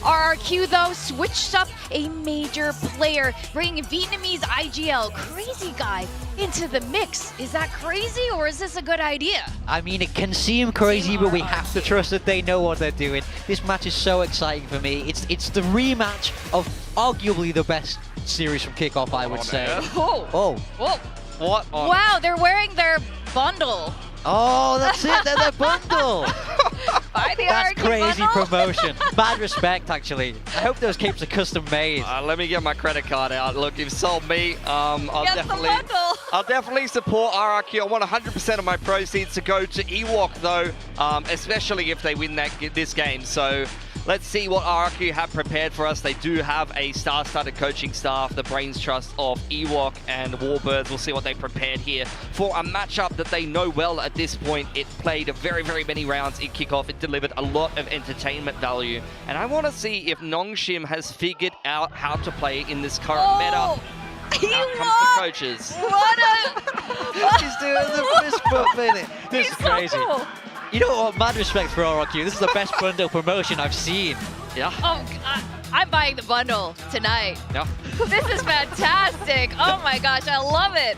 Speaker 1: RRQ, though, switched up a major player, bringing Vietnamese IGL Crazy Guy into the mix. Is that crazy, or is this a good idea?
Speaker 14: I mean, it can seem crazy, but we have to trust that they know what they're doing. This match is so exciting for me. It's the rematch of arguably the best series from Kickoff, I would say.
Speaker 1: Oh.
Speaker 14: Oh.
Speaker 1: Whoa.
Speaker 15: What?
Speaker 1: Wow, they're wearing their bundle.
Speaker 14: Oh, that's it. They're the bundle.
Speaker 1: By the
Speaker 14: That's
Speaker 1: RRQ
Speaker 14: crazy
Speaker 1: bundle?
Speaker 14: promotion. Bad respect, actually. I hope those capes are custom made.
Speaker 15: Let me get my credit card out. Look, you've sold me. I'll
Speaker 1: Get the bundle.
Speaker 15: I'll definitely support RRQ. I want 100% of my proceeds to go to Ewok, though, especially if they win this game. So let's see what RRQ have prepared for us. They do have a star-studded coaching staff, the brains trust of Ewok and Warbirds. We'll see what they prepared here for a matchup that they know well at this point. It played very, very many rounds in Kickoff. It delivered a lot of entertainment value. And I want to see if Nongshim has figured out how to play in this current meta. Now it comes to coaches.
Speaker 1: What a...
Speaker 14: He's doing the fist bump in it. This is crazy.
Speaker 1: So cool.
Speaker 14: You know what? Mad respect for RRQ. This is the best bundle promotion I've seen.
Speaker 15: Yeah.
Speaker 1: Oh, I'm buying the bundle tonight.
Speaker 15: Yeah.
Speaker 1: This is fantastic. Oh my gosh, I love it.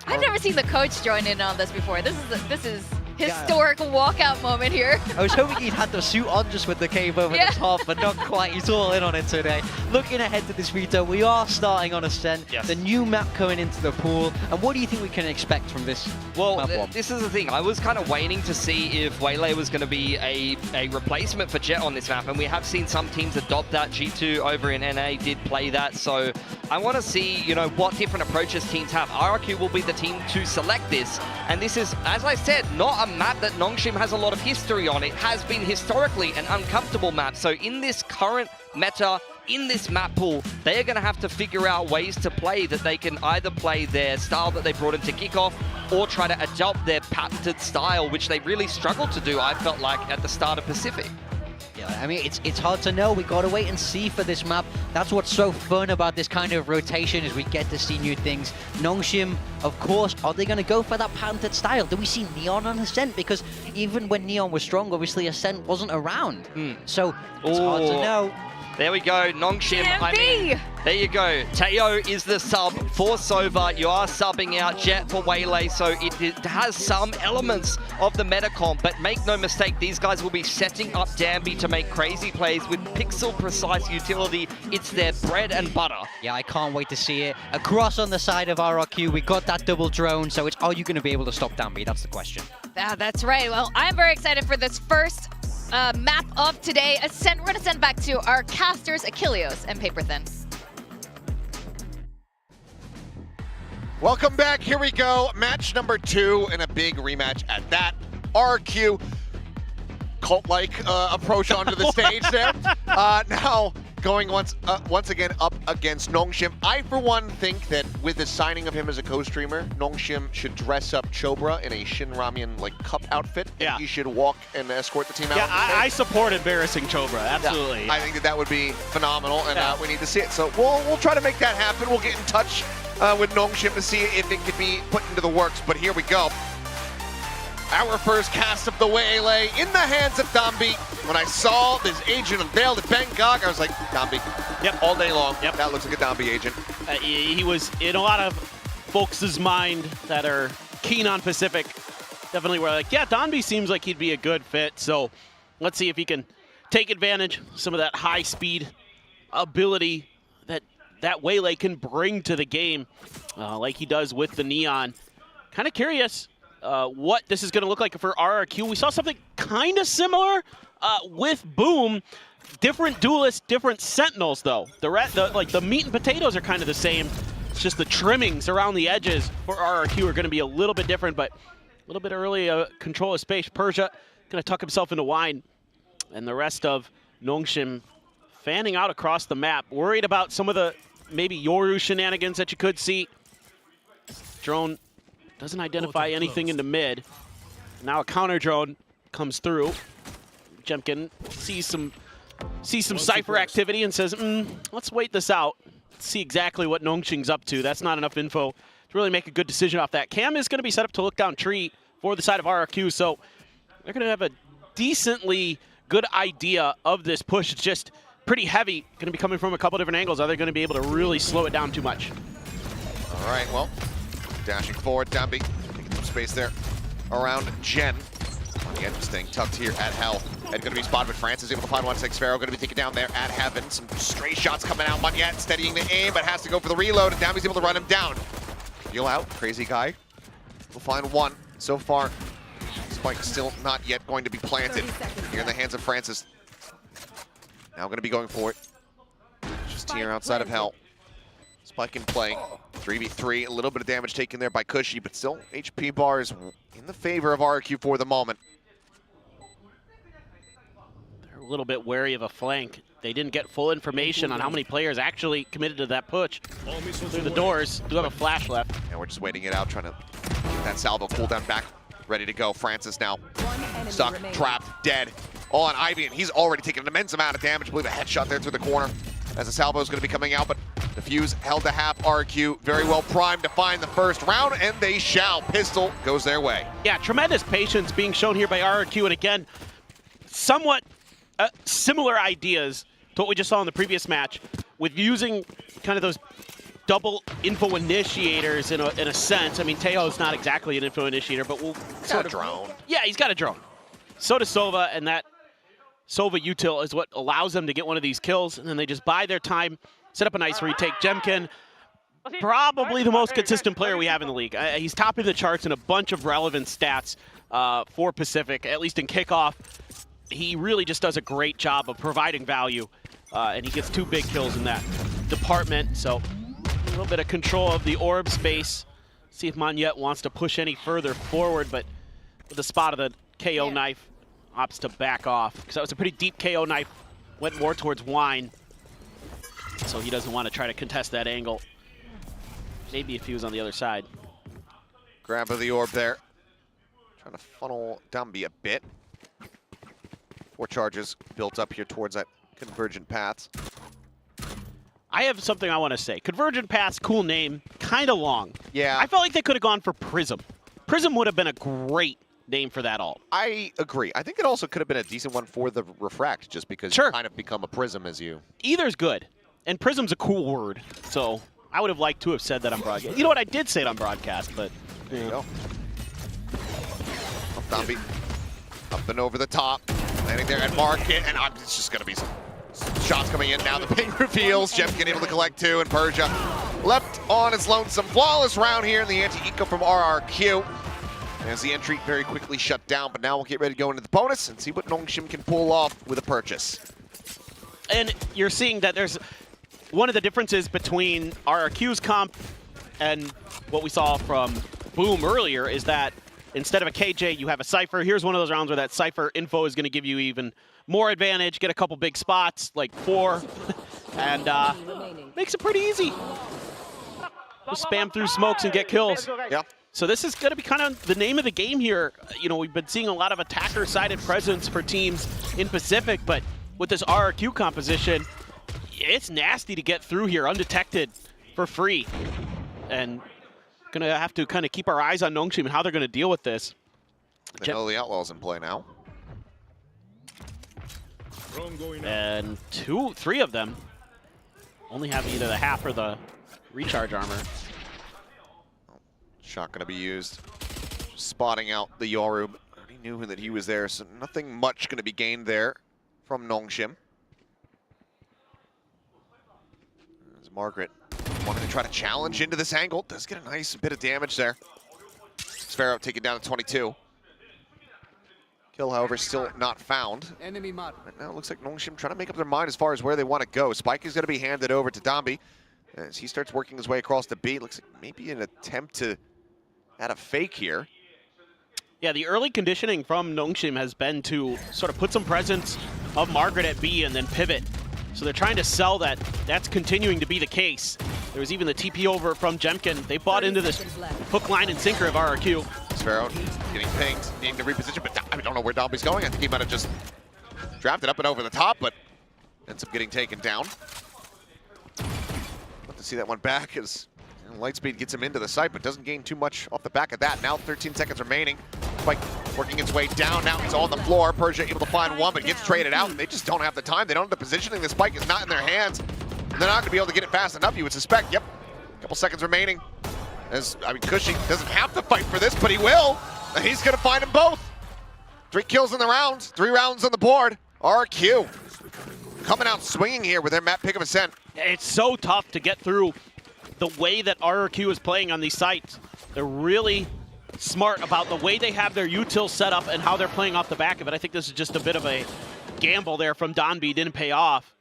Speaker 1: I've never seen the coach join in on this before. This is historic walkout moment here.
Speaker 14: I was hoping he'd had the suit on just with the cape over the top, but not quite. He's all in on it today. Looking ahead to this veto, we are starting on Ascent.
Speaker 15: Yes.
Speaker 14: The new map coming into the pool. And what do you think we can expect from this
Speaker 15: Well,
Speaker 14: map one?
Speaker 15: this is the thing. I was kind of waiting to see if Waylay was going to be a replacement for Jet on this map, and we have seen some teams adopt that. G2 over in NA did play that, so I want to see, you know, what different approaches teams have. RRQ will be the team to select this, and this is, as I said, not a map that Nongshim has a lot of history on. It has been historically an uncomfortable map, so in this current meta, in this map pool, they are going to have to figure out ways to play that they can either play their style that they brought into Kickoff or try to adopt their patented style, which they really struggled to do, I felt like, at the start of Pacific.
Speaker 14: Yeah, I mean, it's hard to know. We got to wait and see for this map. That's what's so fun about this kind of rotation, is we get to see new things. Nongshim, of course, are they going to go for that patented style? Do we see Neon on Ascent? Because even when Neon was strong, obviously Ascent wasn't around. So it's hard to know.
Speaker 15: There we go, Nongshim. I mean, there you go. Teo is the sub for Sova. You are subbing out Jet for Waylay, so it has some elements of the meta comp, but make no mistake, these guys will be setting up Danby to make crazy plays with pixel-precise utility. It's their bread and butter.
Speaker 14: Yeah, I can't wait to see it. Across on the side of RRQ, we got that double drone, so it's, are you going to be able to stop Danby? That's the question.
Speaker 1: That's right. Well, I'm very excited for this first map of today. We're going to send back to our casters, Achilleos and Paperthin.
Speaker 17: Welcome back. Here we go. Match number 2 and a big rematch at that. RRQ, cult-like approach onto the stage there. Now going once again up against Nongshim. I, for one, think that with the signing of him as a co-streamer, Nongshim should dress up Chobra in a Shin Ramyun like cup outfit.
Speaker 18: Yeah.
Speaker 17: And he should walk and escort the team out.
Speaker 18: Yeah, I support embarrassing Chobra, absolutely.
Speaker 17: Yeah, I think that would be phenomenal, and we need to see it. So we'll try to make that happen. We'll get in touch with Nongshim to see if it could be put into the works. But here we go. Our first cast of the Waylay in the hands of Danby. When I saw this agent unveiled at Bangkok, I was like, Danby.
Speaker 18: Yep.
Speaker 17: All day long. Yep. That looks like a Danby agent.
Speaker 18: He was in a lot of folks' mind that are keen on Pacific. definitely were like, yeah, Donby seems like he'd be a good fit. So let's see if he can take advantage of some of that high speed ability that Waylay can bring to the game, like he does with the Neon. Kind of curious what this is going to look like for RRQ. We saw something kind of similar with Boom. Different duelists, different sentinels, though. The meat and potatoes are kind of the same. It's just the trimmings around the edges for RRQ are going to be a little bit different, but a little bit early control of space. Persia going to tuck himself into wine, and the rest of Nongshim fanning out across the map. Worried about some of the maybe Yoru shenanigans that you could see. Drone doesn't identify anything in the mid. Now a counter drone comes through. Jemkin sees some Cypher activity and says, let's wait this out. See exactly what Nongshim's up to. That's not enough info to really make a good decision off that. Cam is going to be set up to look down tree for the side of RRQ, so they're going to have a decently good idea of this push. It's just pretty heavy, going to be coming from a couple different angles. Are they going to be able to really slow it down too much?
Speaker 17: All right, well, dashing forward, Donby taking some space there around Jen. Again, staying tucked here at Hell. And going to be spotted, but France able to find 1-6. Pharaoh going to be taken down there at Heaven. Some stray shots coming out. Monyet steadying the aim, but has to go for the reload, and Donby's able to run him down. Heal out, crazy guy. We'll find one. So far, Spike still not yet going to be planted here in the hands of Francis. Now going to be going for it. Just here outside of Hell. Spike in play. 3v3, a little bit of damage taken there by Cushy, but still HP bars in the favor of RRQ for the moment.
Speaker 18: They're a little bit wary of a flank. They didn't get full information on how many players actually committed to that push. Through the doors, do have a flash left.
Speaker 17: And we're just waiting it out, trying to get that salvo cooldown back, ready to go. Francis now stuck, trapped, dead. On Ivy, and he's already taken an immense amount of damage. I believe a headshot there through the corner as the salvo is going to be coming out, but the fuse held to half. RQ very well primed to find the first round, and they shall. Pistol goes their way.
Speaker 18: Yeah, tremendous patience being shown here by RRQ, and again, somewhat similar ideas to what we just saw in the previous match, with using kind of those double info initiators in a sense. I mean, Tejo's not exactly an info initiator, but we'll sort of
Speaker 17: drone.
Speaker 18: Yeah, he's got a drone. So does Sova, and that Sova util is what allows them to get one of these kills, and then they just bide their time, set up a nice retake. Jemkin, probably the most consistent player we have in the league. He's topping the charts in a bunch of relevant stats for Pacific, at least in Kickoff. He really just does a great job of providing value, and he gets 2 big kills in that department. So a little bit of control of the orb space. See if Monyet wants to push any further forward, but with the spot of the KO knife, opts to back off, because that was a pretty deep KO knife, went more towards Wine, so he doesn't want to try to contest that angle. Maybe if he was on the other side.
Speaker 17: Grab of the orb there. Trying to funnel Donby a bit. 4 charges built up here towards that convergent paths.
Speaker 18: I have something I want to say. Convergent Paths, cool name, kind of long.
Speaker 17: Yeah.
Speaker 18: I felt like they could have gone for Prism. Prism would have been a great name for that all.
Speaker 17: I agree. I think it also could have been a decent one for the Refract, just because you kind of become a Prism as you.
Speaker 18: Either's good. And Prism's a cool word, so I would have liked to have said that on broadcast. You know what? I did say it on broadcast, but.
Speaker 17: There you go. Donby up and over the top, landing there at market, and it's just going to be some shots coming in now. The ping reveals. Jemkin able to collect 2, and Persia left on his lonesome. Flawless round here in the anti-eco from RRQ. As the entry very quickly shut down, but now we'll get ready to go into the bonus and see what Nongshim can pull off with a purchase.
Speaker 18: And you're seeing that there's one of the differences between RRQ's comp and what we saw from Boom earlier is that instead of a KJ, you have a Cypher. Here's one of those rounds where that Cypher info is going to give you even more advantage, get a couple big spots, like 4, and makes it pretty easy. Just spam through smokes and get kills.
Speaker 17: Yeah.
Speaker 18: So this is going to be kind of the name of the game here. You know, we've been seeing a lot of attacker-sided presence for teams in Pacific, but with this RRQ composition, it's nasty to get through here undetected for free. And going to have to kind of keep our eyes on Nongshim and how they're going to deal with this.
Speaker 17: They know the Outlaw's in play now.
Speaker 18: And 3 of them only have either the half or the recharge armor.
Speaker 17: Shot going to be used. Just spotting out the Yoru. He knew that he was there, so nothing much going to be gained there from Nongshim. As Margaret wanted to try to challenge into this angle. Does get a nice bit of damage there. Sparrow taken down to 22. Kill, however, still not found.
Speaker 19: Enemy mark.
Speaker 17: Right now it looks like Nongshim trying to make up their mind as far as where they want to go. Spike is going to be handed over to Dambi as he starts working his way across the B. Looks like maybe an attempt to add a fake here.
Speaker 18: Yeah, the early conditioning from Nongshim has been to sort of put some presence of Margaret at B and then pivot. So they're trying to sell that that's continuing to be the case. There was even the TP over from Jemkin. They bought into this hook, line, and sinker of RRQ.
Speaker 17: Sparrow getting pinged, needing to reposition, but I don't know where Dambi's going. I think he might have just drafted up and over the top, but ends up getting taken down. Love to see that one back as Lightspeed gets him into the site, but doesn't gain too much off the back of that. Now 13 seconds remaining. Spike working its way down. Now he's on the floor. Persia able to find one, but gets traded out. They just don't have the time. They don't have the positioning. The Spike is not in their hands. And they're not going to be able to get it fast enough, you would suspect. Yep, a couple seconds remaining. Cushy doesn't have to fight for this, but he will. And he's going to find them both. 3 kills in the round. 3 rounds on the board. RRQ coming out swinging here with their map pick of ascent.
Speaker 18: It's so tough to get through the way that RRQ is playing on these sites. They're really smart about the way they have their util set up and how they're playing off the back of it. I think this is just a bit of a gamble there from Donby, didn't pay off.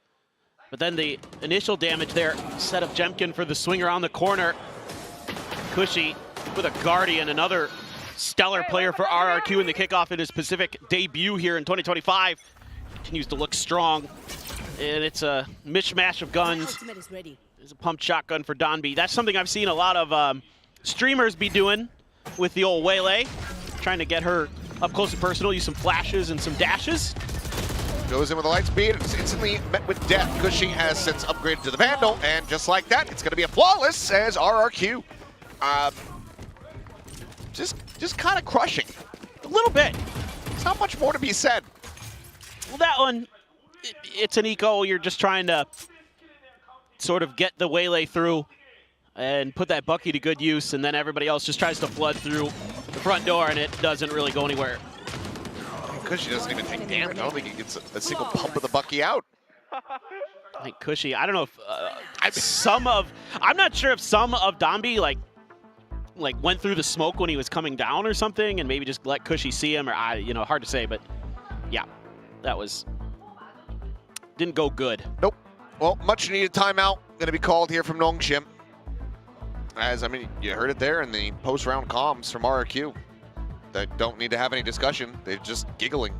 Speaker 18: But then the initial damage there, set up Jemkin for the swing around the corner. Cushy with a Guardian, another stellar player for RRQ in the kickoff in his Pacific debut here in 2025. Continues to look strong. And it's a mishmash of guns. There's a pumped shotgun for Donby. That's something I've seen a lot of streamers be doing with the old Waylay. Trying to get her up close and personal, use some flashes and some dashes.
Speaker 17: Goes in with a light speed, and it's instantly met with death. Cushy has since upgraded to the Vandal, and just like that, it's going to be a flawless as RRQ. Just kind of crushing.
Speaker 18: A little bit.
Speaker 17: There's not much more to be said.
Speaker 18: Well, that one, it's an eco. You're just trying to sort of get the Waylay through and put that Bucky to good use, and then everybody else just tries to flood through the front door, and it doesn't really go anywhere.
Speaker 17: Cushy doesn't even take damage. I don't think he gets a single pump of the Bucky out.
Speaker 18: I think Cushy, I don't know if I'm not sure if some of Donby like went through the smoke when he was coming down or something, and maybe just let Cushy see him, or hard to say, but yeah, that didn't go good.
Speaker 17: Nope. Well, much needed timeout going to be called here from Nongshim. As, you heard it there in the post-round comms from RRQ. They don't need to have any discussion. They're just giggling.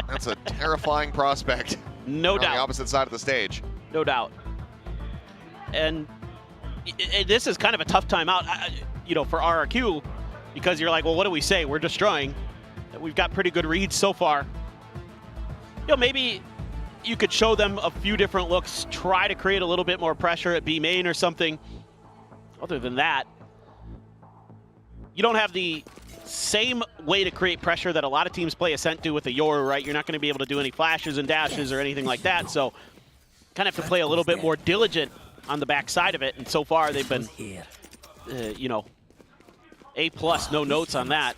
Speaker 17: That's a terrifying prospect.
Speaker 18: No doubt.
Speaker 17: On the opposite side of the stage.
Speaker 18: No doubt. And this is kind of a tough timeout, for RRQ, because you're like, well, what do we say? We're destroying. We've got pretty good reads so far. Maybe you could show them a few different looks, try to create a little bit more pressure at B main or something. Other than that, you don't have the same way to create pressure that a lot of teams play Ascent do with a Yoru, right? You're not going to be able to do any flashes and dashes or anything like that, so kind of have to play a little bit more diligent on the back side of it, and so far they've been, A+, no notes on that.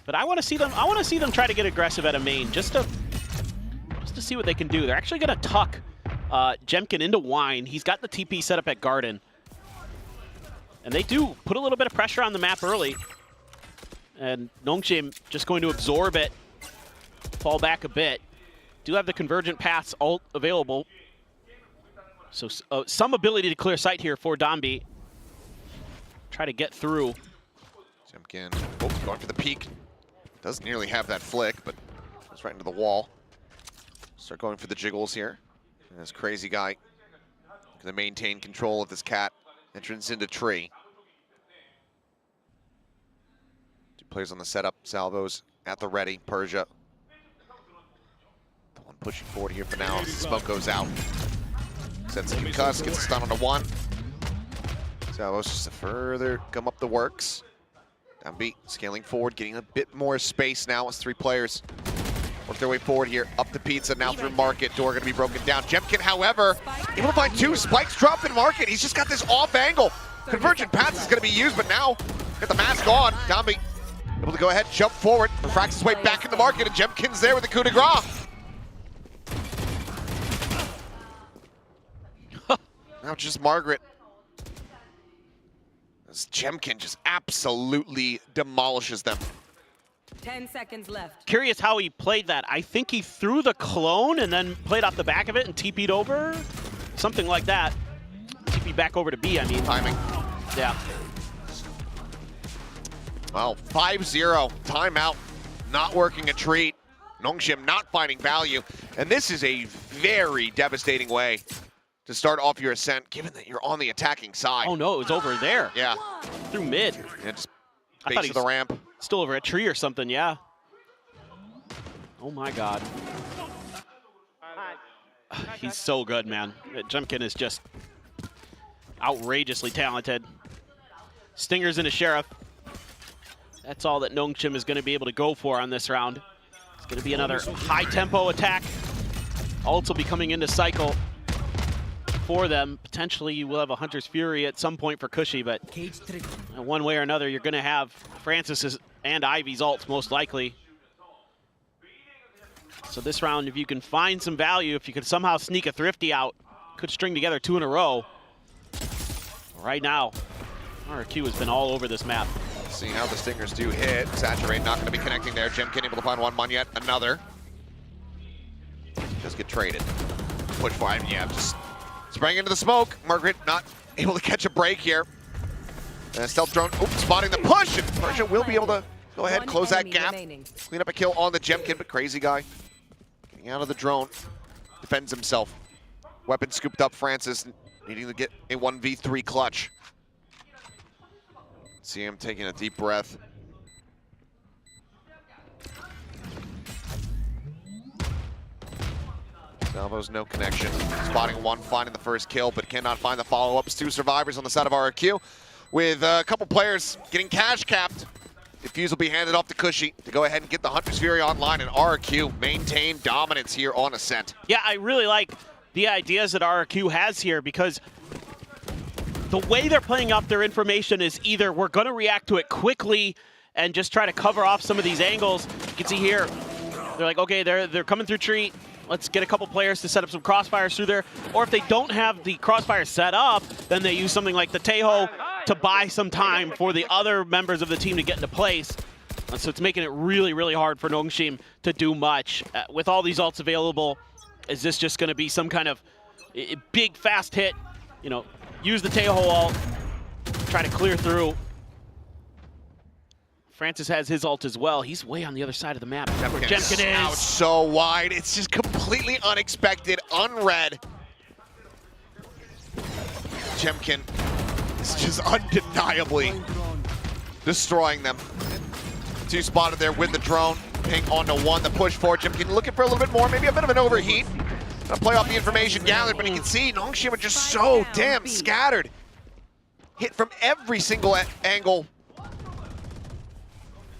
Speaker 18: But I want to see them try to get aggressive at a main, just to see what they can do. They're actually going to tuck Jemkin into Wine. He's got the TP set up at Garden. And they do put a little bit of pressure on the map early. And Nongshim just going to absorb it, fall back a bit. Do have the Convergent Paths ult available. So some ability to clear sight here for Donby. Try to get through.
Speaker 17: Jemkin, going for the peek. Does nearly have that flick, but goes right into the wall. Start going for the jiggles here. And this crazy guy going to maintain control of this cat. Entrance into tree. 2 players on the setup. Salvos at the ready. Persia. The one pushing forward here for now. Smoke goes out. Sets a concuss. Gets a stun on a 1. Salvos just to further come up the works. Downbeat scaling forward. Getting a bit more space now as 3 players work their way forward here. Up the pizza. Now through Market. Door going to be broken down. Jemkin, however, able to find 2 spikes dropped in Market. He's just got this off angle. Convergent Paths is going to be used, but now got the mask on. Dombey able to go ahead, jump forward, refracts his way back in the market, and Jemkin's there with the coup de grace. Now just Margaret. As Jemkin just absolutely demolishes them.
Speaker 3: 10 seconds left.
Speaker 18: Curious how he played that. I think he threw the clone and then played off the back of it and TP'd over. Something like that. TP back over to B, I mean.
Speaker 17: Timing.
Speaker 18: Yeah.
Speaker 17: Well, 5-0, timeout, not working a treat. Nongshim not finding value. And this is a very devastating way to start off your ascent, given that you're on the attacking side.
Speaker 18: Oh no, it was over there.
Speaker 17: Yeah.
Speaker 18: Through mid.
Speaker 17: Yeah, just
Speaker 18: I
Speaker 17: base
Speaker 18: thought
Speaker 17: of the ramp.
Speaker 18: Still over a tree or something, yeah. Oh my god. He's so good, man. Jemkin is just outrageously talented. Stingers into Sheriff. That's all that Nongshim is going to be able to go for on this round. It's going to be another high-tempo attack. Ults will be coming into cycle for them. Potentially you will have a Hunter's Fury at some point for Cushy, but one way or another you're going to have Francis's and Ivy's ults most likely. So this round, if you can find some value, if you could somehow sneak a Thrifty out, could string together 2 in a row. Right now, RRQ has been all over this map.
Speaker 17: See how the Stingers do hit. Saturate not going to be connecting there. Jemkin able to find one, yet another. Just get traded. Push for him, yeah, just spraying into the smoke. Margaret not able to catch a break here. Stealth drone, spotting the push, and Persia will be able to go ahead and close that gap. Clean up a kill on the Jemkin, but Crazy Guy getting out of the drone, defends himself. Weapon scooped up, Francis needing to get a 1v3 clutch. See him taking a deep breath. Salvo's no connection. Spotting one, finding the first kill, but cannot find the follow-ups. 2 survivors on the side of RRQ, with a couple players getting cash capped. Defuse will be handed off to Cushy to go ahead and get the Hunter's Fury online, and RRQ maintain dominance here on Ascent.
Speaker 18: Yeah, I really like the ideas that RRQ has here, because the way they're playing up their information is either we're going to react to it quickly and just try to cover off some of these angles. You can see here, they're like, okay, they're coming through tree. Let's get a couple players to set up some crossfires through there. Or if they don't have the crossfire set up, then they use something like the Tejo to buy some time for the other members of the team to get into place. So it's making it really, really hard for Nongshim to do much. With all these ults available, is this just going to be some kind of big, fast hit? You know, use the Tejo ult, try to clear through. Francis has his ult as well. He's way on the other side of the map. Where Jemkin is.
Speaker 17: Out so wide. It's just completely unexpected, unread. Jemkin is just undeniably destroying them. 2 spotted there with the drone. Ping onto 1, the push for Jemkin. Looking for a little bit more, maybe a bit of an overheat. Gonna play off the information gathered, but you can see Nongshim are just so damn scattered. Hit from every single angle,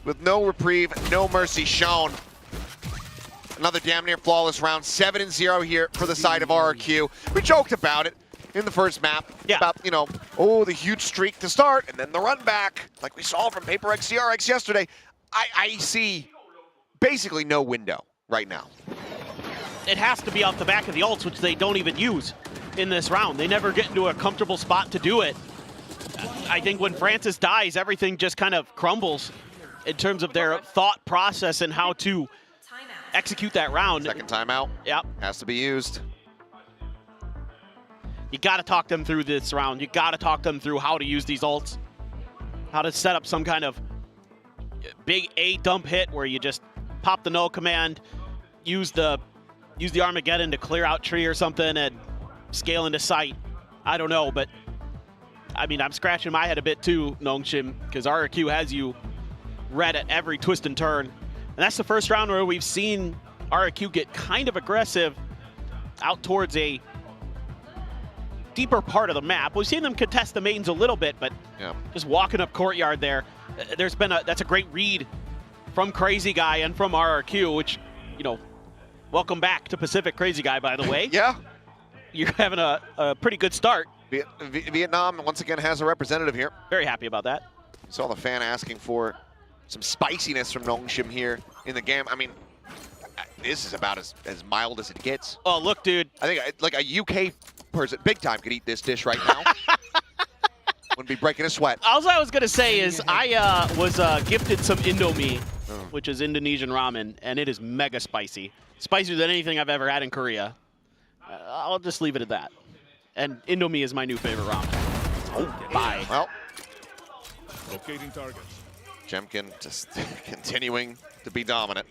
Speaker 17: with no reprieve, no mercy shown. Another damn near flawless round, 7-0 here for the side of RRQ. We joked about it in the first map, about, you know, the huge streak to start, and then the run back, like we saw from Paper X CRX yesterday. I see basically no window right now.
Speaker 18: It has to be off the back of the ults, which they don't even use in this round. They never get into a comfortable spot to do it. I think when Francis dies, everything just kind of crumbles in terms of their thought process and how to execute that round.
Speaker 17: Second timeout.
Speaker 18: Yep.
Speaker 17: Has to be used.
Speaker 18: You got to talk them through this round. You got to talk them through how to use these ults, how to set up some kind of big A dump hit where you just pop the no command, use the Armageddon to clear out tree or something and scale into sight. I don't know, but I mean, I'm scratching my head a bit too, Nongshim, because RRQ has you read at every twist and turn. And that's the first round where we've seen RRQ get kind of aggressive out towards a deeper part of the map. We've seen them contest the mains a little bit, but just walking up courtyard there, that's a great read from Crazy Guy and from RRQ, which, you know, welcome back to Pacific, Crazy Guy, by the way.
Speaker 17: Yeah.
Speaker 18: You're having a pretty good start
Speaker 17: Vietnam once again has a representative here.
Speaker 18: Very happy about that.
Speaker 17: Saw the fan asking for some spiciness from Nongshim here in the game. I mean, this is about as mild as it gets.
Speaker 18: Oh, look, dude.
Speaker 17: I think like a UK person, big time, could eat this dish right now. Wouldn't be breaking a sweat.
Speaker 18: All I was going to say is I was gifted some Indomie, which is Indonesian ramen, and it is mega spicy. Spicier than anything I've ever had in Korea. I'll just leave it at that. And Indomie is my new favorite ramen. Oh, bye.
Speaker 17: Well,
Speaker 5: locating targets.
Speaker 17: Jemkin just continuing to be dominant.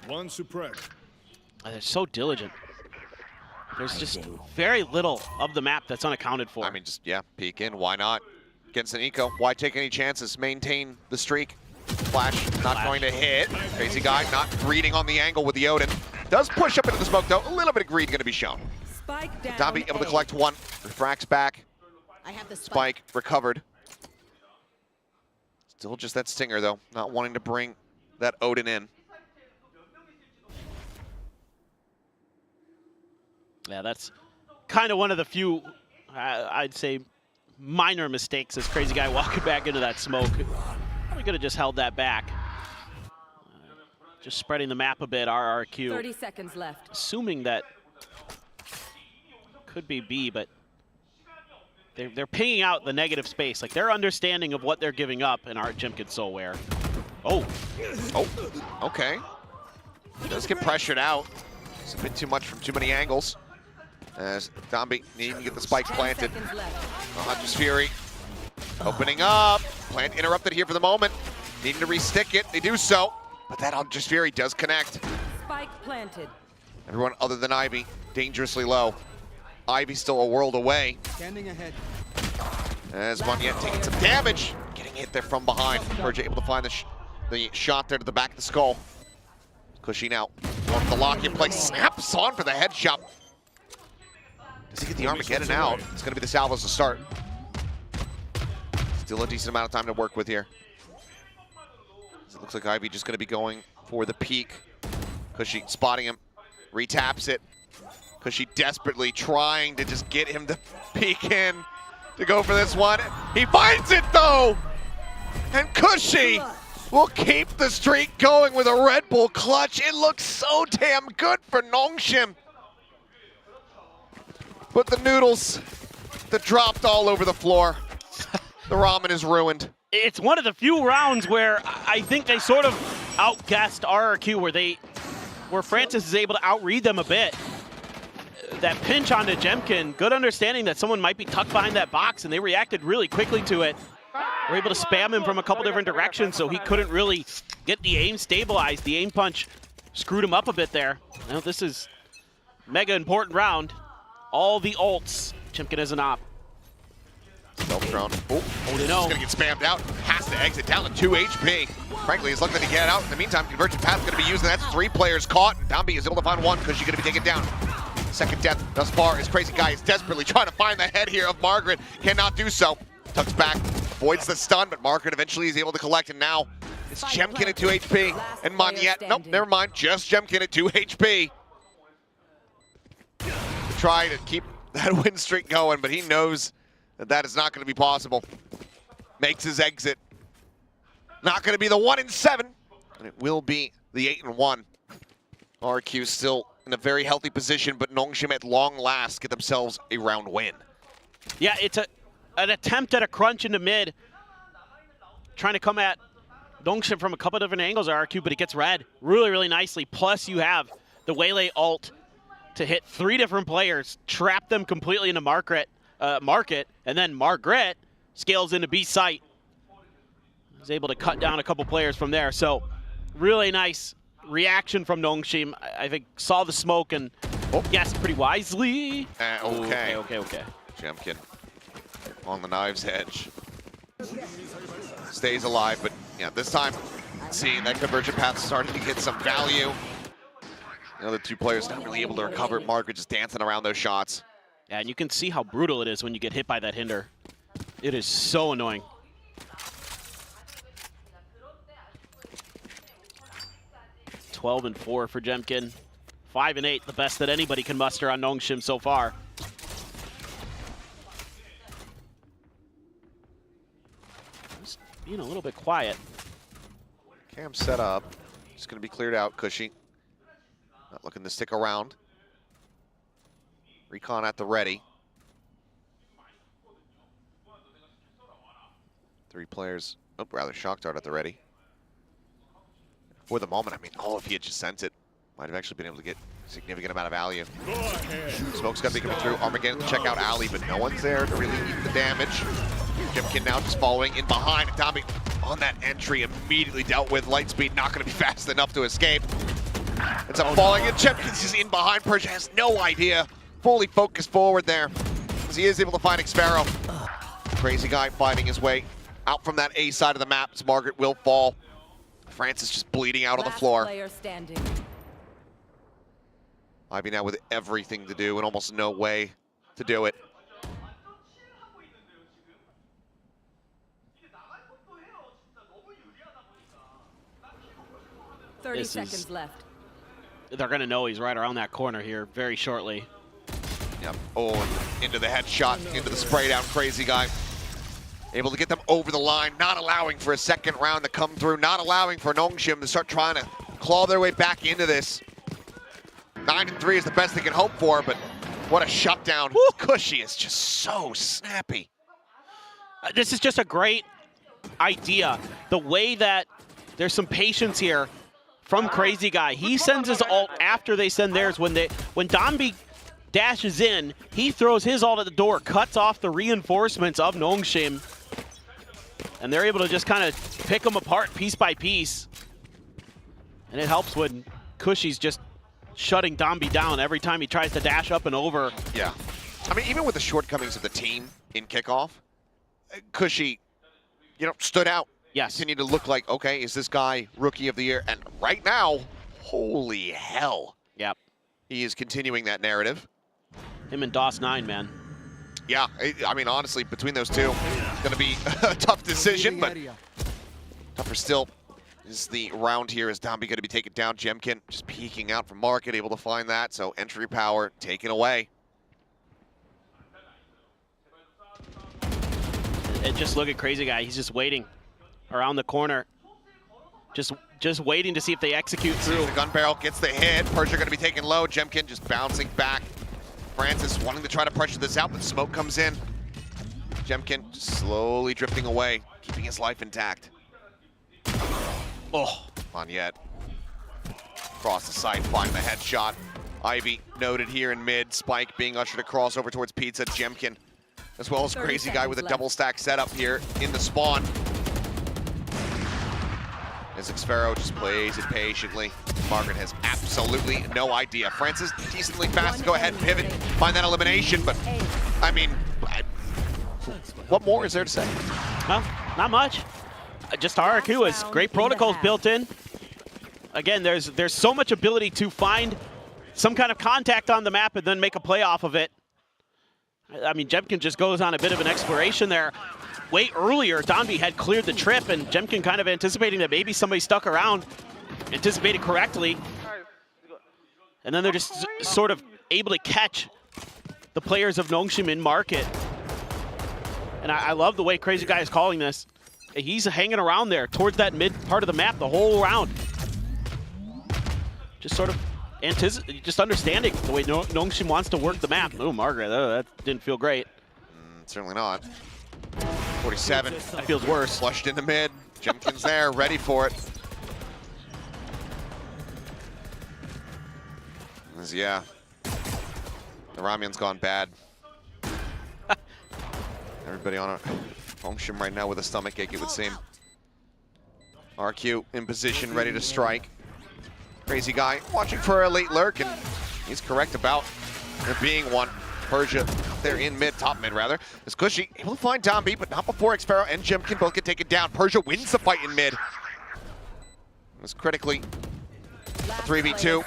Speaker 5: One suppressed.
Speaker 18: They're so diligent. There's just very little of the map that's unaccounted for.
Speaker 17: I mean, just, yeah, peek in. Why not? Against an eco. Why take any chances? Maintain the streak. Flash not going to hit. Crazy guy not reading on the angle with the Odin. Does push up into the smoke, though. A little bit of greed going to be shown.
Speaker 3: Spike down.
Speaker 17: Dambi able to collect one. Refracts back.
Speaker 3: I have the
Speaker 17: Spike recovered. Still just that stinger, though. Not wanting to bring that Odin in.
Speaker 18: Yeah, that's kind of one of the few, I'd say, minor mistakes. This crazy guy walking back into that smoke. Probably could have just held that back. Just spreading the map a bit, RRQ.
Speaker 3: 30 seconds left.
Speaker 18: Assuming that could be B, but they're pinging out the negative space. Like, their understanding of what they're giving up, and our Jimkin's so aware. Oh,
Speaker 17: okay. Does get pressured out. It's a bit too much from too many angles. As Dambi needing to get the spike planted. Hunter's Fury opening up. Plant interrupted here for the moment. Needing to re-stick it. They do so. But that Hunter's Fury does connect.
Speaker 3: Spike planted.
Speaker 17: Everyone other than Ivy dangerously low. Ivy still a world away.
Speaker 19: Standing ahead.
Speaker 17: As Monyet taking some damage. Getting hit there from behind. Perja able to find the shot there to the back of the skull. Cushy now. Going for the lock in place. Snaps on for the headshot. Does he get the Armageddon out? It's going to be the salvos to start. Still a decent amount of time to work with here. It looks like Ivy just going to be going for the peak. Cushy spotting him. Retaps it. Cushy desperately trying to just get him to peek in to go for this one. He finds it though! And Cushy will keep the streak going with a Red Bull clutch. It looks so damn good for Nongshim. But the noodles that dropped all over the floor. The ramen is ruined.
Speaker 18: It's one of the few rounds where I think they sort of outguessed RRQ, where Francis is able to outread them a bit. That pinch onto Jemkin, good understanding that someone might be tucked behind that box, and they reacted really quickly to it. Were able to spam him from a couple different directions, so he couldn't really get the aim stabilized. The aim punch screwed him up a bit there. Now this is mega important round. All the ults. Jemkin is an op.
Speaker 17: Stealth drone. Oh,
Speaker 18: no.
Speaker 17: He's gonna get spammed out. Has to exit down to 2 HP. Frankly, he's lucky to get out. In the meantime, Convergent Path's gonna be used, and that's 3 players caught. Dambi is able to find one because she's gonna be taken down. Second death thus far. His crazy guy is desperately trying to find the head here of Margaret. Cannot do so. Tucks back, avoids the stun, but Margaret eventually is able to collect, and now it's Jemkin at 2 HP. And Monyet, nope, never mind, just Jemkin at 2 HP. Try to keep that win streak going, but he knows that is not going to be possible. Makes his exit. Not going to be the 1 in 7, and it will be the 8 in 1. RRQ still in a very healthy position, but Nongshim at long last get themselves a round win.
Speaker 18: Yeah, it's an attempt at a crunch into mid. Trying to come at Nongshim from a couple different angles, RRQ, but it gets read really, really nicely. Plus you have the Waylay ult to hit 3 different players, trap them completely into Market, and then Margaret scales into B site. Was able to cut down a couple players from there. So really nice reaction from Nongshim. I think saw the smoke and guessed pretty wisely.
Speaker 17: Okay.
Speaker 18: Okay.
Speaker 17: Jemkin on the knife's edge. Stays alive, but yeah, this time seeing that Convergent Path starting to get some value. The other 2 players not really able to recover. Margaret just dancing around those shots.
Speaker 18: Yeah, and you can see how brutal it is when you get hit by that hinder. It is so annoying. $12 and 4 for Jemkin. 5 and 8, the best that anybody can muster on Nongshim so far. Just being a little bit quiet.
Speaker 17: Cam set up. Just going to be cleared out. Cushy. Not looking to stick around. Recon at the ready. 3 players. Oh, rather Shock Dart at the ready. For the moment, I mean, if he had just sent it, might have actually been able to get a significant amount of value. Smoke's going to be coming through. Armageddon to check out Ali, but no one's there to really eat the damage. Jimkin now just following in behind. Tommy on that entry immediately dealt with. Lightspeed not going to be fast enough to escape. It's up falling, and Jimkin's just in behind. Persia has no idea. Fully focused forward there, as he is able to find Xfero. Crazy guy fighting his way out from that A side of the map. As Margaret will fall. Francis just bleeding out on the floor.
Speaker 3: Player standing.
Speaker 17: Ivy now with everything to do and almost no way to do it.
Speaker 3: Thirty seconds left.
Speaker 18: They're going to know he's right around that corner here very shortly.
Speaker 17: Yep. Oh, and into the headshot, into the spray down. Crazy guy. Able to get them over the line, not allowing for a second round to come through, not allowing for Nongshim to start trying to claw their way back into this. 9-3 is the best they can hope for, but what a shutdown. Cushy is just so snappy.
Speaker 18: This is just a great idea. The way that there's some patience here from Crazy Guy. He sends his ult after they send theirs. When Domby dashes in, he throws his ult at the door, cuts off the reinforcements of Nongshim, and they're able to just kind of pick them apart piece by piece. And it helps when Cushy's just shutting Domby down every time he tries to dash up and over.
Speaker 17: Yeah. I mean, even with the shortcomings of the team in Kickoff, Cushy, stood out.
Speaker 18: Yes.
Speaker 17: Continued to look like, okay, is this guy Rookie of the Year? And right now, holy hell.
Speaker 18: Yep.
Speaker 17: He is continuing that narrative.
Speaker 18: Him and DOS9, man.
Speaker 17: Yeah, I mean, honestly, between those two, it's going to be a tough decision, but tougher still is the round here. Is Domby going to be taken down? Jemkin just peeking out from Market, able to find that, so entry power taken away.
Speaker 18: And just look at Crazy Guy. He's just waiting around the corner. Just waiting to see if they execute through.
Speaker 17: The gun barrel gets the hit. Persia going to be taken low. Jemkin just bouncing back. Francis wanting to try to pressure this out, but smoke comes in. Jemkin just slowly drifting away, keeping his life intact. Oh, on yet. Across the site, find the headshot. Ivy noted here in mid. Spike being ushered across over towards Pizza. Jemkin, as well as Crazy Guy with a double stack setup here in the spawn. As Xfero just plays it patiently. Margaret has absolutely no idea. Francis decently fast to go ahead and pivot, find that elimination, but I mean, what more is there to say?
Speaker 18: Well, not much. Just RRQ has great protocols built in. Again, there's so much ability to find some kind of contact on the map and then make a play off of it. I mean, Jemkin just goes on a bit of an exploration there. Way earlier, Domby had cleared the trip, and Jemkin kind of anticipating that maybe somebody stuck around, anticipated correctly. And then they're just sort of able to catch the players of Nongshim in market. And I love the way Crazy Guy is calling this. He's hanging around there towards that mid part of the map the whole round. Just sort of just understanding the way Nongshim wants to work the map. Oh, Margaret, that didn't feel great.
Speaker 17: Certainly not. 47.
Speaker 18: That feels worse.
Speaker 17: Flushed into mid. Jemkin's there, ready for it. Yeah. The ramyun's gone bad. Everybody on Nongshim right now with a stomach ache, it would seem. RQ in position, ready to strike. Crazy Guy watching for a late lurk, and he's correct about there being one. Persia, they're in mid, top mid rather. Is Cushy able to find Domby, but not before Xfero and Jemkin both get taken down. Persia wins the fight in mid. It was critically 3v2,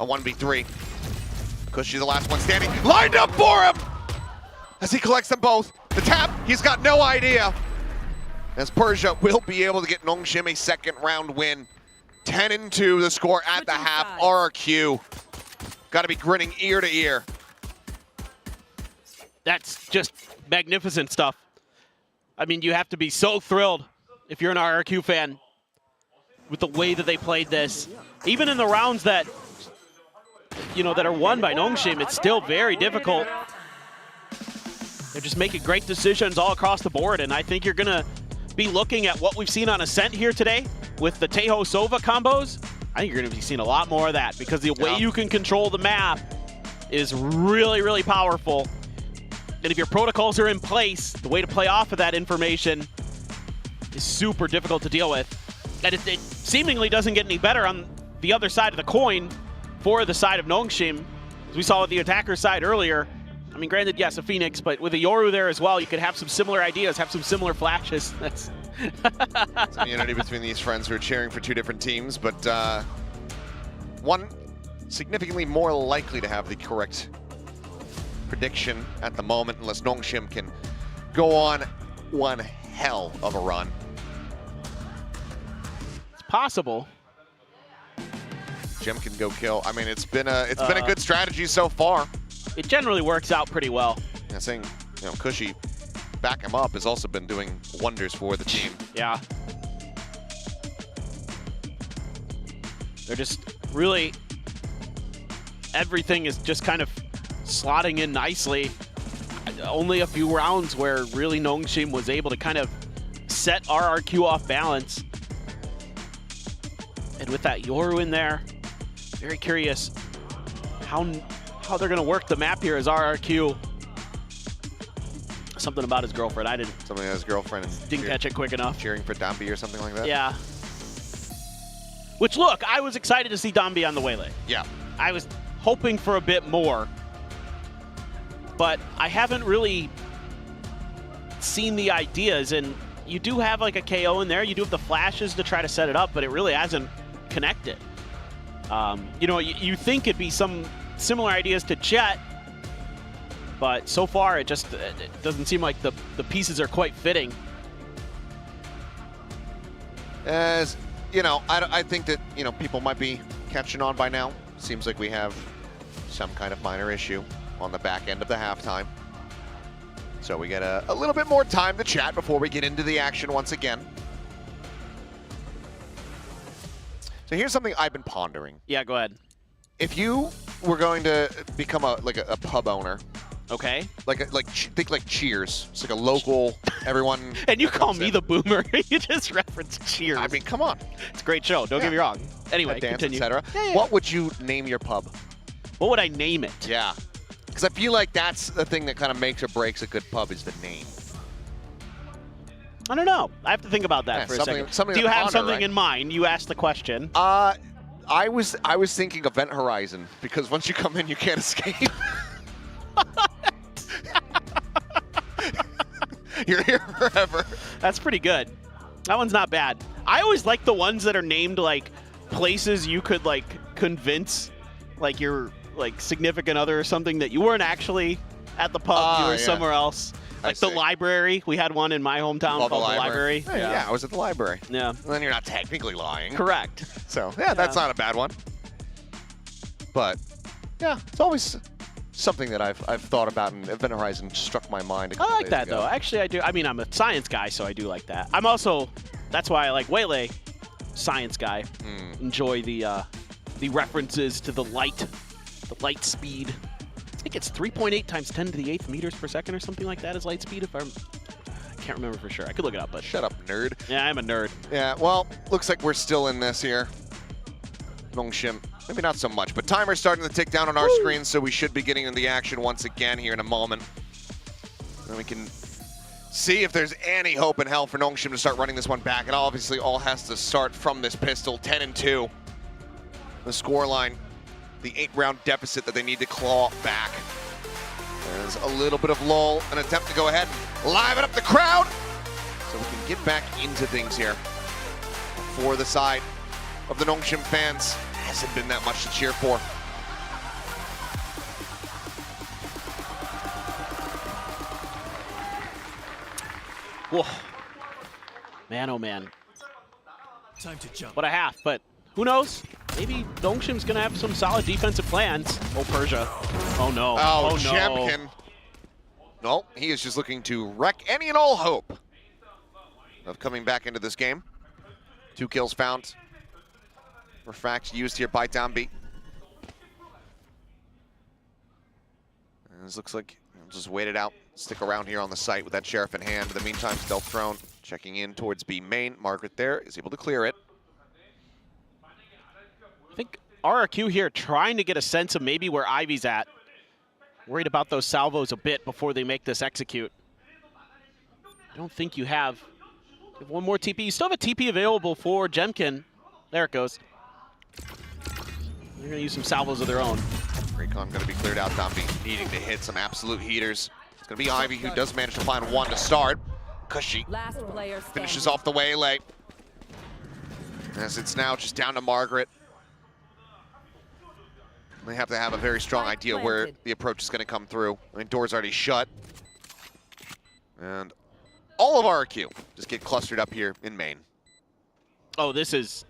Speaker 17: a 1v3. Cushy the last one standing, lined up for him! As he collects them both. The tap, he's got no idea. As Persia will be able to get Nongshim a second round win. 10-2 the score at the half. RRQ got to be grinning ear to ear.
Speaker 18: That's just magnificent stuff. I mean, you have to be so thrilled if you're an RRQ fan with the way that they played this. Even in the rounds that, you know, that are won by Nongshim, it's still very difficult. They're just making great decisions all across the board, and I think you're gonna be looking at what we've seen on Ascent here today with the Tejo Sova combos. I think you're gonna be seeing a lot more of that because the way you can control the map is really, really powerful. And if your protocols are in place, the way to play off of that information is super difficult to deal with. And it seemingly doesn't get any better on the other side of the coin for the side of Nongshim. As we saw with the attacker side earlier, I mean, granted, yes, a Phoenix, but with a Yoru there as well, you could have some similar ideas, have some similar flashes. That's
Speaker 17: some unity between these friends who are cheering for two different teams, but one significantly more likely to have the correct prediction at the moment, unless Nongshim can go on one hell of a run.
Speaker 18: It's possible.
Speaker 17: Jim can go kill. I mean, it's been a good strategy so far.
Speaker 18: It generally works out pretty well.
Speaker 17: Yeah, saying, you know, Cushy back him up has also been doing wonders for the team.
Speaker 18: Yeah. They're just really, everything is just kind of slotting in nicely. Only a few rounds where really Nongshim was able to kind of set RRQ off balance. And with that Yoru in there, very curious how they're going to work the map here as RRQ. Something about his girlfriend. I didn't.
Speaker 17: Something about his girlfriend.
Speaker 18: Didn't catch it quick enough.
Speaker 17: Cheering for Dambi or something like that?
Speaker 18: Yeah. Which, look, I was excited to see Dambi on the Waylay.
Speaker 17: Yeah.
Speaker 18: I was hoping for a bit more. But I haven't really seen the ideas. And you do have like a KO in there. You do have the flashes to try to set it up, but it really hasn't connected. You know, you think it'd be some similar ideas to Jet, but so far it doesn't seem like the pieces are quite fitting.
Speaker 17: As you know, I think that, you know, people might be catching on by now. Seems like we have some kind of minor issue on the back end of the halftime. So we get a little bit more time to chat before we get into the action once again. So here's something I've been pondering.
Speaker 18: Yeah, go ahead.
Speaker 17: If you were going to become a pub owner,
Speaker 18: okay,
Speaker 17: think like Cheers. It's like a local, everyone.
Speaker 18: And you call me the boomer. You just reference Cheers.
Speaker 17: I mean, come on.
Speaker 18: It's a great show. Don't get me wrong. Anyway,
Speaker 17: dance,
Speaker 18: continue.
Speaker 17: etc.
Speaker 18: Yeah.
Speaker 17: What would you name your pub?
Speaker 18: What would I name it?
Speaker 17: Yeah, because I feel like that's the thing that kind of makes or breaks a good pub is the name.
Speaker 18: I don't know. I have to think about that for a second. Do you have something in mind? You asked the question.
Speaker 17: I was thinking Event Horizon, because once you come in, you can't escape. You're here forever.
Speaker 18: That's pretty good. That one's not bad. I always like the ones that are named like places you could like convince like your like significant other or something that you weren't actually at the pub, you were somewhere else. Like the library. We had one in my hometown called the library.
Speaker 17: Yeah, I was at the library.
Speaker 18: Yeah.
Speaker 17: And then you're not technically lying.
Speaker 18: Correct.
Speaker 17: So, yeah, that's not a bad one. But, yeah, it's always something that I've thought about, and Event Horizon struck my mind a couple
Speaker 18: I like
Speaker 17: days
Speaker 18: that,
Speaker 17: ago.
Speaker 18: though. Actually, I do. I mean, I'm a science guy, so I do like that. I'm also, that's why I like Waylay, science guy. Enjoy the references to the light speed. I think it's 3.8 times 10 to the 8th meters per second or something like that is light speed. I can't remember for sure. I could look it up, but
Speaker 17: shut up, nerd.
Speaker 18: Yeah, I'm a nerd.
Speaker 17: Yeah, well, looks like we're still in this here. Nongshim, maybe not so much, but timer's starting to tick down on our screen, so we should be getting into the action once again here in a moment. And we can see if there's any hope in hell for Nongshim to start running this one back. It obviously all has to start from this pistol, 10-2. The scoreline. The 8-round deficit that they need to claw back. There's a little bit of lull, an attempt to go ahead and liven up the crowd so we can get back into things here. For the side of the Nongshim fans, hasn't been that much to cheer for.
Speaker 18: Whoa. Man, oh man.
Speaker 19: Time to jump.
Speaker 18: What a half, but who knows? Maybe Nongshim's going to have some solid defensive plans. Oh, Persia. Oh, no.
Speaker 17: Oh,
Speaker 18: no.
Speaker 17: Jemkin. No, he is just looking to wreck any and all hope of coming back into this game. 2 kills found. Refract used here by Dambi. And this looks like he'll just wait it out. Stick around here on the site with that Sheriff in hand. In the meantime, Stealth Drone checking in towards B main. Margaret there is able to clear it.
Speaker 18: I think RRQ here trying to get a sense of maybe where Ivy's at. Worried about those salvos a bit before they make this execute. I don't think you have one more TP. You still have a TP available for Jemkin. There it goes. They're going to use some salvos of their own.
Speaker 17: Recon going to be cleared out. Dambi needing to hit some absolute heaters. It's going to be Ivy who does manage to find one to start. Cushy finishes off the waylay. As it's now just down to Margaret. They have to have a very strong idea where the approach is going to come through. I mean, door's already shut. And all of RRQ just get clustered up here in main.
Speaker 18: Oh, this is...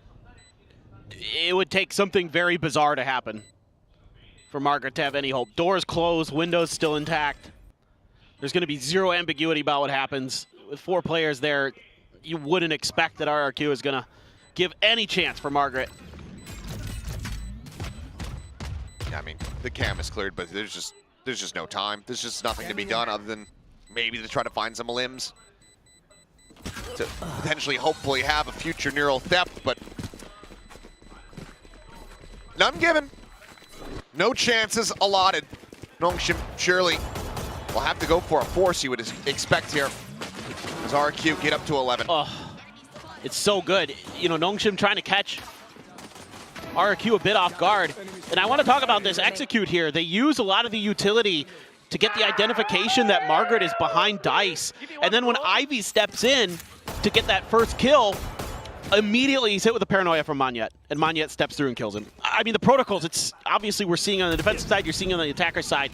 Speaker 18: It would take something very bizarre to happen for Margaret to have any hope. Doors closed, windows still intact. There's going to be zero ambiguity about what happens. With 4 players there, you wouldn't expect that RRQ is going to give any chance for Margaret.
Speaker 17: I mean, the cam is cleared, but there's just no time. There's just nothing to be done other than maybe to try to find some limbs to potentially, hopefully, have a future neural theft, but none given. No chances allotted. Nongshim surely will have to go for a force, you would expect here, as RRQ get up to 11.
Speaker 18: Oh, it's so good. You know, Nongshim trying to catch RRQ a bit off guard. And I want to talk about this execute here. They use a lot of the utility to get the identification that Margaret is behind Dice. And then when Ivy steps in to get that first kill, immediately he's hit with a paranoia from Monyet. And Monyet steps through and kills him. I mean, the protocols, it's obviously we're seeing on the defensive side, you're seeing on the attacker side.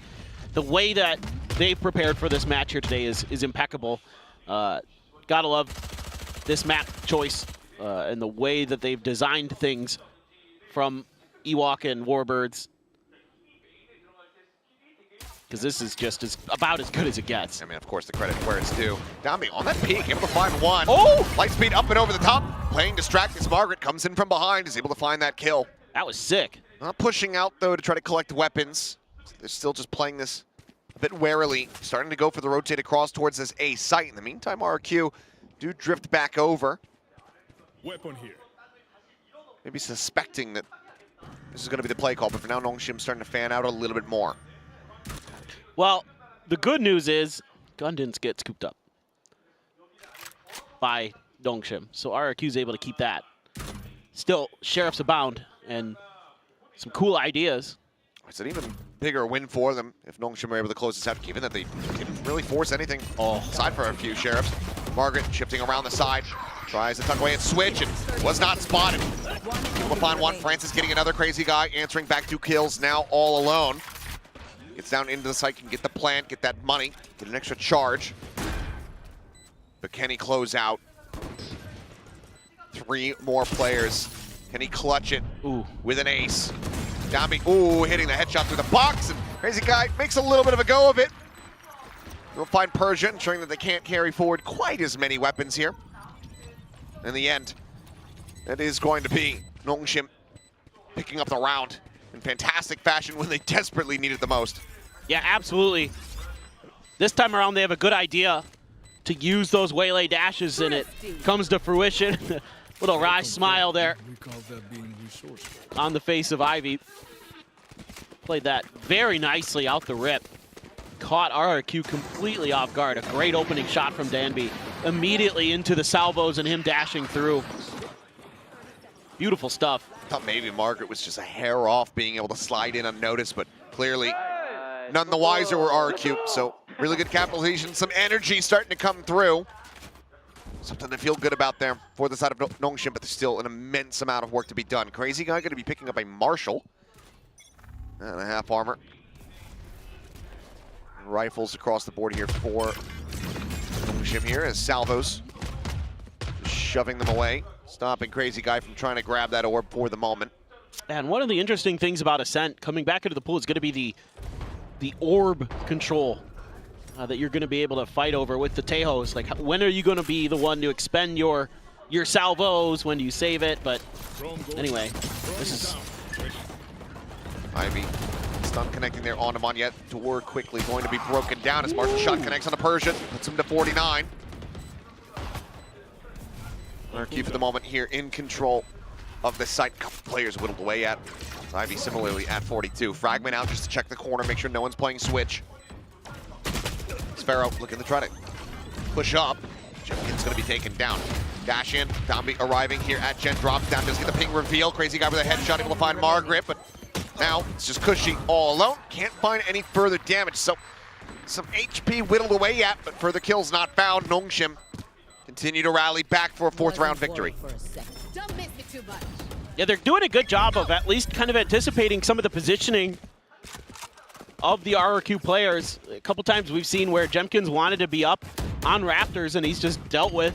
Speaker 18: The way that they've prepared for this match here today is impeccable. Gotta love this map choice and the way that they've designed things from Ewok and Warbirds. Because this is just about as good as it gets.
Speaker 17: I mean, of course, the credit where it's due. Dambi on that peak, able to find one.
Speaker 18: Oh!
Speaker 17: Lightspeed up and over the top. Playing distract as Margaret comes in from behind, is able to find that kill.
Speaker 18: That was sick.
Speaker 17: Not pushing out, though, to try to collect weapons. They're still just playing this a bit warily. Starting to go for the rotate across towards this A site. In the meantime, RRQ do drift back over.
Speaker 5: Weapon here.
Speaker 17: Maybe suspecting that this is going to be the play call, but for now, Nongshim's starting to fan out a little bit more.
Speaker 18: Well, the good news is Gundens gets scooped up by Nongshim, so RRQ's able to keep that. Still, Sheriff's abound, and some cool ideas.
Speaker 17: It's an even bigger win for them if Nongshim are able to close this out, given that they didn't really force anything aside for a few Sheriffs. Margaret shifting around the side, tries to tuck away and switch, and was not spotted. Able to find one. Francis getting another crazy guy, answering back 2 kills, now all alone. Gets down into the site, can get the plant, get that money, get an extra charge. But can he close out? 3 more players. Can he clutch it with an ace? Dambi, hitting the headshot through the box, and crazy guy makes a little bit of a go of it. We'll find Persia, ensuring that they can't carry forward quite as many weapons here. In the end, it is going to be Nongshim picking up the round in fantastic fashion when they desperately need it the most.
Speaker 18: Yeah, absolutely. This time around, they have a good idea to use those waylay dashes, and it comes to fruition. Little wry smile there on the face of Ivy. Played that very nicely out the rip. Caught RRQ completely off guard. A great opening shot from Danby. Immediately into the salvos and him dashing through. Beautiful stuff.
Speaker 17: I thought maybe Margaret was just a hair off being able to slide in unnoticed, but clearly none the wiser were RRQ. So really good capitalization, some energy starting to come through. Something to feel good about there for the side of Nongshim, but there's still an immense amount of work to be done. Crazy guy going to be picking up a Marshall and a half armor. Rifles across the board here for Nongshim here as salvos shoving them away, stopping Crazy Guy from trying to grab that orb for the moment.
Speaker 18: And one of the interesting things about Ascent coming back into the pool is going to be the orb control that you're going to be able to fight over with the Tejos. Like, when are you going to be the one to expend your salvos? When do you save it? But anyway, this is...
Speaker 17: Ivy, stun connecting there on him on yet. Door quickly going to be broken down as Marshall shot connects on the Persian, puts him to 49. RRQ for the moment here in control of the site. Couple players whittled away at. Ivy similarly at 42. Fragment out just to check the corner, make sure no one's playing switch. Sparrow looking to try to push up. Jemkin's going to be taken down. Dash in, Dombey arriving here at Gen, drops down, does get the ping reveal. Crazy Guy with a headshot, able to find Margaret, but now it's just Cushy all alone. Can't find any further damage, so some HP whittled away at, but further kills not found. Nongshim continue to rally back for a 4th round victory.
Speaker 3: Don't miss me too much.
Speaker 18: Yeah, they're doing a good job of at least kind of anticipating some of the positioning of the RRQ players. A couple times we've seen where Jemkins wanted to be up on Raptors and he's just dealt with.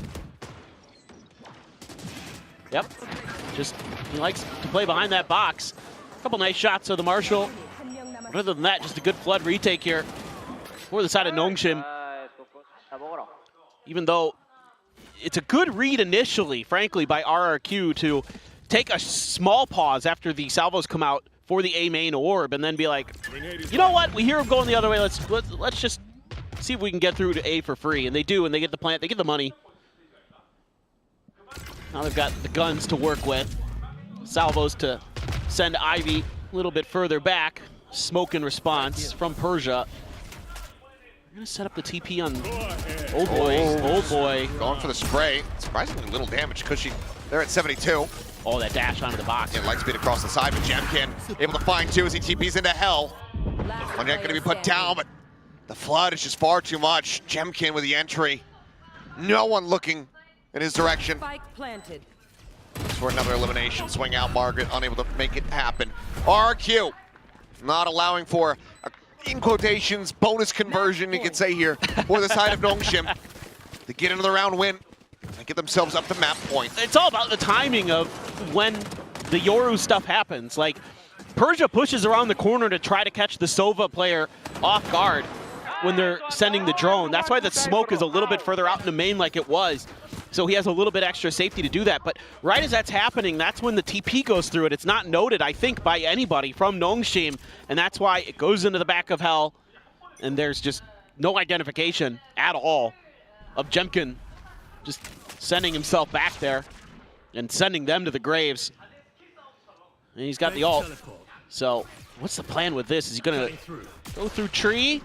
Speaker 18: Yep, just he likes to play behind that box. A couple nice shots of the Marshall. But other than that, just a good flood retake here for the side of Nongshim. Even though it's a good read initially, frankly, by RRQ to take a small pause after the salvos come out for the A main orb and then be like, you know what, we hear him going the other way, let's just see if we can get through to A for free. And they do, and they get the plant, they get the money. Now they've got the guns to work with. Salvos to send Ivy a little bit further back. Smoke in response from Persia. They're gonna set up the TP on Old Boy. Old Boy.
Speaker 17: Going for the spray. Surprisingly little damage. Cushy, they're at 72.
Speaker 18: Oh, that dash onto the box.
Speaker 17: Yeah, light speed across the side, but Jemkin able to find 2 as he TPs into hell. One yet gonna be put down, but the flood is just far too much. Jemkin with the entry. No one looking in his direction.
Speaker 3: Spike planted.
Speaker 17: For another elimination. Swing out Margaret, unable to make it happen. RRQ not allowing for a, in quotations, bonus conversion, you could say here, for the side of Nongshim to get into the round win and get themselves up to map point.
Speaker 18: It's all about the timing of when the Yoru stuff happens. Like, Persia pushes around the corner to try to catch the Sova player off guard when they're sending the drone. That's why the smoke is a little bit further out in the main like it was. So he has a little bit extra safety to do that. But right as that's happening, that's when the TP goes through it. It's not noted, I think, by anybody from Nongshim. And that's why it goes into the back of hell. And there's just no identification at all of Jemkin just sending himself back there and sending them to the graves. And he's got the ult. So what's the plan with this? Is he going to go through tree,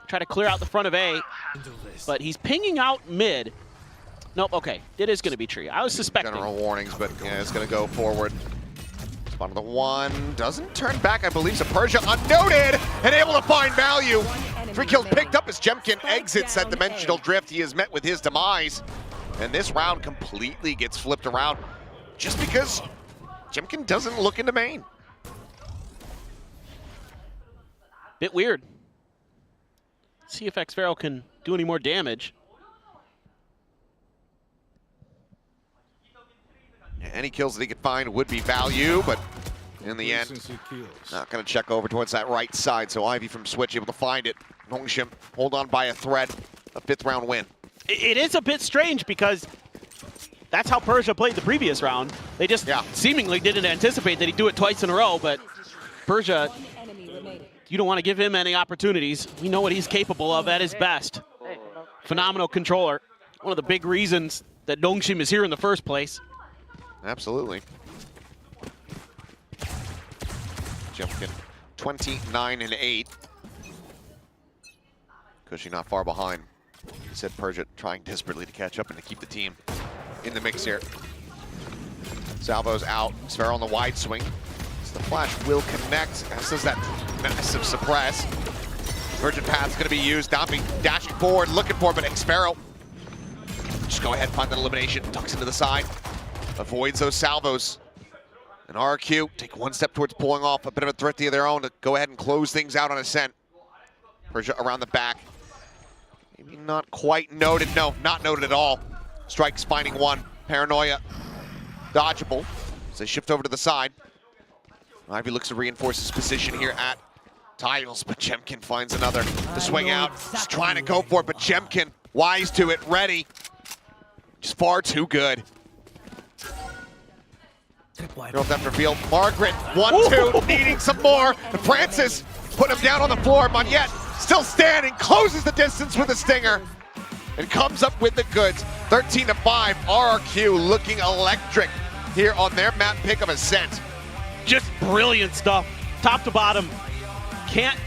Speaker 18: try to clear out the front of A? But he's pinging out mid. Nope, okay. It is going to be tree. I was suspecting.
Speaker 17: General warnings, but yeah, it's going to go forward. Spot of the 1. Doesn't turn back, I believe. So Persia unnoted and able to find value. 3 kills picked up as Jemkin exits that dimensional drift. He is met with his demise. And this round completely gets flipped around just because Jemkin doesn't look into main.
Speaker 18: Bit weird. See if Xferro can do any more damage.
Speaker 17: Any kills that he could find would be value, but in the end, not going to check over towards that right side. So Ivy from Switch able to find it. Nongshim hold on by a thread. A 5th round win.
Speaker 18: It is a bit strange because that's how Persia played the previous round. They just seemingly didn't anticipate that he'd do it twice in a row, but Persia, you don't want to give him any opportunities. We know what he's capable of at his best. Phenomenal controller. One of the big reasons that Nongshim is here in the first place.
Speaker 17: Absolutely. Jemkin 29-8. Cushy not far behind. He said Persia trying desperately to catch up and to keep the team in the mix here. Salvo's out. Sphero on the wide swing. So the flash will connect, as does that massive suppress. Virgin Path's going to be used. Dombey dashing forward, looking for it, but Xferro just go ahead, find that elimination, ducks into the side. Avoids those salvos. And RRQ take 1 step towards pulling off a bit of a threat of their own to go ahead and close things out on Ascent. Persia around the back. Maybe not quite noted. No, not noted at all. Strikes finding 1. Paranoia, dodgeable. So they shift over to the side. Ivy looks to reinforce his position here at Tiles, but Jemkin finds another. The swing out, just trying to go for it, but Jemkin, wise to it, ready. Just far too good. Go up that reveal. Margaret, 1-2, needing some more. And Francis put him down on the floor. Monette still standing, closes the distance with a stinger, and comes up with the goods. 13-5, RRQ looking electric here on their map pick of Ascent.
Speaker 18: Just brilliant stuff, top to bottom. Can't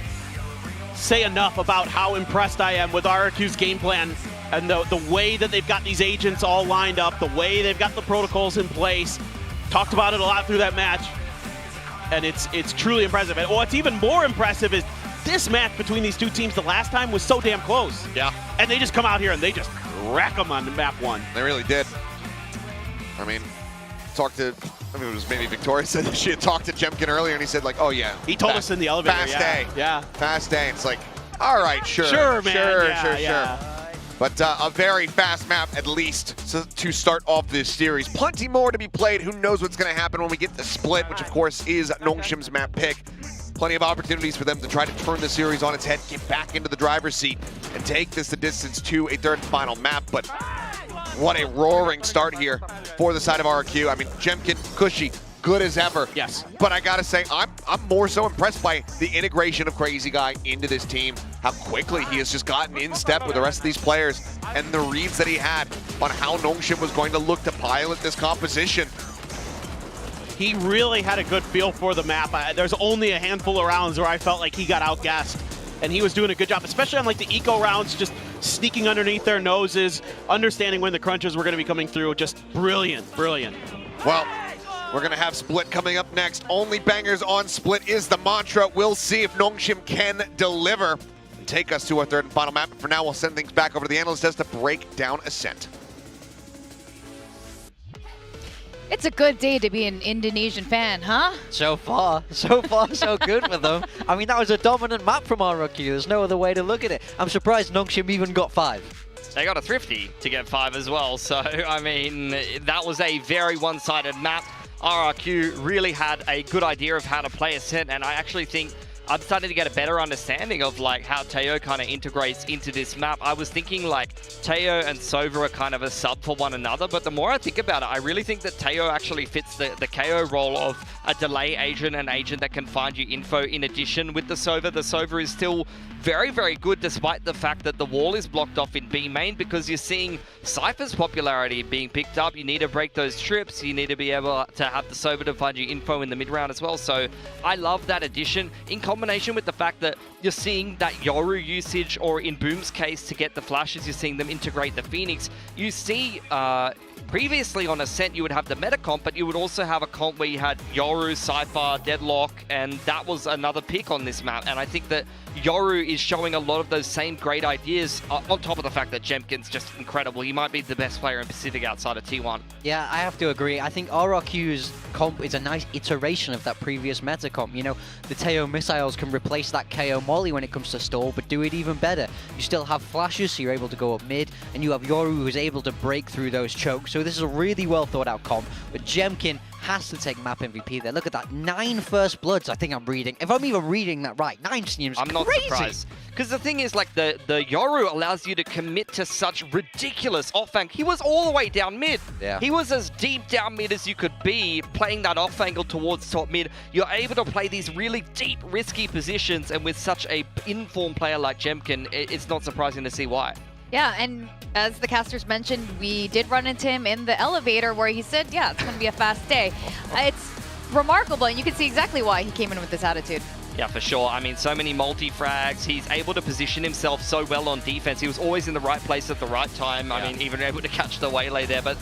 Speaker 18: say enough about how impressed I am with RRQ's game plan and the way that they've got these agents all lined up, the way they've got the protocols in place. Talked about it a lot through that match, and it's truly impressive. And what's even more impressive is this match between these two teams the last time was so damn close.
Speaker 17: Yeah.
Speaker 18: And they just come out here and they just wreck them on map 1.
Speaker 17: They really did. I mean, it was maybe Victoria said that she had talked to Jemkin earlier, and he said, like, oh yeah.
Speaker 18: He told us in the elevator,
Speaker 17: fast
Speaker 18: yeah.
Speaker 17: day.
Speaker 18: Yeah.
Speaker 17: Fast day. It's like, all right, sure.
Speaker 18: Sure, man.
Speaker 17: Sure. But a very fast map, at least, to start off this series. Plenty more to be played. Who knows what's going to happen when we get the split, which, of course, is Nongshim's map pick. Plenty of opportunities for them to try to turn the series on its head, get back into the driver's seat, and take this the distance to a third and final map. But what a roaring start here for the side of RRQ. I mean, Jemkin, cushy, good as ever.
Speaker 18: Yes.
Speaker 17: But I gotta say, I'm more so impressed by the integration of Crazy Guy into this team, how quickly he has just gotten in step with the rest of these players, and the reads that he had on how Nongshim was going to look to pilot this composition.
Speaker 18: He really had a good feel for the map. There's only a handful of rounds where I felt like he got outgassed, and he was doing a good job, especially on like the eco rounds, just sneaking underneath their noses, understanding when the crunches were going to be coming through. Just brilliant.
Speaker 17: Well, we're going to have Split coming up next. Only bangers on Split is the mantra. We'll see if Nongshim can deliver and take us to our third and final map. But for now, we'll send things back over to the analyst desk to break down Ascent.
Speaker 1: It's a good day to be an Indonesian fan, huh?
Speaker 14: So far, so good with them. I mean, that was a dominant map from RRQ. There's no other way to look at it. I'm surprised Nongshim even got 5.
Speaker 15: They got a thrifty to get 5 as well. So, I mean, that was a very one-sided map. RRQ really had a good idea of how to play Ascent, and I actually think I'm starting to get a better understanding of like how Teo kind of integrates into this map. I was thinking like Teo and Sova are kind of a sub for one another, but the more I think about it, I really think that Teo actually fits the KO role of a delay agent, an agent that can find you info in addition with the Sova. The Sova is still very, very good despite the fact that the wall is blocked off in B main, because you're seeing Cypher's popularity being picked up. You need to break those trips. You need to be able to have the Sova to find you info in the mid round as well. So I love that addition in combination with the fact that you're seeing that Yoru usage, or in Boom's case to get the flashes, you're seeing them integrate the Phoenix. You see previously on Ascent you would have the meta comp, but you would also have a comp where you had Yoru, Cypher, Deadlock, and that was another pick on this map. And I think that Yoru is showing a lot of those same great ideas, on top of the fact that Jemkin's just incredible. He might be the best player in Pacific outside of T1.
Speaker 14: Yeah, I have to agree. I think RRQ's comp is a nice iteration of that previous meta comp. You know, the Teo missiles can replace that KO molly when it comes to stall, but do it even better. You still have flashes, so you're able to go up mid, and you have Yoru who's able to break through those chokes. So this is a really well thought out comp, but Jemkin has to take map MVP there. Look at that, 9 first bloods, I think I'm reading. If I'm even reading that right, 9 seems crazy.
Speaker 15: I'm not surprised. Because the thing is, like, the Yoru allows you to commit to such ridiculous off-angle. He was all the way down mid.
Speaker 14: Yeah.
Speaker 15: He was as deep down mid as you could be, playing that off-angle towards top mid. You're able to play these really deep, risky positions, and with such a informed player like Jemkin, it's not surprising to see why.
Speaker 1: Yeah, and as the casters mentioned, we did run into him in the elevator where he said, yeah, it's going to be a fast day. It's remarkable, and you can see exactly why he came in with this attitude.
Speaker 15: Yeah, for sure. I mean, so many multi-frags. He's able to position himself so well on defense. He was always in the right place at the right time. I mean, even able to catch the waylay there. But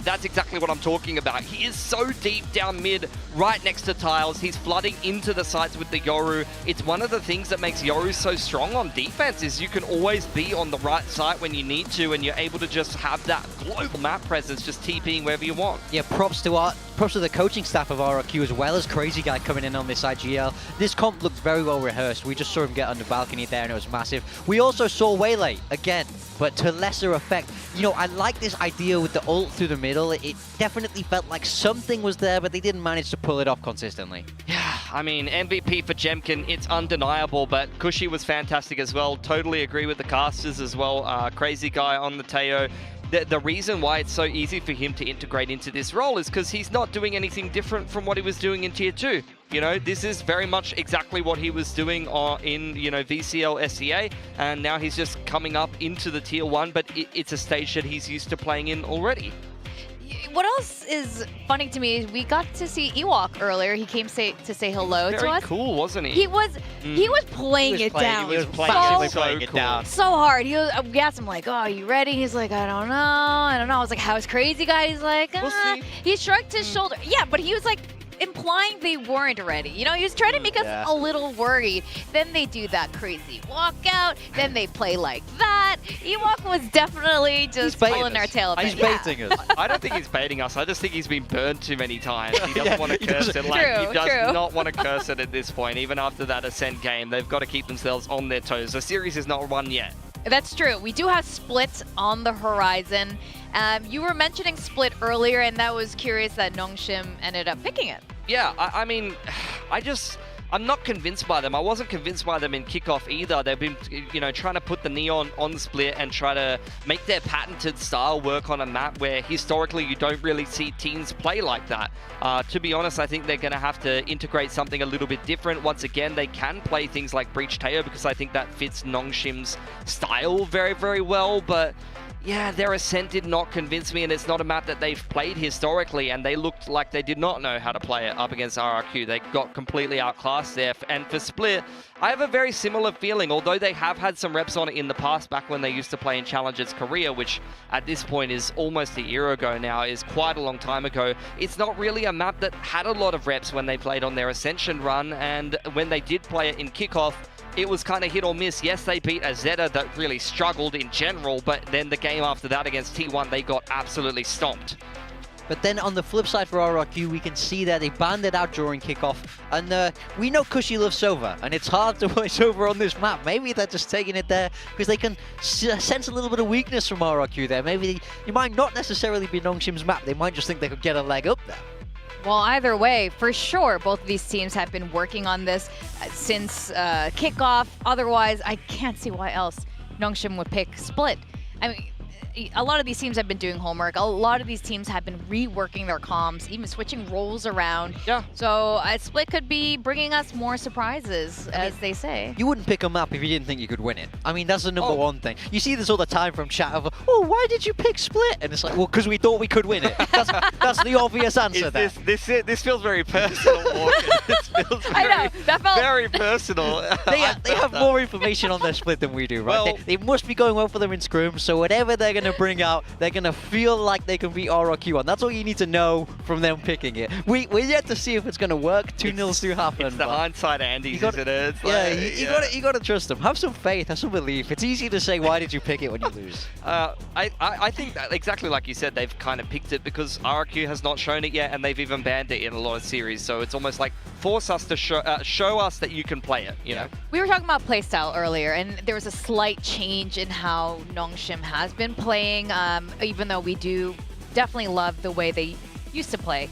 Speaker 15: that's exactly what I'm talking about. He is so deep down mid, right next to Tiles. He's flooding into the sites with the Yoru. It's one of the things that makes Yoru so strong on defense, is you can always be on the right site when you need to, and you're able to just have that global map presence, just TPing wherever you want.
Speaker 14: Yeah, props to the coaching staff of RRQ, as well as Crazy Guy coming in on this IGL. This comp looked very well rehearsed. We just saw him get on the balcony there, and it was massive. We also saw Waylay again. but to lesser effect. You know, I like this idea with the ult through the middle. It definitely felt like something was there, but they didn't manage to pull it off consistently.
Speaker 15: Yeah, I mean, MVP for Jemkin, it's undeniable, but Kushi was fantastic as well. Totally agree with the casters as well. Crazy guy on the Teo. The reason why it's so easy for him to integrate into this role is because he's not doing anything different from what he was doing in Tier 2. You know, this is very much exactly what he was doing in, you know, VCL SEA, and now he's just coming up into the Tier 1, but it's a stage that he's used to playing in already.
Speaker 21: What else is funny to me is we got to see Ewok earlier. He came to say hello to us.
Speaker 15: Very cool, wasn't he?
Speaker 21: He was playing it down.
Speaker 15: He was playing it down.
Speaker 21: So hard. We asked him like, "Oh, are you ready?" He's like, "I don't know. I was like, "How's Crazy Guy?" He's like,
Speaker 15: We'll see.
Speaker 21: He shrugged his shoulder. Yeah, but he was like implying they weren't ready. You know, he was trying to make us a little worried. Then they do that crazy walkout. Then they play like that. Ewok was definitely just pulling our tail a bit.
Speaker 14: He's baiting us.
Speaker 15: I don't think he's baiting us. I just think he's been burned too many times. He doesn't want to curse it.
Speaker 21: True,
Speaker 15: Like, he does
Speaker 21: true.
Speaker 15: not want to curse it at this point. Even after that Ascent game, they've got to keep themselves on their toes. The series is not won yet.
Speaker 21: That's true. We do have Split on the horizon. You were mentioning Split earlier, and that was curious that Nongshim ended up picking it.
Speaker 15: Yeah, I mean, I'm not convinced by them. I wasn't convinced by them in Kickoff either. They've been, you know, trying to put the Neon on Split and try to make their patented style work on a map where historically you don't really see teams play like that. To be honest, I think they're going to have to integrate something a little bit different. Once again, they can play things like Breach Teo because I think that fits Nongshim's style very, very well, but yeah, their Ascent did not convince me, and it's not a map that they've played historically, and they looked like they did not know how to play it up against RRQ. They got completely outclassed there. And for Split, I have a very similar feeling, although they have had some reps on it in the past, back when they used to play in Challengers Korea, which at this point is almost a year ago now, is quite a long time ago. It's not really a map that had a lot of reps when they played on their Ascension run, and when they did play it in Kickoff, it was kind of hit or miss. Yes, they beat a Zeta that really struggled in general, but then the game after that against T1, they got absolutely stomped.
Speaker 14: But then on the flip side for RRQ, we can see that they banned it out during Kickoff. And we know Kushi loves Sova, and it's hard to play Sova on this map. Maybe they're just taking it there because they can sense a little bit of weakness from RRQ there. Maybe it might not necessarily be Nongshim's map. They might just think they could get a leg up there.
Speaker 21: Well, either way, for sure, both of these teams have been working on this since Kickoff. Otherwise, I can't see why else Nongshim would pick Split. I mean, a lot of these teams have been doing homework. A lot of these teams have been reworking their comms, even switching roles around.
Speaker 15: Yeah.
Speaker 21: So Split could be bringing us more surprises, as they say.
Speaker 14: You wouldn't pick a map if you didn't think you could win it. I mean, that's the number one thing. You see this all the time from chat of, oh, why did you pick Split? And it's like, well, because we thought we could win it. That's the obvious answer there.
Speaker 15: This feels very personal, Morgan. This feels very personal.
Speaker 14: They have more information on their Split than we do, right?
Speaker 15: Well,
Speaker 14: they must be going well for them in scrims, so whatever they're going to bring out, they're going to feel like they can beat RRQ on. That's all you need to know from them picking it. We're yet to see if it's going to work. 2-0s do happen.
Speaker 15: It's the hindsight Andes, isn't it?
Speaker 14: You got to trust them. Have some faith, have some belief. It's easy to say, why did you pick it when you lose?
Speaker 15: I think that exactly like you said, they've kind of picked it because RRQ has not shown it yet, and they've even banned it in a lot of series. So it's almost like force us to show us that you can play it. You know.
Speaker 21: We were talking about playstyle earlier, and there was a slight change in how Nongshim has been playing, even though we do definitely love the way they used to play.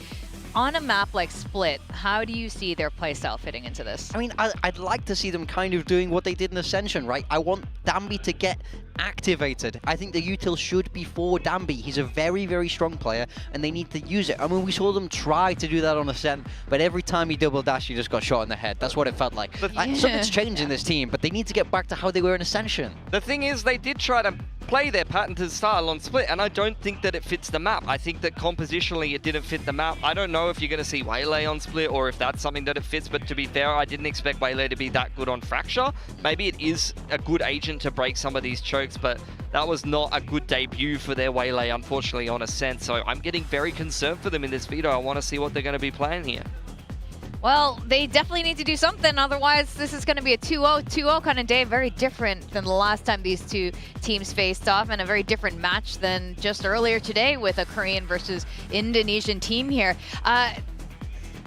Speaker 21: On a map like Split, how do you see their playstyle fitting into this?
Speaker 14: I mean, I'd like to see them kind of doing what they did in Ascension, right? I want Dambi to get activated. I think the util should be for Dambi. He's a very, very strong player, and they need to use it. I mean, we saw them try to do that on Ascent, but every time he double dashed, he just got shot in the head. That's what it felt like. Something's changed in this team, but they need to get back to how they were in Ascension.
Speaker 15: The thing is, they did try to play their patented style on Split, and I don't think that it fits the map. I think that compositionally it didn't fit the map. I don't know if you're going to see Waylay on Split or if that's something that it fits, but to be fair, I didn't expect Waylay to be that good on Fracture. Maybe it is a good agent to break some of these chokes, but that was not a good debut for their Waylay, unfortunately, on Ascent. So I'm getting very concerned for them in this veto. I want to see what they're going to be playing here.
Speaker 21: Well, they definitely need to do something, otherwise this is going to be a 2-0 kind of day. Very different than the last time these two teams faced off, and a very different match than just earlier today with a Korean versus Indonesian team here.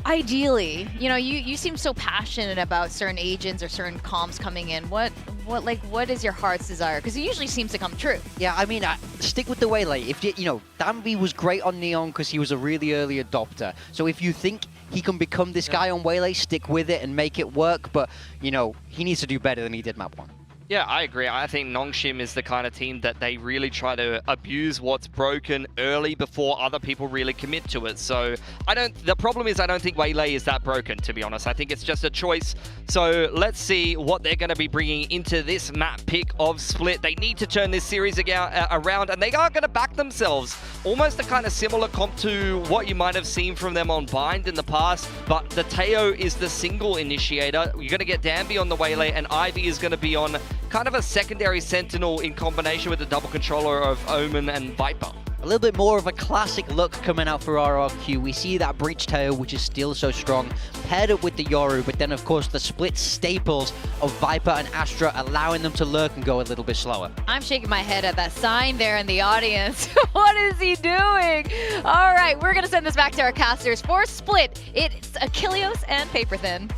Speaker 21: Ideally, you know, you seem so passionate about certain agents or certain comms coming in. What what is your heart's desire? Because it usually seems to come true.
Speaker 14: Yeah, I mean, stick with the Waylay. If you know, Danby was great on Neon because he was a really early adopter. So if you think he can become this guy on Waylay, stick with it and make it work. But, you know, he needs to do better than he did map 1.
Speaker 15: Yeah, I agree. I think Nongshim is the kind of team that they really try to abuse what's broken early before other people really commit to it. So the problem is I don't think Waylay is that broken, to be honest. I think it's just a choice. So let's see what they're going to be bringing into this map pick of Split. They need to turn this series around, and they are going to back themselves. Almost a kind of similar comp to what you might have seen from them on Bind in the past, but the Teo is the single initiator. You're going to get Danby on the Waylay, and Ivy is going to be on kind of a secondary Sentinel in combination with the double controller of Omen and Viper.
Speaker 14: A little bit more of a classic look coming out for RRQ. We see that Breach Tail, which is still so strong, paired up with the Yoru, but then of course the Split staples of Viper and Astra, allowing them to lurk and go a little bit slower.
Speaker 21: I'm shaking my head at that sign there in the audience. What is he doing? All right, we're going to send this back to our casters for Split. It's Achilleos and Paperthin.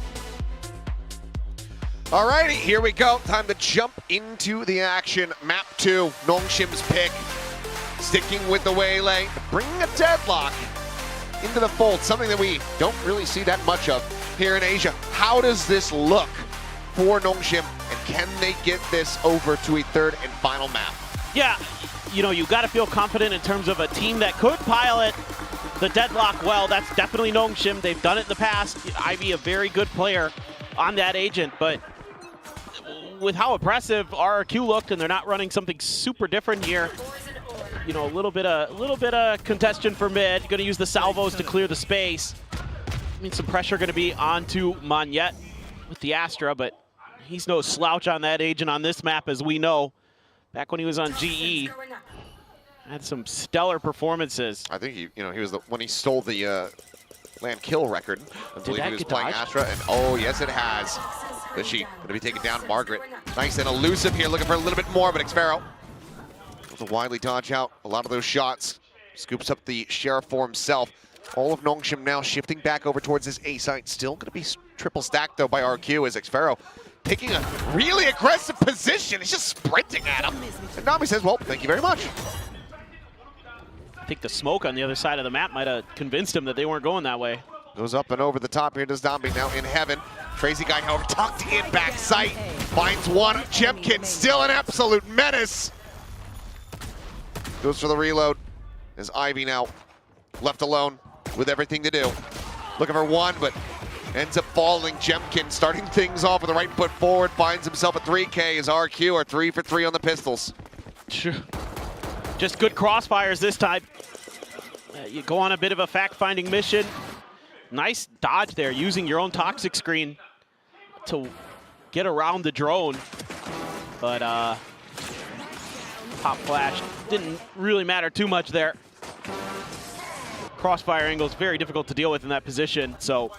Speaker 17: Alrighty, here we go. Time to jump into the action. Map 2, Nongshim's pick. Sticking with the Waylay, bringing a deadlock into the fold, something that we don't really see that much of here in Asia. How does this look for Nongshim, and can they get this over to a third and final map?
Speaker 18: Yeah, you know, you got to feel confident in terms of a team that could pilot the deadlock well. That's definitely Nongshim. They've done it in the past. Ivy, a very good player on that agent, but with how impressive RRQ looked, and they're not running something super different here. You know, a little bit of congestion for mid. Going to use the salvos to clear the space. I mean, some pressure going to be onto Monyet with the Astra, but he's no slouch on that agent on this map, as we know. Back when he was on GE, had some stellar performances.
Speaker 17: I think he was when he stole the land kill record. I believe he was playing Astra, and oh yes, it has. She going to be taken down. Margaret, nice and elusive here, looking for a little bit more, but Xfero with a widely dodge out a lot of those shots. Scoops up the Sheriff for himself. All of Nongshim now shifting back over towards his A site. Still going to be triple stacked though by RQ as Xfero taking a really aggressive position. He's just sprinting at him. And Nami says, well, thank you very much.
Speaker 18: I think the smoke on the other side of the map might have convinced him that they weren't going that way.
Speaker 17: Goes up and over the top here to Zombie, now in heaven. Crazy guy, however, tucked in back sight. Finds one. Jemkin still an absolute menace. Goes for the reload. As Ivy now left alone with everything to do. Looking for one, but ends up falling. Jemkin starting things off with the right foot forward. Finds himself a 3K as RQ are 3 for 3 on the pistols.
Speaker 18: Just good crossfires this time. You go on a bit of a fact-finding mission. Nice dodge there, using your own toxic screen to get around the drone. But pop flash didn't really matter too much there. Crossfire angle is very difficult to deal with in that position. So,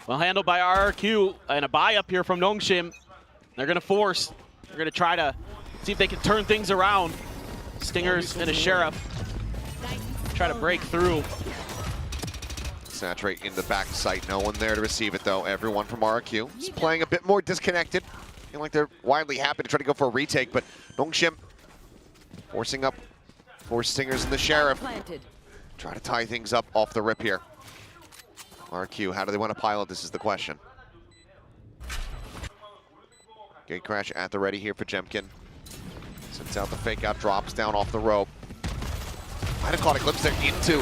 Speaker 18: well handled by RRQ, and a buy up here from Nongshim. They're going to force. They're going to try to see if they can turn things around. Stingers and a Sheriff try to break through.
Speaker 17: Saturate in the back site. No one there to receive it, though. Everyone from RRQ is playing a bit more disconnected. Feel like they're wildly happy to try to go for a retake, but Nongshim forcing up for Stingers and the Sheriff. Try to tie things up off the rip here. RRQ, how do they want to pilot? This is the question. Gate crash at the ready here for Jemkin. Sends out the fake out, drops down off the rope. Might have caught a glimpse there into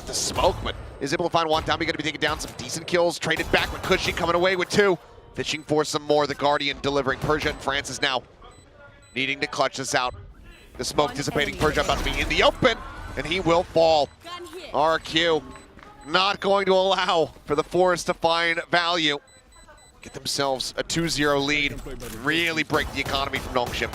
Speaker 17: the smoke, but is able to find one. Tommy going to be taking down some decent kills. Traded back with Cushy, coming away with 2. Fishing for some more. The Guardian delivering. Persia and Francis now needing to clutch this out. The smoke dissipating. Persia about to be in the open, and he will fall. RQ not going to allow for the Forest to find value. Get themselves a 2-0 lead. Really break the economy from Nongshim.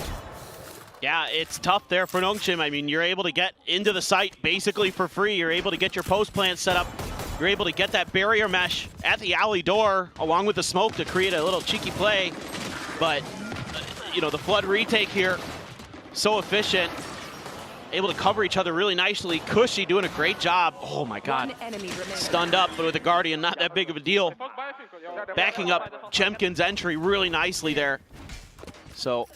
Speaker 18: Yeah, it's tough there for Nongshim. I mean, you're able to get into the site basically for free. You're able to get your post plant set up. You're able to get that barrier mesh at the alley door along with the smoke to create a little cheeky play. But, you know, the Flood retake here, so efficient. Able to cover each other really nicely. Cushy doing a great job. Oh my God. Stunned up, but with the Guardian, not that big of a deal. Backing up Jemkin's entry really nicely there. So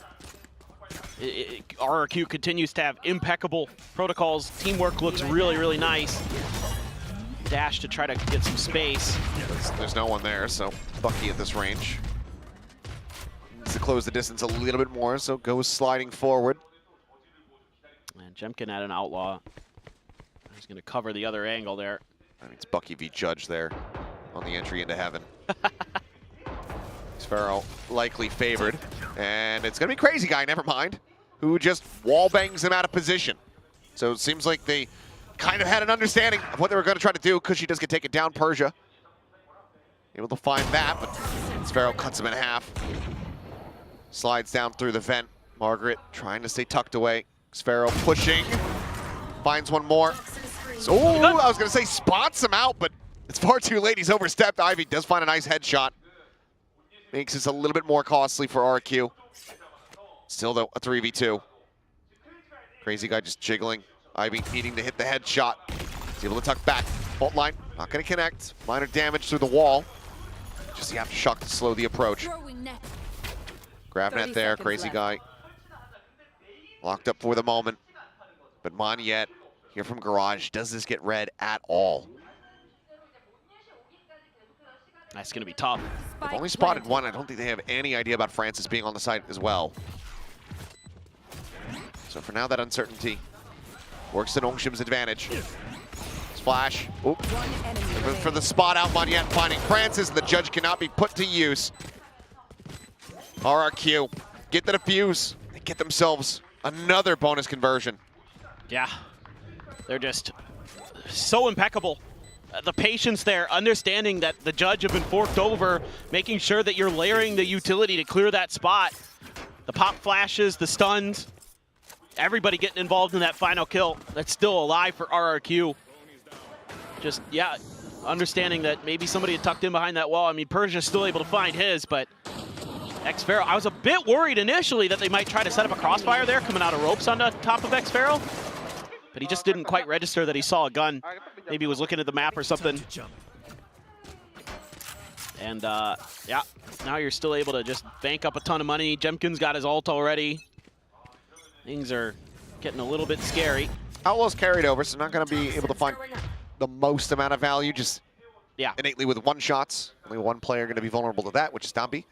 Speaker 18: RRQ continues to have impeccable protocols. Teamwork looks really, really nice. Dash to try to get some space.
Speaker 17: There's no one there, so Bucky at this range needs to close the distance a little bit more, so goes sliding forward.
Speaker 18: And Jemkin had an outlaw. He's going to cover the other angle there.
Speaker 17: I mean, it's Bucky v. Judge there on the entry into heaven. Sphero likely favored. And it's going to be Crazy Guy, never mind, who just wall bangs him out of position. So it seems like they kind of had an understanding of what they were going to try to do, because she does get taken down. Persia able to find that, but Sphero cuts him in half. Slides down through the vent. Margaret trying to stay tucked away. Sphero pushing. Finds one more. So, I was going to say spots him out, but it's far too late. He's overstepped. Ivy does find a nice headshot. Makes this a little bit more costly for RQ. Still, though, a 3v2. Crazy Guy just jiggling. Ivy needing to hit the headshot. He's able to tuck back. Fault line, not going to connect. Minor damage through the wall. Just the aftershock to slow the approach. Grab net there, Crazy Guy. Locked up for the moment. But Monyet, here from Garage, does this get read at all?
Speaker 18: That's going to be tough.
Speaker 17: They've only spotted one. I don't think they have any idea about Francis being on the site as well. So for now, that uncertainty works to Nongshim's advantage. Splash. Oop. For the spot out, Monyet finding Francis. The Judge cannot be put to use. RRQ get the defuse. They get themselves another bonus conversion.
Speaker 18: Yeah, they're just so impeccable. The patience there, understanding that the Judge have been forked over, making sure that you're layering the utility to clear that spot. The pop flashes, the stuns, everybody getting involved in that final kill. That's still alive for RRQ. Just, yeah, understanding that maybe somebody had tucked in behind that wall. I mean, Persia's still able to find his, but xFaro, I was a bit worried initially that they might try to set up a crossfire there, coming out of ropes on the top of xFaro. But he just didn't quite register that he saw a gun. Maybe he was looking at the map or something. And yeah, now you're still able to just bank up a ton of money. Jemkin's got his ult already. Things are getting a little bit scary.
Speaker 17: Outlaw's carried over, so not going to be able to find the most amount of value, just innately with one shots. Only one player going to be vulnerable to that, which is Dambi.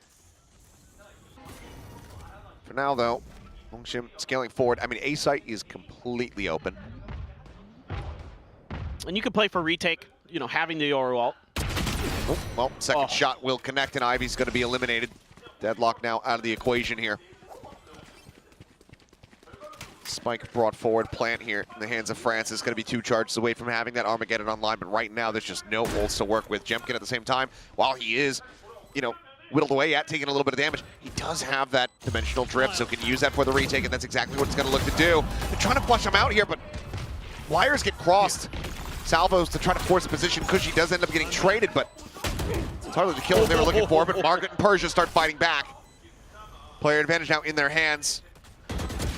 Speaker 17: For now, though, Nongshim scaling forward. I mean, A site is completely open.
Speaker 18: And you can play for retake, you know, having the Yoru ult.
Speaker 17: Oh, well, second shot will connect, and Ivy's going to be eliminated. Deadlock now out of the equation here. Spike brought forward, plant here in the hands of Francis. Going to be 2 charges away from having that Armageddon online, but right now there's just no ults to work with. Jemkin at the same time, while he is, you know, whittled away at taking a little bit of damage, he does have that dimensional drift, so can use that for the retake, and that's exactly what it's going to look to do. They're trying to flush him out here, but wires get crossed. Salvos to try to force a position. Cushy does end up getting traded, but it's hardly the kill they were looking for, but Margaret and Persia start fighting back. Player advantage now in their hands.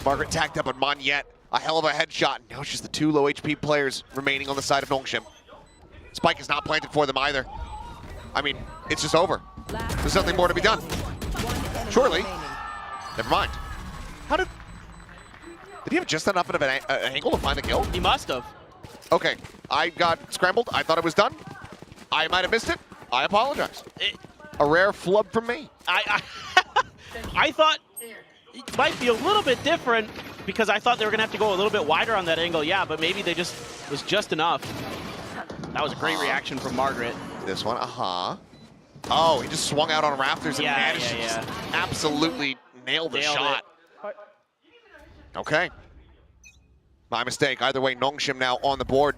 Speaker 17: Margaret tacked up on Monyet. A hell of a headshot. Now it's just the 2 low HP players remaining on the side of Nongshim. Spike is not planted for them either. I mean, it's just over. There's nothing more to be done. Surely. Never mind. How did he have just enough of an angle to find the kill?
Speaker 18: He must have.
Speaker 17: Okay, I got scrambled. I thought it was done. I might have missed it. I apologize. A rare flub from me.
Speaker 18: I thought it might be a little bit different because I thought they were going to have to go a little bit wider on that angle. Yeah, but maybe they just was just enough. That was a great reaction from Margaret.
Speaker 17: This one, Oh, he just swung out on rafters and managed to just absolutely nail the shot. Okay. My mistake. Either way, Nongshim now on the board.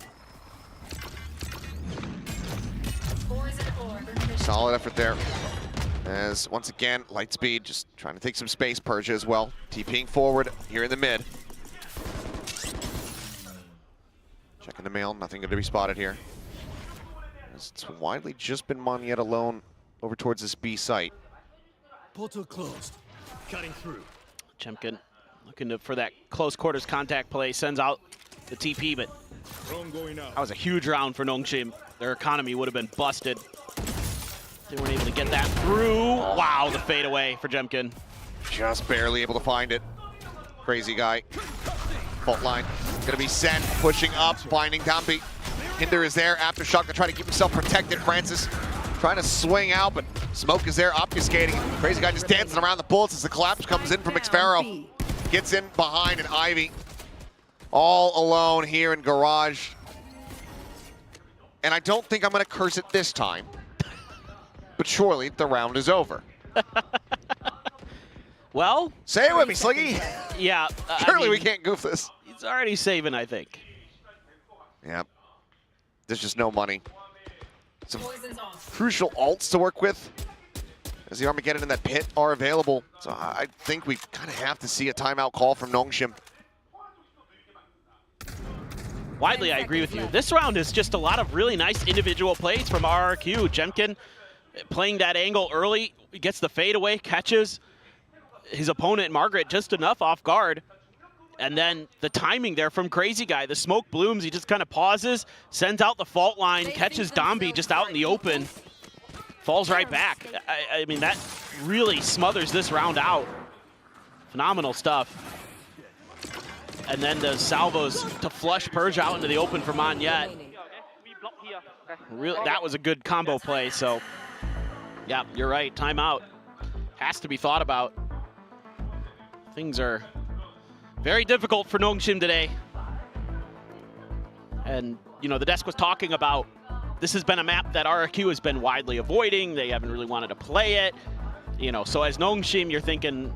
Speaker 17: Solid effort there. As, once again, Lightspeed just trying to take some space. Persia as well. TPing forward here in the mid. Checking the mail. Nothing going to be spotted here. As it's widely just been Monyet alone over towards this B site.
Speaker 19: Portal closed. Cutting through.
Speaker 18: Jemkin looking for that close quarters contact play, sends out the TP, but that was a huge round for Nongshim. Their economy would have been busted. They weren't able to get that through. Wow, the fade away for Jemkin.
Speaker 17: Just barely able to find it. Crazy guy. Fault line gonna be sent, pushing up, finding Dambi. Hinder is there, Aftershock to try to keep himself protected. Francis trying to swing out, but Smoke is there, obfuscating. Crazy guy just dancing around the bullets as the collapse comes in from Xfero. Gets in behind, and Ivy all alone here in Garage. And I don't think I'm gonna curse it this time, but surely the round is over.
Speaker 18: Well,
Speaker 17: say it with me, Sliggy.
Speaker 18: Yeah.
Speaker 17: Surely we can't goof this.
Speaker 18: He's already saving, I think.
Speaker 17: Yep. There's just no money. Some crucial ults to work with as the Armageddon and that pit are available. So I think we kind of have to see a timeout call from Nongshim.
Speaker 18: Widely, I agree with you. This round is just a lot of really nice individual plays from RRQ. Jemkin playing that angle early, gets the fadeaway, catches his opponent, Margaret, just enough off guard. And then the timing there from Crazy Guy. The smoke blooms, he just kind of pauses, sends out the fault line, catches Dambi just out in the open, falls right back. I mean, that really smothers this round out. Phenomenal stuff. And then the salvos to flush Purge out into the open for Monyet. Really, that was a good combo play, so yeah, you're right, timeout. Has to be thought about. Things are very difficult for Nongshim today. And, you know, the desk was talking about this has been a map that RRQ has been widely avoiding. They haven't really wanted to play it. You know, so as Nongshim, you're thinking,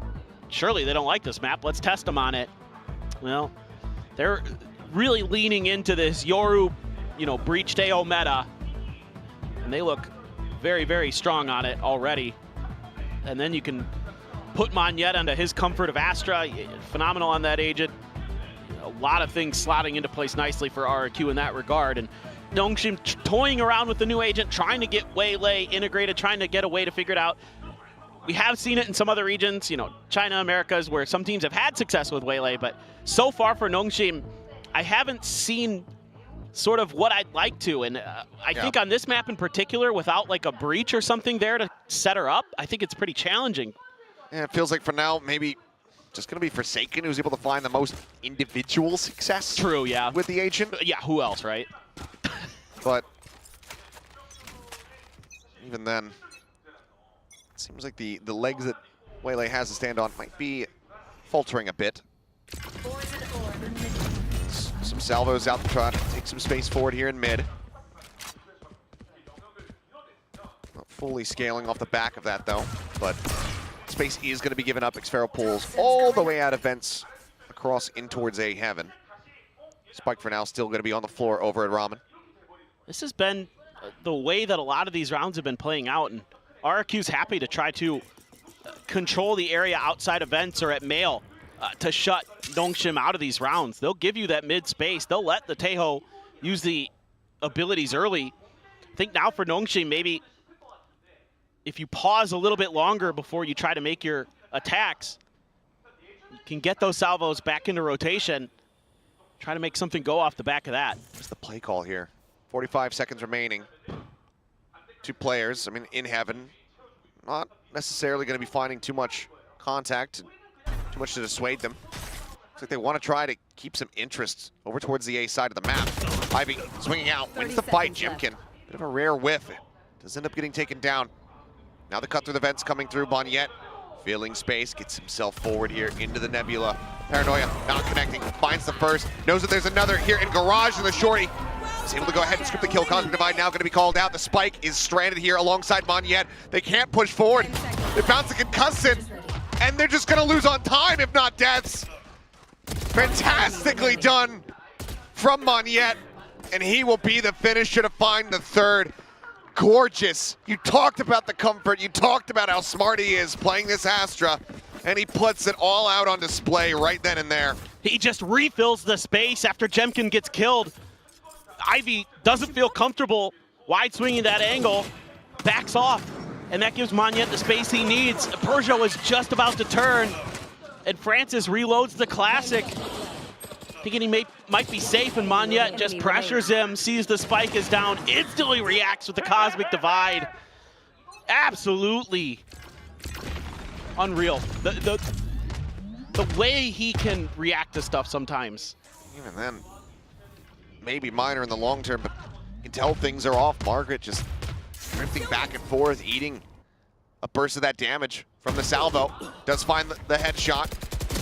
Speaker 18: surely they don't like this map. Let's test them on it. Well, they're really leaning into this Yoru, you know, breached AO meta. And they look very, very strong on it already. And then you can put Monyet onto his comfort of Astra. Phenomenal on that agent. A lot of things slotting into place nicely for RRQ in that regard. And Nongshim toying around with the new agent, trying to get Waylay integrated, trying to get a way to figure it out. We have seen it in some other regions, you know, China, Americas, where some teams have had success with Waylay, but so far for Nongshim, I haven't seen sort of what I'd like to. And I think on this map in particular, without like a breach or something there to set her up, I think it's pretty challenging.
Speaker 17: Yeah, it feels like for now, maybe just going to be Forsaken who's able to find the most individual success.
Speaker 18: True, yeah.
Speaker 17: With the agent.
Speaker 18: Yeah, who else, right?
Speaker 17: But even then, it seems like the legs that Waylay has to stand on might be faltering a bit. Some salvos out to try to take some space forward here in mid. Not fully scaling off the back of that though, but space is going to be given up. Xfero pulls all the way out of vents across in towards A heaven. Spike for now still going to be on the floor over at Ramen.
Speaker 18: This has been the way that a lot of these rounds have been playing out, and RRQ's happy to try to control the area outside of vents or at mail to shut Nongshim out of these rounds. They'll give you that mid space. They'll let the Taeho use the abilities early. I think now for Nongshim, maybe if you pause a little bit longer before you try to make your attacks, you can get those salvos back into rotation, try to make something go off the back of that.
Speaker 17: What's the play call here? 45 seconds remaining. Two players, I mean, in heaven, not necessarily going to be finding too much contact, too much to dissuade them. Looks like they want to try to keep some interest over towards the A side of the map. Ivy swinging out, wins the fight. Jemkin, bit of a rare whiff. Does end up getting taken down. Now the cut through the vents coming through. Monyet filling space, gets himself forward here into the Nebula. Paranoia not connecting, finds the first, knows that there's another here in Garage, and the shorty is able to go ahead and script the kill. Cosmic Divide now going to be called out. The Spike is stranded here alongside Monyet. They can't push forward. They bounce a concussant, and they're just going to lose on time, if not deaths. Fantastically done from Monyet, and he will be the finisher to find the third. Gorgeous. You talked about the comfort. You talked about how smart he is playing this Astra, and he puts it all out on display right then and there.
Speaker 18: He just refills the space after Jemkin gets killed. Ivy doesn't feel comfortable wide swinging that angle, backs off, and that gives Monyet the space he needs. Persia was just about to turn, and Francis reloads the classic, thinking he might be safe, and Monyet just pressures him, sees the spike is down, instantly reacts with the Cosmic Divide. Absolutely unreal. The way he can react to stuff sometimes.
Speaker 17: Even then, maybe minor in the long term, but you can tell things are off. Margaret just drifting back and forth, eating a burst of that damage from the salvo. Does find the headshot.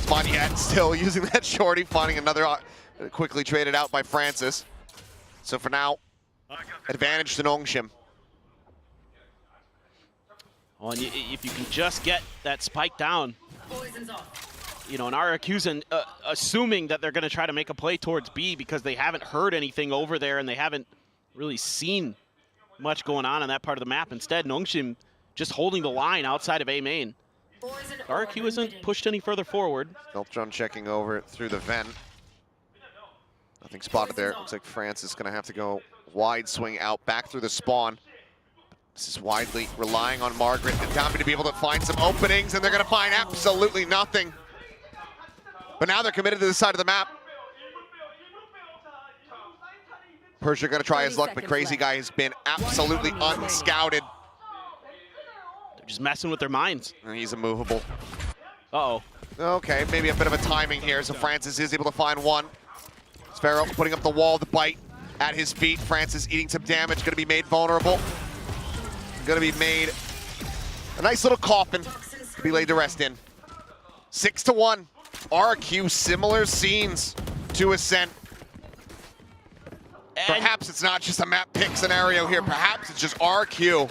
Speaker 17: Monyet still using that shorty, finding another, quickly traded out by Francis. So for now, advantage to Nongshim.
Speaker 18: Oh, and if you can just get that spike down, you know, and RRQ's assuming that they're going to try to make a play towards B because they haven't heard anything over there and they haven't really seen much going on in that part of the map. Instead, Nongshim just holding the line outside of A main. RRQ isn't pushed any further forward.
Speaker 17: Stealth drone checking over through the vent. Nothing spotted there. Looks like France is going to have to go wide swing out back through the spawn. This is widely relying on Margaret and Tommy to be able to find some openings, and they're going to find absolutely nothing. But now they're committed to the side of the map. Persia going to try his luck, but Crazy Guy has been absolutely unscouted.
Speaker 18: They're just messing with their minds.
Speaker 17: And he's immovable.
Speaker 18: Uh-oh.
Speaker 17: Okay, maybe a bit of a timing here, so Francis is able to find one. Sparrow putting up the wall, the bite at his feet. Francis eating some damage, going to be made vulnerable. Going to be made a nice little coffin to be laid to rest in. 6-1. RRQ, similar scenes to Ascent. Perhaps it's not just a map pick scenario here. Perhaps it's just RRQ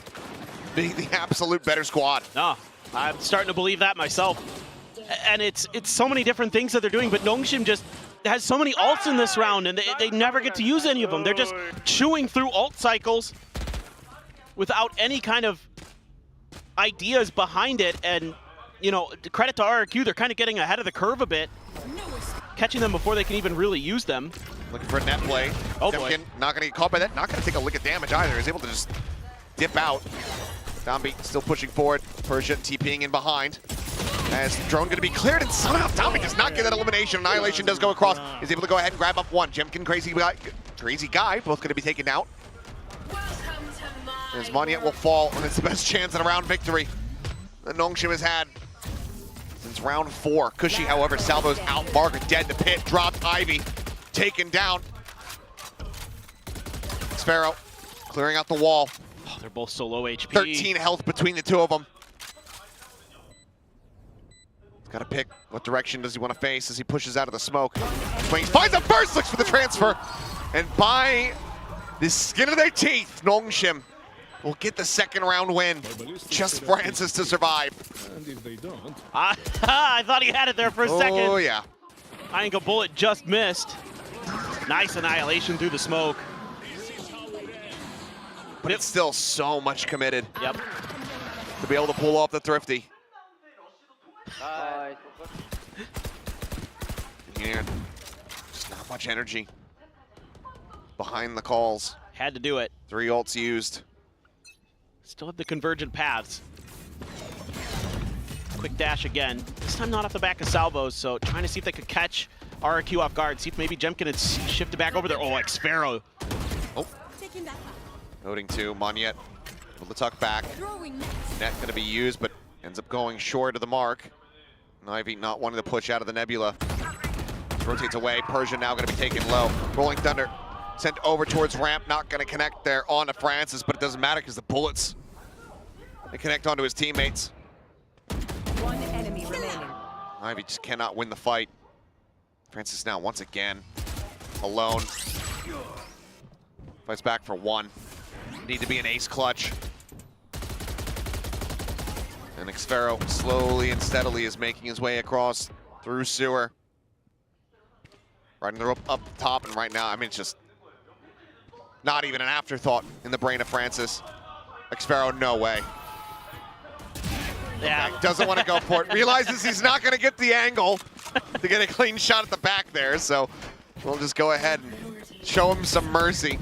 Speaker 17: being the absolute better squad.
Speaker 18: No, I'm starting to believe that myself. And it's so many different things that they're doing, but Nongshim just has so many ults in this round, and they never get to use any of them. They're just chewing through ult cycles without any kind of ideas behind it. And, you know, credit to RRQ, they're kind of getting ahead of the curve a bit, catching them before they can even really use them.
Speaker 17: Looking for a net play.
Speaker 18: Oh boy.
Speaker 17: Not going to get caught by that. Not going to take a lick of damage either. He's able to just dip out. Downbeat still pushing forward. Persia TPing in behind. As drone going to be cleared, and somehow Downbeat does not get that elimination. Annihilation does go across. He's able to go ahead and grab up one. Jemkin, Crazy Guy, both going to be taken out. As Monyet will fall, and it's the best chance at a round victory that Nongshim has had since round 4. Cushy, however, salvos out. Margaret dead to pit. Dropped Ivy. Taken down. Sparrow clearing out the wall.
Speaker 18: Oh, they're both so low HP.
Speaker 17: 13 health between the two of them. He's got to pick what direction does he want to face as he pushes out of the smoke. Swings, finds a burst, looks for the transfer. And by the skin of their teeth, Nongshim will get the second round win. Just Francis to survive.
Speaker 19: And if they don't,
Speaker 18: I thought he had it there for a second.
Speaker 17: Oh, yeah.
Speaker 18: I think a bullet just missed. Nice annihilation through the smoke.
Speaker 17: But it's still so much committed.
Speaker 18: Yep.
Speaker 17: To be able to pull off the Thrifty. Here, just not much energy behind the calls.
Speaker 18: Had to do it.
Speaker 17: 3 ults used.
Speaker 18: Still have the convergent paths. Quick dash again. This time not off the back of salvos, so trying to see if they could catch RRQ off guard. See if maybe Jemkin had shifted back over there. Oh, X-Sparrow.
Speaker 17: Oh. Noting to Monyet. Able to tuck back. Net going to be used, but ends up going short of the mark. Ivy not wanting to push out of the nebula. Rotates away. Persia now going to be taken low. Rolling Thunder sent over towards ramp. Not going to connect there onto Francis, but it doesn't matter because the bullets, they connect onto his teammates.
Speaker 3: One enemy remaining.
Speaker 17: Ivy just cannot win the fight. Francis now once again alone. Fights back for one. Need to be an ace clutch. And Xfero slowly and steadily is making his way across through sewer. Riding the rope up top, and right now, I mean, it's just not even an afterthought in the brain of Francis. Xfero, no way.
Speaker 18: Yeah.
Speaker 17: Okay, doesn't want to go for it. Realizes he's not going to get the angle to get a clean shot at the back there, so we'll just go ahead and show him some mercy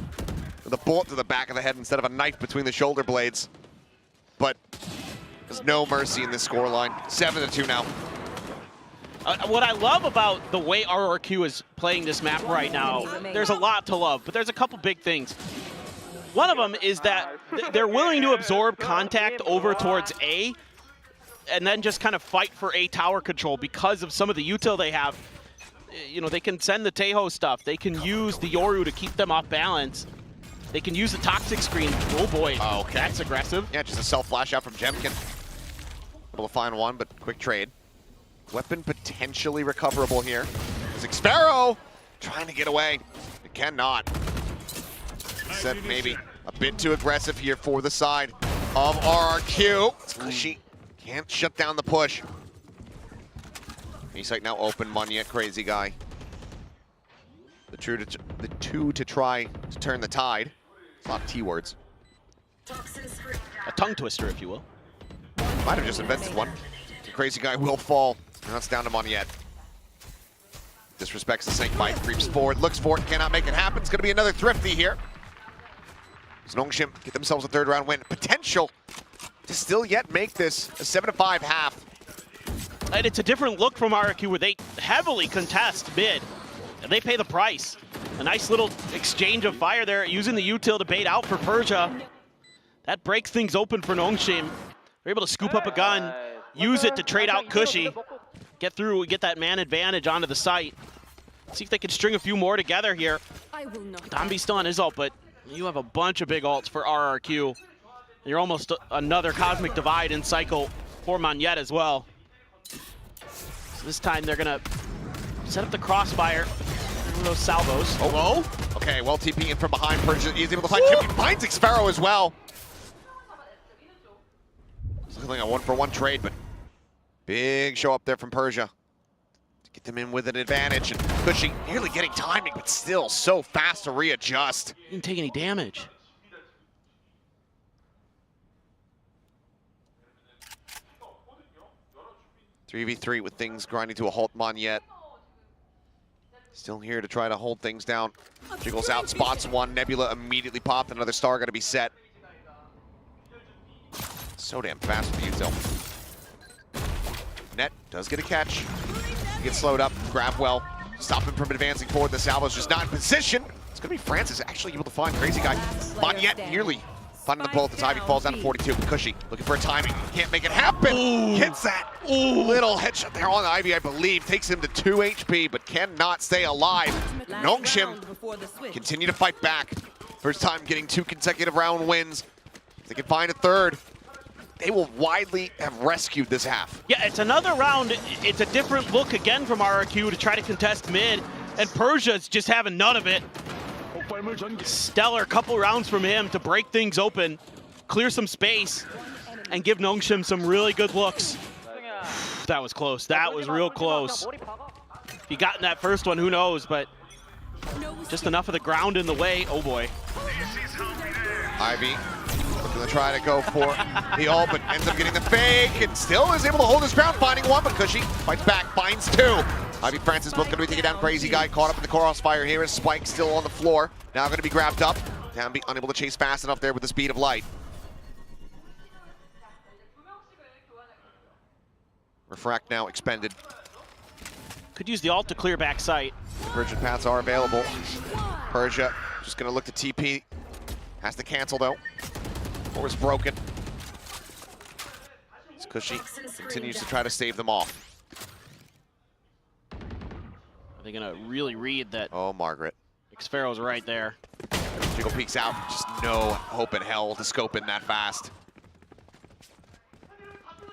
Speaker 17: with a bullet to the back of the head instead of a knife between the shoulder blades. But there's no mercy in this scoreline. 7-2 now.
Speaker 18: What I love about the way RRQ is playing this map right now, there's a lot to love, but there's a couple big things. One of them is that they're willing to absorb contact over towards A, and then just kind of fight for A tower control because of some of the util they have. You know, they can send the Teho stuff. They can use the Yoru to keep them off balance. They can use the toxic screen. Oh boy, that's aggressive.
Speaker 17: Yeah, just a self-flash out from Jemkin. Able to find one, but quick trade. Weapon potentially recoverable here. Xfero trying to get away. It cannot. Said maybe a bit too aggressive here for the side of RRQ. She can't shut down the push. Site now open, Monyet, crazy guy. The two to try to turn the tide. It's a lot of T-words.
Speaker 18: A tongue twister, if you will.
Speaker 17: Might have just invented one. The crazy guy will fall. Now it's down to Monyet. Disrespects the Sync bite, creeps forward, looks for it, cannot make it happen. It's going to be another Thrifty here. Nongshim get themselves a third round win. Potential to still yet make this a 7-5 half.
Speaker 18: And it's a different look from RRQ where they heavily contest mid, and they pay the price. A nice little exchange of fire there, using the util to bait out for Persia. That breaks things open for Nongshim. They're able to scoop up a gun, use it to trade out Cushy, get through, get that man advantage onto the site. See if they can string a few more together here. Dambi's still on his ult, but you have a bunch of big ults for RRQ. You're almost another Cosmic Divide in cycle for Monyet as well. So this time they're gonna set up the crossfire. Those salvos.
Speaker 17: Oh, whoa. Okay, well TP in from behind. Persia is able to find Chippy. Finds Xfero as well. It's looking like a 1-for-1 trade, but big show up there from Persia to get them in with an advantage. And Cushy nearly getting timing, but still so fast to readjust.
Speaker 18: Didn't take any damage.
Speaker 17: .3v3 with things grinding to a halt. Monyet still here to try to hold things down. Jiggles out, spots one. Nebula immediately popped. Another star going to be set. So damn fast with the util. Net does get a catch. He gets slowed up. Grab well. Stop him from advancing forward. The salvo's just not in position. It's going to be Francis actually able to find crazy guy. Monyet nearly finding the bullet as Ivy falls down to 42. Cushy looking for a timing. Can't make it happen. Ooh. Hits that. Ooh. Little headshot there on Ivy, I believe. Takes him to 2 HP, but cannot stay alive. Nongshim continue to fight back. First time getting 2 consecutive round wins. If they can find a third, they will widely have rescued this half.
Speaker 18: Yeah, it's another round. It's a different look again from RRQ to try to contest mid, and Persia's just having none of it. Stellar couple rounds from him to break things open, clear some space, and give Nongshim some really good looks. That was close. That was real close. If he got in that first one, who knows, but just enough of the ground in the way. Oh boy.
Speaker 17: Ivy looking to try to go for the ult, but ends up getting the fake and still is able to hold his ground, finding one, but Cushy fights back, finds 2. Ivy Francis both going to be taking down crazy guy, caught up in the crossfire here as Spike still on the floor. Now going to be grabbed up. Dambi unable to chase fast enough there with the speed of light. Refract now expended.
Speaker 18: Could use the ult to clear back sight.
Speaker 17: Persian paths are available. Persia just going to look to TP. Has to cancel though. Or is broken. As Cushy continues to try to stave them off.
Speaker 18: Are they gonna really read that?
Speaker 17: Oh, Margaret.
Speaker 18: Xfero's right there.
Speaker 17: Jiggle peeks out. Just no hope in hell to scope in that fast.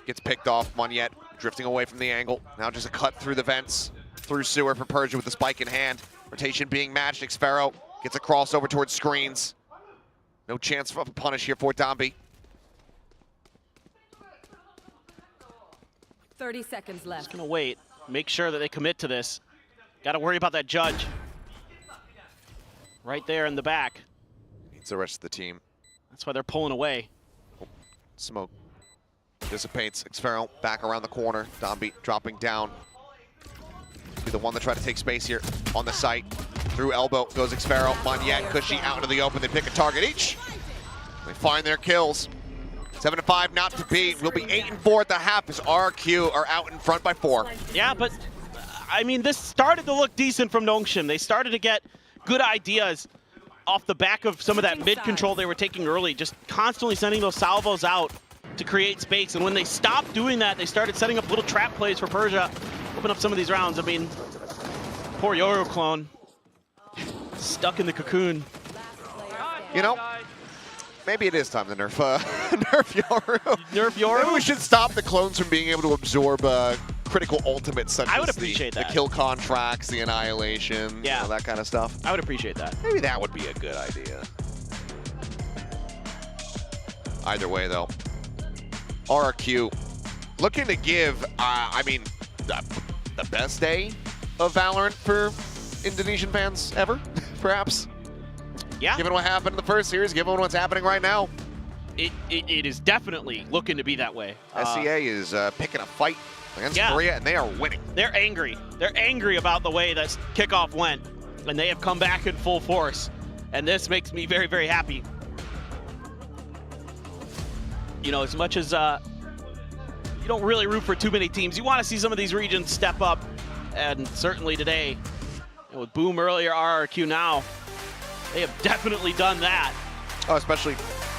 Speaker 17: Gets picked off. Monyet drifting away from the angle. Now just a cut through the vents. Through sewer for Persia with the spike in hand. Rotation being matched. Xfero gets a crossover towards screens. No chance for a punish here for Dambi.
Speaker 3: 30 seconds left.
Speaker 18: Just gonna wait. Make sure that they commit to this. Got to worry about that judge. Right there in the back.
Speaker 17: Needs the rest of the team.
Speaker 18: That's why they're pulling away.
Speaker 17: Oh, smoke dissipates. Xfero back around the corner. Dambi dropping down. Be the one that tried to take space here on the site. Through elbow goes Xfero. Monyet, Cushy out into the open. They pick a target each. They find their kills. 7-5 not to beat. We'll be 8-4 at the half as RRQ are out in front by 4.
Speaker 18: Yeah, but I mean, this started to look decent from Nongshim. They started to get good ideas off the back of some of that mid control they were taking early, just constantly sending those salvos out. to create space. And when they stopped doing that, they started setting up little trap plays for Persia. Open up some of these rounds. I mean, poor Yoru clone. Stuck in the cocoon.
Speaker 17: You know, maybe it is time to nerf Yoru.
Speaker 18: Nerf Yoru?
Speaker 17: Maybe we should stop the clones from being able to absorb critical ultimates such
Speaker 18: I would
Speaker 17: as
Speaker 18: appreciate that.
Speaker 17: the kill contracts, the annihilation,
Speaker 18: Yeah.
Speaker 17: you know, that kind of stuff.
Speaker 18: I would appreciate that.
Speaker 17: Maybe that would be a good idea. Either way, though, RRQ looking to give, I mean, the best day of Valorant for Indonesian fans ever, perhaps.
Speaker 18: Yeah.
Speaker 17: Given what happened in the first series, given what's happening right now.
Speaker 18: It is definitely looking to be that way.
Speaker 17: SEA is picking a fight against
Speaker 18: Yeah.
Speaker 17: Korea, and they are winning.
Speaker 18: They're angry. They're angry about the way that Kickoff went, and they have come back in full force. And this makes me very, very happy. You know, as much as you don't really root for too many teams, you want to see some of these regions step up. And certainly today, and with Boom earlier, RRQ now, they have definitely done that.
Speaker 17: Oh, especially,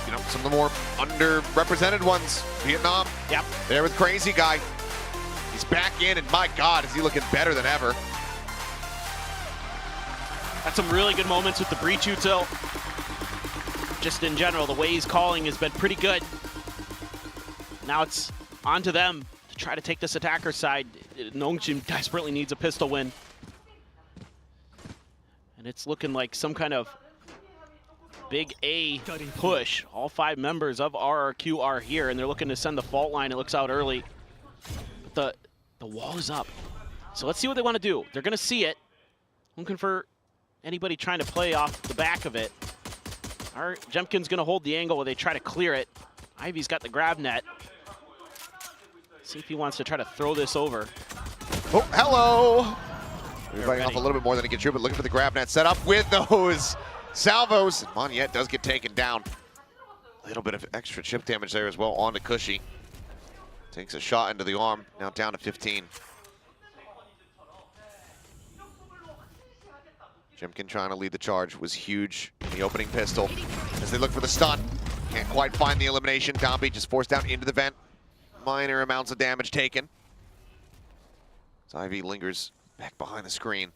Speaker 17: you know, some of the more underrepresented ones. Vietnam.
Speaker 18: Yep.
Speaker 17: There with Crazy Guy. He's back in, and my God, is he looking better than ever.
Speaker 18: Had some really good moments with the breach util. Just in general, the way he's calling has been pretty good. Now it's on to them to try to take this attacker side. Nongshim desperately needs a pistol win. And it's looking like some kind of big A push. All 5 members of RRQ are here, and they're looking to send the fault line. It looks out early. But the wall is up. So let's see what they want to do. They're going to see it. Looking for anybody trying to play off the back of it. Our Jemkin's going to hold the angle while they try to clear it. Ivy's got the grab net. See if he wants to try to throw this over.
Speaker 17: Oh, hello! He's biting off a little bit more than he can chew, but looking for the grab net set up with those salvos. Monyet does get taken down. A little bit of extra chip damage there as well onto Cushy. Takes a shot into the arm, now down to 15. Jemkin trying to lead the charge was huge in the opening pistol. As they look for the stun, can't quite find the elimination. Domby just forced down into the vent. Minor amounts of damage taken. As Ivy lingers back behind the screen.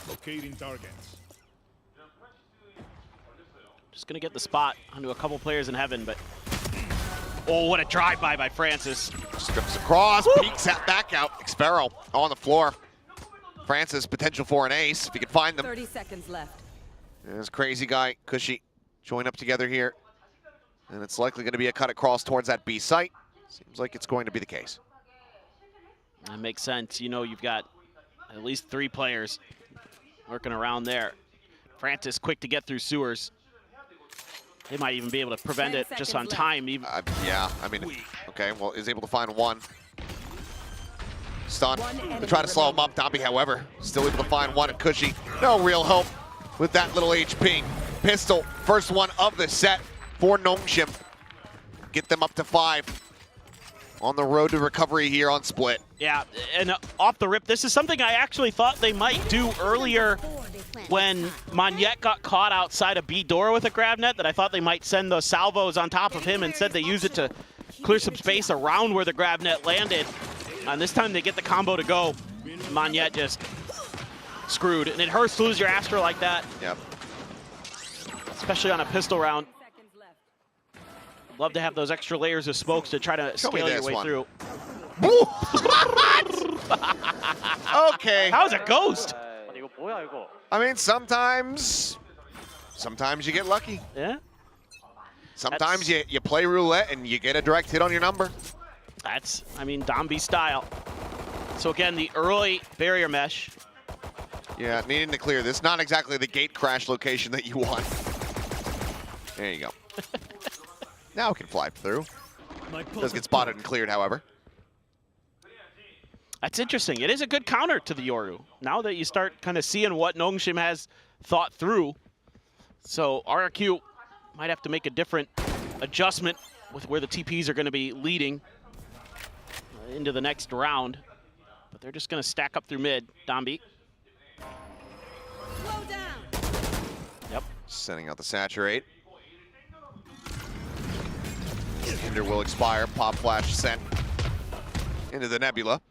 Speaker 5: Locating targets.
Speaker 18: Just gonna get the spot onto a couple players in heaven, but oh, what a drive-by by Francis.
Speaker 17: Strips across, peeks that back out. Expero on the floor. Francis, potential for an ace if he can find them.
Speaker 3: 30 seconds left.
Speaker 17: There's Crazy Guy, Cushy join up together here. And it's likely going to be a cut across towards that B site. Seems like it's going to be the case.
Speaker 18: That makes sense. You know, you've got at least 3 players working around there. Francis quick to get through sewers. They might even be able to prevent it just on time. Even.
Speaker 17: Yeah, I mean, okay, well, is able to find one. Stun. They try to slow him up. Dobby, however, still able to find one, and Cushy. No real help with that little HP. Pistol, first one of the set for Nongshim. Get them up to 5 on the road to recovery here on Split.
Speaker 18: Yeah, and off the rip, this is something I actually thought they might do earlier when Monyet got caught outside a B door with a grab net, that I thought they might send those salvos on top of him. Instead, they use it to clear some space around where the grab net landed. And this time they get the combo to go. Monyet just screwed. And it hurts to lose your Astra like that.
Speaker 17: Yep.
Speaker 18: Especially on a pistol round. Love to have those extra layers of smokes to try to scale your way through.
Speaker 17: Okay.
Speaker 18: How's a ghost?
Speaker 17: I mean, sometimes you get lucky.
Speaker 18: Yeah.
Speaker 17: Sometimes you play roulette and you get a direct hit on your number.
Speaker 18: That's, I mean, Domby style. So again, the early barrier mesh.
Speaker 17: Yeah, needing to clear this. Not exactly the gate crash location that you want. There you go. Now it can fly through. Does get spotted and cleared, however.
Speaker 18: That's interesting. It is a good counter to the Yoru. Now that you start kind of seeing what Nongshim has thought through. So RRQ might have to make a different adjustment with where the TPs are going to be leading into the next round. But they're just going to stack up through mid. Domby.
Speaker 17: Yep. Sending out the saturate. Ender will expire. Pop flash sent into the nebula.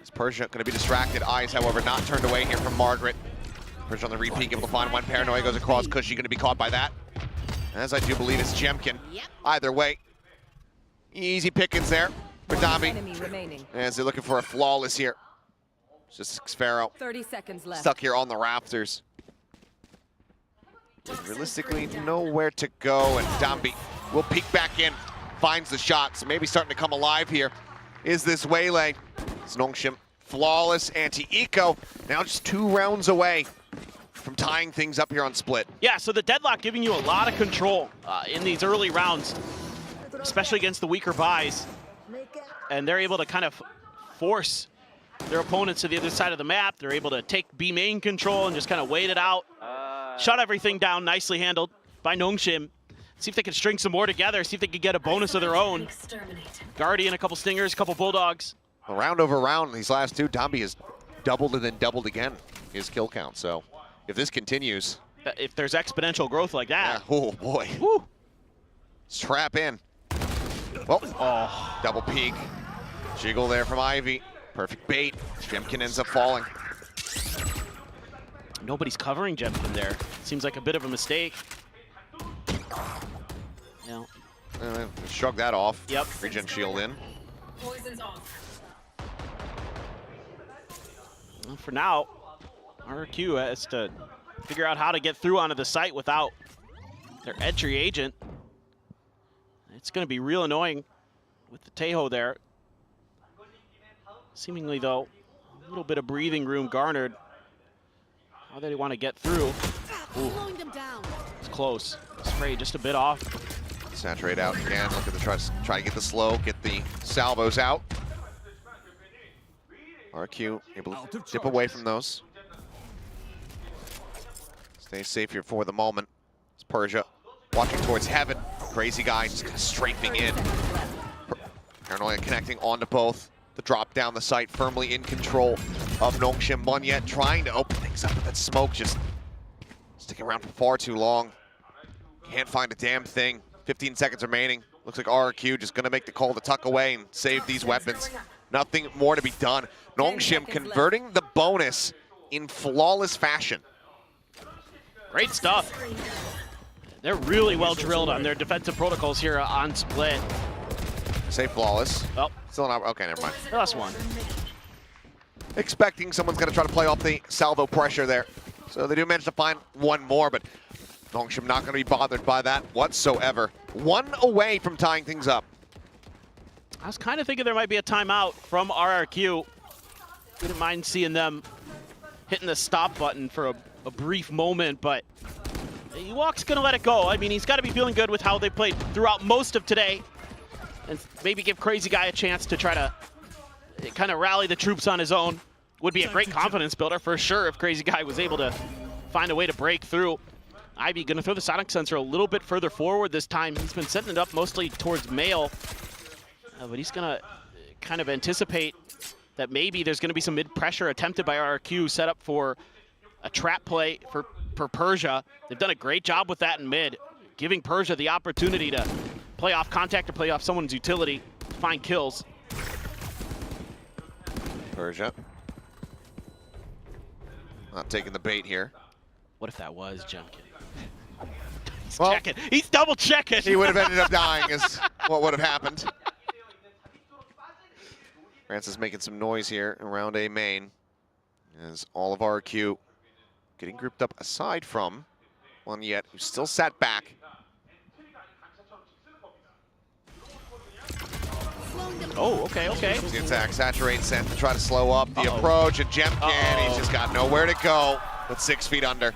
Speaker 17: Is Persia going to be distracted? Eyes, however, not turned away here from Margaret. Persia on the repeat, able to find one. Paranoia goes across. Cushy going to be caught by that. As I do believe it's Jemkin. Either way, easy pickings there for Dambi. As they're looking for a flawless here. It's just Sparrow
Speaker 3: 30 seconds left.
Speaker 17: stuck here on the rafters. Realistically, nowhere to go, and Dambi will peek back in, finds the shot, so maybe starting to come alive here is this Waylay. It's Nongshim, flawless anti-eco, now just 2 rounds away from tying things up here on Split.
Speaker 18: Yeah, so the deadlock giving you a lot of control in these early rounds, especially against the weaker buys. And they're able to kind of force their opponents to the other side of the map. They're able to take B main control and just kind of wait it out. Shut everything down, nicely handled by Nongshim. See if they can string some more together, see if they can get a bonus of their own. Guardian, a couple stingers, a couple bulldogs.
Speaker 17: Well, round over round, these last 2, Dambi has doubled and then doubled again his kill count. So if this continues.
Speaker 18: If there's exponential growth like that.
Speaker 17: Yeah, oh boy.
Speaker 18: Woo.
Speaker 17: Trap in. Oh, double peek. Jiggle there from Ivy. Perfect bait. Jemkin ends up falling.
Speaker 18: Nobody's covering Jemkin there. Seems like a bit of a mistake. Yeah.
Speaker 17: Shrug that off.
Speaker 18: Yep.
Speaker 17: Regen shield in.
Speaker 3: Poison's off.
Speaker 18: Well, for now, RRQ has to figure out how to get through onto the site without their entry agent. It's going to be real annoying with the Tejo there. Seemingly, though, a little bit of breathing room garnered. How they want to get through. Ooh. It's close. Spray just a bit off.
Speaker 17: Saturate out again. Looking to try to get the slow, get the salvos out. RQ able to dip away from those. Stay safe here for the moment. It's Persia watching towards heaven. Crazy guy just kind of strafing in. Paranoia connecting onto both. The drop down the site, firmly in control of Nongshim. Munyet trying to open things up, but that smoke just sticking around for far too long. Can't find a damn thing. 15 seconds remaining. Looks like RRQ just going to make the call to tuck away and save these weapons. Nothing more to be done. Nongshim converting the bonus in flawless fashion.
Speaker 18: Great stuff. They're really well drilled on their defensive protocols here on Split.
Speaker 17: Say flawless.
Speaker 18: Oh.
Speaker 17: Still not, okay, never mind.
Speaker 18: Last one.
Speaker 17: Expecting someone's going to try to play off the salvo pressure there. So they do manage to find one more, but Nongshim not going to be bothered by that whatsoever. 1 away from tying things up.
Speaker 18: I was kind of thinking there might be a timeout from RRQ. Didn't mind seeing them hitting the stop button for a brief moment, but Ewok's going to let it go. I mean, he's got to be feeling good with how they played throughout most of today. And maybe give Crazy Guy a chance to try to kind of rally the troops on his own. Would be a great confidence builder for sure if Crazy Guy was able to find a way to break through. Ivy going to throw the sonic sensor a little bit further forward this time. He's been setting it up mostly towards Mail. But he's going to kind of anticipate that maybe there's going to be some mid-pressure attempted by RRQ set up for a trap play for Persia. They've done a great job with that in mid, giving Persia the opportunity to play off contact or play off someone's utility, find kills.
Speaker 17: Persia. Not taking the bait here.
Speaker 18: What if that was Jemkin? He's
Speaker 17: well,
Speaker 18: checking. He's double checking.
Speaker 17: He would have ended up dying is what would have happened. Francis making some noise here around A main. As all of RRQ getting grouped up aside from Munyet, who still sat back.
Speaker 18: Oh, okay, okay.
Speaker 17: The attack, saturate, sent to try to slow up the approach, and Jemkin, he's just got nowhere to go with 6 feet under.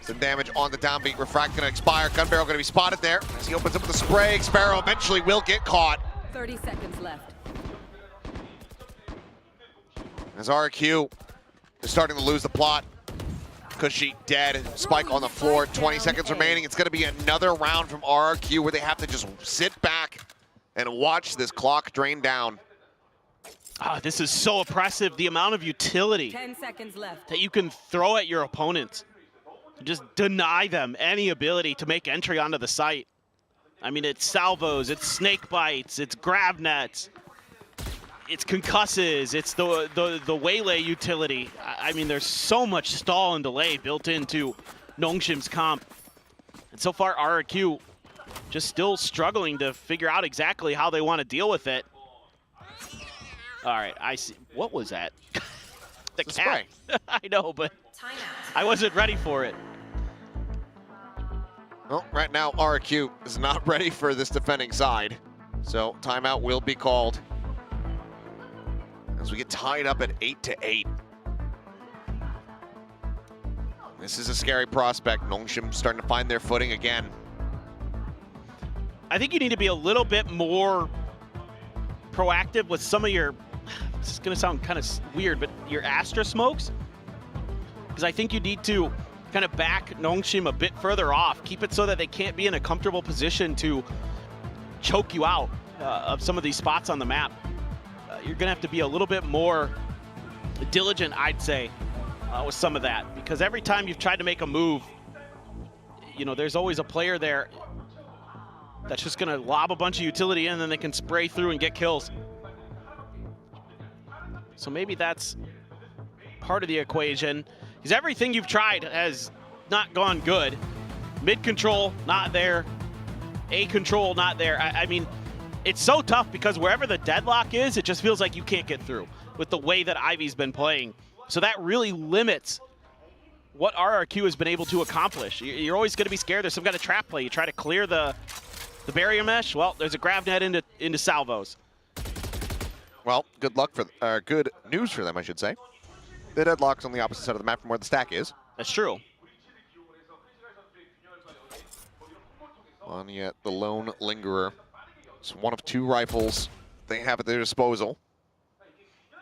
Speaker 17: Some damage on the downbeat. Refract gonna expire. Gun barrel gonna be spotted there as he opens up with the spray. Sparrow eventually will get caught.
Speaker 3: 30 seconds left.
Speaker 17: As RRQ is starting to lose the plot. Cushy dead, Spike on the floor, 20 seconds remaining. It's gonna be another round from RRQ where they have to just sit back and watch this clock drain down.
Speaker 18: This is so oppressive, the amount of utility
Speaker 3: 10 seconds left.
Speaker 18: that you can throw at your opponents. just deny them any ability to make entry onto the site. I mean, it's salvos, it's snake bites, it's grab nets, it's concusses, it's the waylay utility. I mean, there's so much stall and delay built into Nongshim's comp. And so far, RRQ just still struggling to figure out exactly how they want to deal with it. All right, I see. What was that? The cat. I know, but I wasn't ready for it.
Speaker 17: Well, right now, RRQ is not ready for this defending side. So timeout will be called as we get tied up at 8-8. This is a scary prospect. Nongshim starting to find their footing again.
Speaker 18: I think you need to be a little bit more proactive with some of your, this is going to sound kind of weird, but your Astra smokes. Because I think you need to kind of back Nongshim a bit further off. Keep it so that they can't be in a comfortable position to choke you out of some of these spots on the map. You're going to have to be a little bit more diligent, I'd say, with some of that. Because every time you've tried to make a move, you know, there's always a player there that's just going to lob a bunch of utility in and then they can spray through and get kills. So maybe that's part of the equation. Because everything you've tried has not gone good. Mid control, not there. A control, not there. I mean, it's so tough because wherever the deadlock is, it just feels like you can't get through with the way that Ivy's been playing. So that really limits what RRQ has been able to accomplish. You're always going to be scared there's some kind of trap play. You try to clear the barrier mesh. Well, there's a grab net into salvos.
Speaker 17: Well, good luck for, good news for them, I should say. The deadlock's on the opposite side of the map from where the stack is.
Speaker 18: That's true.
Speaker 17: On yet the lone lingerer. It's one of two rifles they have at their disposal.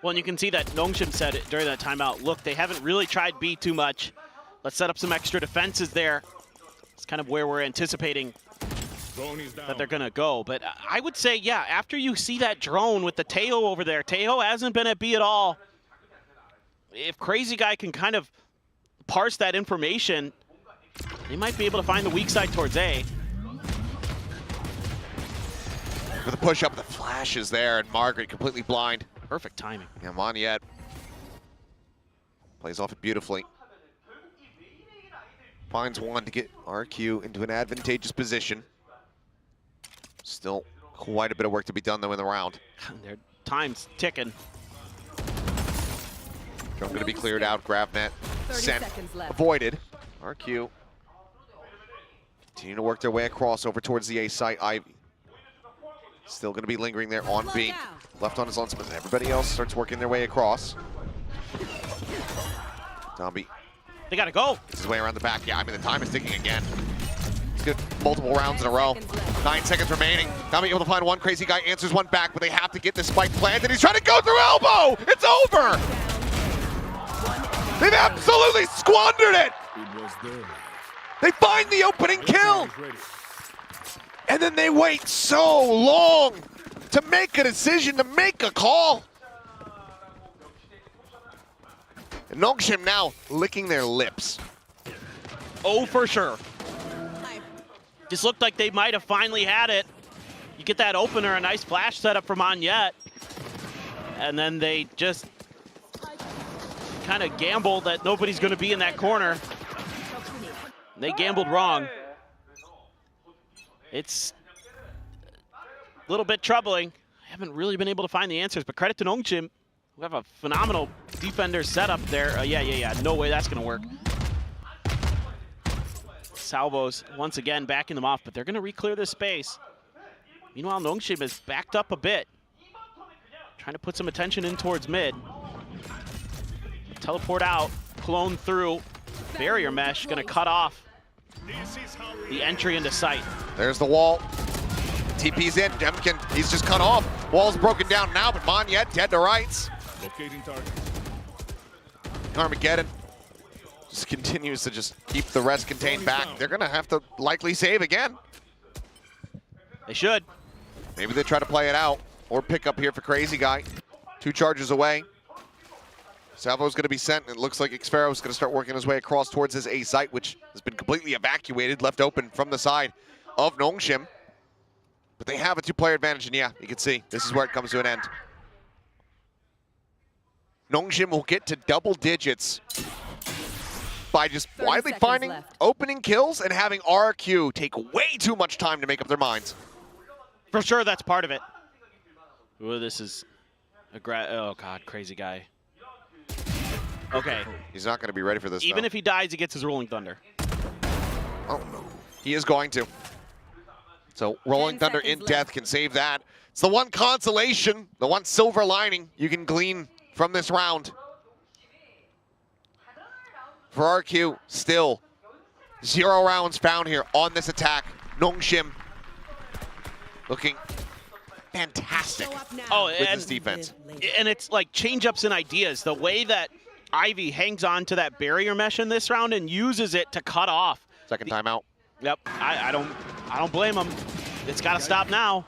Speaker 18: Well, and you can see that Nongshim said it during that timeout. Look, they haven't really tried B too much. Let's set up some extra defenses there. It's kind of where we're anticipating that they're going to go. But I would say, yeah, after you see that drone with the Teo over there, Teo hasn't been at B at all. If Crazy Guy can kind of parse that information, they might be able to find the weak side towards A.
Speaker 17: With a push up, the flash is there, and Margaret completely blind.
Speaker 18: Perfect timing.
Speaker 17: Yeah, Monyet plays off it beautifully. Finds one to get RQ into an advantageous position. Still quite a bit of work to be done, though, in the round.
Speaker 18: Their time's ticking.
Speaker 17: Drone going to be cleared out. Grab net sent,
Speaker 3: left.
Speaker 17: avoided. RQ continue to work their way across over towards the A site. Ivy still going to be lingering there on B. Left on his own, and everybody else starts working their way across. Zombie.
Speaker 18: They got to go.
Speaker 17: Gets his way around the back. Yeah, I mean, the time is ticking again. He's got multiple rounds in a row. 9 seconds remaining. Zombie able to find one. Crazy Guy answers one back, but they have to get this spike planted. He's trying to go through elbow. It's over. They've absolutely squandered it. They find the opening kill. And then they wait so long to make a decision, to make a call. And Nongshim now licking their lips.
Speaker 18: Oh, for sure. Just looked like they might have finally had it. You get that opener, a nice flash setup from Monyet. And then they just kind of gambled that nobody's going to be in that corner. They gambled wrong. It's a little bit troubling. I haven't really been able to find the answers, but credit to Nongshim, who have a phenomenal defender setup there. Yeah. No way that's going to work. Salvos, once again, backing them off, but they're going to re-clear this space. Meanwhile, Nongshim is backed up a bit. Trying to put some attention in towards mid. Teleport out, clone through. Barrier mesh, going to cut off the entry into sight.
Speaker 17: There's the wall. TP's in. Demkin, he's just cut off. Wall's broken down now, but Monyet dead to rights.
Speaker 5: Locating target.
Speaker 17: Armageddon just continues to just keep the rest contained back. They're going to have to likely save again.
Speaker 18: They should.
Speaker 17: Maybe they try to play it out or pick up here for Crazy Guy. 2 charges away. Salvo's going to be sent, and it looks like Xfero's going to start working his way across towards his A site, which has been completely evacuated, left open from the side of Nongshim. But they have a two-player advantage, and yeah, you can see this is where it comes to an end. Nongshim will get to double digits by just widely finding opening kills and having RRQ take way too much time to make up their minds.
Speaker 18: For sure, that's part of it. Ooh, this is a oh god, crazy guy. Okay.
Speaker 17: He's not going to be ready for this,
Speaker 18: Even
Speaker 17: though.
Speaker 18: if he dies, he gets his Rolling Thunder.
Speaker 17: Oh, he is going to. So Rolling Thunder in death can save that. It's the one consolation, the one silver lining you can glean from this round. For RQ, still 0 rounds found here on this attack. Nongshim looking fantastic with his defense.
Speaker 18: And it's like change-ups and ideas. The way that Ivy hangs on to that barrier mesh in this round and uses it to cut off.
Speaker 17: Second timeout.
Speaker 18: Yep, I don't blame him. It's got to stop now.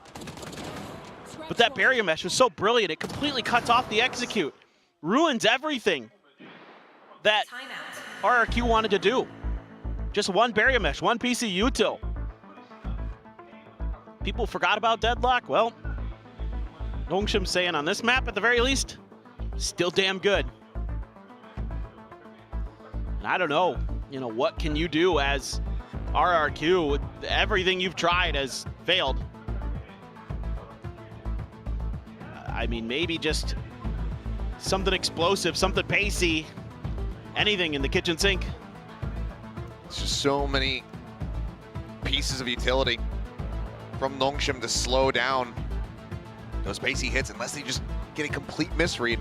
Speaker 18: But that barrier mesh was so brilliant. It completely cuts off the execute. Ruins everything that RRQ wanted to do. Just one barrier mesh, one piece of util. People forgot about Deadlock. Well, Nongshim saying on this map, at the very least, still damn good. And I don't know, what can you do as RRQ? Everything you've tried has failed. I mean, maybe just something explosive, something pacey, anything in the kitchen sink.
Speaker 17: It's just so many pieces of utility from Nongshim to slow down those pacey hits unless they just get a complete misread.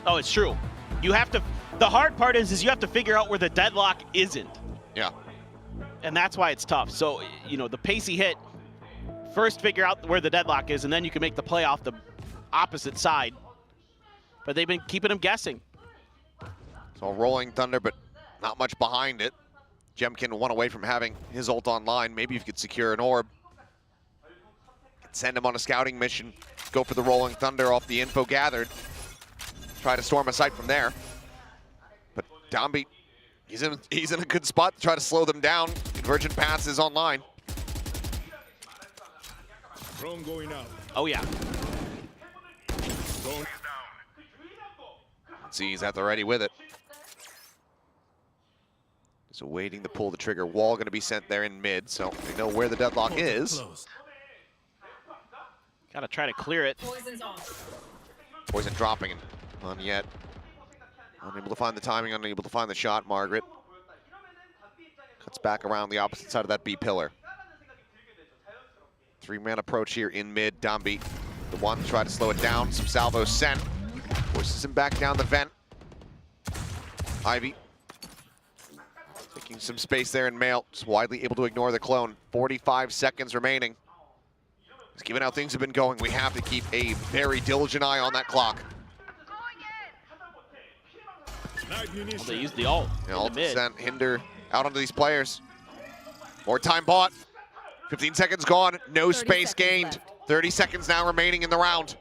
Speaker 18: Oh, it's true. You have to, the hard part is you have to figure out where the deadlock isn't.
Speaker 17: Yeah.
Speaker 18: And that's why it's tough. So, the pacey hit, first figure out where the deadlock is, and then you can make the play off the opposite side. But they've been keeping him guessing.
Speaker 17: So Rolling Thunder, but not much behind it. Jemkin 1 away from having his ult online. Maybe if you could secure an orb. Send him on a scouting mission. Go for the Rolling Thunder off the info gathered. Try to storm a site from there. But Downbeat, he's in a good spot to try to slow them down. Convergent Pass is online.
Speaker 5: Drone going out.
Speaker 18: Oh yeah.
Speaker 17: Let's see, he's at the ready with it. Just waiting to pull the trigger. Wall going to be sent there in mid, so they know where the deadlock is.
Speaker 18: Gotta try to clear it.
Speaker 17: Poison dropping on yet. Unable to find the timing, unable to find the shot. Margaret cuts back around the opposite side of that B pillar. 3-man approach here in mid. Downbeat, the one, try to slow it down. Some salvo sent. Forces him back down the vent. Ivy taking some space there in Mail. Just widely able to ignore the clone. 45 seconds remaining. Just given how things have been going, we have to keep a very diligent eye on that clock.
Speaker 18: Well, they used the ult.
Speaker 17: Ult sent Hinder out onto these players. More time bought. 15 seconds gone. No space gained. 30 seconds now remaining in the round.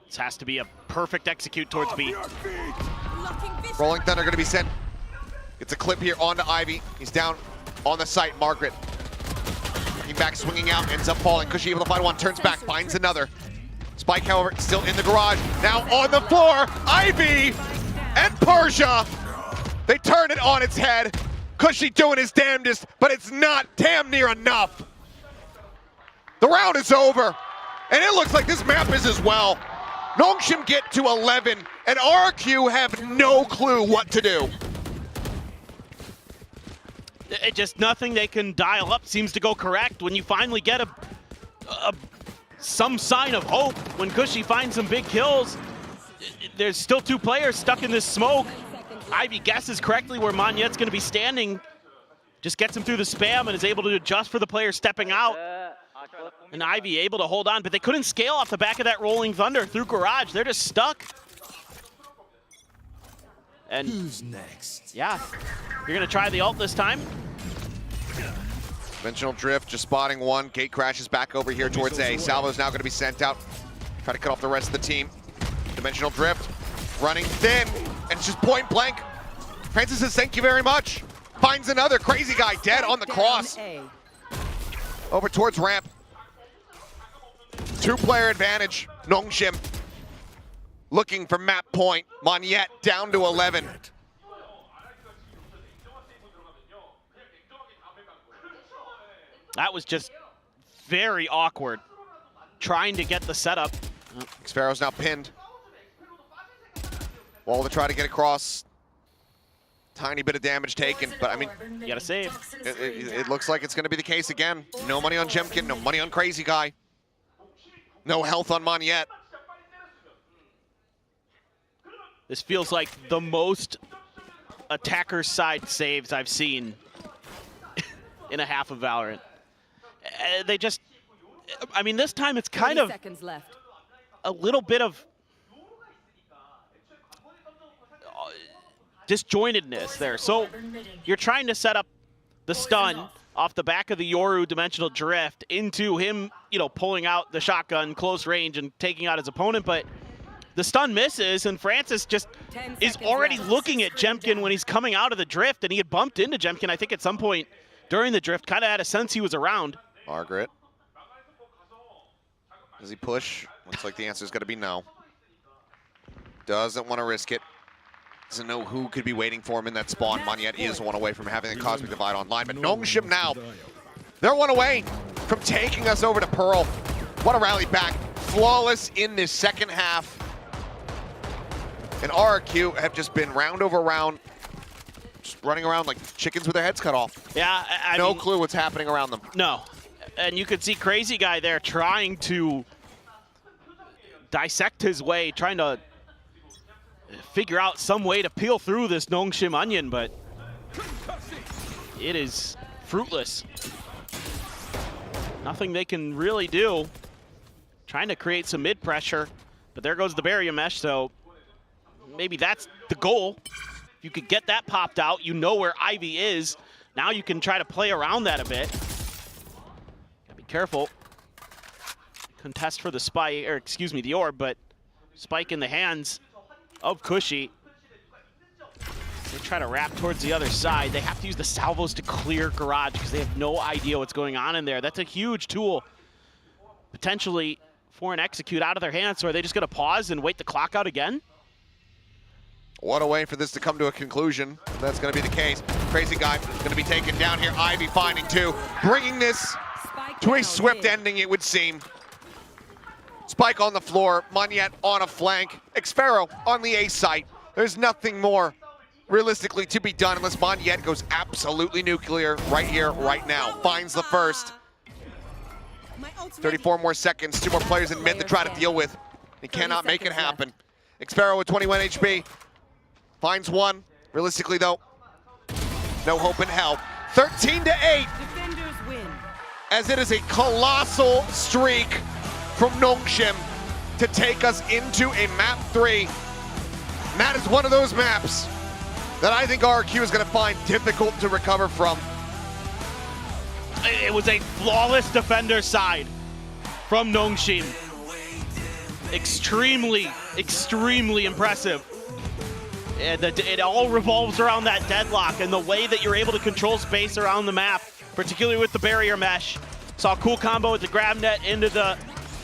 Speaker 18: This has to be a perfect execute towards B.
Speaker 17: Rolling Thunder going to be sent. Gets a clip here onto Ivy. He's down on the site. Margaret looking back, swinging out, ends up falling. Cushy able to find one, turns back, finds another. Spike, however, still in the garage. Now on the floor, Ivy and Persia. They turn it on its head. Cushy doing his damnedest, but it's not damn near enough. The round is over, and it looks like this map is as well. Nongshim get to 11, and RRQ have no clue what to do.
Speaker 18: It just nothing they can dial up seems to go correct. When you finally get some sign of hope, when Cushy finds some big kills, there's still 2 players stuck in this smoke. Ivy guesses correctly where Monyet's going to be standing, just gets him through the spam and is able to adjust for the player stepping out. And Ivy able to hold on, but they couldn't scale off the back of that Rolling Thunder through garage. They're just stuck. And
Speaker 19: who's next?
Speaker 18: Yeah, you're gonna try the ult this time.
Speaker 17: Dimensional Drift just spotting one. Gate crashes back over here towards A. Salvo's now gonna be sent out. Try to cut off the rest of the team. Dimensional Drift running thin, and it's just point blank. Francis says thank you very much. Finds another crazy guy dead on the cross. Over towards ramp. 2-player advantage. Nongshim looking for map point. Monyet down to 11.
Speaker 18: That was just very awkward. Trying to get the setup.
Speaker 17: Xfero's now pinned. Wall to try to get across. Tiny bit of damage taken, but I mean,
Speaker 18: you gotta save.
Speaker 17: It looks like it's gonna be the case again. No money on Jemkin, no money on Crazy Guy. No health on Monyet.
Speaker 18: This feels like the most attacker side saves I've seen in a half of Valorant. They just, I mean, this time it's kind of a little bit of disjointedness there. So you're trying to set up the stun off the back of the Yoru dimensional drift into him, you know, pulling out the shotgun close range and taking out his opponent, but the stun misses, and Francis just is already looking at Jemkin when he's coming out of the drift, and he had bumped into Jemkin, I think, at some point during the drift, kind of had a sense he was around.
Speaker 17: Margaret. Does he push? Looks like the answer's gonna be no. Doesn't want to risk it. Doesn't know who could be waiting for him in that spawn. Monyet is one away from having a Cosmic Divide online, but Nongshim now, they're one away from taking us over to Pearl. What a rally back. Flawless in this second half. And RRQ have just been round over round, just running around like chickens with their heads cut off.
Speaker 18: Yeah, I
Speaker 17: no
Speaker 18: mean,
Speaker 17: clue what's happening around them.
Speaker 18: No. And you could see Crazy Guy there trying to dissect his way, trying to figure out some way to peel through this Nongshim onion, but it is fruitless. Nothing they can really do. Trying to create some mid pressure, but there goes the barrier mesh, so maybe that's the goal. If you could get that popped out, you know where Ivy is. Now you can try to play around that a bit. Gotta be careful. Contest for the spike, or excuse me, the orb, but spike in the hands of Cushy. They try to wrap towards the other side. They have to use the salvos to clear Garage because they have no idea what's going on in there. That's a huge tool, potentially, for an execute out of their hands. So are they just gonna pause and wait the clock out again?
Speaker 17: What a way for this to come to a conclusion. That's going to be the case. Crazy Guy going to be taken down here. Ivy finding two, bringing this to a swift ending, it would seem. Spike on the floor, Monyet on a flank, Xfero on the A site. There's nothing more realistically to be done unless Monyet goes absolutely nuclear right here, right now. Finds the first. 34 more seconds, 2 more players in mid to try to deal with. He cannot make it happen. Xfero with 21 HP. Finds one. Realistically, though, no hope in hell. 13-8. As it is a colossal streak from Nongshim to take us into a map 3. And that is one of those maps that I think RRQ is going to find difficult to recover from.
Speaker 18: It was a flawless defender side from Nongshim. Extremely, extremely impressive. And it all revolves around that deadlock and the way that you're able to control space around the map, particularly with the barrier mesh. Saw a cool combo with the grab net into the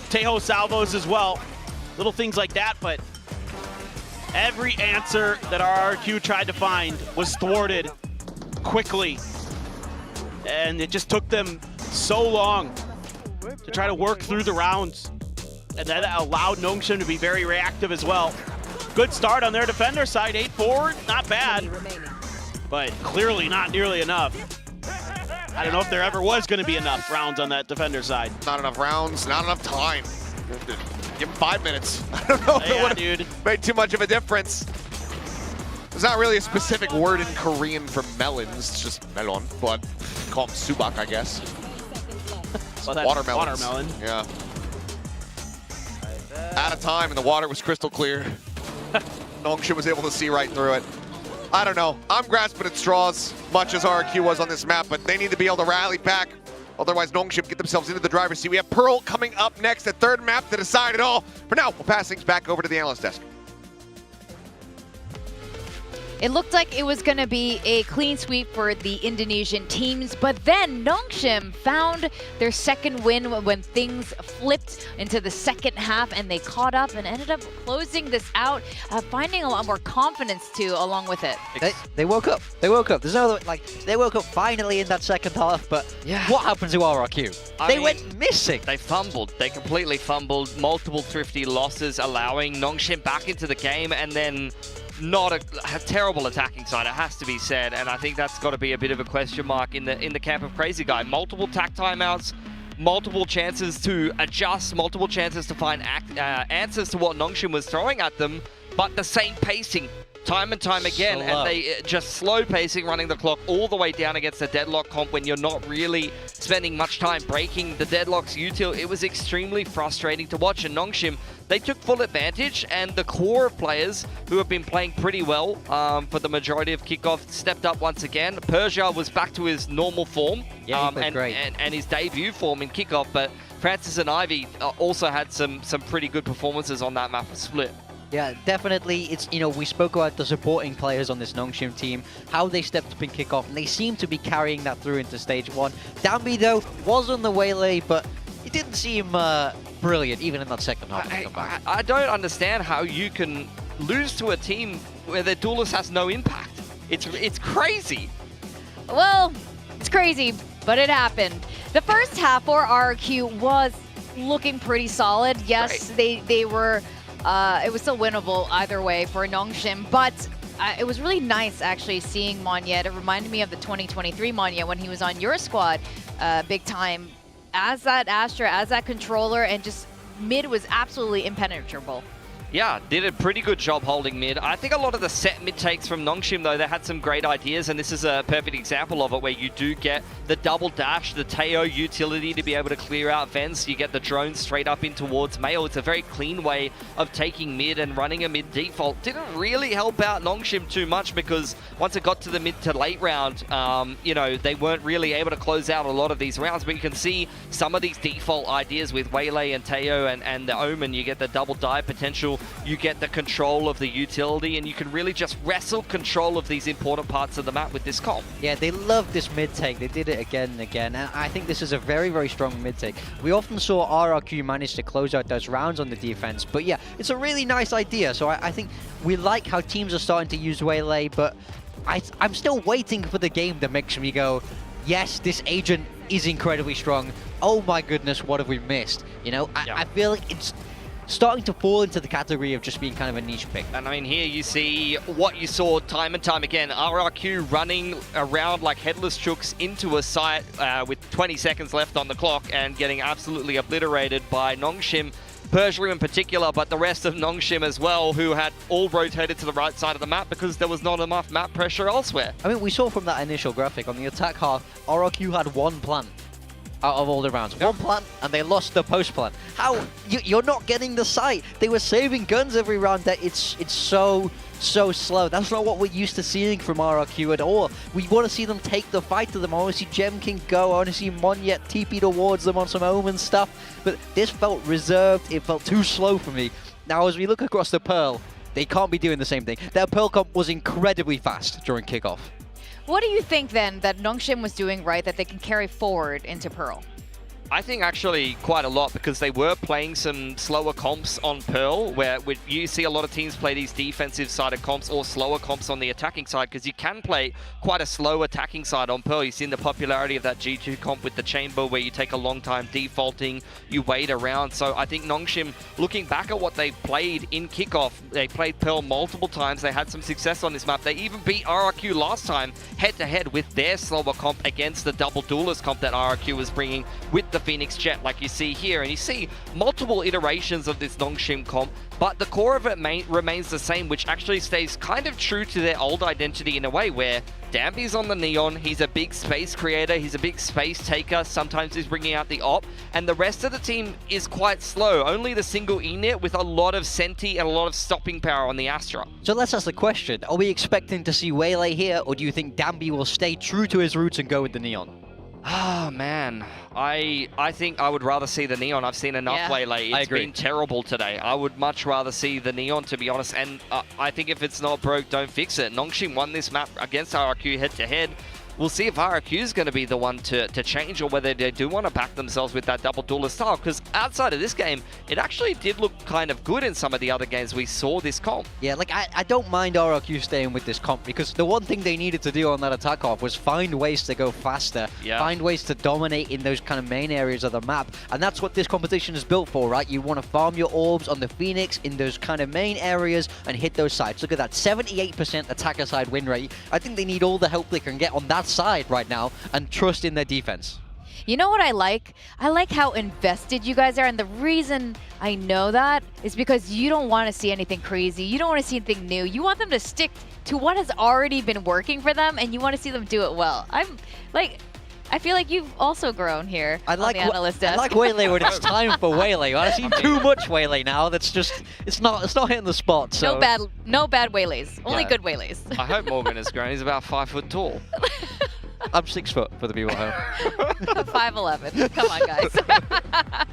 Speaker 18: Tejo salvos as well. Little things like that, but every answer that RRQ tried to find was thwarted quickly. And it just took them so long to try to work through the rounds. And that allowed Nongshim to be very reactive as well. Good start on their defender side, 8 forward, not bad, but clearly not nearly enough. I don't know if there ever was going to be enough rounds on that defender side.
Speaker 17: Not enough rounds, not enough time. Give him 5 minutes. I don't know if it would have made too much of a difference. There's not really a specific word in Korean for melons, it's just melon, but call them subak, I guess.
Speaker 18: Well, that's
Speaker 17: Watermelons.
Speaker 18: watermelon.
Speaker 17: Yeah. Out of time, and the water was crystal clear. Nongshim was able to see right through it. I don't know. I'm grasping at straws, much as RRQ was on this map, but they need to be able to rally back. Otherwise, Nongshim get themselves into the driver's seat. We have Pearl coming up next, the third map to decide it all. For now, we'll pass things back over to the analyst desk.
Speaker 1: It looked like it was going to be a clean sweep for the Indonesian teams, but then Nongshim found their second win when things flipped into the second half, and they caught up and ended up closing this out, finding a lot more confidence too along with it.
Speaker 14: They woke up. They woke up. There's no like they woke up finally in that second half, but what happened to RRQ? They went missing.
Speaker 15: They fumbled. They completely fumbled. Multiple thrifty losses, allowing Nongshim back into the game, and then not a terrible attacking side, it has to be said, and I think that's got to be a bit of a question mark in the camp of Crazy Guy. Multiple tack timeouts, multiple chances to adjust, multiple chances to find answers to what Nongshim was throwing at them, but the same pacing time and time again, and they just slow pacing, running the clock all the way down against the deadlock comp when you're not really spending much time breaking the deadlocks util. It was extremely frustrating to watch, and Nongshim, they took full advantage, and the core of players who have been playing pretty well for the majority of Kickoff stepped up once again. Persia was back to his normal form and his debut form in Kickoff, but Francis and Ivy also had some pretty good performances on that map of Split.
Speaker 14: Yeah, definitely. It's, you know, we spoke about the supporting players on this Nongshim team, how they stepped up in Kickoff, and they seem to be carrying that through into Stage 1. Danby, though, was on the waylay, but it didn't seem brilliant, even in that second half.
Speaker 15: I don't understand how you can lose to a team where their duelist has no impact. It's crazy.
Speaker 1: Well, it's crazy, but it happened. The first half for RRQ was looking pretty solid. Yes, they were... it was still winnable either way for Nongshim, but it was really nice actually seeing Monyet. It reminded me of the 2023 Monyet when he was on your squad big time as that Astra, as that controller, and just mid was absolutely impenetrable.
Speaker 15: Yeah, did a pretty good job holding mid. I think a lot of the set mid takes from Nongshim, though, they had some great ideas, and this is a perfect example of it, where you do get the double dash, the Teo utility to be able to clear out vents. You get the drone straight up in towards Mail. It's a very clean way of taking mid and running a mid default. Didn't really help out Nongshim too much, because once it got to the mid to late round, you know, they weren't really able to close out a lot of these rounds. But you can see some of these default ideas with Waylay and Teo and the Omen. You get the double dive potential. You get the control of the utility, and you can really just wrestle control of these important parts of the map with this comp.
Speaker 14: Yeah, they love this mid take. They did it again and again, and I think this is a very, very strong mid take. We often saw RRQ manage to close out those rounds on the defense, but yeah, it's a really nice idea. So I think we like how teams are starting to use Waylay, but I'm still waiting for the game that makes me go, yes, this agent is incredibly strong. Oh my goodness, what have we missed? You know, I feel like it's starting to fall into the category of just being kind of a niche pick.
Speaker 15: And I mean, here you see what you saw time and time again. RRQ running around like headless chooks into a site with 20 seconds left on the clock and getting absolutely obliterated by Nongshim, Persia in particular, but the rest of Nongshim as well, who had all rotated to the right side of the map because there was not enough map pressure elsewhere.
Speaker 14: I mean, we saw from that initial graphic on the attack half, RRQ had one plant out of all the rounds. One plant, and they lost the post plant. How? You're not getting the site. They were saving guns every round. That it's so slow. That's not what we're used to seeing from RRQ at all. We want to see them take the fight to them. I want to see Gem King go. I want to see Monyet TP towards them on some Omen stuff. But this felt reserved. It felt too slow for me. Now, as we look across the Pearl, they can't be doing the same thing. Their Pearl comp was incredibly fast during Kickoff.
Speaker 1: What do you think then that Nongshim was doing right that they can carry forward into Pearl?
Speaker 15: I think actually quite a lot, because they were playing some slower comps on Pearl, where you see a lot of teams play these defensive sided comps or slower comps on the attacking side, because you can play quite a slow attacking side on Pearl. You've seen the popularity of that G2 comp with the chamber, where you take a long time defaulting, you wait around. So I think Nongshim, looking back at what they played in Kickoff, they played Pearl multiple times, they had some success on this map. They even beat RRQ last time head to head with their slower comp against the double duelist comp that RRQ was bringing with the Phoenix Jet, like you see here. And you see multiple iterations of this Nongshim comp, but the core of it remains the same, which actually stays kind of true to their old identity in a way, where Danby's on the Neon, he's a big space creator, he's a big space taker, sometimes he's bringing out the op, and the rest of the team is quite slow. Only the single Enit with a lot of Senti and a lot of stopping power on the Astra.
Speaker 14: So let's ask the question, are we expecting to see Waylay here, or do you think Danby will stay true to his roots and go with the Neon?
Speaker 15: Ah, man. I think I would rather see the Neon. I've seen enough Waylay. It's been terrible today. I would much rather see the Neon, to be honest. And I think if it's not broke, don't fix it. Nongshim won this map against RRQ head-to-head. We'll see if RRQ is going to be the one to change, or whether they do want to back themselves with that double duelist style. Because outside of this game, it actually did look kind of good in some of the other games we saw this comp.
Speaker 14: Yeah, like I don't mind RRQ staying with this comp, because the one thing they needed to do on that attack off was find ways to go faster, find ways to dominate in those kind of main areas of the map. And that's what this competition is built for, right? You want to farm your orbs on the Phoenix in those kind of main areas and hit those sides. Look at that, 78% attacker side win rate. I think they need all the help they can get on that side right now and trust in their defense.
Speaker 1: You know what I like? I like how invested you guys are, and the reason I know that is because you don't want to see anything crazy. You don't want to see anything new. You want them to stick to what has already been working for them, and you want to see them do it well. I feel like you've also grown here on the analyst desk.
Speaker 14: I like Waylay when it's time for Waylay. I've seen too much Waylay now. That's just it's not hitting the spot. So
Speaker 1: No bad Waylays. Only good Waylays.
Speaker 15: I hope Morgan has grown. He's about 5 foot tall.
Speaker 14: I'm 6 foot for the people at home.
Speaker 1: 5'11". Come on, guys.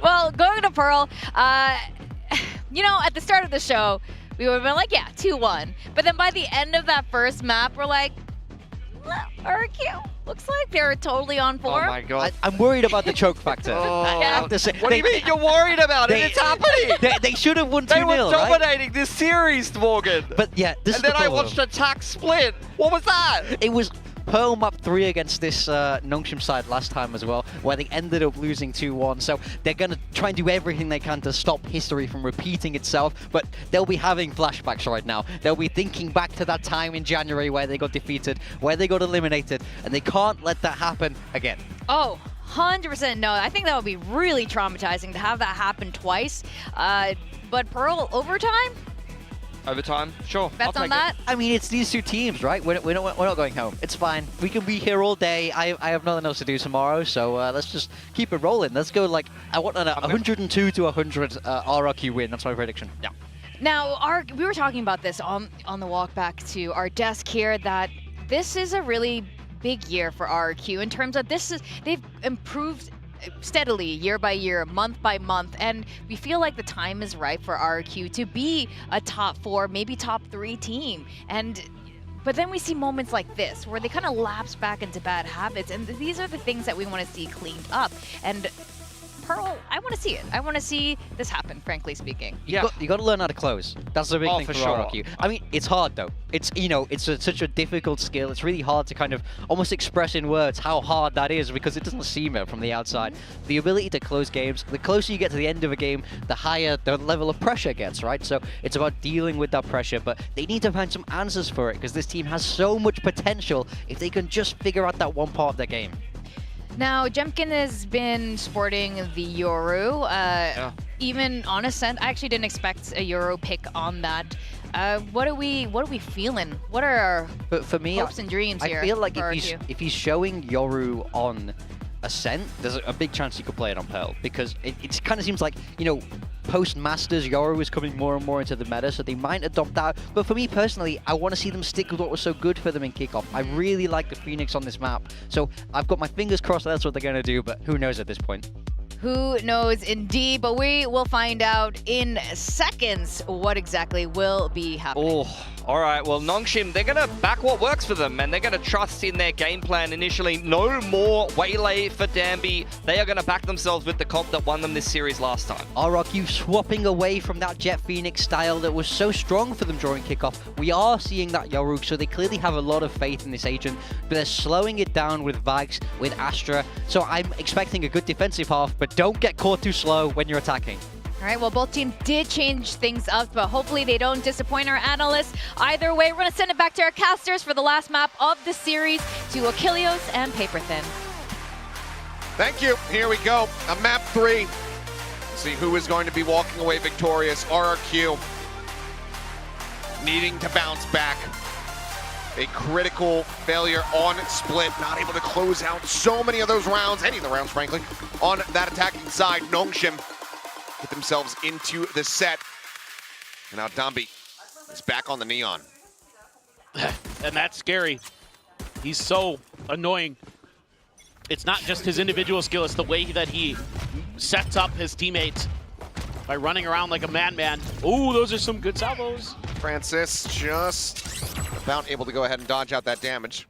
Speaker 1: Well, going to Pearl, you know, at the start of the show, we would have been like, yeah, 2-1. But then by the end of that first map, we're like, RRQ. Looks like they're totally on form.
Speaker 15: Oh my god.
Speaker 14: I'm worried about the choke factor. I have to say,
Speaker 15: what do you mean you're worried about it? It's happening.
Speaker 14: They should have won 2-0,
Speaker 15: They were dominating
Speaker 14: right?
Speaker 15: this series, Morgan.
Speaker 14: But yeah, this
Speaker 15: and
Speaker 14: is
Speaker 15: then I watched attack split. What was that?
Speaker 14: It was Pearl map 3 against this Nongshim side last time as well, where they ended up losing 2-1. So they're going to try and do everything they can to stop history from repeating itself, but they'll be having flashbacks right now. They'll be thinking back to that time in January where they got defeated, where they got eliminated, and they can't let that happen again.
Speaker 1: Oh, 100% no. I think that would be really traumatizing to have that happen twice. But Pearl, overtime?
Speaker 15: Overtime? Sure.
Speaker 1: Bets on that?
Speaker 14: I mean, it's these two teams, right? We're not going home. It's fine. We can be here all day. I have nothing else to do tomorrow, so let's just keep it rolling. Let's go like, I want a 102 to 100 RRQ win. That's my prediction. Yeah.
Speaker 1: Now, we were talking about this on the walk back to our desk here, that this is a really big year for RRQ in terms of they've improved steadily year by year, month by month, and we feel like the time is right for RRQ to be a top 4, maybe top 3 team. But then we see moments like this where they kind of lapse back into bad habits, and these are the things that we want to see cleaned up. And Pearl, I want to see it. I want to see this happen, frankly speaking.
Speaker 14: You got to learn how to close. That's the big thing for RRQ. I mean, it's hard though. It's such a difficult skill. It's really hard to kind of almost express in words how hard that is, because it doesn't seem it from the outside. The ability to close games, the closer you get to the end of a game, the higher the level of pressure gets, right? So it's about dealing with that pressure, but they need to find some answers for it, because this team has so much potential if they can just figure out that one part of their game.
Speaker 1: Now, Jemkin has been sporting the Yoru. Even on Ascent, I actually didn't expect a Yoru pick on that. What are we feeling? What are our
Speaker 14: for me,
Speaker 1: hopes and dreams here?
Speaker 14: I feel like
Speaker 1: for
Speaker 14: if he's showing Yoru on Ascent, there's a big chance he could play it on Pearl, because it kind of seems like, you know, post-Masters, Yoru is coming more and more into the meta, so they might adopt that. But for me personally, I want to see them stick with what was so good for them in Kickoff. I really like the Phoenix on this map, so I've got my fingers crossed that's what they're going to do, but who knows at this point.
Speaker 1: Who knows indeed, but we will find out in seconds what exactly will be happening.
Speaker 15: Oh, all right. Well, Nongshim, they're going to back what works for them, and they're going to trust in their game plan initially. No more Waylay for Danby. They are going to back themselves with the comp that won them this series last time.
Speaker 14: RRQ swapping away from that Jet Phoenix style that was so strong for them during Kickoff. We are seeing that Yoru, so they clearly have a lot of faith in this agent, but they're slowing it down with Vags, with Astra. So I'm expecting a good defensive half, but don't get caught too slow when you're attacking.
Speaker 1: All right, well, both teams did change things up, but hopefully they don't disappoint our analysts. Either way, we're going to send it back to our casters for the last map of the series, to Achilleos and Paperthin.
Speaker 17: Thank you. Here we go. A map 3. Let's see who is going to be walking away victorious. RRQ needing to bounce back. A critical failure on split, not able to close out so many of those rounds, any of the rounds, frankly, on that attacking side. Nongshim get themselves into the set. And now Danby is back on the Neon.
Speaker 18: And that's scary. He's so annoying. it's not just his individual skill, it's the way that he sets up his teammates by running around like a madman. Ooh, those are some good salvos.
Speaker 17: Francis just about able to go ahead and dodge out that damage.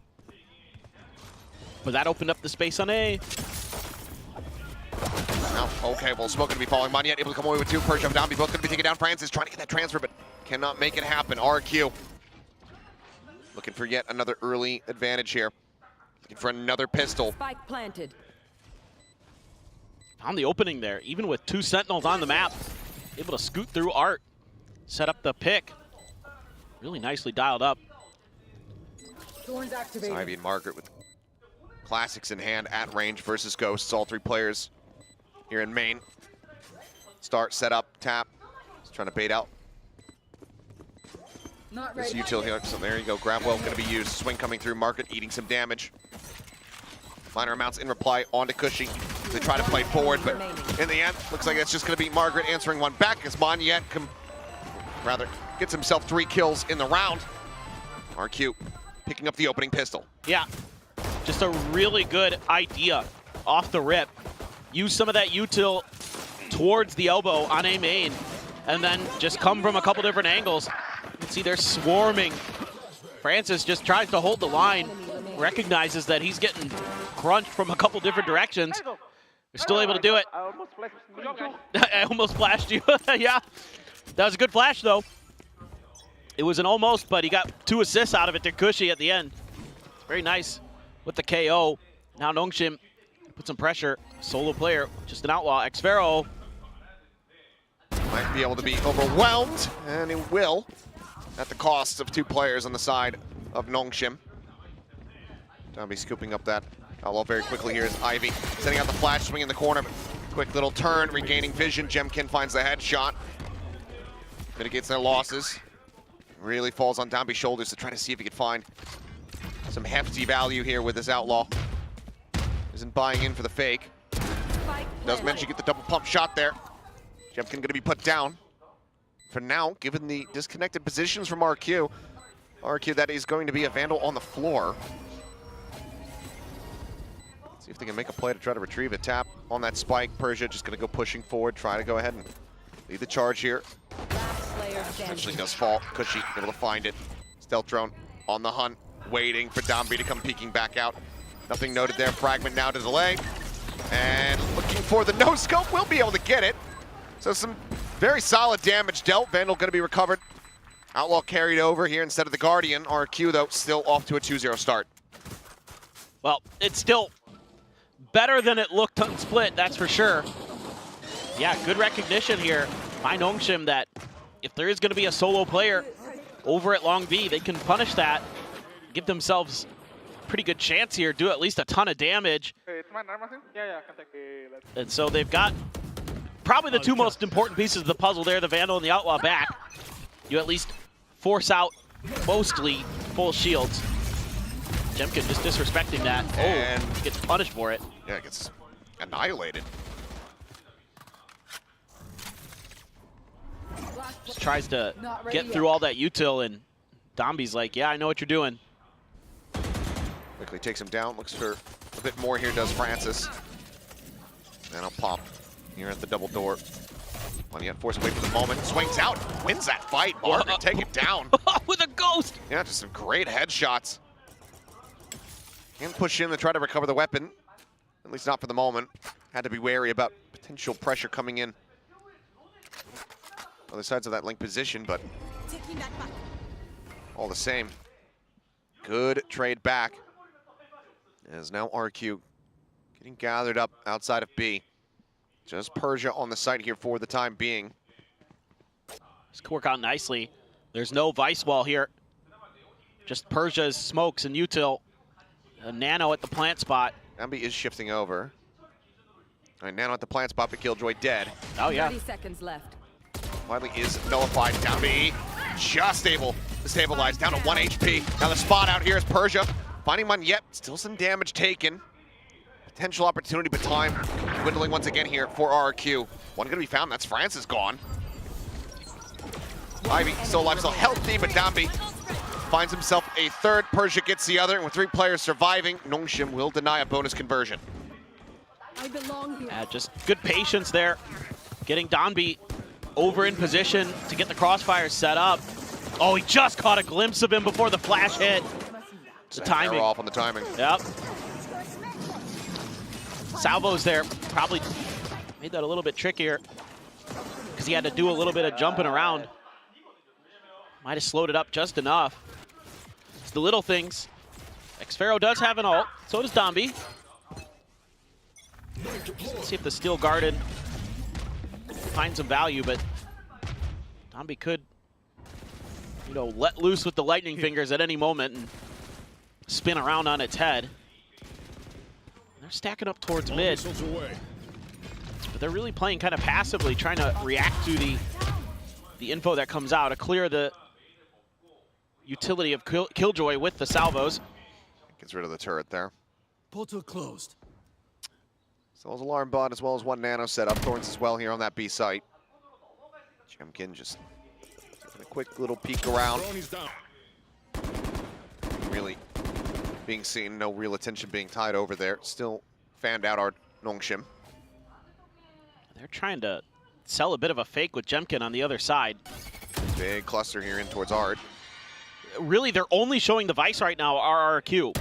Speaker 18: But that opened up the space on A.
Speaker 17: Now, okay, well, Smoke gonna be following Monyet, able to come away with 2. Persia and Dombey both gonna be taking down Francis, trying to get that transfer, but cannot make it happen. RRQ looking for yet another early advantage here. Looking for another pistol.
Speaker 3: Spike planted.
Speaker 18: Found the opening there, even with 2 Sentinels on the map. Able to scoot through Art, set up the pick. Really nicely dialed up.
Speaker 17: Ivy and Margaret with classics in hand at range versus Ghosts. All 3 players here in main. Start, set up, tap. Just trying to bait out this util here. So there you go. Grab well going to be used. Swing coming through. Margaret eating some damage. Minor amounts in reply onto Cushy. They try to play forward, but in the end, looks like it's just going to be Margaret answering one back as Monyet gets himself 3 kills in the round. RQ picking up the opening pistol.
Speaker 18: Yeah, just a really good idea off the rip. Use some of that util towards the elbow on A main, and then just come from a couple different angles. You can see they're swarming. Francis just tries to hold the line, recognizes that he's getting crunched from a couple different directions. They're still able to do it. I almost flashed you. Yeah, that was a good flash though. It was an almost, but he got 2 assists out of it to Cushy at the end. Very nice with the KO. Now Nongshim put some pressure. Solo player, just an outlaw. Xfero
Speaker 17: might be able to be overwhelmed, and he will, at the cost of 2 players on the side of Nongshim. Dombey scooping up that outlaw very quickly here is Ivy. Setting out the flash, swing in the corner, but quick little turn, regaining vision. Jemkin finds the headshot. Mitigates their losses. Really falls on Dombey's shoulders to try to see if he could find some hefty value here with this outlaw. Isn't buying in for the fake. Does manage to get the double pump shot there. Jemkin going to be put down. For now, given the disconnected positions from RRQ, that is going to be a Vandal on the floor. See if they can make a play to try to retrieve a tap on that spike. Persia just going to go pushing forward, try to go ahead and lead the charge here. Eventually does fall. Cushy able to find it. Stealth drone on the hunt, waiting for Dombey to come peeking back out. Nothing noted there. Fragment now to delay. And looking for the no-scope, will be able to get it. So some very solid damage dealt. Vandal going to be recovered. Outlaw carried over here instead of the Guardian. RRQ, though, still off to a 2-0 start.
Speaker 18: Well, it's still better than it looked on split, that's for sure. Yeah, good recognition here by Nongshim that if there is going to be a solo player over at Long B, they can punish that, give themselves a pretty good chance here, do at least a ton of damage. And so they've got probably the 2 most important pieces of the puzzle there, the Vandal and the Outlaw back. You at least force out mostly full shields. Jemkin just disrespecting that. And gets punished for it.
Speaker 17: Yeah, gets annihilated.
Speaker 18: Just tries to get through all that util, and Dombey's like, yeah, I know what you're doing.
Speaker 17: Quickly takes him down, looks for a bit more here, does Francis. And I'll pop here at the double door. Monyet forced away for the moment, swings out, wins that fight. Margaret take it down.
Speaker 18: With a ghost!
Speaker 17: Yeah, just some great headshots. And push in to try to recover the weapon. At least not for the moment. Had to be wary about potential pressure coming in. Other sides of that link position, but all the same. Good trade back. As now RQ getting gathered up outside of B. Just Persia on the site here for the time being.
Speaker 18: This could work out nicely. There's no Vice Wall here. Just Persia's smokes and util. A Nano at the plant spot.
Speaker 17: Ambi is shifting over. All right, Nano at the plant spot, but Killjoy dead.
Speaker 18: Oh, yeah.
Speaker 3: 30 seconds left.
Speaker 17: Finally is nullified. Dombey just able to stabilize, down to 1 HP. Now the spot out here is Persia. Finding Monyet, still some damage taken. Potential opportunity, but time dwindling once again here for RRQ. One gonna be found, that's Francis gone. Ivy still alive, still healthy, but Dombey finds himself a third. Persia gets the other. And with 3 players surviving, Nongshim will deny a bonus conversion.
Speaker 3: I belong here.
Speaker 18: Just good patience there. Getting Donby over in position to get the crossfire set up. Oh, he just caught a glimpse of him before the flash hit. The timing.
Speaker 17: Off on the timing.
Speaker 18: Yep. Salvo's there. Probably made that a little bit trickier because he had to do a little bit of jumping around. Might have slowed it up just enough. It's the little things. Xpharaoh does have an ult. So does Donby. Let's see if the Steel Garden finds some value, but Donby could, you know, let loose with the lightning fingers at any moment and spin around on its head. They're stacking up towards mid, but they're really playing kind of passively, trying to react to the info that comes out to clear the utility of Killjoy with the salvos.
Speaker 17: Gets rid of the turret there.
Speaker 19: Portal closed.
Speaker 17: So as alarm bot as well as 1 nano set up. Thorns as well here on that B site. Jemkin just taking a quick little peek around. Really being seen, no real attention being tied over there. Still fanned out our Nongshim.
Speaker 18: They're trying to sell a bit of a fake with Jemkin on the other side.
Speaker 17: Big cluster here in towards Ard.
Speaker 18: Really, they're only showing the Vice right now, RRQ.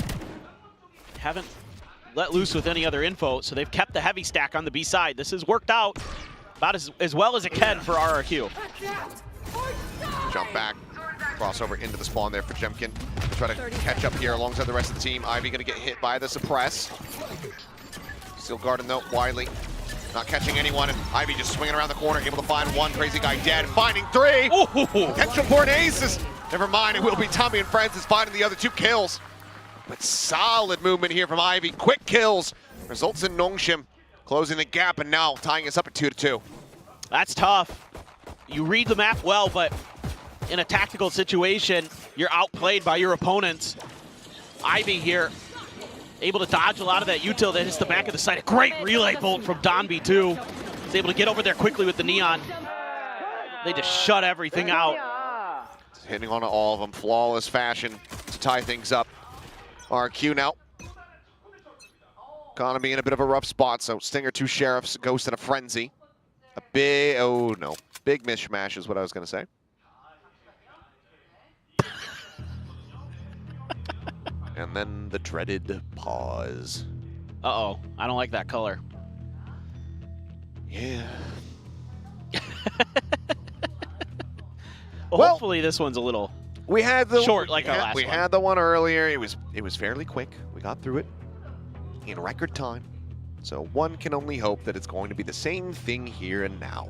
Speaker 18: Haven't let loose with any other info, so they've kept the heavy stack on the B side. This has worked out about as well as it can for RRQ.
Speaker 17: Jump back, crossover into the spawn there for Jemkin. Try to catch up here alongside the rest of the team. Ivy gonna get hit by the suppress. Steel Garden though, Wiley not catching anyone, and Ivy just swinging around the corner, able to find 1 crazy guy dead, finding 3. Potential for an aces. Never mind, it will be Tommy and Francis finding the other 2 kills. But solid movement here from Ivy. Quick kills results in Nongshim closing the gap and now tying us up at 2-2.
Speaker 18: That's tough. You read the map well, but in a tactical situation, you're outplayed by your opponents. Ivy here, able to dodge a lot of that util that hits the back of the site. A great relay bolt from Donby too. He's able to get over there quickly with the Neon. They just shut everything out.
Speaker 17: Hitting on all of them, flawless fashion to tie things up. RQ now. Gonna be in a bit of a rough spot, so Stinger, 2 Sheriffs, Ghost in a Frenzy. A big, oh no, big mishmash is what I was gonna say. And then the dreaded pause.
Speaker 18: Uh-oh, I don't like that color.
Speaker 17: Yeah.
Speaker 18: Well, hopefully this one's a little short like our last one.
Speaker 17: We had the one earlier. It was fairly quick. We got through it in record time. So one can only hope that it's going to be the same thing here and now.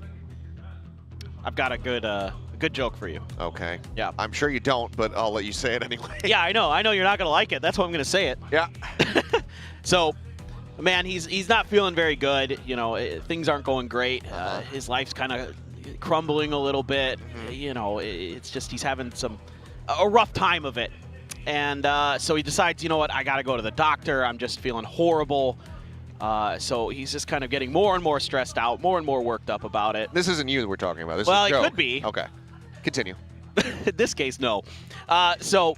Speaker 18: I've got a good joke for you.
Speaker 17: Okay.
Speaker 18: Yeah.
Speaker 17: I'm sure you don't, but I'll let you say it anyway.
Speaker 18: Yeah, I know. I know you're not going to like it. That's why I'm going to say it.
Speaker 17: Yeah.
Speaker 18: So, man, he's not feeling very good. You know, things aren't going great. His life's kind of crumbling a little bit. You know, it's just he's having a rough time of it. And so he decides, you know what, I got to go to the doctor. I'm just feeling horrible. So he's just kind of getting more and more stressed out, more and more worked up about it.
Speaker 17: This isn't you that we're talking about. This is
Speaker 18: well,
Speaker 17: Joe.
Speaker 18: It could be.
Speaker 17: Okay. Continue.
Speaker 18: In this case, no. So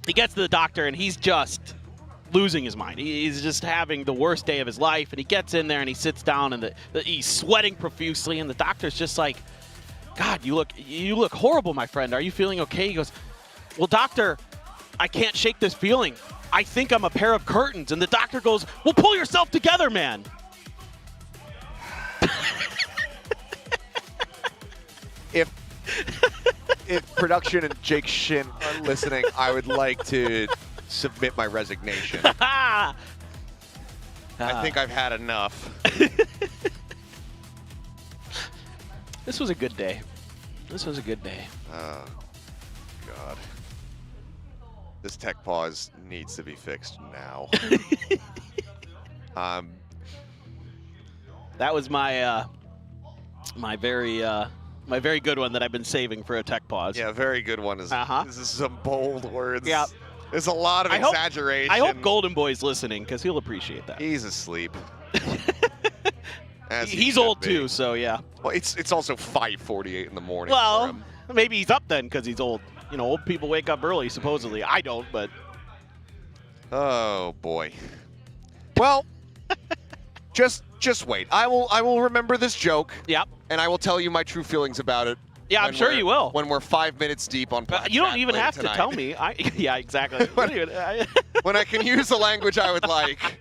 Speaker 18: he gets to the doctor, and he's just losing his mind. He's just having the worst day of his life, and he gets in there, and he sits down, and he's sweating profusely, and the doctor's just like, God, you look horrible, my friend. Are you feeling okay? He goes, well, doctor, I can't shake this feeling. I think I'm a pair of curtains. And the doctor goes, well, pull yourself together, man.
Speaker 17: If production and Jake Shin are listening, I would like to submit my resignation. I think I've had enough.
Speaker 18: This was a good day. This was a good day.
Speaker 17: Oh, God. This tech pause needs to be fixed now.
Speaker 18: That was my my very good one that I've been saving for a tech pause.
Speaker 17: Yeah, very good one. This is some bold words.
Speaker 18: Yeah.
Speaker 17: There's a lot of exaggeration.
Speaker 18: I hope Golden Boy's listening, because he'll appreciate that.
Speaker 17: He's asleep.
Speaker 18: He's old too, so yeah.
Speaker 17: Well, it's also 5:48 in the morning.
Speaker 18: Well, maybe he's up then because he's old. You know, old people wake up early, supposedly. I don't, but...
Speaker 17: Oh, boy. Well, just wait. I will remember this joke.
Speaker 18: Yep.
Speaker 17: And I will tell you my true feelings about it.
Speaker 18: Yeah, I'm sure you will.
Speaker 17: When we're 5 minutes deep on Pod
Speaker 18: You don't
Speaker 17: Chat
Speaker 18: even
Speaker 17: later
Speaker 18: have
Speaker 17: tonight.
Speaker 18: to tell me. Yeah, exactly.
Speaker 17: When I can use the language I would like,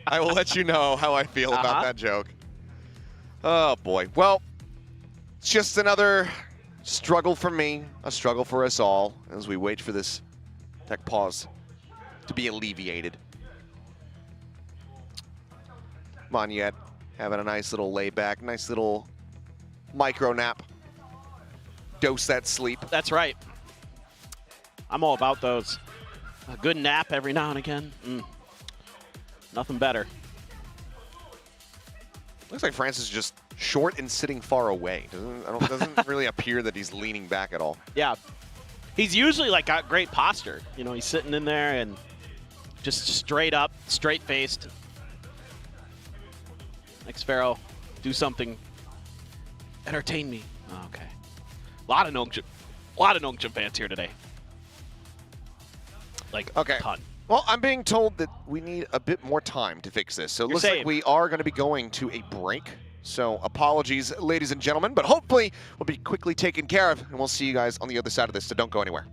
Speaker 17: I will let you know how I feel about that joke. Oh, boy. Well, it's just another struggle for me, a struggle for us all, as we wait for this tech pause to be alleviated. Monyet having a nice little layback, nice little micro nap. Dose that sleep.
Speaker 18: That's right. I'm all about those. A good nap every now and again. Nothing better.
Speaker 17: Looks like Francis is just short and sitting far away. Doesn't really appear that he's leaning back at all.
Speaker 18: Yeah. He's usually like got great posture. You know, he's sitting in there and just straight up, straight faced. Next Pharaoh, do something. Entertain me. Oh, okay. A lot of Nongshim fans here today. Like,
Speaker 17: okay.
Speaker 18: A ton.
Speaker 17: Well, I'm being told that we need a bit more time to fix this. So it looks like we are going to be going to a break. So apologies, ladies and gentlemen, but hopefully we'll be quickly taken care of, and we'll see you guys on the other side of this, so don't go anywhere.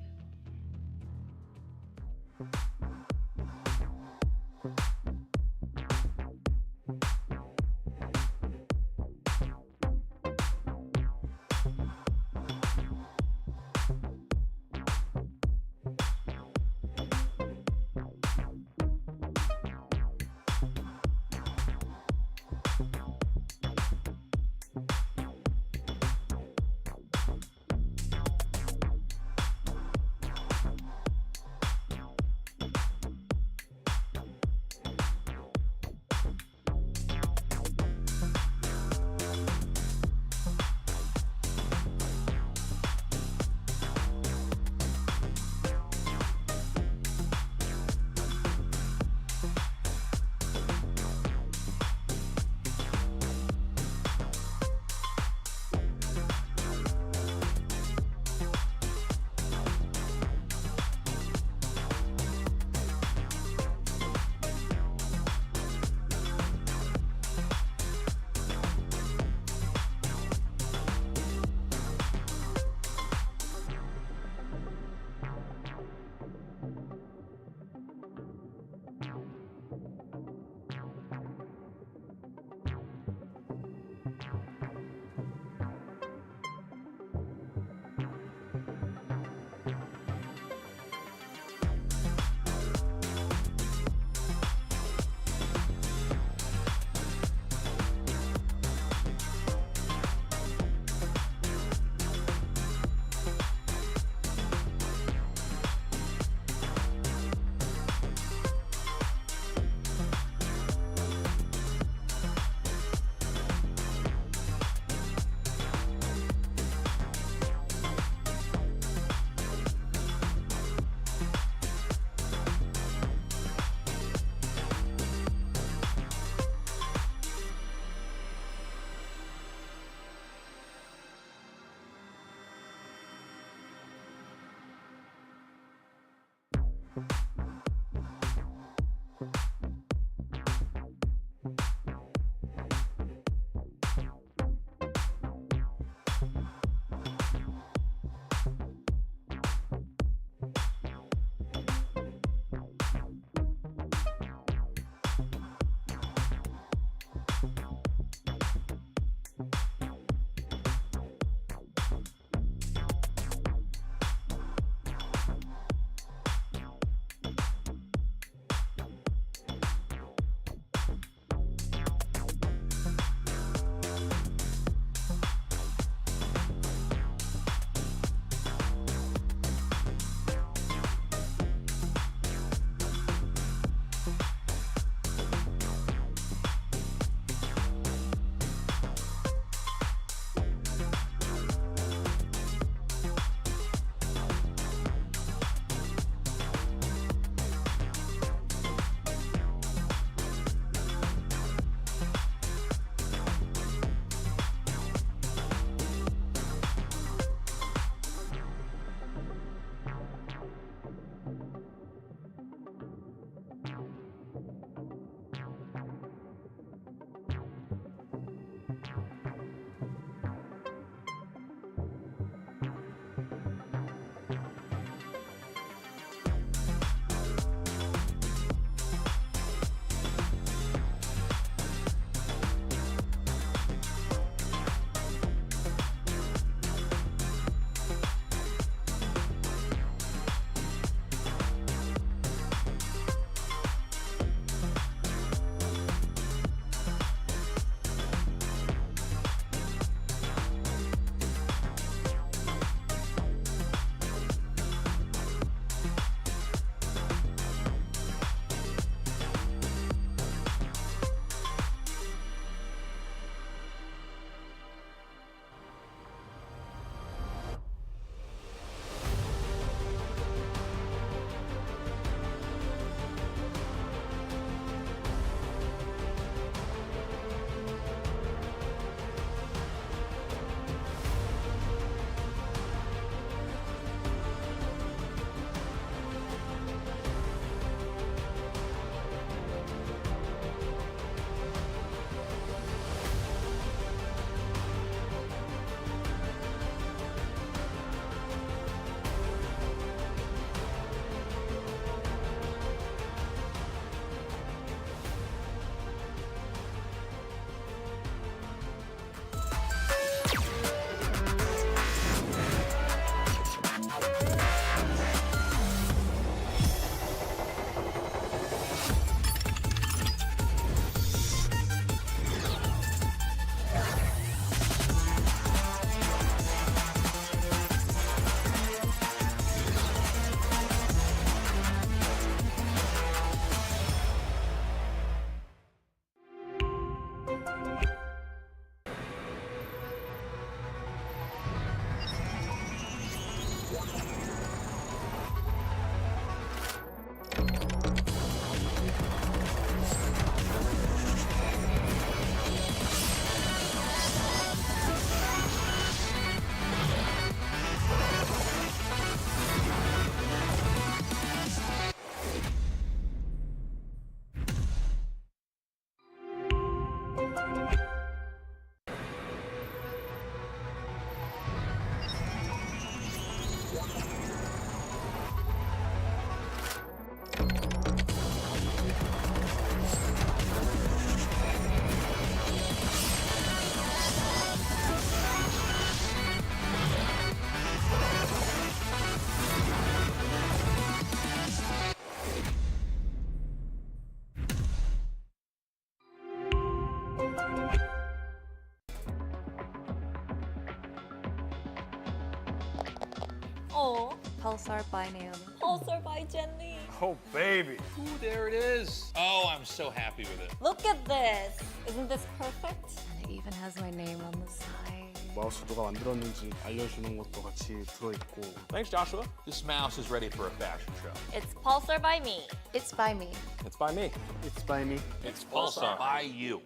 Speaker 2: Oh, Pulsar by Naomi. Pulsar by Jenny.
Speaker 4: Oh, baby. Ooh, there it is. Oh, I'm so happy with it.
Speaker 2: Look at this. Isn't this perfect? And it even has my name on the side.
Speaker 12: 마우스 누가 만들었는지 알려주는 것도 같이 들어있고.
Speaker 4: Thanks, Joshua. This mouse is ready for a fashion show.
Speaker 2: It's Pulsar by me. It's by me.
Speaker 12: It's by me. It's by me.
Speaker 4: It's Pulsar by you.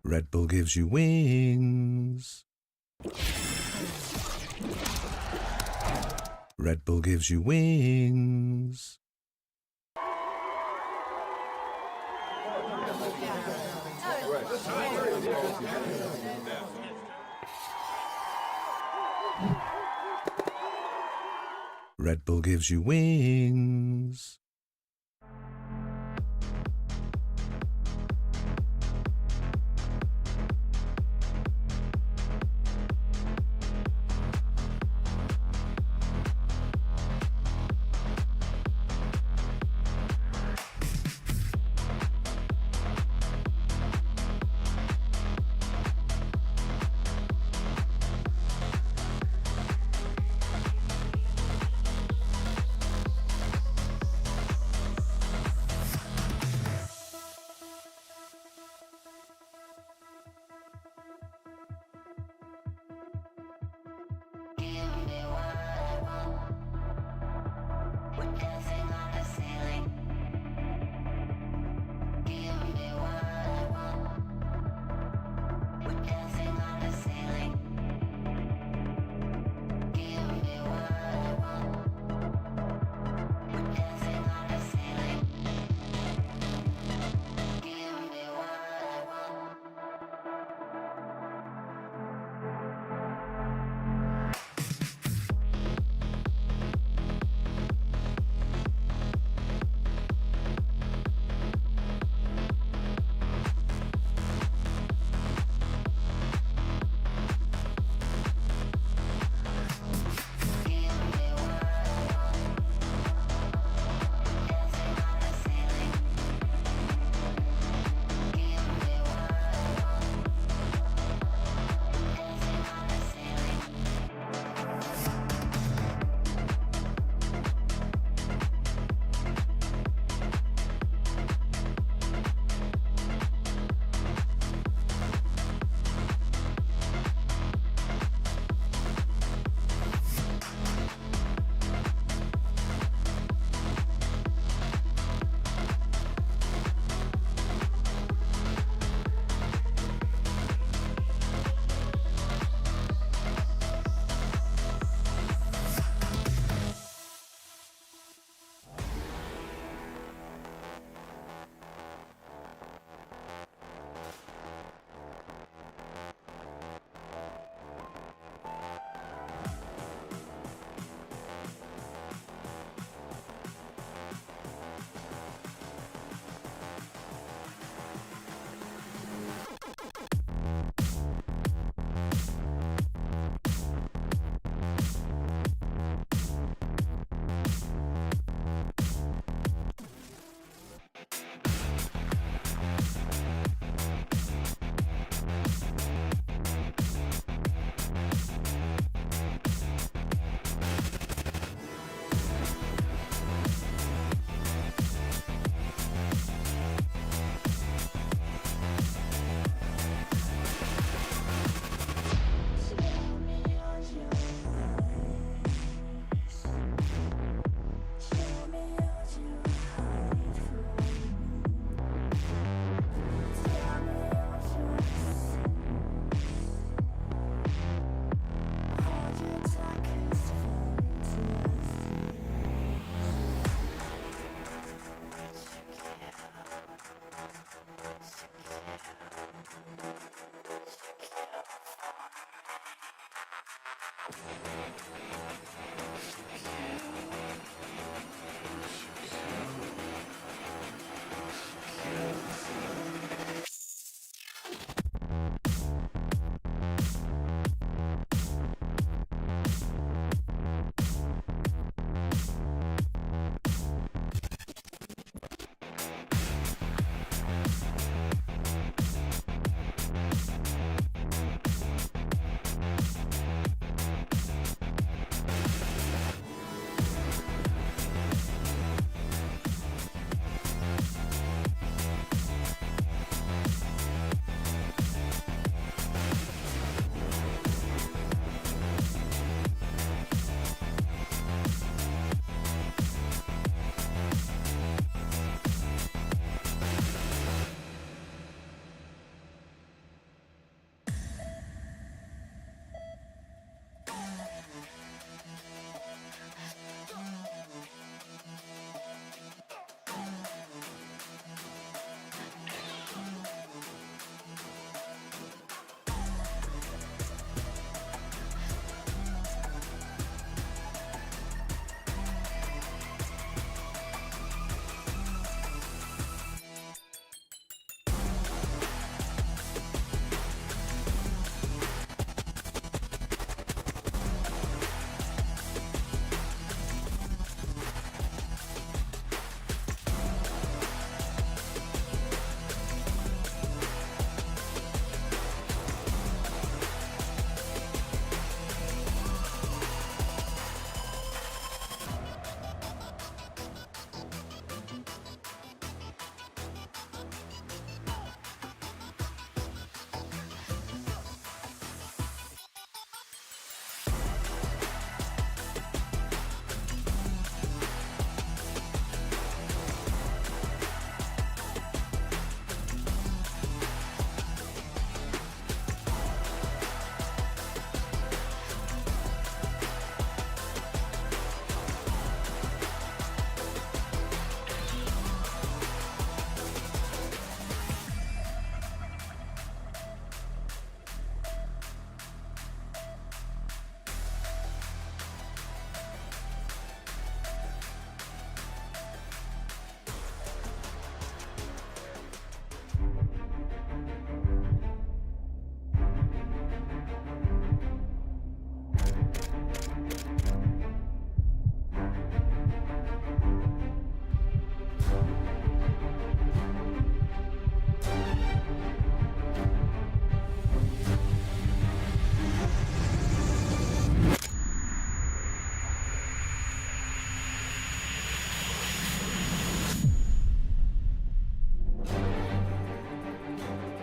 Speaker 6: Red Bull gives you wings. Red Bull gives you wings. Red Bull gives you wings.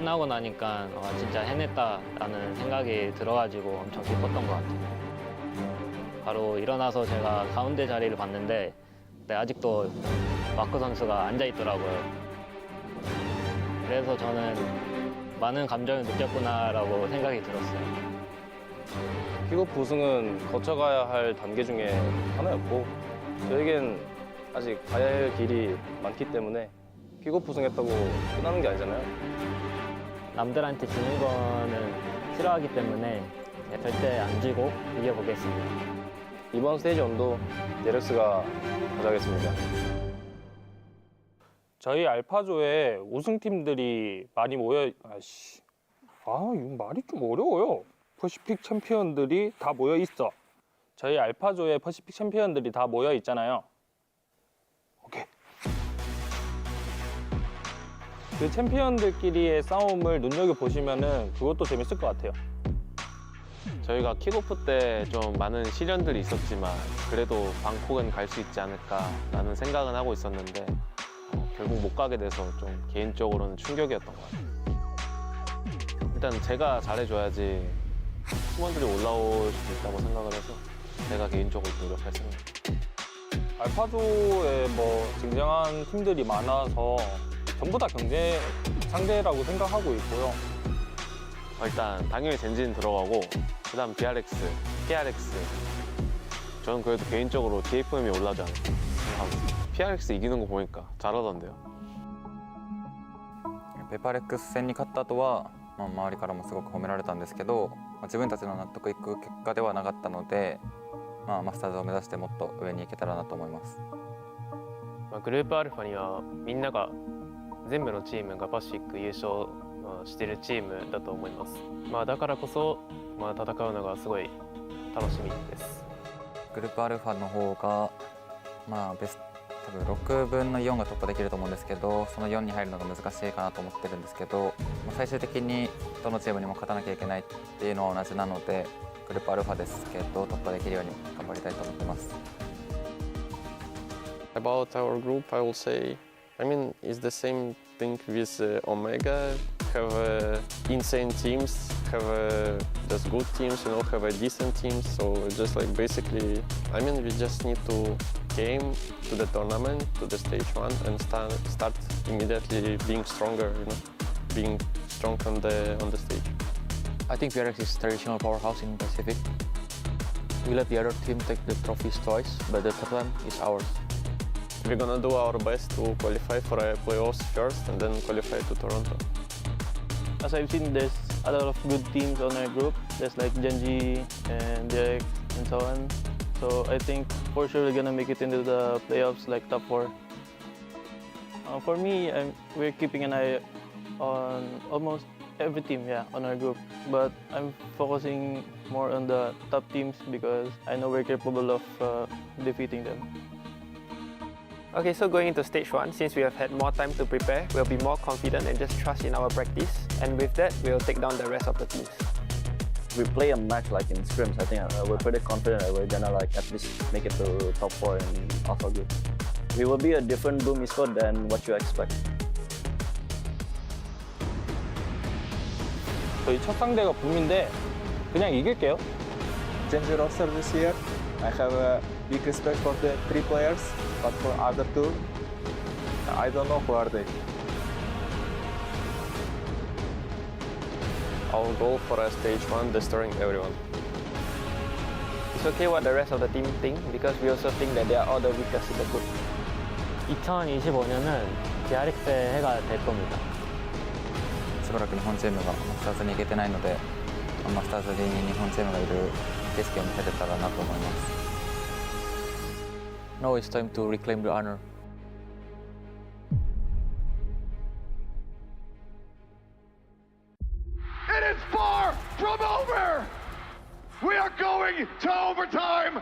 Speaker 9: 끝나고 나니까 진짜 해냈다라는 생각이 들어가지고 엄청 기뻤던 것 같아요. 바로 일어나서 제가 가운데 자리를 봤는데 아직도 마크 선수가 앉아 있더라고요. 그래서 저는 많은 감정을 느꼈구나라고 생각이 들었어요.
Speaker 10: 킥오프 우승은 거쳐가야 할 단계 중에 하나였고 저에겐 아직 가야 할 길이 많기 때문에 킥오프 우승했다고 끝나는 게 아니잖아요.
Speaker 9: 남들한테 지는 거는 싫어하기 때문에 절대 안 지고 이겨보겠습니다.
Speaker 10: 이번 스테이지 1도 DRX가 가져가겠습니다.
Speaker 11: 저희 알파조에 우승팀들이 많이 이거 말이 좀 어려워요. 퍼시픽 챔피언들이 다 모여 있어. 저희 알파조에 퍼시픽 챔피언들이 다 모여 있잖아요. 오케이. 그 챔피언들끼리의 싸움을 눈여겨보시면은 그것도 재밌을 것 같아요.
Speaker 24: 저희가 킥오프 때 좀 많은 시련들이 있었지만 그래도 방콕은 갈 수 있지 않을까라는 생각은 하고 있었는데 결국 못 가게 돼서 좀 개인적으로는 충격이었던 것 같아요. 일단 제가 잘해줘야지 팀원들이 올라올 수 있다고 생각을 해서 제가 개인적으로 노력했습니다.
Speaker 11: 알파조에 쟁쟁한 팀들이 많아서 전부 다 경쟁 상대라고 생각하고 있고요.
Speaker 24: 일단 당연히 젠지는 들어가고 그다음 BRX, PRX 저는 그래도 개인적으로 DFM이 올라오지 않을까 생각하고 PRX 이기는 거 보니까 잘하던데요.
Speaker 25: ペパレックス戦に勝った後は、周りからもすごく褒められたんですけど、自分たちの納得いく結果ではなかったので、マスターズを目指してもっと上に行けたらなと思います。
Speaker 26: グループアルファにはみんなが全部のチームがパシフィック優勝しているチームだと思います。だからこそ、戦うのがすごい楽しみです。
Speaker 25: グループアルファの方が、多分6分の4が突破できると思うんですけど、その4に入るのが難しいかなと思ってるんですけど、最終的にどのチームにも勝たなきゃいけないっていうのは同じなので、グループアルファですけど突破できるように頑張りたいと思ってます。
Speaker 27: About our group, I will say, it's the same thing with Omega. Have insane teams, have just good teams, have decent teams. So just basically, we just need to came to the tournament, to the stage 1, and start immediately being stronger, being strong on the stage.
Speaker 28: I think PRX is traditional powerhouse in Pacific. We let the other team take the trophies twice, but the third one is ours.
Speaker 27: We're gonna do our best to qualify for playoffs first and then qualify to Toronto.
Speaker 29: As I've seen, there's a lot of good teams on our group. There's like Genji and Direct and so on. So I think for sure we're gonna make it into the playoffs, like top 4. For me, we're keeping an eye on almost every team, on our group. But I'm focusing more on the top teams because I know we're capable of defeating them.
Speaker 30: Okay, so going into stage 1, since we have had more time to prepare, we'll be more confident and just trust in our practice. And with that, we'll take down the rest of the teams.
Speaker 10: We play a match like in scrims. I think we're pretty confident that we're gonna at least make it to top 4 in Alpha Group. We will be a different Boom eSport than what you expect.
Speaker 11: 저희 첫 상대가 붐인데 그냥 이길게요.
Speaker 31: Change roster this year. I have a big respect for the 3 players, but for other 2, I don't know who are they.
Speaker 27: Our goal for stage 1, destroying everyone.
Speaker 30: It's okay what the rest of the team think because we also think that they are all the weakest in the group.
Speaker 9: 2025년은 DRX의 해가 될 겁니다.
Speaker 25: しばらく日本チームがマスターズに行けてないので、マスターズに日本チームがいる景色を見せれたらなと思います。
Speaker 28: Now it's time to reclaim the honor.
Speaker 17: It is far from over. We are going to overtime.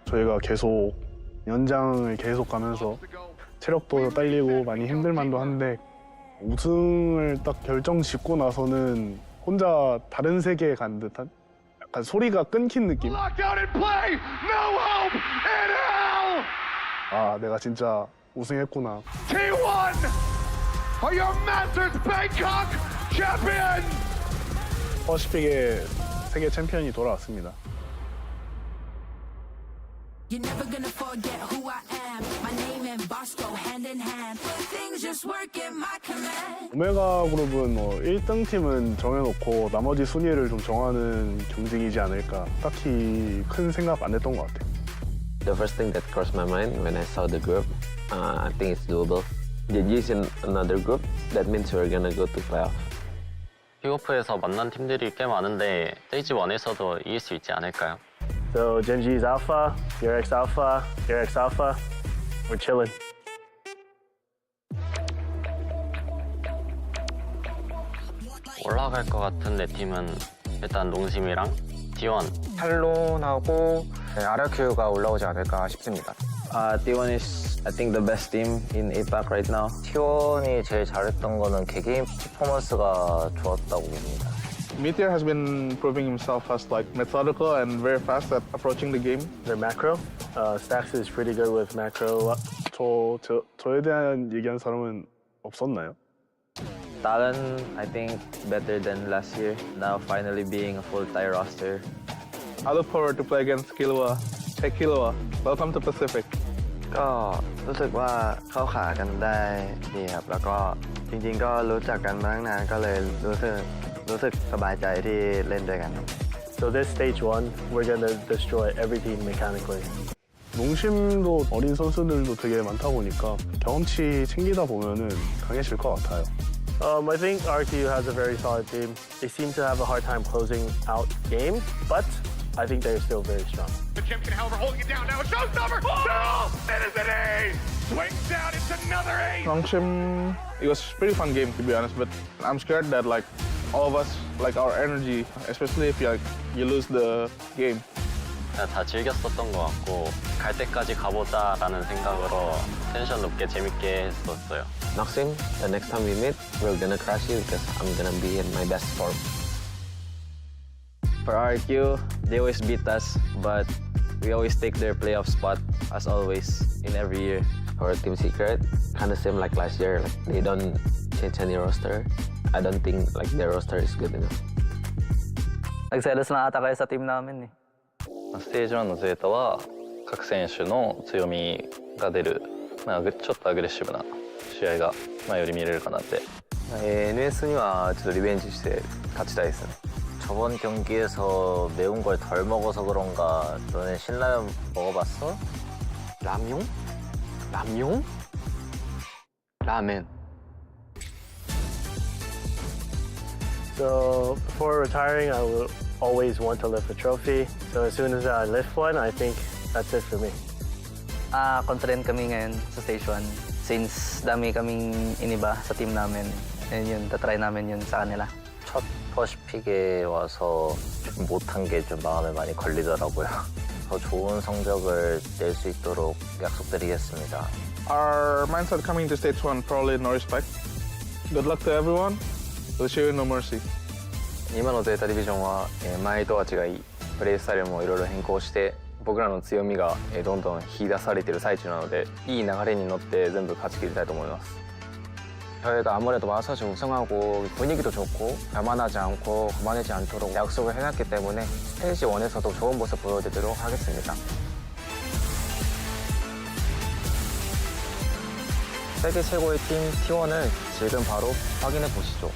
Speaker 12: 저희가 계속 연장을 계속 가면서 체력도 딸리고 많이 힘들만도 한데 우승을 딱 결정 짓고 나서는 혼자 다른 세계에 간 듯한 약간 소리가 끊긴 느낌.
Speaker 17: Lockdown in play. No hope in hell.
Speaker 12: 아, 내가 진짜 우승했구나.
Speaker 17: T1, are your masters Bangkok
Speaker 12: champion! 퍼시픽의 세계 챔피언이 돌아왔습니다.
Speaker 3: You're never gonna forget who I am. My name and boss go hand in hand. Things just work in my command.
Speaker 12: 오메가 그룹은 뭐 1등 팀은 정해놓고 나머지 순위를 좀 정하는 경쟁이지 않을까. 딱히 큰 생각 안 했던 것 같아요.
Speaker 5: The first thing that crossed my mind when I saw the group, I think it's doable. JG's in another group. That means we're gonna go to playoff.
Speaker 9: 킥오프에서 만난 팀들이 꽤 많은데 스테이지 1에서도 이길 수 있지 않을까요?
Speaker 7: So Genji's alpha, your ex alpha, your ex alpha. We're chilling.
Speaker 9: 올라갈 것 같은 내 팀은 일단 농심이랑 T1.
Speaker 5: 탈론하고 RRQ가 올라오지 않을까 싶습니다. T1 is, I think, the best team in APAC right now.
Speaker 25: T1이 제일 잘했던 거는 개개인 퍼포먼스가 좋았다고 봅니다.
Speaker 31: Meteor has been proving himself as like methodical and very fast at approaching the game.
Speaker 7: Their macro, Stax is pretty good with macro.
Speaker 12: 저에 대한 얘기한 사람은 없었나요?
Speaker 5: Talon, I think, better than last year. Now finally being a full-tier roster.
Speaker 31: I look forward to play against Killua. Hey Killua, welcome to Pacific.
Speaker 5: ก็รู้สึกว่าเข้าขากันได้ดีครับแล้วก็จริงๆก็รู้จักกันมาตั้งนานก็เลยรู้สึกสบายใจที่เล่นด้วยกัน
Speaker 7: So this stage 1, we're gonna destroy every team mechanically.
Speaker 12: 농심도 어린 선수들도 되게 많다 보니까 경험치 챙기다 보면은 강해질 것 같아요.
Speaker 7: I think RRQ has a very solid team. They seem to have a hard time closing out games, but I think they're still very strong.
Speaker 8: The champion, however, holding it down now. It's showstopper! Oh! It is an ace! Swings down, it's another ace!
Speaker 31: Nongshim, it was a pretty fun game to be honest, but I'm scared that like all of us, like our energy, especially if you lose the game.
Speaker 9: 다 즐겼었던 것 같고 갈 때까지 가보자라는 생각으로 텐션 높게 재밌게 했었어요.
Speaker 5: Nongshim, the next time we meet, we're gonna crush you because I'm gonna be in my best form. For RRQ, they always beat us, but we always take their playoff spot as always in every year. Our team secret, kind of same like last year. Like they don't change any roster. I don't think like their roster is good enough.
Speaker 25: Nagselos na ata kayo sa team namin eh.
Speaker 5: ステージ1のゼータは各選手の強みが出る、ちょっとアグレッシブな試合がより見れるかなって。NS にはちょっとリベンジして勝ちたいですね。
Speaker 25: 저번 경기에서 매운 걸 덜 먹어서 그런가 너네 신라면 먹어봤어?
Speaker 5: 라면? 라면? 라멘.
Speaker 7: So before retiring, I will always want to lift a trophy. So as soon as I lift one, I think that's it for me.
Speaker 25: Confident kami ngayon sa stage 1. Since dami kaming iniba sa team namin, and yun, tatry namin yun sa kanila. 첫 퍼시픽에 와서 못한 게 좀 마음에 많이 걸리더라고요. 더 좋은 성적을 낼 수 있도록 약속드리겠습니다.
Speaker 31: Our mindset coming to stage 1, probably no respect. Good luck to everyone. We'll show you no mercy.
Speaker 5: 今のゼータディビジョンは前とは違い、プレイスタイルもいろいろ変更して、僕らの強みがどんどん引き出されている最中なので、いい流れに乗って全部勝ち切りたいと思います。 저희가 아무래도 와서 우승하고 분위기도 좋고 교만하지 않고 거만하지 않도록 약속을 해놨기 때문에 스테이지 1에서도 좋은 모습 보여드리도록 하겠습니다. 세계 최고의 팀 T1을 지금 바로 확인해 보시죠.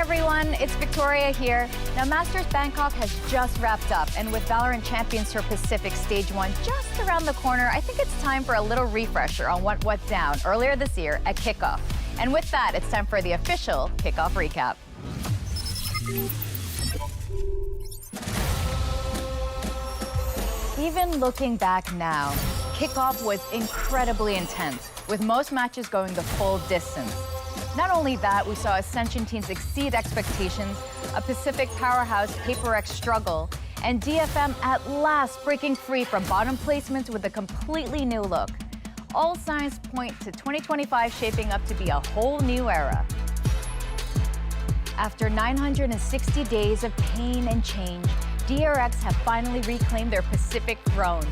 Speaker 1: Everyone, it's Victoria here. Now, Masters Bangkok has just wrapped up, and with VALORANT Champions Tour Pacific Stage 1 just around the corner, I think it's time for a little refresher on what went down earlier this year at Kickoff. And with that, it's time for the official Kickoff recap. Even looking back now, Kickoff was incredibly intense, with most matches going the full distance. Not only that, we saw Ascension teams exceed expectations, a Pacific powerhouse Paper X struggle, and DFM at last breaking free from bottom placements with a completely new look. All signs point to 2025 shaping up to be a whole new era. After 960 days of pain and change, DRX have finally reclaimed their Pacific throne.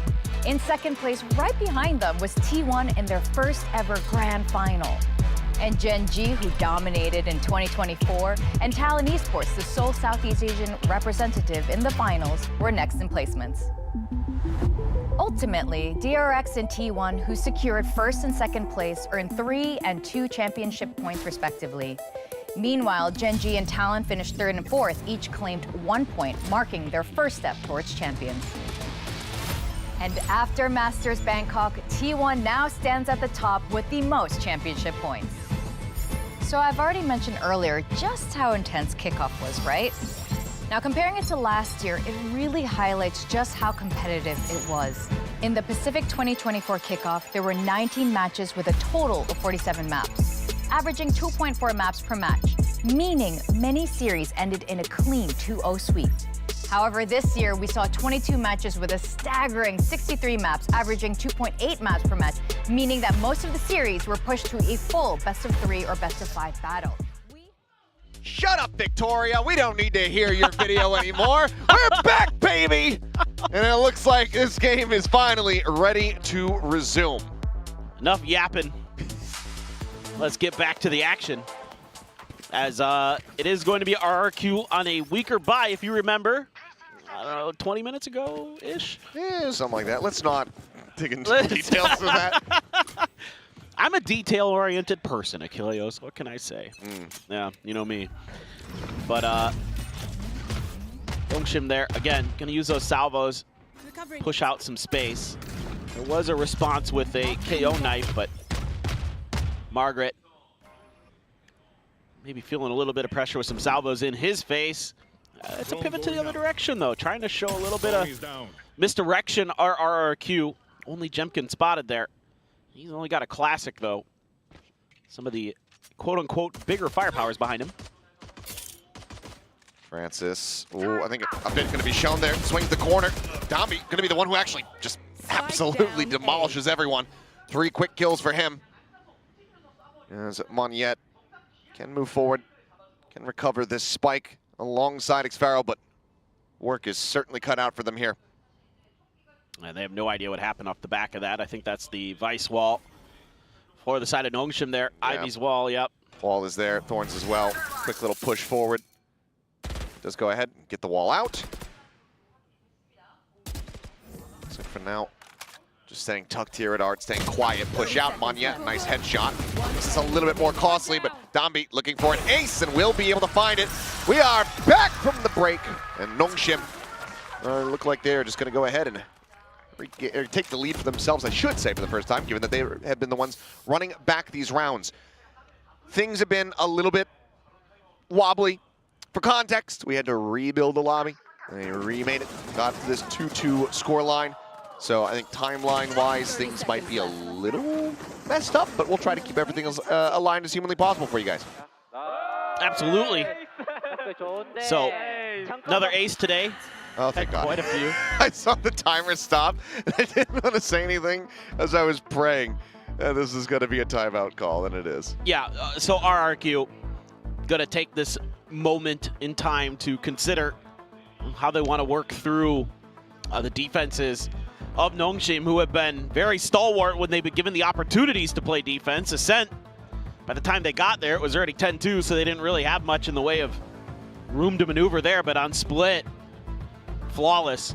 Speaker 1: In second place, right behind them, was T1 in their first ever grand final. And Gen G, who dominated in 2024, and Talon Esports, the sole Southeast Asian representative in the finals, were next in placements. Ultimately, DRX and T1, who secured first and second place, earned 3 and 2 championship points respectively. Meanwhile, Gen G and Talon finished third and fourth, each claimed 1 point, marking their first step towards champions. And after Masters Bangkok, T1 now stands at the top with the most championship points. So I've already mentioned earlier just how intense Kickoff was, right? Now, comparing it to last year, it really highlights just how competitive it was. In the Pacific 2024 Kickoff, there were 19 matches with a total of 47 maps, averaging 2.4 maps per match, meaning many series ended in a clean 2-0 sweep. However, this year, we saw 22 matches with a staggering 63 maps, averaging 2.8 maps per match, meaning that most of the series were pushed to a full best-of-3 or best-of-5 battle.
Speaker 17: Shut up, Victoria. We don't need to hear your video anymore. We're back, baby! And it looks like this game is finally ready to resume.
Speaker 2: Enough yapping. Let's get back to the action. As it is going to be RRQ on a weaker bye, if you remember. I don't know, 20 minutes ago-ish?
Speaker 17: Yeah, something like that. Let's not dig into the details of that.
Speaker 2: I'm a detail-oriented person, Achilleos. What can I say? Yeah, you know me. But Nongshim there, again, going to use those salvos, push out some space. There was a response with a KO knife, but Margaret maybe feeling a little bit of pressure with some salvos in his face. It's a pivot to the other direction, though, trying to show a little bit of misdirection. RRQ, only Jemkin spotted there. He's only got a classic, though. Some of the quote-unquote bigger firepowers behind him.
Speaker 17: Francis, ooh, I think a bit going to be shown there. Swings the corner. Domby going to be the one who actually just absolutely demolishes everyone. 3 quick kills for him. As Monyet can move forward, can recover this spike alongside Xfaro, but work is certainly cut out for them here.
Speaker 2: And they have no idea what happened off the back of that. I think that's the Vice wall for the side of Nongshim there. Yeah. Ivy's wall, yep.
Speaker 17: Wall is there, Thorns as well. Quick little push forward. Does go ahead and get the wall out. So for now, just staying tucked here at Art, staying quiet, push out. Monyet, nice headshot. This is a little bit more costly, but Domby looking for an ace and will be able to find it. We are back from the break, and Nongshim look like they're just going to go ahead and take the lead for themselves, I should say, for the first time, given that they have been the ones running back these rounds. Things have been a little bit wobbly. For context, we had to rebuild the lobby. They remade it, got to this 2-2 scoreline. So I think timeline-wise, things might be a little messed up, but we'll try to keep everything as aligned as humanly possible for you guys.
Speaker 2: Absolutely. So, another ace today.
Speaker 17: Oh, thank God.
Speaker 2: Quite a few.
Speaker 17: I saw the timer stop, and I didn't want to say anything as I was praying. This is going to be a timeout call, and it is.
Speaker 2: Yeah, so RRQ going to take this moment in time to consider how they want to work through the defenses of Nongshim, who have been very stalwart when they've been given the opportunities to play defense. Ascent, by the time they got there, it was already 10-2, so they didn't really have much in the way of room to maneuver there, but on split, flawless.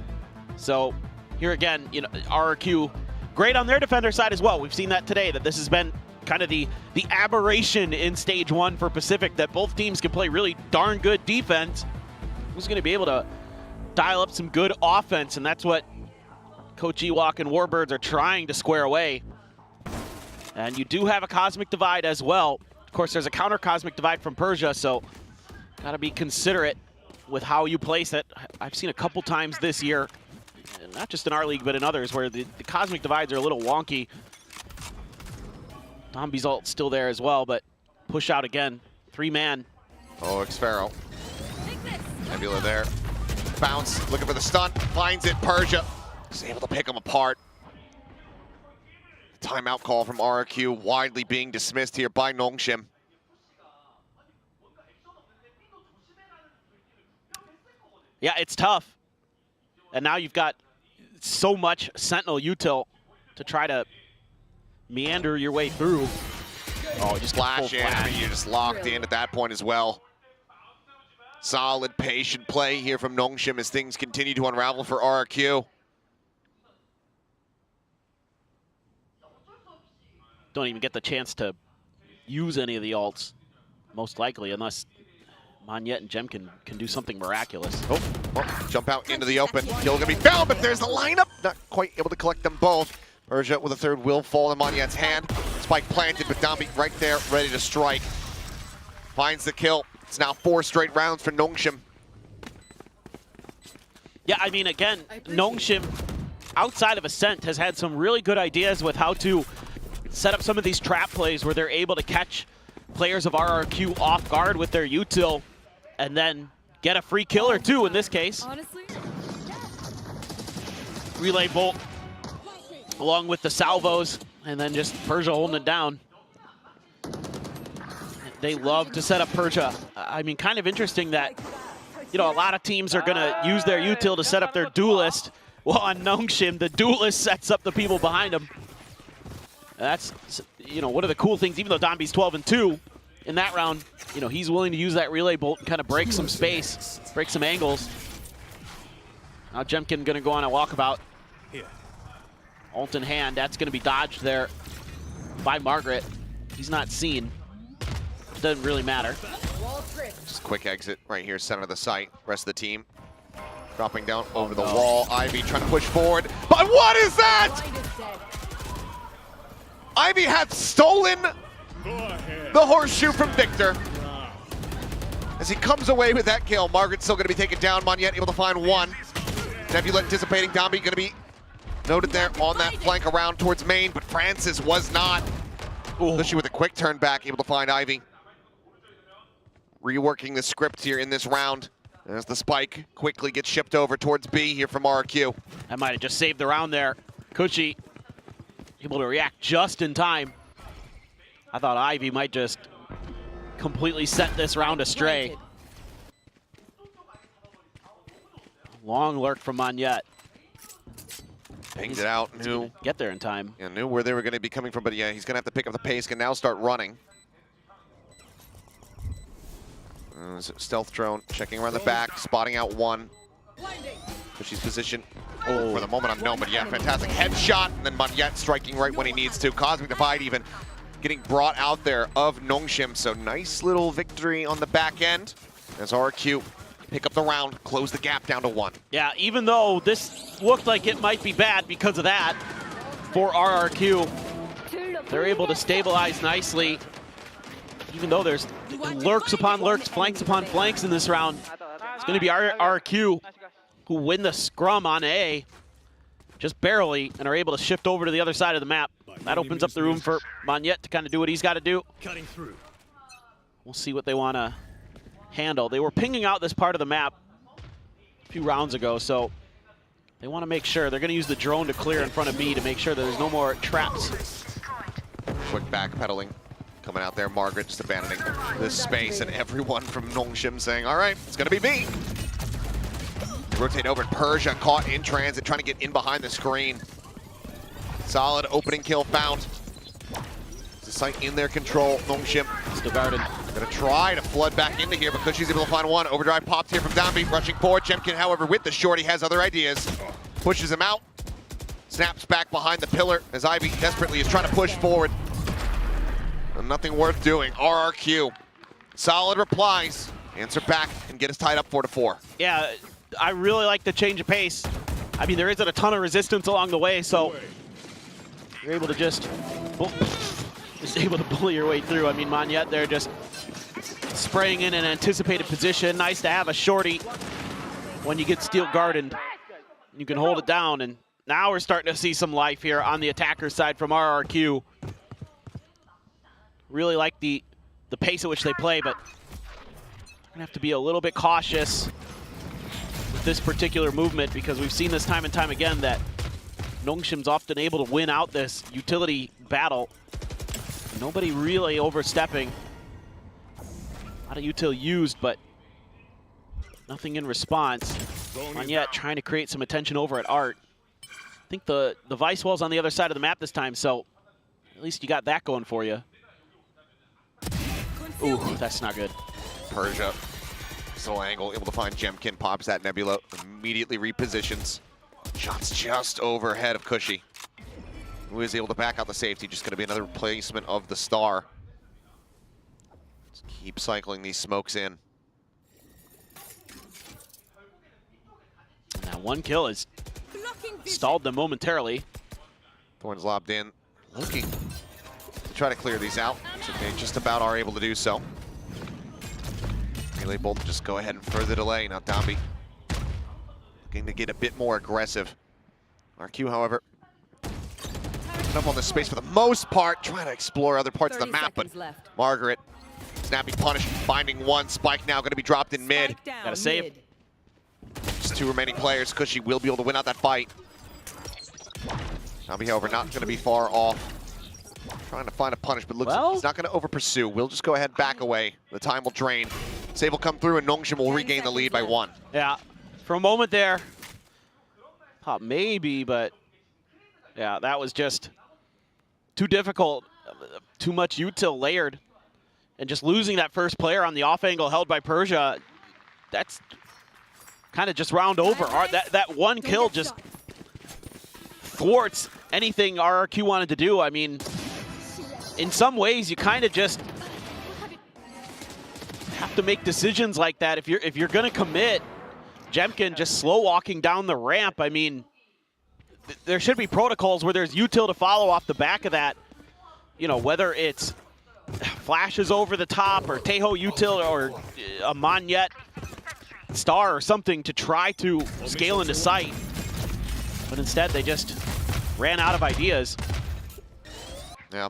Speaker 2: So here again, you know, RRQ, great on their defender side as well. We've seen that today, that this has been kind of the aberration in stage 1 for Pacific, that both teams can play really darn good defense. Who's going to be able to dial up some good offense, and that's what Coach Ewok and Warbirds are trying to square away. And you do have a Cosmic Divide as well. Of course, there's a counter Cosmic Divide from Persia, so gotta be considerate with how you place it. I've seen a couple times this year, not just in our league, but in others, where the Cosmic Divides are a little wonky. Domby's ult still there as well, but push out again. 3-man.
Speaker 17: Oh, Xfaro. Nebula there. Bounce, looking for the stun, finds it. Persia is able to pick him apart. Timeout call from RRQ, widely being dismissed here by Nongshim.
Speaker 2: Yeah, it's tough. And now you've got so much Sentinel util to try to meander your way through.
Speaker 17: Oh, just flash in. I mean, you're just locked in at that point as well. Solid, patient play here from Nongshim as things continue to unravel for RRQ.
Speaker 2: Don't even get the chance to use any of the ults, most likely, unless Monyet and Jem can do something miraculous.
Speaker 17: Oh, well, jump out into the open. Kill gonna be found, but there's the lineup. Not quite able to collect them both. Persia with a third will fall in Monyet's hand. Spike planted, but Dambi right there, ready to strike. Finds the kill. It's now 4 straight rounds for Nongshim.
Speaker 2: Yeah, I mean, again, Nongshim, outside of Ascent, has had some really good ideas with how to set up some of these trap plays where they're able to catch players of RRQ off guard with their util and then get a free kill or two in this case.
Speaker 4: Honestly?
Speaker 2: Relay bolt along with the salvos and then just Persia holding it down. They love to set up Persia. I mean, kind of interesting that, you know, a lot of teams are going to use their util to set up their duelist. Well, on Nongshim, the duelist sets up the people behind him. That's, you know, one of the cool things, even though Dambi's 12-2 in that round, you know, he's willing to use that relay bolt and kind of break some space, break some angles. Now Jemkin going to go on a walkabout. Ult in hand, that's going to be dodged there by Margaret. He's not seen. Doesn't really matter.
Speaker 17: Just quick exit right here, center of the site. Rest of the team dropping down over the wall. Ivy trying to push forward, but what is that? Ivy had stolen the horseshoe from Victor. As he comes away with that kill, Margaret's still going to be taken down. Monyet able to find one. Nebula anticipating Dambi going to be noted there on that flank around towards main, but Francis was not. Especially with a quick turn back, able to find Ivy. Reworking the script here in this round. As the spike quickly gets shipped over towards B here from RRQ.
Speaker 2: That might have just saved the round there. Kuchi able to react just in time. I thought Ivy might just completely set this round astray. Long lurk from Monyet.
Speaker 17: Pinged it out, knew.
Speaker 2: Get there in time.
Speaker 17: Yeah, knew where they were going to be coming from, but yeah, he's going to have to pick up the pace, can now start running. Stealth drone checking around the back, spotting out one. Kushi's position for the moment unknown, but yeah, fantastic headshot, and then Monyet striking right when he needs to. Cosmic Divide even getting brought out there of Nongshim, so nice little victory on the back end as RRQ pick up the round, close the gap down to 1.
Speaker 2: Yeah, even though this looked like it might be bad because of that for RRQ, they're able to stabilize nicely. Even though there's lurks upon lurks, flanks upon flanks in this round, it's going to be RRQ who win the scrum on A, just barely, and are able to shift over to the other side of the map. That opens up the room for Monyet to kind of do what he's got to do.
Speaker 8: Cutting through.
Speaker 2: We'll see what they want to handle. They were pinging out this part of the map a few rounds ago, so they want to make sure. They're going to use the drone to clear in front of B to make sure that there's no more traps.
Speaker 17: Quick backpedaling. Coming out there, Margaret just abandoning this space, and everyone from Nongshim saying, all right, it's going to be B. Rotate over, and Persia caught in transit, trying to get in behind the screen. Solid opening kill found. The site in their control. Nongshim
Speaker 2: still guarded.
Speaker 17: Gonna try to flood back into here, because she's able to find one. Overdrive popped here from Dambi, rushing forward. Jemkin, however, with the short, he has other ideas. Pushes him out. Snaps back behind the pillar as Ivy desperately is trying to push forward. And nothing worth doing. RRQ. Solid replies. Answer back and get us tied up 4-4.
Speaker 2: Yeah, I really like the change of pace. I mean, there isn't a ton of resistance along the way, so you're able to just able to bully your way through. I mean, Monyet there just spraying in an anticipated position. Nice to have a shorty when you get steel guarded. You can hold it down, and now we're starting to see some life here on the attacker side from RRQ. Really like the pace at which they play, but they're gonna have to be a little bit cautious with this particular movement, because we've seen this time and time again that Nongshim's often able to win out this utility battle. Nobody really overstepping. A lot of util used, but nothing in response. Monyet trying to create some attention over at Art. I think the Vice wall's on the other side of the map this time, so at least you got that going for you. Ooh, that's not good.
Speaker 17: Persia, this little angle, able to find Jemkin, pops that Nebula, immediately repositions. Shots just overhead of Cushy, who is able to back out the safety. Just going to be another replacement of the Star. Just keep cycling these smokes in.
Speaker 2: Now one kill has stalled them momentarily.
Speaker 17: Thorns lobbed in, looking to try to clear these out. So they just about are able to do so. Relay Bolt just go ahead and further delay. Now Dambi looking to get a bit more aggressive. RQ, however, up on this space for the most part, trying to explore other parts of the map, but Margaret, snappy punish, finding one. Spike now going to be dropped in mid.
Speaker 2: Gotta save.
Speaker 17: Just 2 remaining players. Cushy will be able to win out that fight. Dambi, however, not going to be far off. Trying to find a punish, but looks like he's not going to over pursue. We'll just go ahead back away. The time will drain. Save will come through, and Nongshim will regain the lead by 1.
Speaker 2: Yeah, for a moment there, thought maybe, but yeah, that was just too difficult. Too much util layered. And just losing that first player on the off angle held by Persia, that's kind of just round over. That one kill just thwarts anything RRQ wanted to do. I mean, in some ways, you kind of just have to make decisions like that. If you're going to commit, Jemkin just slow walking down the ramp. I mean, there should be protocols where there's util to follow off the back of that. You know, whether it's flashes over the top or Teho util or a Monyet Star or something to try to scale into sight. But instead, they just ran out of ideas.
Speaker 17: Yeah.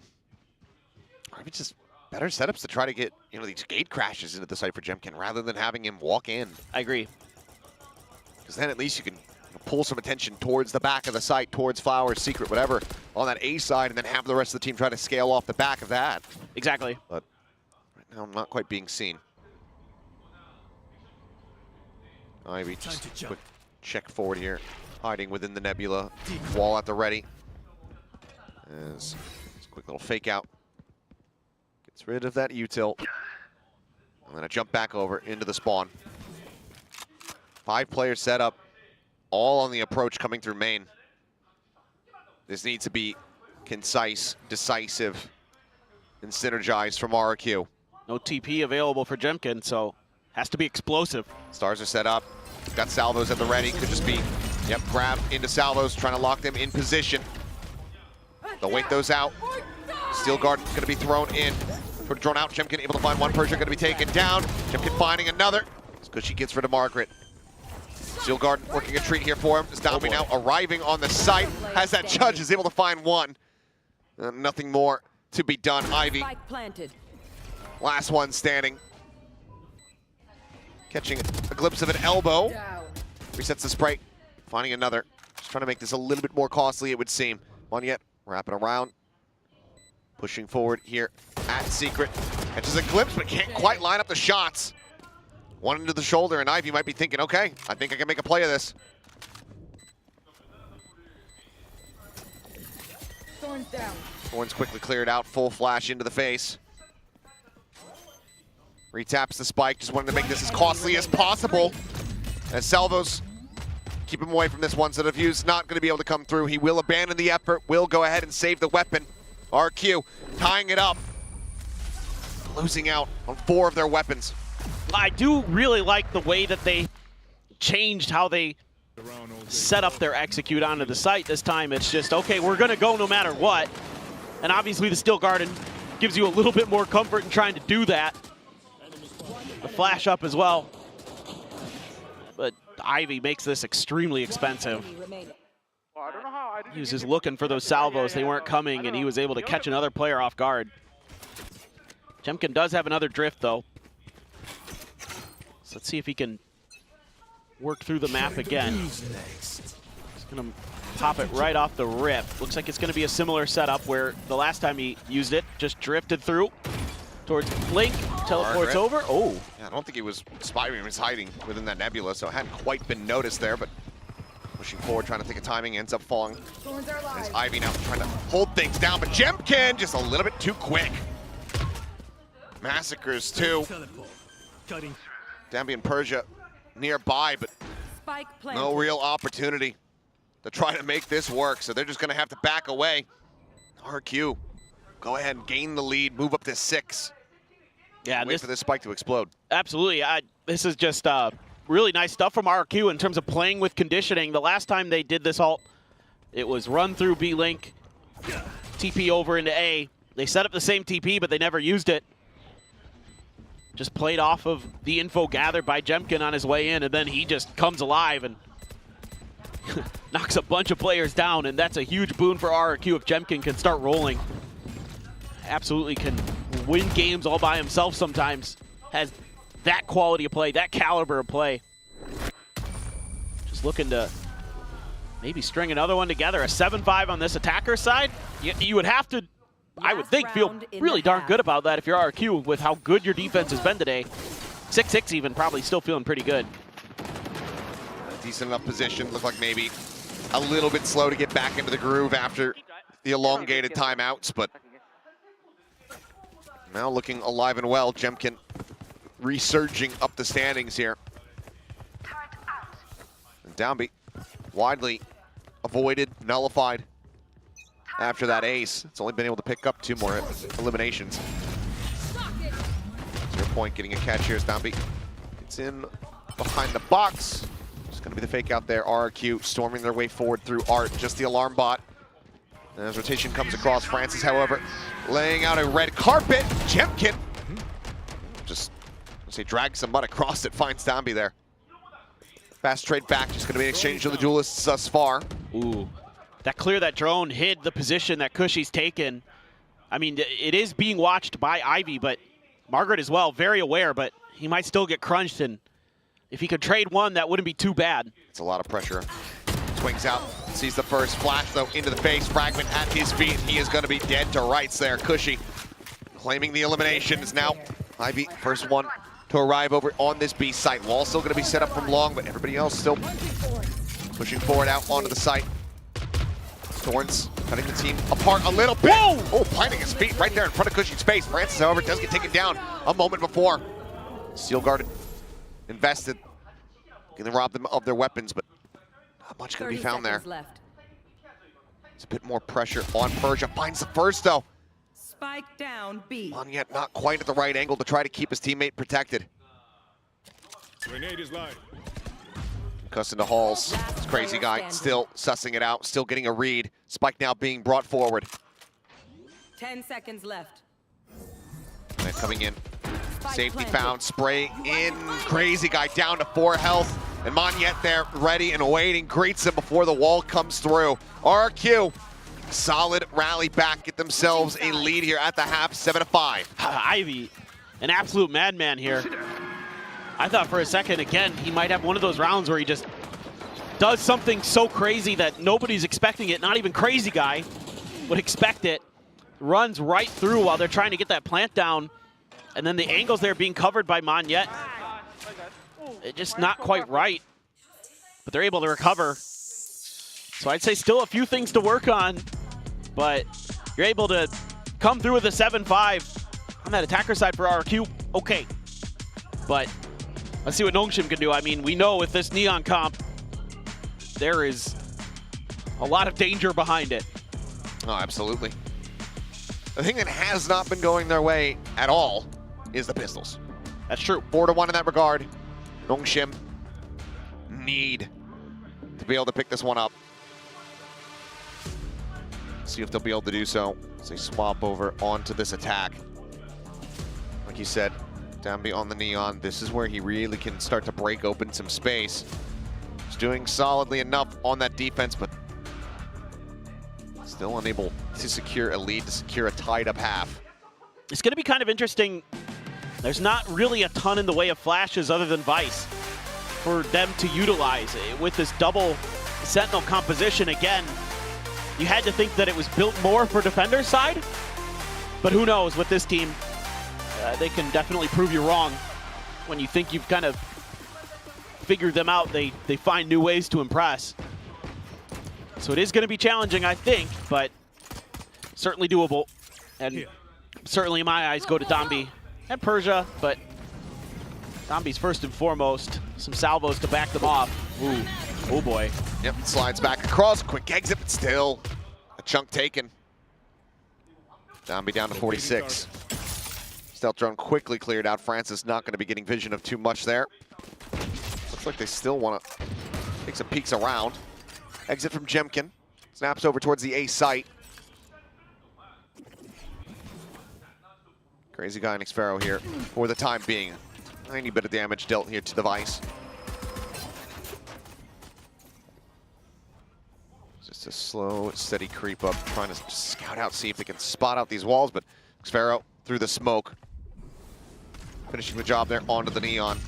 Speaker 17: Maybe just better setups to try to get, you know, these gate crashes into the site for Jemkin rather than having him walk in.
Speaker 2: I agree.
Speaker 17: Because then at least you can pull some attention towards the back of the site, towards Flowers, Secret, whatever, on that A side, and then have the rest of the team try to scale off the back of that.
Speaker 2: Exactly.
Speaker 17: But right now, not quite being seen. Ivy, just a quick check forward here, hiding within the Nebula. Wall at the ready. As a quick little fake out. Gets rid of that util. And then a jump back over into the spawn. 5 players set up, all on the approach coming through main. This needs to be concise, decisive, and synergized from RRQ.
Speaker 2: No TP available for Jemkin, so has to be explosive.
Speaker 17: Stars are set up. Got salvos at the ready. Could just be, yep, grab into salvos, trying to lock them in position. They'll wait those out. Steel Guard going to be thrown in. Drawn out. Jemkin able to find one. Persia going to be taken down. Jemkin finding another. It's good she gets rid of Margaret. Steel Guard working a treat here for him. As Dambi now arriving on the site. Has that judge is able to find one. Nothing more to be done. Ivy. Last one standing. Catching a glimpse of an elbow. Resets the sprite. Finding another. Just trying to make this a little bit more costly, it would seem. Monyet wrapping around. Pushing forward here at Secret. Catches a glimpse, but can't quite line up the shots. One into the shoulder, and Ivy might be thinking, okay, I think I can make a play of this.
Speaker 3: Thorns down.
Speaker 17: Thorns quickly cleared out, full flash into the face. Retaps the spike, just wanted to make this as costly as possible. As Salvos keep him away from this one, so the view's not going to be able to come through. He will abandon the effort, will go ahead and save the weapon. RQ tying it up, losing out on 4 of their weapons.
Speaker 2: I do really like the way that they changed how they set up their execute onto the site this time. It's just, okay, we're going to go no matter what. And obviously the Steel Garden gives you a little bit more comfort in trying to do that. The flash up as well. But Ivy makes this extremely expensive. He was just looking for those salvos. They weren't coming, and he was able to catch another player off guard. Jemkin does have another drift, though. So let's see if he can work through the map again. He's going to pop it right off the rip. Looks like it's going to be a similar setup where the last time he used it, just drifted through towards Blink, teleports over. Oh.
Speaker 17: Yeah, I don't think he was spying, he was hiding within that nebula, so it hadn't quite been noticed there, but pushing forward, trying to think of timing, ends up falling. There's Ivy now trying to hold things down, but Jemkin just a little bit too quick. Massacres too. Dambi and Persia nearby, but no real opportunity to try to make this work, so they're just gonna have to back away. RRQ, go ahead and gain the lead, move up to 6.
Speaker 2: Yeah,
Speaker 17: wait for this spike to explode.
Speaker 2: Absolutely. This is just really nice stuff from RRQ in terms of playing with conditioning. The last time they did this ult, it was run through B-Link, TP over into A. They set up the same TP, but they never used it. Just played off of the info gathered by Jemkin on his way in, and then he just comes alive and knocks a bunch of players down, and that's a huge boon for RRQ if Jemkin can start rolling. Absolutely can win games all by himself sometimes. Has that quality of play, that caliber of play. Just looking to maybe string another one together. A 7-5 on this attacker side. You would have to, I would think, feel really darn good about that if you're RRQ with how good your defense has been today. 6-6 even, probably still feeling pretty good.
Speaker 17: A decent enough position. Looked like maybe a little bit slow to get back into the groove after the elongated timeouts, but now looking alive and well. Jemkin resurging up the standings here. And Downbeat widely avoided, nullified after that ace. It's only been able to pick up 2 more eliminations. 0 point, getting a catch here as Downbeat gets in behind the box. It's going to be the fake out there. RRQ storming their way forward through Art, just the alarm bot. And as rotation comes across, Francis, however, laying out a red carpet. Jemkin just, let's say, drags some mud across it, finds Downbeat there. Fast trade back, just going to be an exchange to the duelists thus far.
Speaker 2: Ooh, that clear, that drone hid the position that Cushy's taken. I mean, it is being watched by Ivy, but Margaret as well, very aware, but he might still get crunched, and if he could trade one, that wouldn't be too bad.
Speaker 17: It's a lot of pressure. Swings out, sees the first flash though into the face. Fragment at his feet. He is going to be dead to rights there. Cushy claiming the elimination is now Ivy, first one to arrive over on this B site. Wall still going to be set up from long, but everybody else still pushing forward out onto the site. Thorns cutting the team apart a little bit. Whoa! Oh, planting his feet right there in front of Cushy's face. Francis, however, does get taken down a moment before. Steel guarded, invested, going to rob them of their weapons, but not much going to be found there.
Speaker 4: Left.
Speaker 17: It's a bit more pressure on Persia. Finds the first though.
Speaker 4: Spike down B.
Speaker 17: Yet not quite at the right angle to try to keep his teammate protected.
Speaker 8: Grenade is live.
Speaker 17: Cussing to Halls. This crazy guy still sussing it out, still getting a read. Spike now being brought forward.
Speaker 4: 10 seconds left.
Speaker 17: And coming in. Safety found, spray in. Crazy guy down to 4 health. And Monyet there, ready and waiting, greets him before the wall comes through. RRQ, solid rally back, get themselves a lead here at the half, 7-5.
Speaker 2: Ivy, an absolute madman here. I thought for a second, again, he might have one of those rounds where he just does something so crazy that nobody's expecting it, not even Crazy Guy would expect it. Runs right through while they're trying to get that plant down, and then the angles there being covered by Monyet. It's just not quite right, but they're able to recover. So I'd say still a few things to work on, but you're able to come through with a 7-5 on that attacker side for RRQ. Okay, but let's see what Nongshim can do. I mean, we know with this Neon comp, there is a lot of danger behind it.
Speaker 17: Oh, absolutely. The thing that has not been going their way at all is the pistols.
Speaker 2: That's true.
Speaker 17: 4-1 in that regard. Nongshim need to be able to pick this one up. See if they'll be able to do so as they swap over onto this attack. Like you said, Downbeat on the Neon. This is where he really can start to break open some space. He's doing solidly enough on that defense, but still unable to secure a lead, to secure a tied up half.
Speaker 2: It's going to be kind of interesting. There's not really a ton in the way of flashes other than Vice for them to utilize. With this double Sentinel composition, again, you had to think that it was built more for defender's side, but who knows with this team. they can definitely prove you wrong. When you think you've kind of figured them out, they find new ways to impress. So it is going to be challenging, I think, but certainly doable. And certainly in my eyes go to Dambi and Persia, but Dambi's first and foremost. Some salvos to back them off. Ooh, oh boy.
Speaker 17: Yep, slides back across, quick exit, but still a chunk taken. Dambi down to 46. Stealth drone quickly cleared out. Francis not going to be getting vision of too much there. Looks like they still want to take some peeks around. Exit from Jemkin. Snaps over towards the A site. Crazy guy and Xfero here for the time being. Tiny bit of damage dealt here to Device. Just a slow, steady creep up, trying to scout out, see if they can spot out these walls, but Xfero through the smoke. Finishing the job there onto the Neon.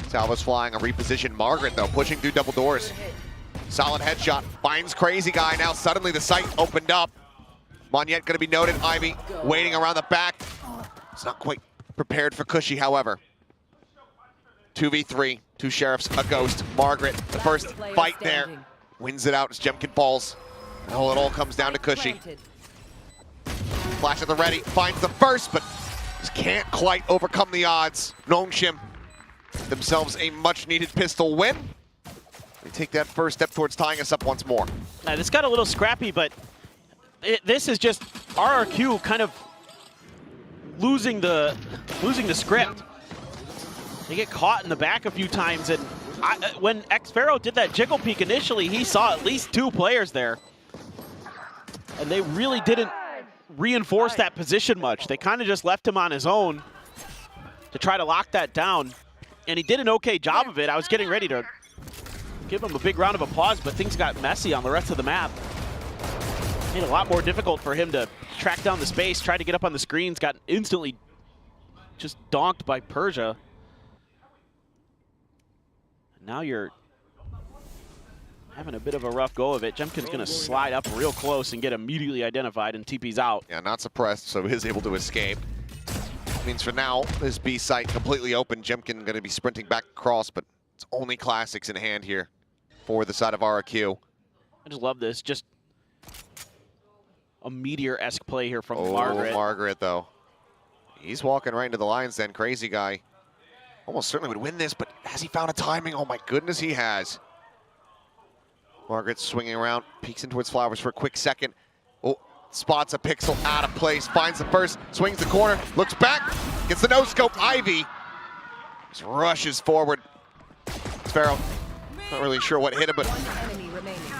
Speaker 17: Salva's flying, a reposition. Margaret, though, pushing through double doors. Solid headshot, finds Crazy Guy. Now suddenly the site opened up. Monyet going to be noted. Ivy waiting around the back. It's not quite prepared for Cushy, however. 2v3, two sheriffs, a ghost. Margaret, the first fight there, wins it out as Jemkin falls. Oh, it all comes down to Cushy. Flash at the ready, finds the first, but just can't quite overcome the odds. Nongshim themselves a much-needed pistol win. They take that first step towards tying us up once more.
Speaker 2: Now, this got a little scrappy, but this is just RRQ kind of losing the script. They get caught in the back a few times, and when Xfero did that jiggle peek initially, he saw at least 2 players there. And they really didn't reinforce that position much. They kind of just left him on his own to try to lock that down. And he did an okay job of it. I was getting ready to give him a big round of applause, but things got messy on the rest of the map. Made it a lot more difficult for him to track down the space, try to get up on the screens, got instantly just donked by Persia. Now you're having a bit of a rough go of it. Jemkin's going to slide up real close and get immediately identified, and TP's out.
Speaker 17: Yeah, not suppressed, so he is able to escape. Means for now, this B site completely open. Jemkin going to be sprinting back across, but it's only classics in hand here for the side of RRQ.
Speaker 2: I just love this. Just a meteor-esque play here from Margaret.
Speaker 17: Margaret, though. He's walking right into the lines then. Crazy Guy almost certainly would win this, but has he found a timing? Oh my goodness, he has. Margaret swinging around, peeks in towards Flowers for a quick second. Oh, spots a pixel out of place, finds the first, swings the corner, looks back, gets the no-scope. Ivy just rushes forward. Xfero, not really sure what hit him, but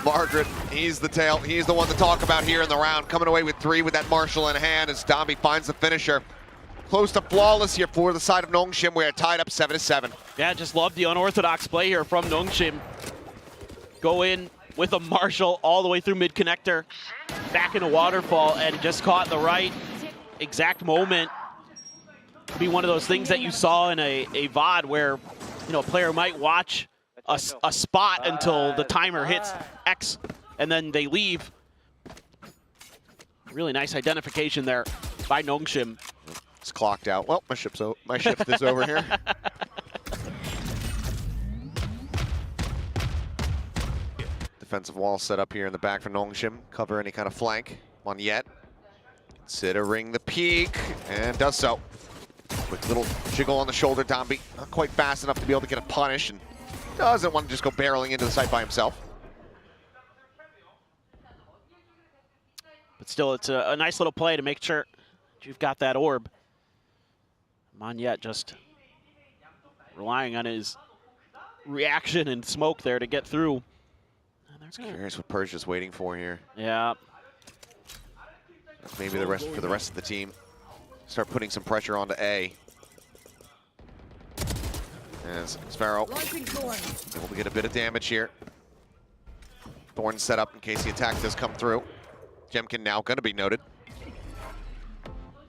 Speaker 17: Margaret, he's the tail. He's the one to talk about here in the round. Coming away with 3 with that Marshall in hand as Dambi finds the finisher. Close to flawless here for the side of Nongshim. We are tied up 7-7.
Speaker 2: Yeah, just love the unorthodox play here from Nongshim. Go in with a Marshall all the way through mid-connector, back into waterfall, and just caught the right exact moment. Be one of those things that you saw in a VOD where, you know, a player might watch a spot until the timer hits X, and then they leave. Really nice identification there by Nongshim.
Speaker 17: It's clocked out. Well, my shift is over here. Defensive wall set up here in the back for Nongshim. Cover any kind of flank. Monyet considering the peek, and does so. Quick little jiggle on the shoulder. Dambi not quite fast enough to be able to get a punish, and doesn't want to just go barreling into the site by himself.
Speaker 2: But still, it's a nice little play to make sure you've got that orb. Monyet just relying on his reaction and smoke there to get through.
Speaker 17: Curious what Persia's waiting for here.
Speaker 2: Yeah.
Speaker 17: Maybe the rest of the team start putting some pressure onto A. As Xfero able to get a bit of damage here. Thorn set up in case the attack does come through. Jemkin now going to be noted.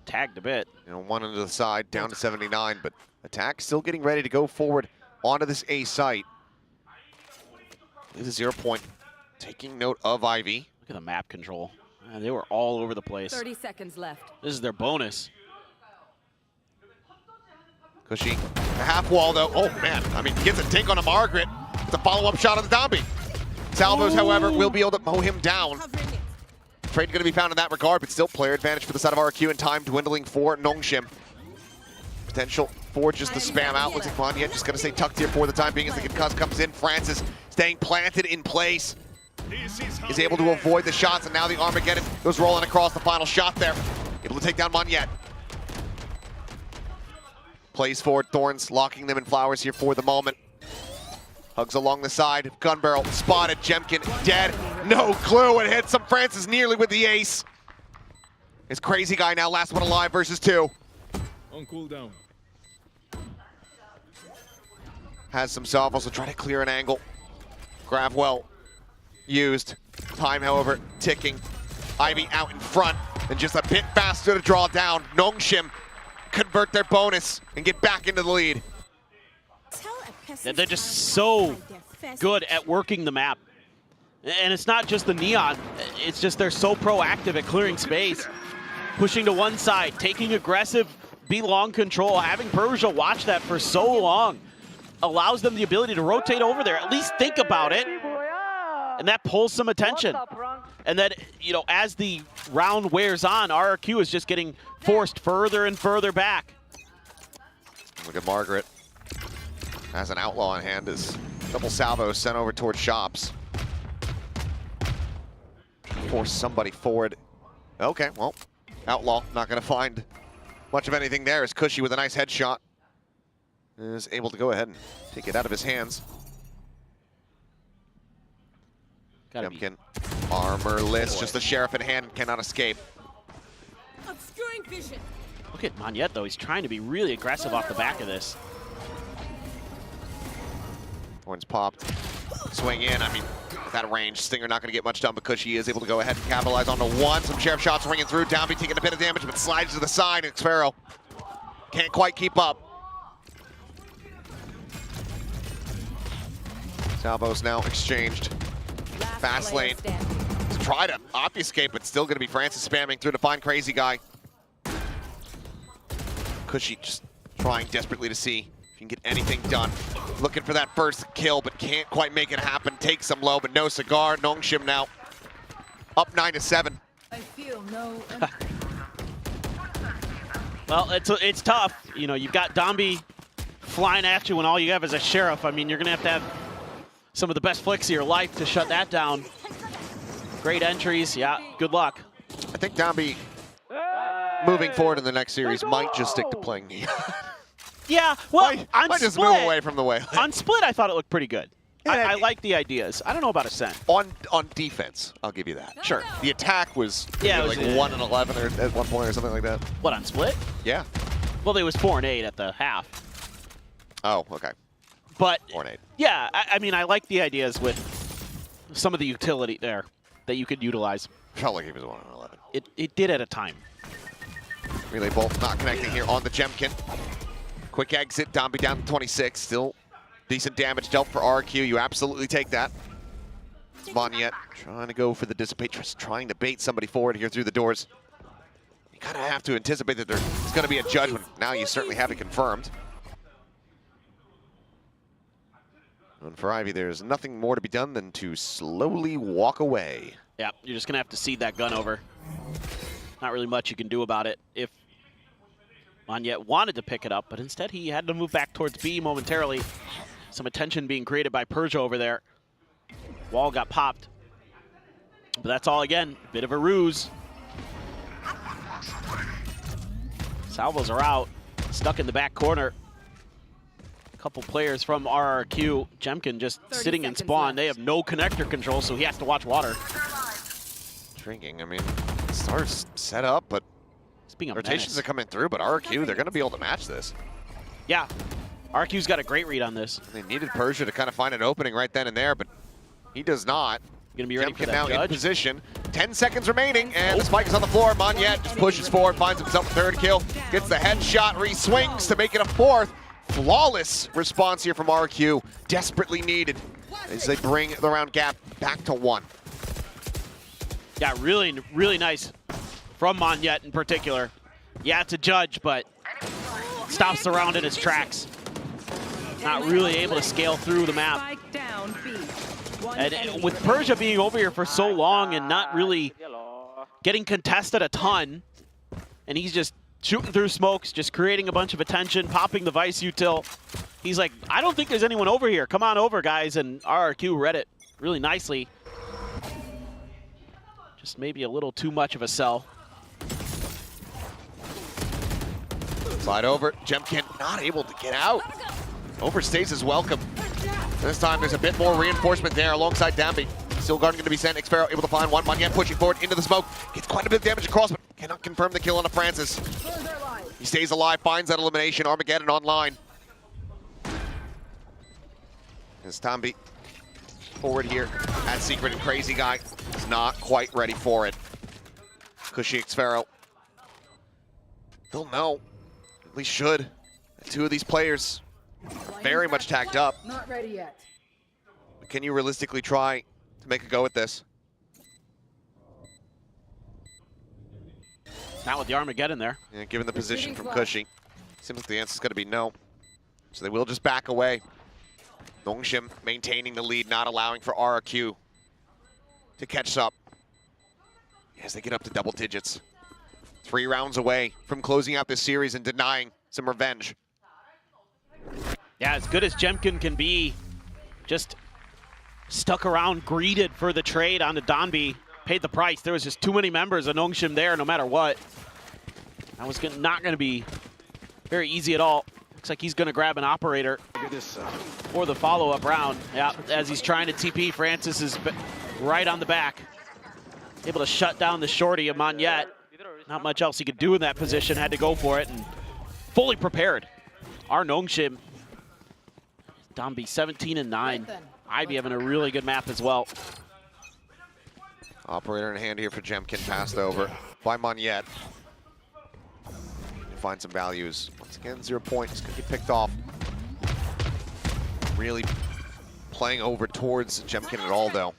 Speaker 2: Tagged a bit.
Speaker 17: You know, one into the side, down to 79, but attack still getting ready to go forward onto this A site. This is 0 point. Taking note of Ivy.
Speaker 2: Look at the map control. Man, they were all over the place.
Speaker 4: 30 seconds left.
Speaker 2: This is their bonus.
Speaker 17: Cushy, a half wall though. Oh man, I mean, gets a dink on a Margaret. It's a follow-up shot on the Dombi. Salvos, however, will be able to mow him down. Trade going to be found in that regard, but still player advantage for the side of RRQ and time dwindling for Nongshim. Potential for just the spam out. Looks like Monyet just going to stay tucked here for the time being as the concuss comes in. Francis staying planted in place. Is able to avoid the shots, and now the Armageddon goes rolling across the final shot there. Able to take down Monyet. Plays forward, Thorns locking them in flowers here for the moment. Hugs along the side, gun barrel spotted, Jemkin dead. No clue, it hits him. Francis nearly with the ace. It's Crazy Guy now, last one alive versus 2.
Speaker 6: On cooldown.
Speaker 17: Has some salvos, will try to clear an angle. Grab well used. Time, however, ticking. Ivy out in front, and just a bit faster to draw down. Nongshim convert their bonus and get back into the lead.
Speaker 2: They're just so good at working the map. And it's not just the Neon, it's just they're so proactive at clearing space. Pushing to one side, taking aggressive B-long control, having Persia watch that for so long allows them the ability to rotate over there, at least think about it. And that pulls some attention. And then, you know, as the round wears on, RRQ is just getting forced further and further back.
Speaker 17: Look at Margaret. Has an outlaw on hand as double salvo sent over towards Shops. Force somebody forward. Okay, well, outlaw not going to find much of anything there as Cushy with a nice headshot is able to go ahead and take it out of his hands. Jemkin, armorless, just the sheriff in hand, cannot escape.
Speaker 4: Obscuring vision.
Speaker 2: Look at Monyet though, he's trying to be really aggressive off the back of this.
Speaker 17: Thorns popped, swing in. I mean, with that range, Stinger not going to get much done, but Cushy is able to go ahead and capitalize on the one. Some sheriff shots ringing through. Downbeat taking a bit of damage, but slides to the side, and Xfero can't quite keep up. Salvos now exchanged. Fast lane to try to obfuscate, but still going to be Francis spamming through to find Crazy Guy. Cushy just trying desperately to see if you can get anything done. Looking for that first kill, but can't quite make it happen. Takes some low, but no cigar. Nongshim now up 9-7.
Speaker 3: I feel no.
Speaker 2: Well, it's tough. You know, you've got Dombi flying at you when all you have is a sheriff. I mean, you're going to have some of the best flicks of your life to shut that down. Great entries. Yeah, good luck.
Speaker 17: I think Dombi, moving forward in the next series, might just stick to playing Neon.
Speaker 2: Yeah, well, on
Speaker 17: might
Speaker 2: Split,
Speaker 17: just move away from the way.
Speaker 2: On Split, I thought it looked pretty good. I like the ideas. I don't know about Ascent.
Speaker 17: On defense, I'll give you that.
Speaker 2: Sure.
Speaker 17: The attack was,
Speaker 2: yeah,
Speaker 17: like 1-11 or at one point or something like that.
Speaker 2: What, on Split?
Speaker 17: Yeah.
Speaker 2: Well, it was 4-8 at the half.
Speaker 17: Oh, okay.
Speaker 2: But
Speaker 17: 4-8.
Speaker 2: Yeah, I mean, I like the ideas with some of the utility there that you could utilize.
Speaker 17: Felt like he was 1-11.
Speaker 2: It did at a time.
Speaker 17: Relay bolt not connecting here on the Jemkin. Quick exit, Dombi down to 26. Still decent damage dealt for RRQ. You absolutely take that. Monyet trying to go for the dissipate, just trying to bait somebody forward here through the doors. You kind of have to anticipate that there's going to be a judgment. Now you certainly have it confirmed. And for Ivy, there's nothing more to be done than to slowly walk away.
Speaker 2: Yeah, you're just going to have to cede that gun over. Not really much you can do about it if Monyet wanted to pick it up, but instead he had to move back towards B momentarily. Some attention being created by Persia over there. Wall got popped. But that's all again, a bit of a ruse. Salvos are out, stuck in the back corner. A couple players from RRQ. Jemkin just sitting in spawn. Left. They have no connector control, so he has to watch water.
Speaker 17: Drinking, I mean, Star's set up, but rotations are coming through, but RRQ, they're going to be able to match this.
Speaker 2: Yeah, RRQ's got a great read on this.
Speaker 17: They needed Persia to kind of find an opening right then and there, but he does not.
Speaker 2: Gonna be ready
Speaker 17: Jemkin
Speaker 2: for that
Speaker 17: now
Speaker 2: judge.
Speaker 17: in position. 10 seconds remaining, and the spike is on the floor. Monyet just pushes forward, finds himself a third kill, gets the headshot, re-swings to make it a fourth. Flawless response here from RRQ, desperately needed as they bring the round gap back to 1.
Speaker 2: Yeah, really, really nice from Monyet in particular. Yeah, it's a judge, but stops the round in its tracks. Not really able to scale through the map. And with Persia being over here for so long and not really getting contested a ton, and he's just shooting through smokes, just creating a bunch of attention, popping the Vice util. He's like, I don't think there's anyone over here. Come on over, guys. And RRQ read it really nicely. Just maybe a little too much of a sell.
Speaker 17: Slide over. Jemkin not able to get out. Overstays his welcome. This time there's a bit more reinforcement there alongside Dambi. Still guarding going to be sent. Xpero able to find one. Monyan pushing forward into the smoke. Gets quite a bit of damage across, but cannot confirm the kill on a Francis. He stays alive, finds that elimination. Armageddon online. As Dambi forward here at Secret, and Crazy Guy is not quite ready for it. Cushy Xpero. They'll know. At least should. Two of these players very much tagged up.
Speaker 4: Not ready yet.
Speaker 17: Can you realistically try to make a go at this?
Speaker 2: Not with the Armageddon there.
Speaker 17: Yeah, given the position from Cushy, seems like the answer's going to be no. So they will just back away. Nongshim maintaining the lead, not allowing for RRQ to catch up as they get up to double digits. 3 rounds away from closing out this series and denying some revenge.
Speaker 2: Yeah, as good as Jemkin can be, just stuck around, greeted for the trade onto Donby, paid the price. There was just too many members of Nongshim there no matter what. That was not going to be very easy at all. Looks like he's going to grab an operator for the follow-up round. Yeah, as he's trying to TP, Francis is right on the back. Able to shut down the shorty of Monyet. Not much else he could do in that position, had to go for it, and fully prepared. Our Nongshim, Donby 17-9. Ivy having a really good map as well.
Speaker 17: Operator in hand here for Jemkin, passed over by Monyet. Find some values. Once again, 0 points, gonna get picked off. Really playing over towards Jemkin at all, though.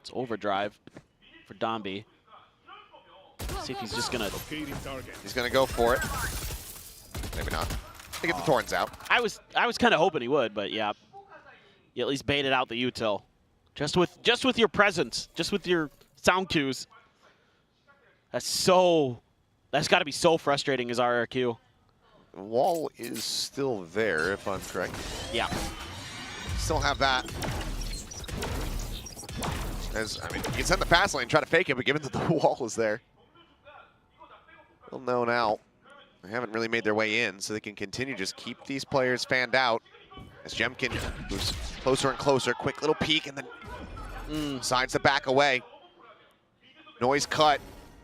Speaker 2: It's overdrive for Donby. See if he's just gonna...
Speaker 17: He's gonna go for it. Maybe not. To get the Torrents out.
Speaker 2: I was kind of hoping he would, but yeah. You at least baited out the util. Just with your presence, just with your sound cues. That's got to be so frustrating as RRQ.
Speaker 17: The wall is still there, if I'm correct.
Speaker 2: Yeah.
Speaker 17: Still have that. I mean, you can send the pass lane, try to fake it, but given that the wall is there. They'll know now. They haven't really made their way in, so they can continue to just keep these players fanned out. As Jemkin moves closer and closer, quick little peek, and then decides to back away. Noise cut.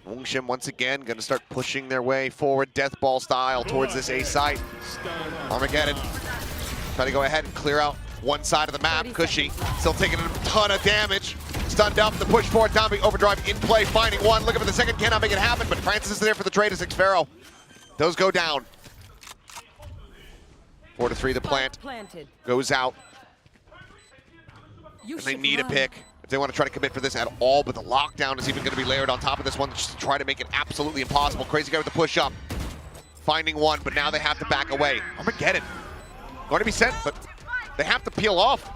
Speaker 17: Nongshim once again going to start pushing their way forward, death ball style, towards this A site. Armageddon try to go ahead and clear out one side of the map. Cushy still taking a ton of damage. Stunned up, the push forward, Donby overdrive in play, finding one, looking for the second, cannot make it happen, but Francis is there for the trade as Xpero. Those go down. 4-3, the plant goes out. And they need a pick if they want to try to commit for this at all, but the lockdown is even going to be layered on top of this one just to try to make it absolutely impossible. Crazy Guy with the push up. Finding one, but now they have to back away. Armageddon going to be sent, but they have to peel off.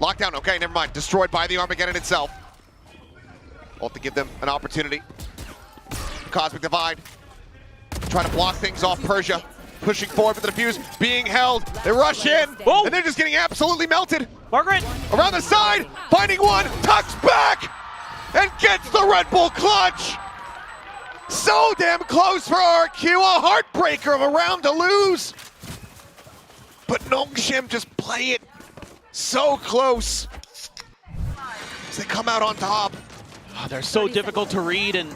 Speaker 17: Lockdown, okay, never mind. Destroyed by the Armageddon itself. We'll have to give them an opportunity. Cosmic Divide. Trying to block things off. Persia pushing forward for the defuse, being held. They rush in, and they're just getting absolutely melted.
Speaker 2: Margaret!
Speaker 17: Around the side, finding one, tucks back, and gets the Red Bull clutch. So damn close for RRQ, a heartbreaker of a round to lose. But Nongshim just play it so close as they come out on top.
Speaker 2: Oh, they're so difficult to read, and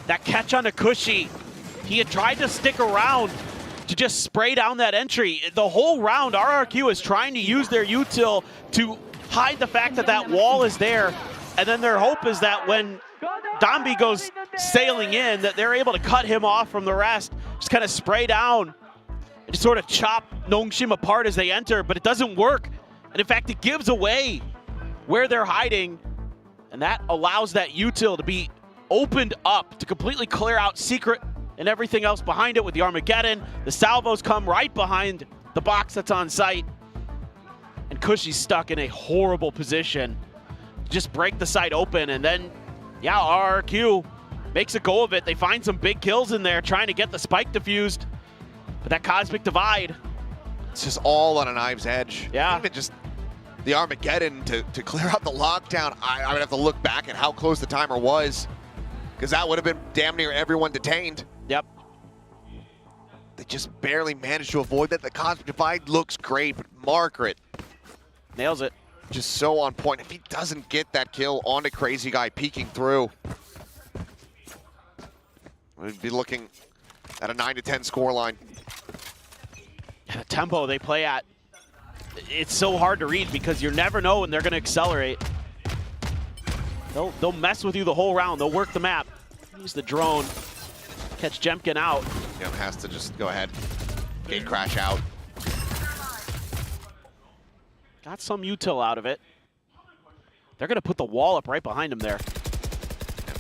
Speaker 2: that catch on the Cushy, he had tried to stick around to just spray down that entry. The whole round, RRQ is trying to use their util to hide the fact that that wall is there, and then their hope is that when Donby goes sailing in, that they're able to cut him off from the rest, just kind of spray down and just sort of chop Nongshim apart as they enter, but it doesn't work. And in fact, it gives away where they're hiding, and that allows that util to be opened up to completely clear out Secret and everything else behind it with the Armageddon. The salvos come right behind the box that's on site. And Cushy's stuck in a horrible position. Just break the site open, and then, yeah, RRQ makes a go of it. They find some big kills in there trying to get the spike defused. But that Cosmic Divide,
Speaker 17: it's just all on a knife's edge.
Speaker 2: Yeah.
Speaker 17: Even just the Armageddon to clear out the lockdown. I would have to look back at how close the timer was, because that would have been damn near everyone detained.
Speaker 2: Yep.
Speaker 17: They just barely managed to avoid that. The Cosmic Divide looks great, but Margaret
Speaker 2: nails it.
Speaker 17: Just so on point. If he doesn't get that kill onto Crazy Guy peeking through, we'd be looking at a 9-10 scoreline.
Speaker 2: And the tempo they play at, it's so hard to read because you never know when they're going to accelerate. They'll mess with you the whole round. They'll work the map. Use the drone. Catch Jemkin out.
Speaker 17: Yeah, has to just go ahead. Gate crash out.
Speaker 2: Got some util out of it. They're going to put the wall up right behind him there.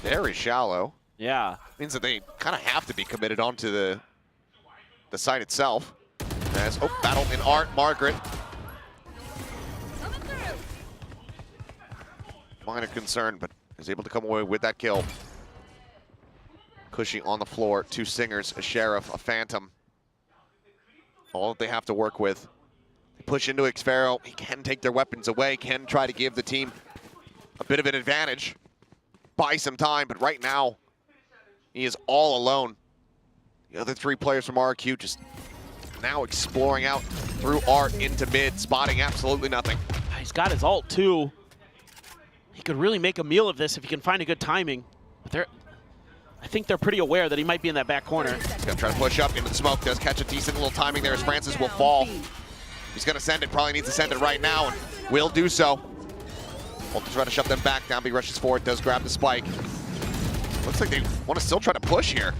Speaker 17: Very shallow.
Speaker 2: Yeah.
Speaker 17: Means that they kind of have to be committed onto the site itself. As, battle in Art, Margaret. Minor concern, but is able to come away with that kill. Cushy on the floor, 2 Singers, a Sheriff, a Phantom. All that they have to work with. They push into Xfero. He can take their weapons away, can try to give the team a bit of an advantage. Buy some time, but right now, he is all alone. The other 3 players from RRQ just now exploring out through Art into mid, spotting absolutely nothing.
Speaker 2: He's got his ult too. He could really make a meal of this if he can find a good timing. But I think they're pretty aware that he might be in that back corner.
Speaker 17: He's gonna try to push up into the smoke, does catch a decent little timing there as Francis will fall. He's gonna send it, probably needs to send it right now, and will do so. Ult to try to shove them back, Downbeat rushes forward, does grab the spike. Looks like they want to still try to push here.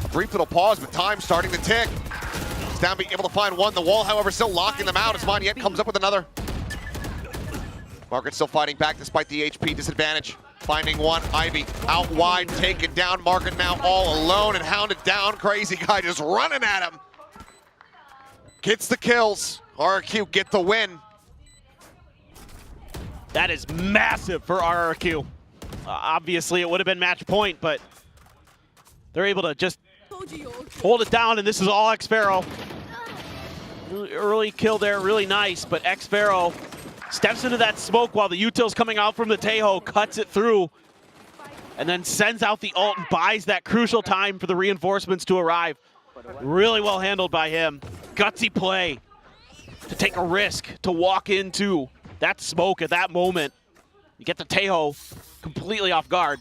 Speaker 17: A brief little pause, but time starting to tick. Downbeat able to find one. The wall, however, still locking them out as Monyet comes up with another. Margaret still fighting back despite the HP disadvantage. Finding one, Ivy out wide, taken down. Margaret now all alone and hounded down. Crazy Guy just running at him. Gets the kills. RRQ get the win.
Speaker 2: That is massive for RRQ. Obviously, it would have been match point, but they're able to just hold it down, and this is all Xfero. Early kill there, really nice, but Xfero steps into that smoke while the util's coming out from the Tejo, cuts it through, and then sends out the ult and buys that crucial time for the reinforcements to arrive. Really well handled by him. Gutsy play to take a risk, to walk into that smoke at that moment. You get the Tejo completely off guard.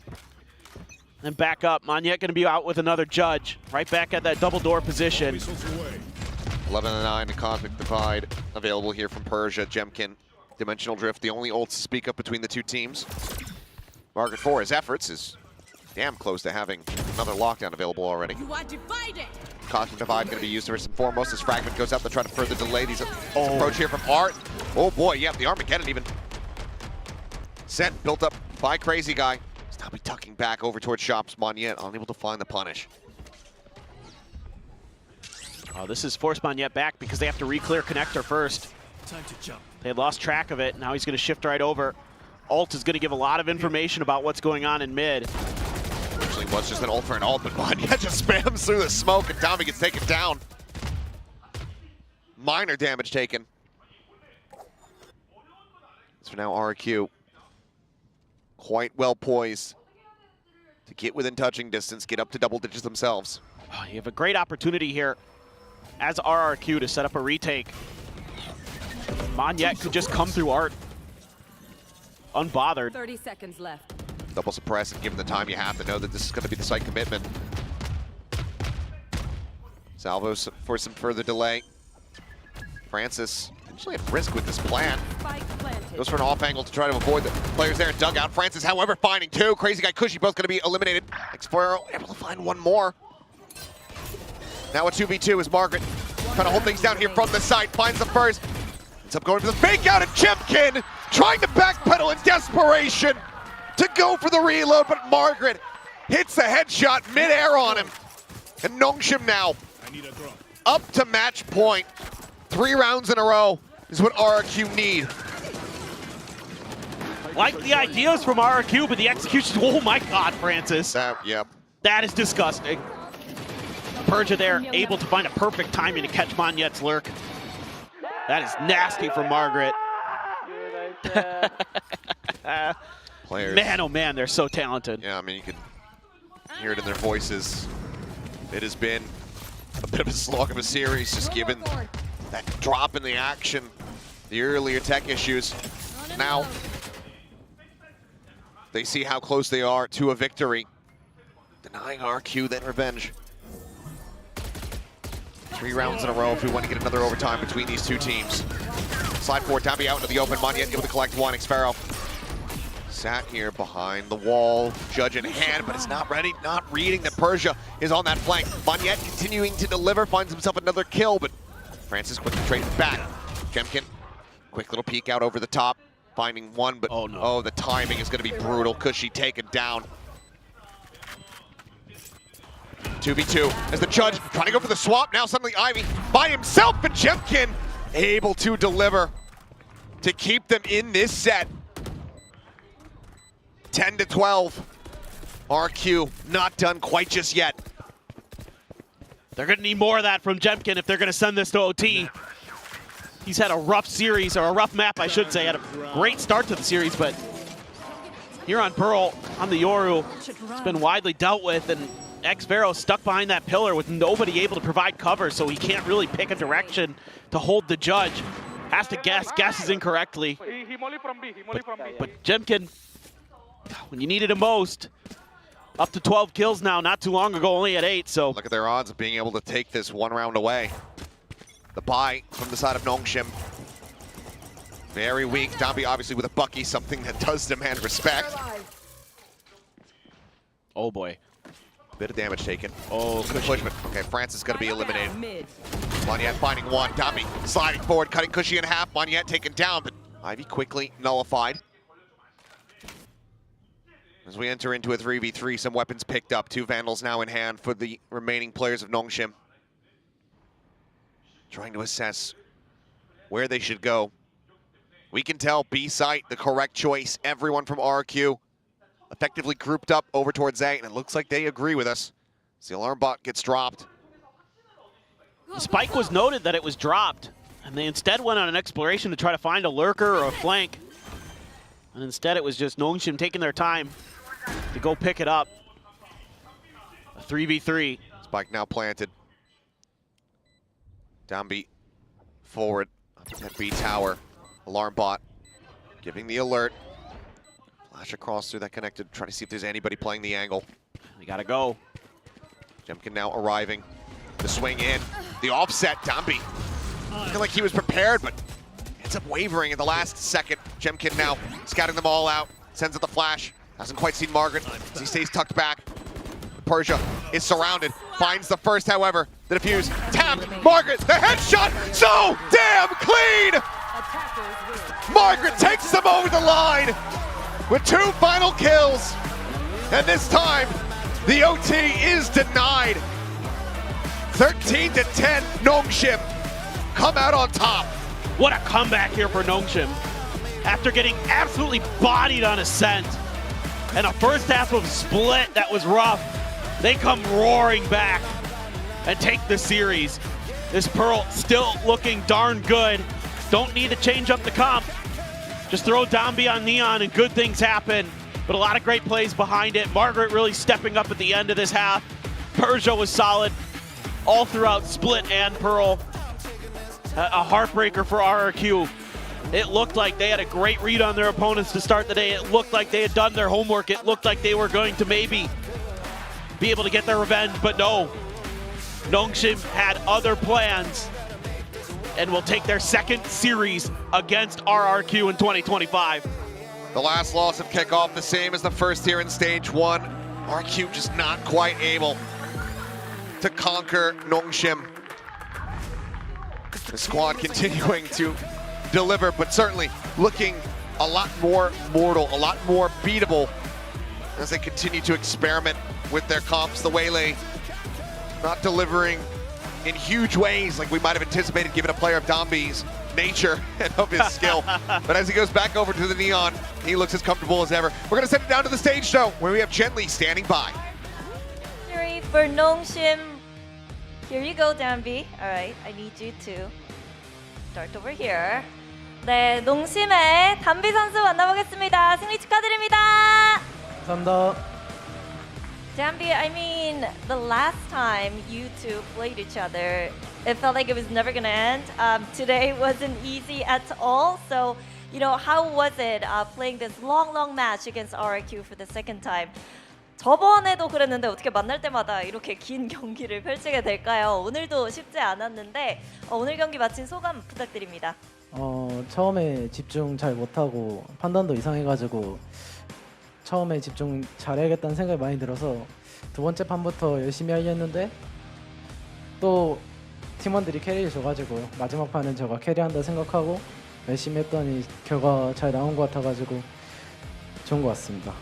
Speaker 2: And back up. Monyet going to be out with another judge. Right back at that double door position.
Speaker 17: 11-9, the Cosmic Divide available here from Persia. Jemkin, Dimensional Drift, the only ults to speak up between the 2 teams. Margaret, for his efforts, is damn close to having another lockdown available already.
Speaker 4: You are divided.
Speaker 17: Cosmic Divide going to be used first and foremost as Fragment goes out to try to further delay these approach here from Art. Oh boy, yeah, the Armageddon even sent, built up by Crazy Guy. Now be tucking back over towards Shops. Monyet unable to find the punish.
Speaker 2: Oh, this is forced Monyet back because they have to re-clear connector first.
Speaker 8: Time to jump.
Speaker 2: They had lost track of it. Now he's going to shift right over. Ult is going to give a lot of information about what's going on in mid.
Speaker 17: Actually was just an ult for an ult, but Monyet just spams through the smoke and Tommy gets taken down. Minor damage taken. So now RRQ quite well poised to get within touching distance, get up to double digits themselves.
Speaker 2: Oh, you have a great opportunity here as RRQ to set up a retake. Monyet could just come through Art unbothered.
Speaker 4: 30 seconds left.
Speaker 17: Double suppress, and given the time, you have to know that this is going to be the site commitment. Salvos for some further delay. Francis actually at risk with this plan. Goes for an off angle to try to avoid the players there in dugout. Francis, however, finding 2. Crazy Guy, Cushy both going to be eliminated. Xfero able to find one more. Now a 2v2 as Margaret trying to hold things down here from the side. Finds the first. Ends up going for the fake out, and Jemkin trying to backpedal in desperation to go for the reload, but Margaret hits a headshot midair on him. And Nongshim now up to match point. 3 rounds in a row is what RRQ need.
Speaker 2: Like the ideas from RRQ, but the execution, oh my God, Francis.
Speaker 17: Yep.
Speaker 2: That is disgusting. Persia there, able to find a perfect timing to catch Monyet's lurk. That is nasty from Margaret.
Speaker 17: Players.
Speaker 2: Man, oh man, they're so talented.
Speaker 17: Yeah, I mean, you can hear it in their voices. It has been a bit of a slog of a series, just given that drop in the action, the earlier tech issues. Now, they see how close they are to a victory. Denying RQ, then revenge. 3 rounds in a row if we want to get another overtime between these two teams. Slide forward, Dambi out into the open. Monyet able to collect one. Xfero sat here behind the wall, judge in hand, but is not ready, not reading that Persia is on that flank. Monyet continuing to deliver, finds himself another kill, but Francis quickly trades back. Jemkin, quick little peek out over the top, finding one, but oh, the timing is going to be brutal. Cushy taken down. 2v2 as the judge trying to go for the swap. Now suddenly Ivy by himself, but Jemkin able to deliver to keep them in this set. 10-12. RQ not done quite just yet.
Speaker 2: They're going to need more of that from Jemkin if they're going to send this to OT. He's had a rough series, or a rough map, I should say. Had a great start to the series, but here on Pearl, on the Yoru, it's been widely dealt with, and Xfero stuck behind that pillar with nobody able to provide cover, so he can't really pick a direction to hold the judge. Has to guesses incorrectly. But Jemkin, when you needed him most, up to 12 kills now, not too long ago, only at 8, so.
Speaker 17: Look at their odds of being able to take this 1 round away. The buy from the side of Nongshim. Very weak. Dambi obviously with a Bucky, something that does demand respect.
Speaker 2: Oh boy.
Speaker 17: Bit of damage taken.
Speaker 2: Oh,
Speaker 17: Cushy. Okay, Francis is going to be eliminated. Monyet finding one. Dambi sliding forward, cutting Cushy in half. Monyet taken down, but Ivy quickly nullified. As we enter into a 3v3, some weapons picked up. 2 Vandals now in hand for the remaining players of Nongshim. Trying to assess where they should go. We can tell B site the correct choice. Everyone from RRQ effectively grouped up over towards A, and it looks like they agree with us. As the alarm bot gets dropped.
Speaker 2: The spike was noted that it was dropped, and they instead went on an exploration to try to find a lurker or a flank. And instead it was just Nongshim taking their time to go pick it up. A 3v3.
Speaker 17: Spike now planted. Dambi forward at B tower. Alarm bot giving the alert. Flash across through that connected, trying to see if there's anybody playing the angle.
Speaker 2: We gotta go.
Speaker 17: Jemkin now arriving. The swing in. The offset, Dambi. Looking like he was prepared, but ends up wavering in the last second. Jemkin now scouting them all out. Sends it the flash. Hasn't quite seen Margaret as he stays tucked back. Persia is surrounded. Finds the first, however. The defuse. Tapped. Margaret, the headshot. So damn clean! Margaret takes them over the line with 2 final kills. And this time, the OT is denied. 13-10, Nongshim come out on top.
Speaker 2: What a comeback here for Nongshim. After getting absolutely bodied on Ascent and a first half of Split that was rough, they come roaring back and take the series. This Pearl still looking darn good. Don't need to change up the comp. Just throw Dambi on Neon and good things happen. But a lot of great plays behind it. Margaret really stepping up at the end of this half. Persia was solid all throughout Split and Pearl. A heartbreaker for RRQ. It looked like they had a great read on their opponents to start the day. It looked like they had done their homework. It looked like they were going to maybe be able to get their revenge, but no. Nongshim had other plans and will take their second series against RRQ in 2025.
Speaker 17: The last loss of Kickoff, the same as the first here in stage 1. RRQ just not quite able to conquer Nongshim. The squad continuing to deliver, but certainly looking a lot more mortal, a lot more beatable as they continue to experiment with their comps. The Waylay not delivering in huge ways like we might have anticipated given a player of Dombi's nature and of his skill. But as he goes back over to the Neon, he looks as comfortable as ever. We're going to send it down to the stage though, where we have Gently standing by.
Speaker 6: Victory for Nongshim. Here you go, Danby. All right, I need you to start over here. 네, 농심의 담비 선수 만나보겠습니다. 승리 축하드립니다.
Speaker 13: 감사합니다.
Speaker 6: Danby, I mean, the last time you two played each other, it felt like it was never going to end. Today wasn't easy at all. So, you know, how was it playing this long match against RRQ for the second time? 저번에도 그랬는데 어떻게 만날 때마다 이렇게 긴 경기를 펼치게 될까요? 오늘도 쉽지 않았는데 오늘 경기 마친 소감 부탁드립니다.
Speaker 13: 처음에 집중 잘 못하고 판단도 이상해가지고 처음에 집중 잘해야겠다는 생각이 많이 들어서 두 번째 판부터 열심히 하려 했는데 또 팀원들이 캐리를 줘가지고 마지막 판은 제가 캐리한다 생각하고 열심히 했더니 결과 잘 나온 것 같아가지고 좋은 것 같습니다.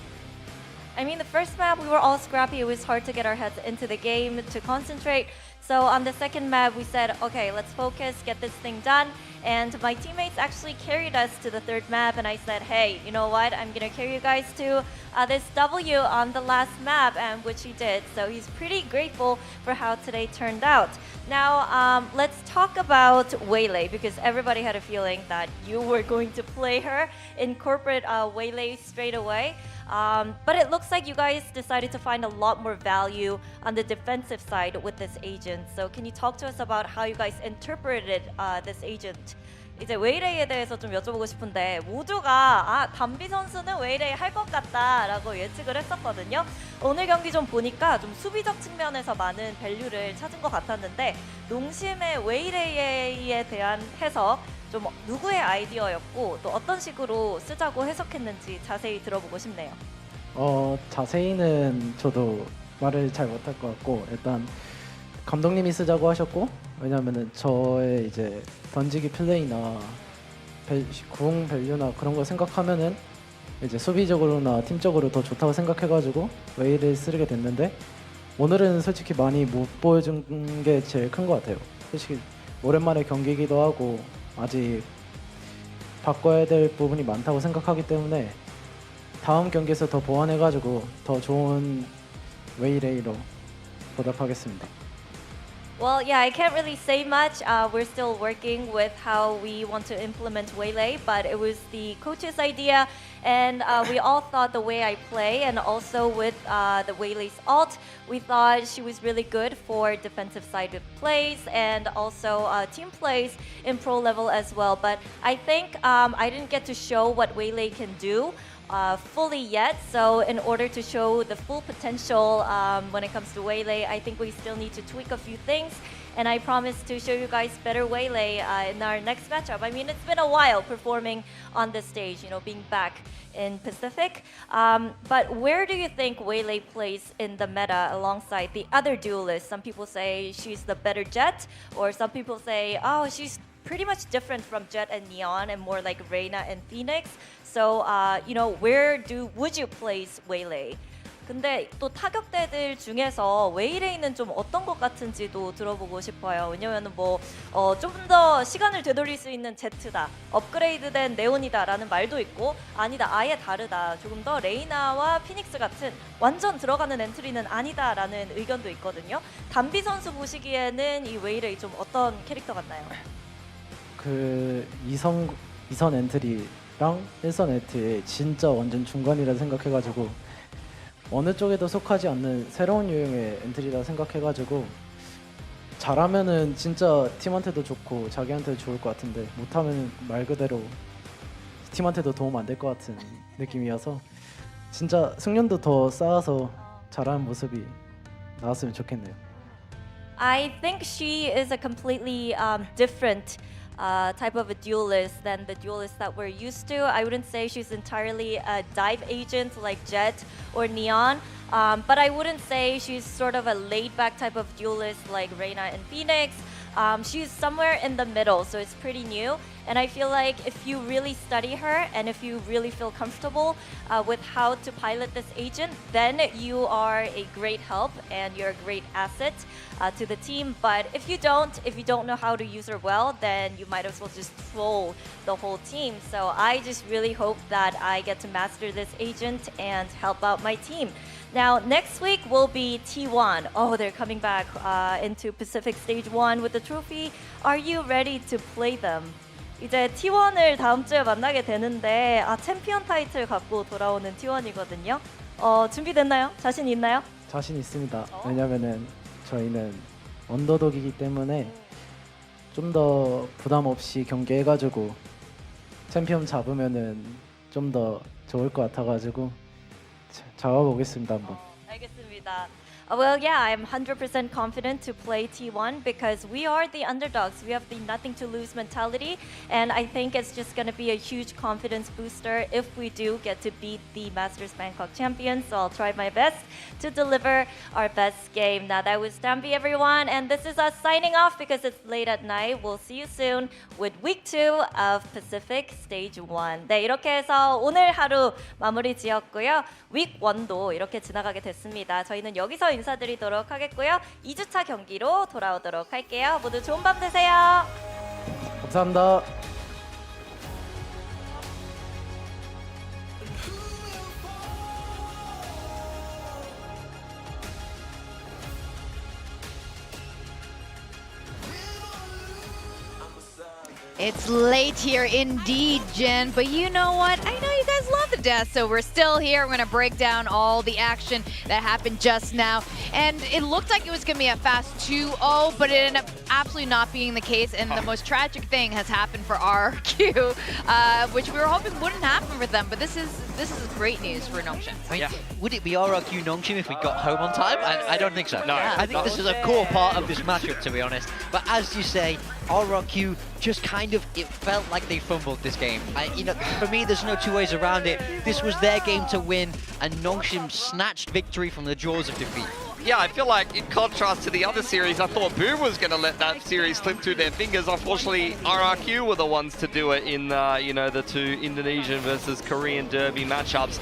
Speaker 6: I mean, the first map, we were all scrappy. It was hard to get our heads into the game, to concentrate. So on the second map, we said, okay, let's focus, get this thing done. And my teammates actually carried us to the third map. And I said, hey, you know what? I'm going to carry you guys to this W on the last map, and which he did. So he's pretty grateful for how today turned out. Now, let's talk about Waylay, because everybody had a feeling that you were going to play her, incorporate Waylay straight away. But it looks like you guys decided to find a lot more value on the defensive side with this agent. So can you talk to us about how you guys interpreted this agent? 이제 웨이레이에 대해서 좀 여쭤보고 싶은데 모두가 담비 선수는 웨이레이 할 것 같다라고 예측을 했었거든요. 오늘 경기 좀 보니까 좀 수비적 측면에서 많은 밸류를 찾은 것 같았는데 농심의 웨이레이에 대한 해석 좀 누구의 아이디어였고 또 어떤 식으로 쓰자고 해석했는지 자세히 들어보고 싶네요.
Speaker 13: 자세히는 저도 말을 잘 못할 것 같고 일단 감독님이 쓰자고 하셨고 왜냐면은 저의 이제 던지기 플레이나 구공 밸류나 그런 거 생각하면은 이제 수비적으로나 팀적으로 더 좋다고 생각해가지고 웨이를 쓰게 됐는데 오늘은 솔직히 많이 못 보여준 게 제일 큰 것 같아요. 솔직히 오랜만에 경기이기도 하고 아직 바꿔야 될 부분이 많다고 생각하기 때문에 다음 경기에서 더 보완해가지고 더 좋은 웨이레이로 보답하겠습니다.
Speaker 6: Well, yeah, I can't really say much. We're still working with how we want to implement Waylay, but it was the coach's idea, and we all thought the way I play, and also with the Waylay's ult, we thought she was really good for defensive side of plays and also team plays in pro level as well. But I think I didn't get to show what Waylay can do fully yet. So in order to show the full potential when it comes to Waylay, I think we still need to tweak a few things. And I promise to show you guys better Waylay in our next matchup. I mean, it's been a while performing on this stage, you know, being back in Pacific. But where do you think Waylay plays in the meta alongside the other duelists? Some people say she's the better Jet, or some people say, oh, she's pretty much different from Jet and Neon and more like Reina and Phoenix. So, you know, would you place Waylay? 근데 또 타격대들 중에서 웨이레이는 좀 어떤 것 같은지도 들어보고 싶어요. 왜냐면은 좀 더 시간을 되돌릴 수 있는 제트다, 업그레이드된 네온이다라는 말도 있고 아니다, 아예 다르다, 조금 더 레이나와 피닉스 같은 완전 들어가는 엔트리는 아니다라는 의견도 있거든요. 담비 선수 보시기에는 이 웨이레이 좀 어떤 캐릭터 같나요?
Speaker 13: 그 2선 엔트리랑 1선 엔트리 진짜 완전 중간이라 생각해가지고 어느 쪽에도 속하지 않는 새로운 유형의 엔트리라 생각해가지고 잘하면은 진짜 팀한테도 좋고 자기한테도 좋을 것 같은데 못하면 말 그대로 팀한테도 도움 안 될 것 같은 느낌이어서 진짜 승률도 더 쌓아서 잘하는 모습이 나왔으면 좋겠네요.
Speaker 6: I think she is a completely different type of a duelist than the duelists that we're used to. I wouldn't say she's entirely a dive agent like Jet or Neon, but I wouldn't say she's sort of a laid-back type of duelist like Reina and Phoenix. She's somewhere in the middle, so it's pretty new. And I feel like if you really study her and if you really feel comfortable with how to pilot this agent, then you are a great help and you're a great asset to the team. But if you don't know how to use her well, then you might as well just troll the whole team. So I just really hope that I get to master this agent and help out my team. Now, next week will be T1. Oh, they're coming back into Pacific Stage 1 with the trophy. Are you ready to play them? 이제 T1을 다음 주에 만나게 되는데 챔피언 타이틀 갖고 돌아오는 T1이거든요. 준비됐나요? 자신 있나요?
Speaker 13: 자신 있습니다. 왜냐면은 저희는 언더독이기 때문에 좀 더 부담 없이 경기해가지고 챔피언 잡으면은 좀 더 좋을 것 같아가지고 잡아보겠습니다 한번.
Speaker 6: 알겠습니다. Well, yeah, I'm 100% confident to play T1 because we are the underdogs. We have the nothing to lose mentality, and I think it's just going to be a huge confidence booster if we do get to beat the Masters Bangkok champions. So I'll try my best to deliver our best game. Now that was Dambi, everyone, and this is us signing off because it's late at night. We'll see you soon with week 2 of Pacific Stage 1. 네, 이렇게 해서 오늘 하루 마무리 지었고요. week 1도 이렇게 지나가게 됐습니다. 저희는 여기서 인사드리도록 하겠고요. 2주차 경기로 돌아오도록 할게요. 모두 좋은 밤 되세요.
Speaker 13: 감사합니다.
Speaker 1: It's late here indeed, Jen, but you know what? I know you guys love the death, so we're still here. We're going to break down all the action that happened just now. And it looked like it was going to be a fast 2-0, but it ended up absolutely not being the case. And the most tragic thing has happened for RRQ, which we were hoping wouldn't happen for them. But this is great news for Nongshim.
Speaker 14: I mean, would it be RRQ Nongshim if we got home on time? I don't think so. No, I think this is a core part of this matchup, to be honest. But as you say, RRQ just kind of, it felt like they fumbled this game. You know, for me, there's no two ways around it. This was their game to win, and Nongshim snatched victory from the jaws of defeat.
Speaker 15: Yeah, I feel like in contrast to the other series, I thought Boom was going to let that series slip through their fingers. Unfortunately, RRQ were the ones to do it in, you know, the two Indonesian versus Korean derby matchups.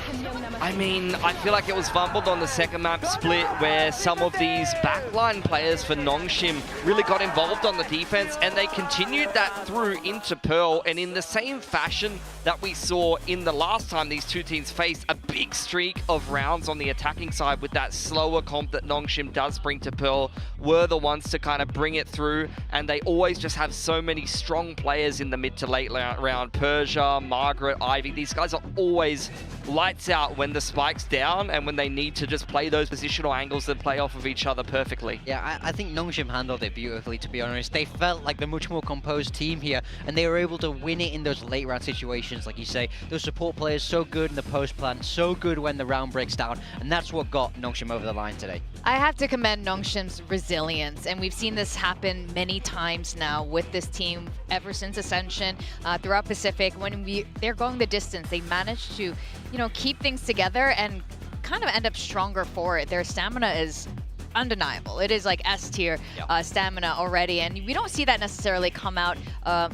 Speaker 15: I mean, I feel like it was fumbled on the second map split where some of these backline players for Nongshim really got involved on the defense, and they continued that through into Pearl. And in the same fashion that we saw in the last time these two teams faced, a big streak of rounds on the attacking side with that slower comp that Nongshim does bring to Pearl, were the ones to kind of bring it through, and they always just have so many strong players in the mid to late round. Persia, Margaret, Ivy, these guys are always lights out when the spike's down and when they need to just play those positional angles that play off of each other perfectly.
Speaker 14: Yeah, I think Nongshim handled it beautifully, to be honest. They felt like the much more composed team here, and they were able to win it in those late round situations, like you say. Those support players so good in the post plan, so good when the round breaks down, and that's what got Nongshim over the line today.
Speaker 1: I have to commend Nongshim's resilience, and we've seen this happen many times now with this team ever since Ascension, throughout Pacific. When they're going the distance, they manage to, you know, keep things together and kind of end up stronger for it. Their stamina is undeniable. It is like S tier stamina already, and we don't see that necessarily come out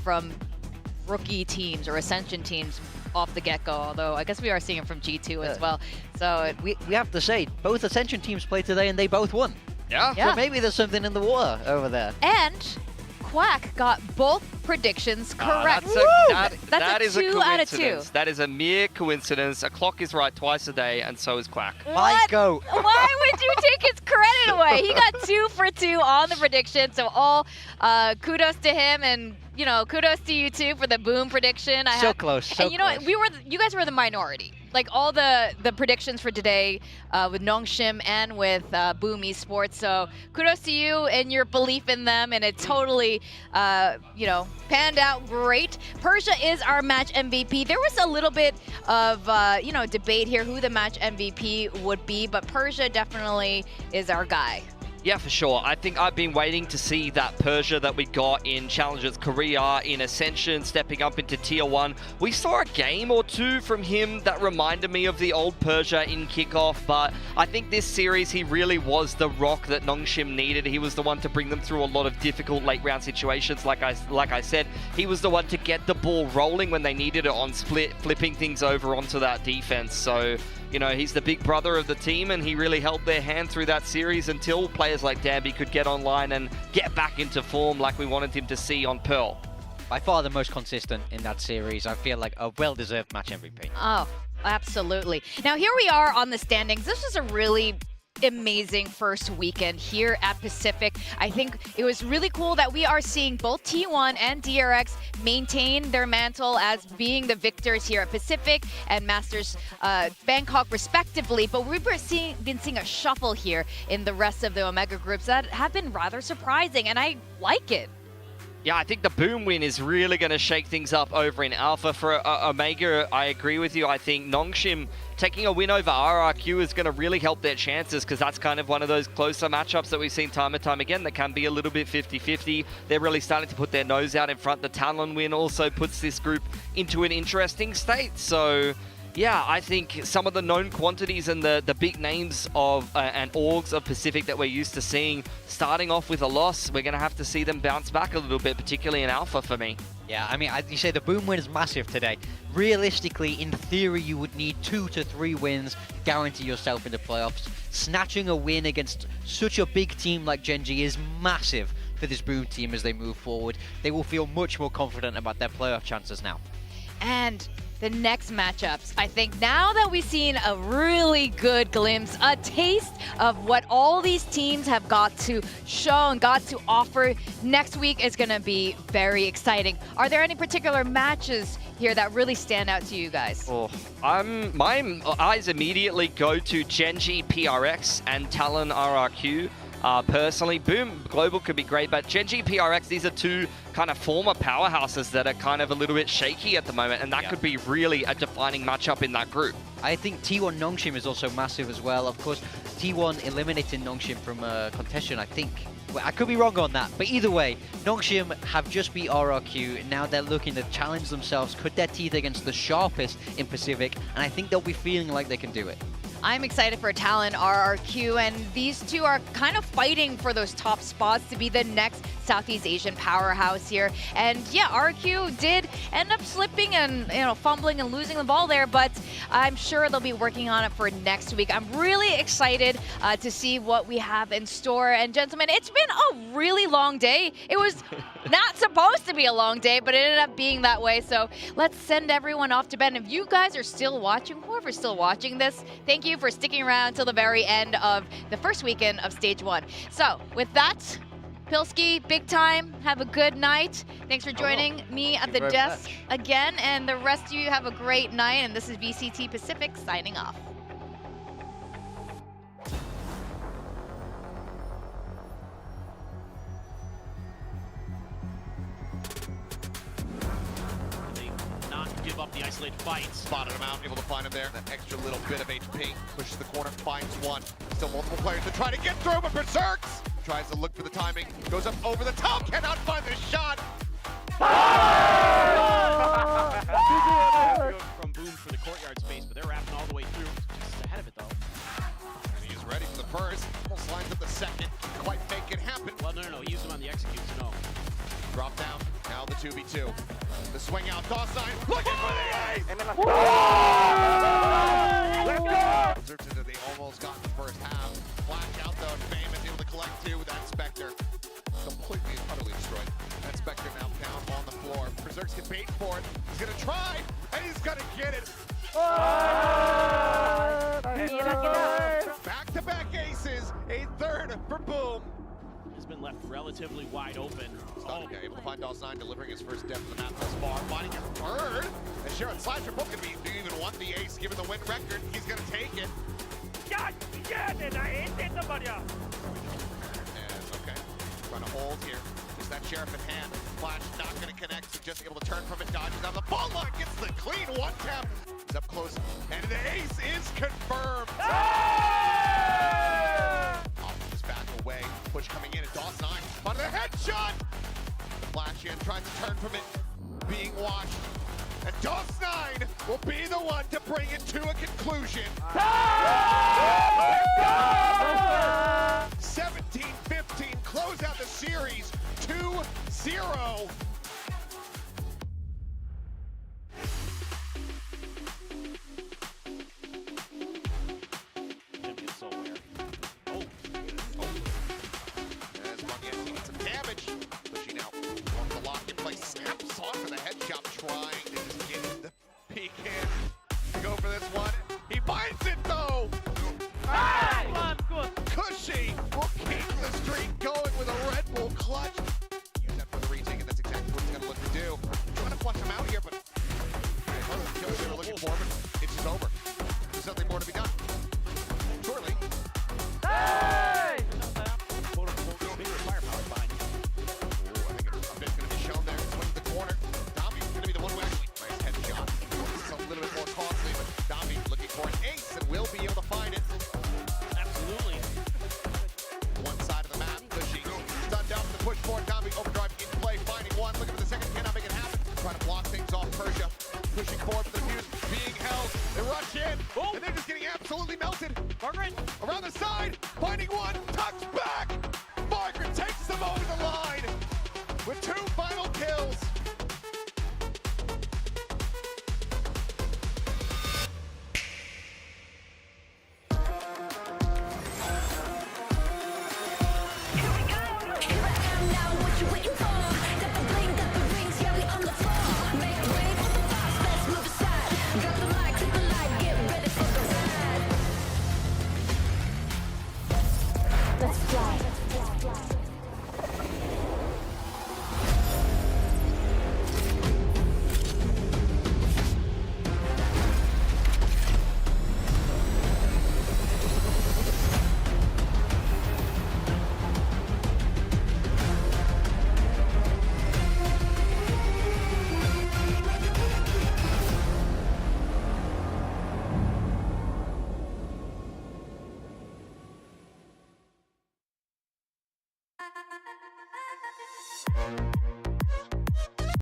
Speaker 1: from rookie teams or Ascension teams off the get-go, although I guess we are seeing it from G2 as well. So
Speaker 14: we have to say, both Ascension teams played today and they both won.
Speaker 15: Yeah.
Speaker 14: So maybe there's something in the water over there.
Speaker 1: And Quack got both predictions correct.
Speaker 15: That is a
Speaker 1: 2 out of 2.
Speaker 15: That is a mere coincidence. A clock is right twice a day, and so is Quack.
Speaker 1: What? Why would you take his credit away? He got 2 for 2 on the prediction, so all kudos to him, and you know, kudos to you too for the Boom prediction.
Speaker 14: Close.
Speaker 1: And you know what? You guys were the minority. Like all the predictions for today with Nongshim and with Boom Esports. So kudos to you and your belief in them, and it totally, you know, panned out great. Persia is our match MVP. There was a little bit of, you know, debate here who the match MVP would be, but Persia definitely is our guy.
Speaker 15: Yeah, for sure. I think I've been waiting to see that Persia that we got in Challengers Korea, in Ascension, stepping up into Tier 1. We saw a game or two from him that reminded me of the old Persia in Kickoff, but I think this series he really was the rock that Nongshim needed. He was the one to bring them through a lot of difficult late round situations. Like I said, he was the one to get the ball rolling when they needed it on split, flipping things over onto that defense. So, you know, he's the big brother of the team, and he really held their hand through that series until players like Danby could get online and get back into form like we wanted him to see on Pearl.
Speaker 14: By far the most consistent in that series. I feel like a well-deserved match MVP.
Speaker 1: Oh, absolutely. Now here we are on the standings. This was a really amazing first weekend here at Pacific. I think it was really cool that we are seeing both T1 and DRX maintain their mantle as being the victors here at Pacific and Masters Bangkok respectively, but we've been seeing a shuffle here in the rest of the Omega groups that have been rather surprising, and I like it.
Speaker 15: Yeah, I think the Boom win is really going to shake things up over in Alpha. For Omega, I agree with you. I think Nongshim taking a win over RRQ is going to really help their chances, because that's kind of one of those closer matchups that we've seen time and time again that can be a little bit 50-50. They're really starting to put their nose out in front. The Talon win also puts this group into an interesting state. So yeah, I think some of the known quantities and the big names of and orgs of Pacific that we're used to seeing starting off with a loss, we're going to have to see them bounce back a little bit, particularly in Alpha for me.
Speaker 14: Yeah, I mean, as you say, the Boom win is massive today. Realistically, in theory, you would need 2 to 3 wins to guarantee yourself in the playoffs. Snatching a win against such a big team like Gen.G is massive for this Boom team as they move forward. They will feel much more confident about their playoff chances now.
Speaker 1: And the next matchups, I think now that we've seen a really good glimpse, a taste of what all these teams have got to show and got to offer, next week is going to be very exciting. Are there any particular matches here that really stand out to you guys?
Speaker 15: Oh, my eyes immediately go to Gen.G PRX and Talon RRQ. Personally, Boom Global could be great, but Gen.G PRX, these are two kind of former powerhouses that are kind of a little bit shaky at the moment, and that could be really a defining matchup in that group.
Speaker 14: I think T1 Nongshim is also massive as well. Of course, T1 eliminated Nongshim from contention, I think. Well, I could be wrong on that, but either way, Nongshim have just beat RRQ. Now they're looking to challenge themselves, cut their teeth against the sharpest in Pacific, and I think they'll be feeling like they can do it.
Speaker 1: I'm excited for Talon RRQ, and these two are kind of fighting for those top spots to be the next Southeast Asian powerhouse here. And yeah, RRQ did end up slipping and fumbling and losing the ball there, but I'm sure they'll be working on it for next week. I'm really excited to see what we have in store. And gentlemen, it's been a really long day. It was not supposed to be a long day, but it ended up being that way. So let's send everyone off to bed. And if you guys are still watching, whoever's still watching this, thank you for sticking around till the very end of the first weekend of Stage 1. So with that, Pilski, big time. Have a good night. Thanks for joining me at the desk again. And the rest of you have a great night. And this is VCT Pacific signing off.
Speaker 2: Give up the isolated fight.
Speaker 17: Spotted him out, able to find him there. That extra little bit of HP. Pushes the corner, finds one. Still multiple players to try to get through, but Berserks tries to look for the timing. Goes up over the top, cannot find the shot.
Speaker 2: From Boom for the courtyard space, but they're wrapping all the way through. Just ahead of it, though.
Speaker 17: And he's ready for the first. Almost lines up the second. Can't quite make it happen.
Speaker 2: Well, no. He used him on the execute, so no.
Speaker 17: Drop down. Now the 2v2. The swing out, DOS9, looking for the ace! Let's go! They almost got in the first half. Flash out though, Fame is able to collect 2 with that Spectre. Completely and utterly destroyed. That Spectre now down on the floor. Berserks can bait for it. He's gonna try, and he's gonna get it! Back-to-back aces, a third for Boom.
Speaker 2: Has been left relatively wide open.
Speaker 17: Able to find DOS9 delivering his first death of the map thus far. Finding a third. And Sharon Slash are both going to be, do you even want the ace given the win record? He's going to take it. And okay, trying to hold here. Is that Sheriff in hand? Flash not going to connect, so just able to turn from it, dodges out the ball line, gets the clean one tap. He's up close, and the ace is confirmed. Off this back away. push coming in, and DOS9 on the headshot! The flash in, tries to turn from it, being watched. And DOS9 will be the one to bring it to a conclusion. 17-15, close out the series, 2-0. Trying to just get the peek in. Go for this one. He finds it though! Hey! Cushy will keep the streak going with a Red Bull clutch. Use that for the retake, and that's exactly what he's going to look to do. Trying to flush him out here, but one of the kills they were looking for, but it's just over. There's nothing more to be done. Shortly. Hey! Quote-unquote, bigger firepower behind you. Ooh, I think a bit's going to be shown there. Swings the corner. Going to be the one who actually plays headshot. This is a little bit more costly, but Dami looking for an ace and will be able to find it. Absolutely. One side of the map, Cushy done down for the push forward. Dami overdrive in play, finding one. Looking for the second, cannot make it happen. Trying to block things off. Persia pushing forward for the fuse, being held. They rush in, and they're just getting absolutely melted. Margaret around the side, finding one, tucks back. Margaret takes them over the line with 2 final kills.
Speaker 3: Thank you.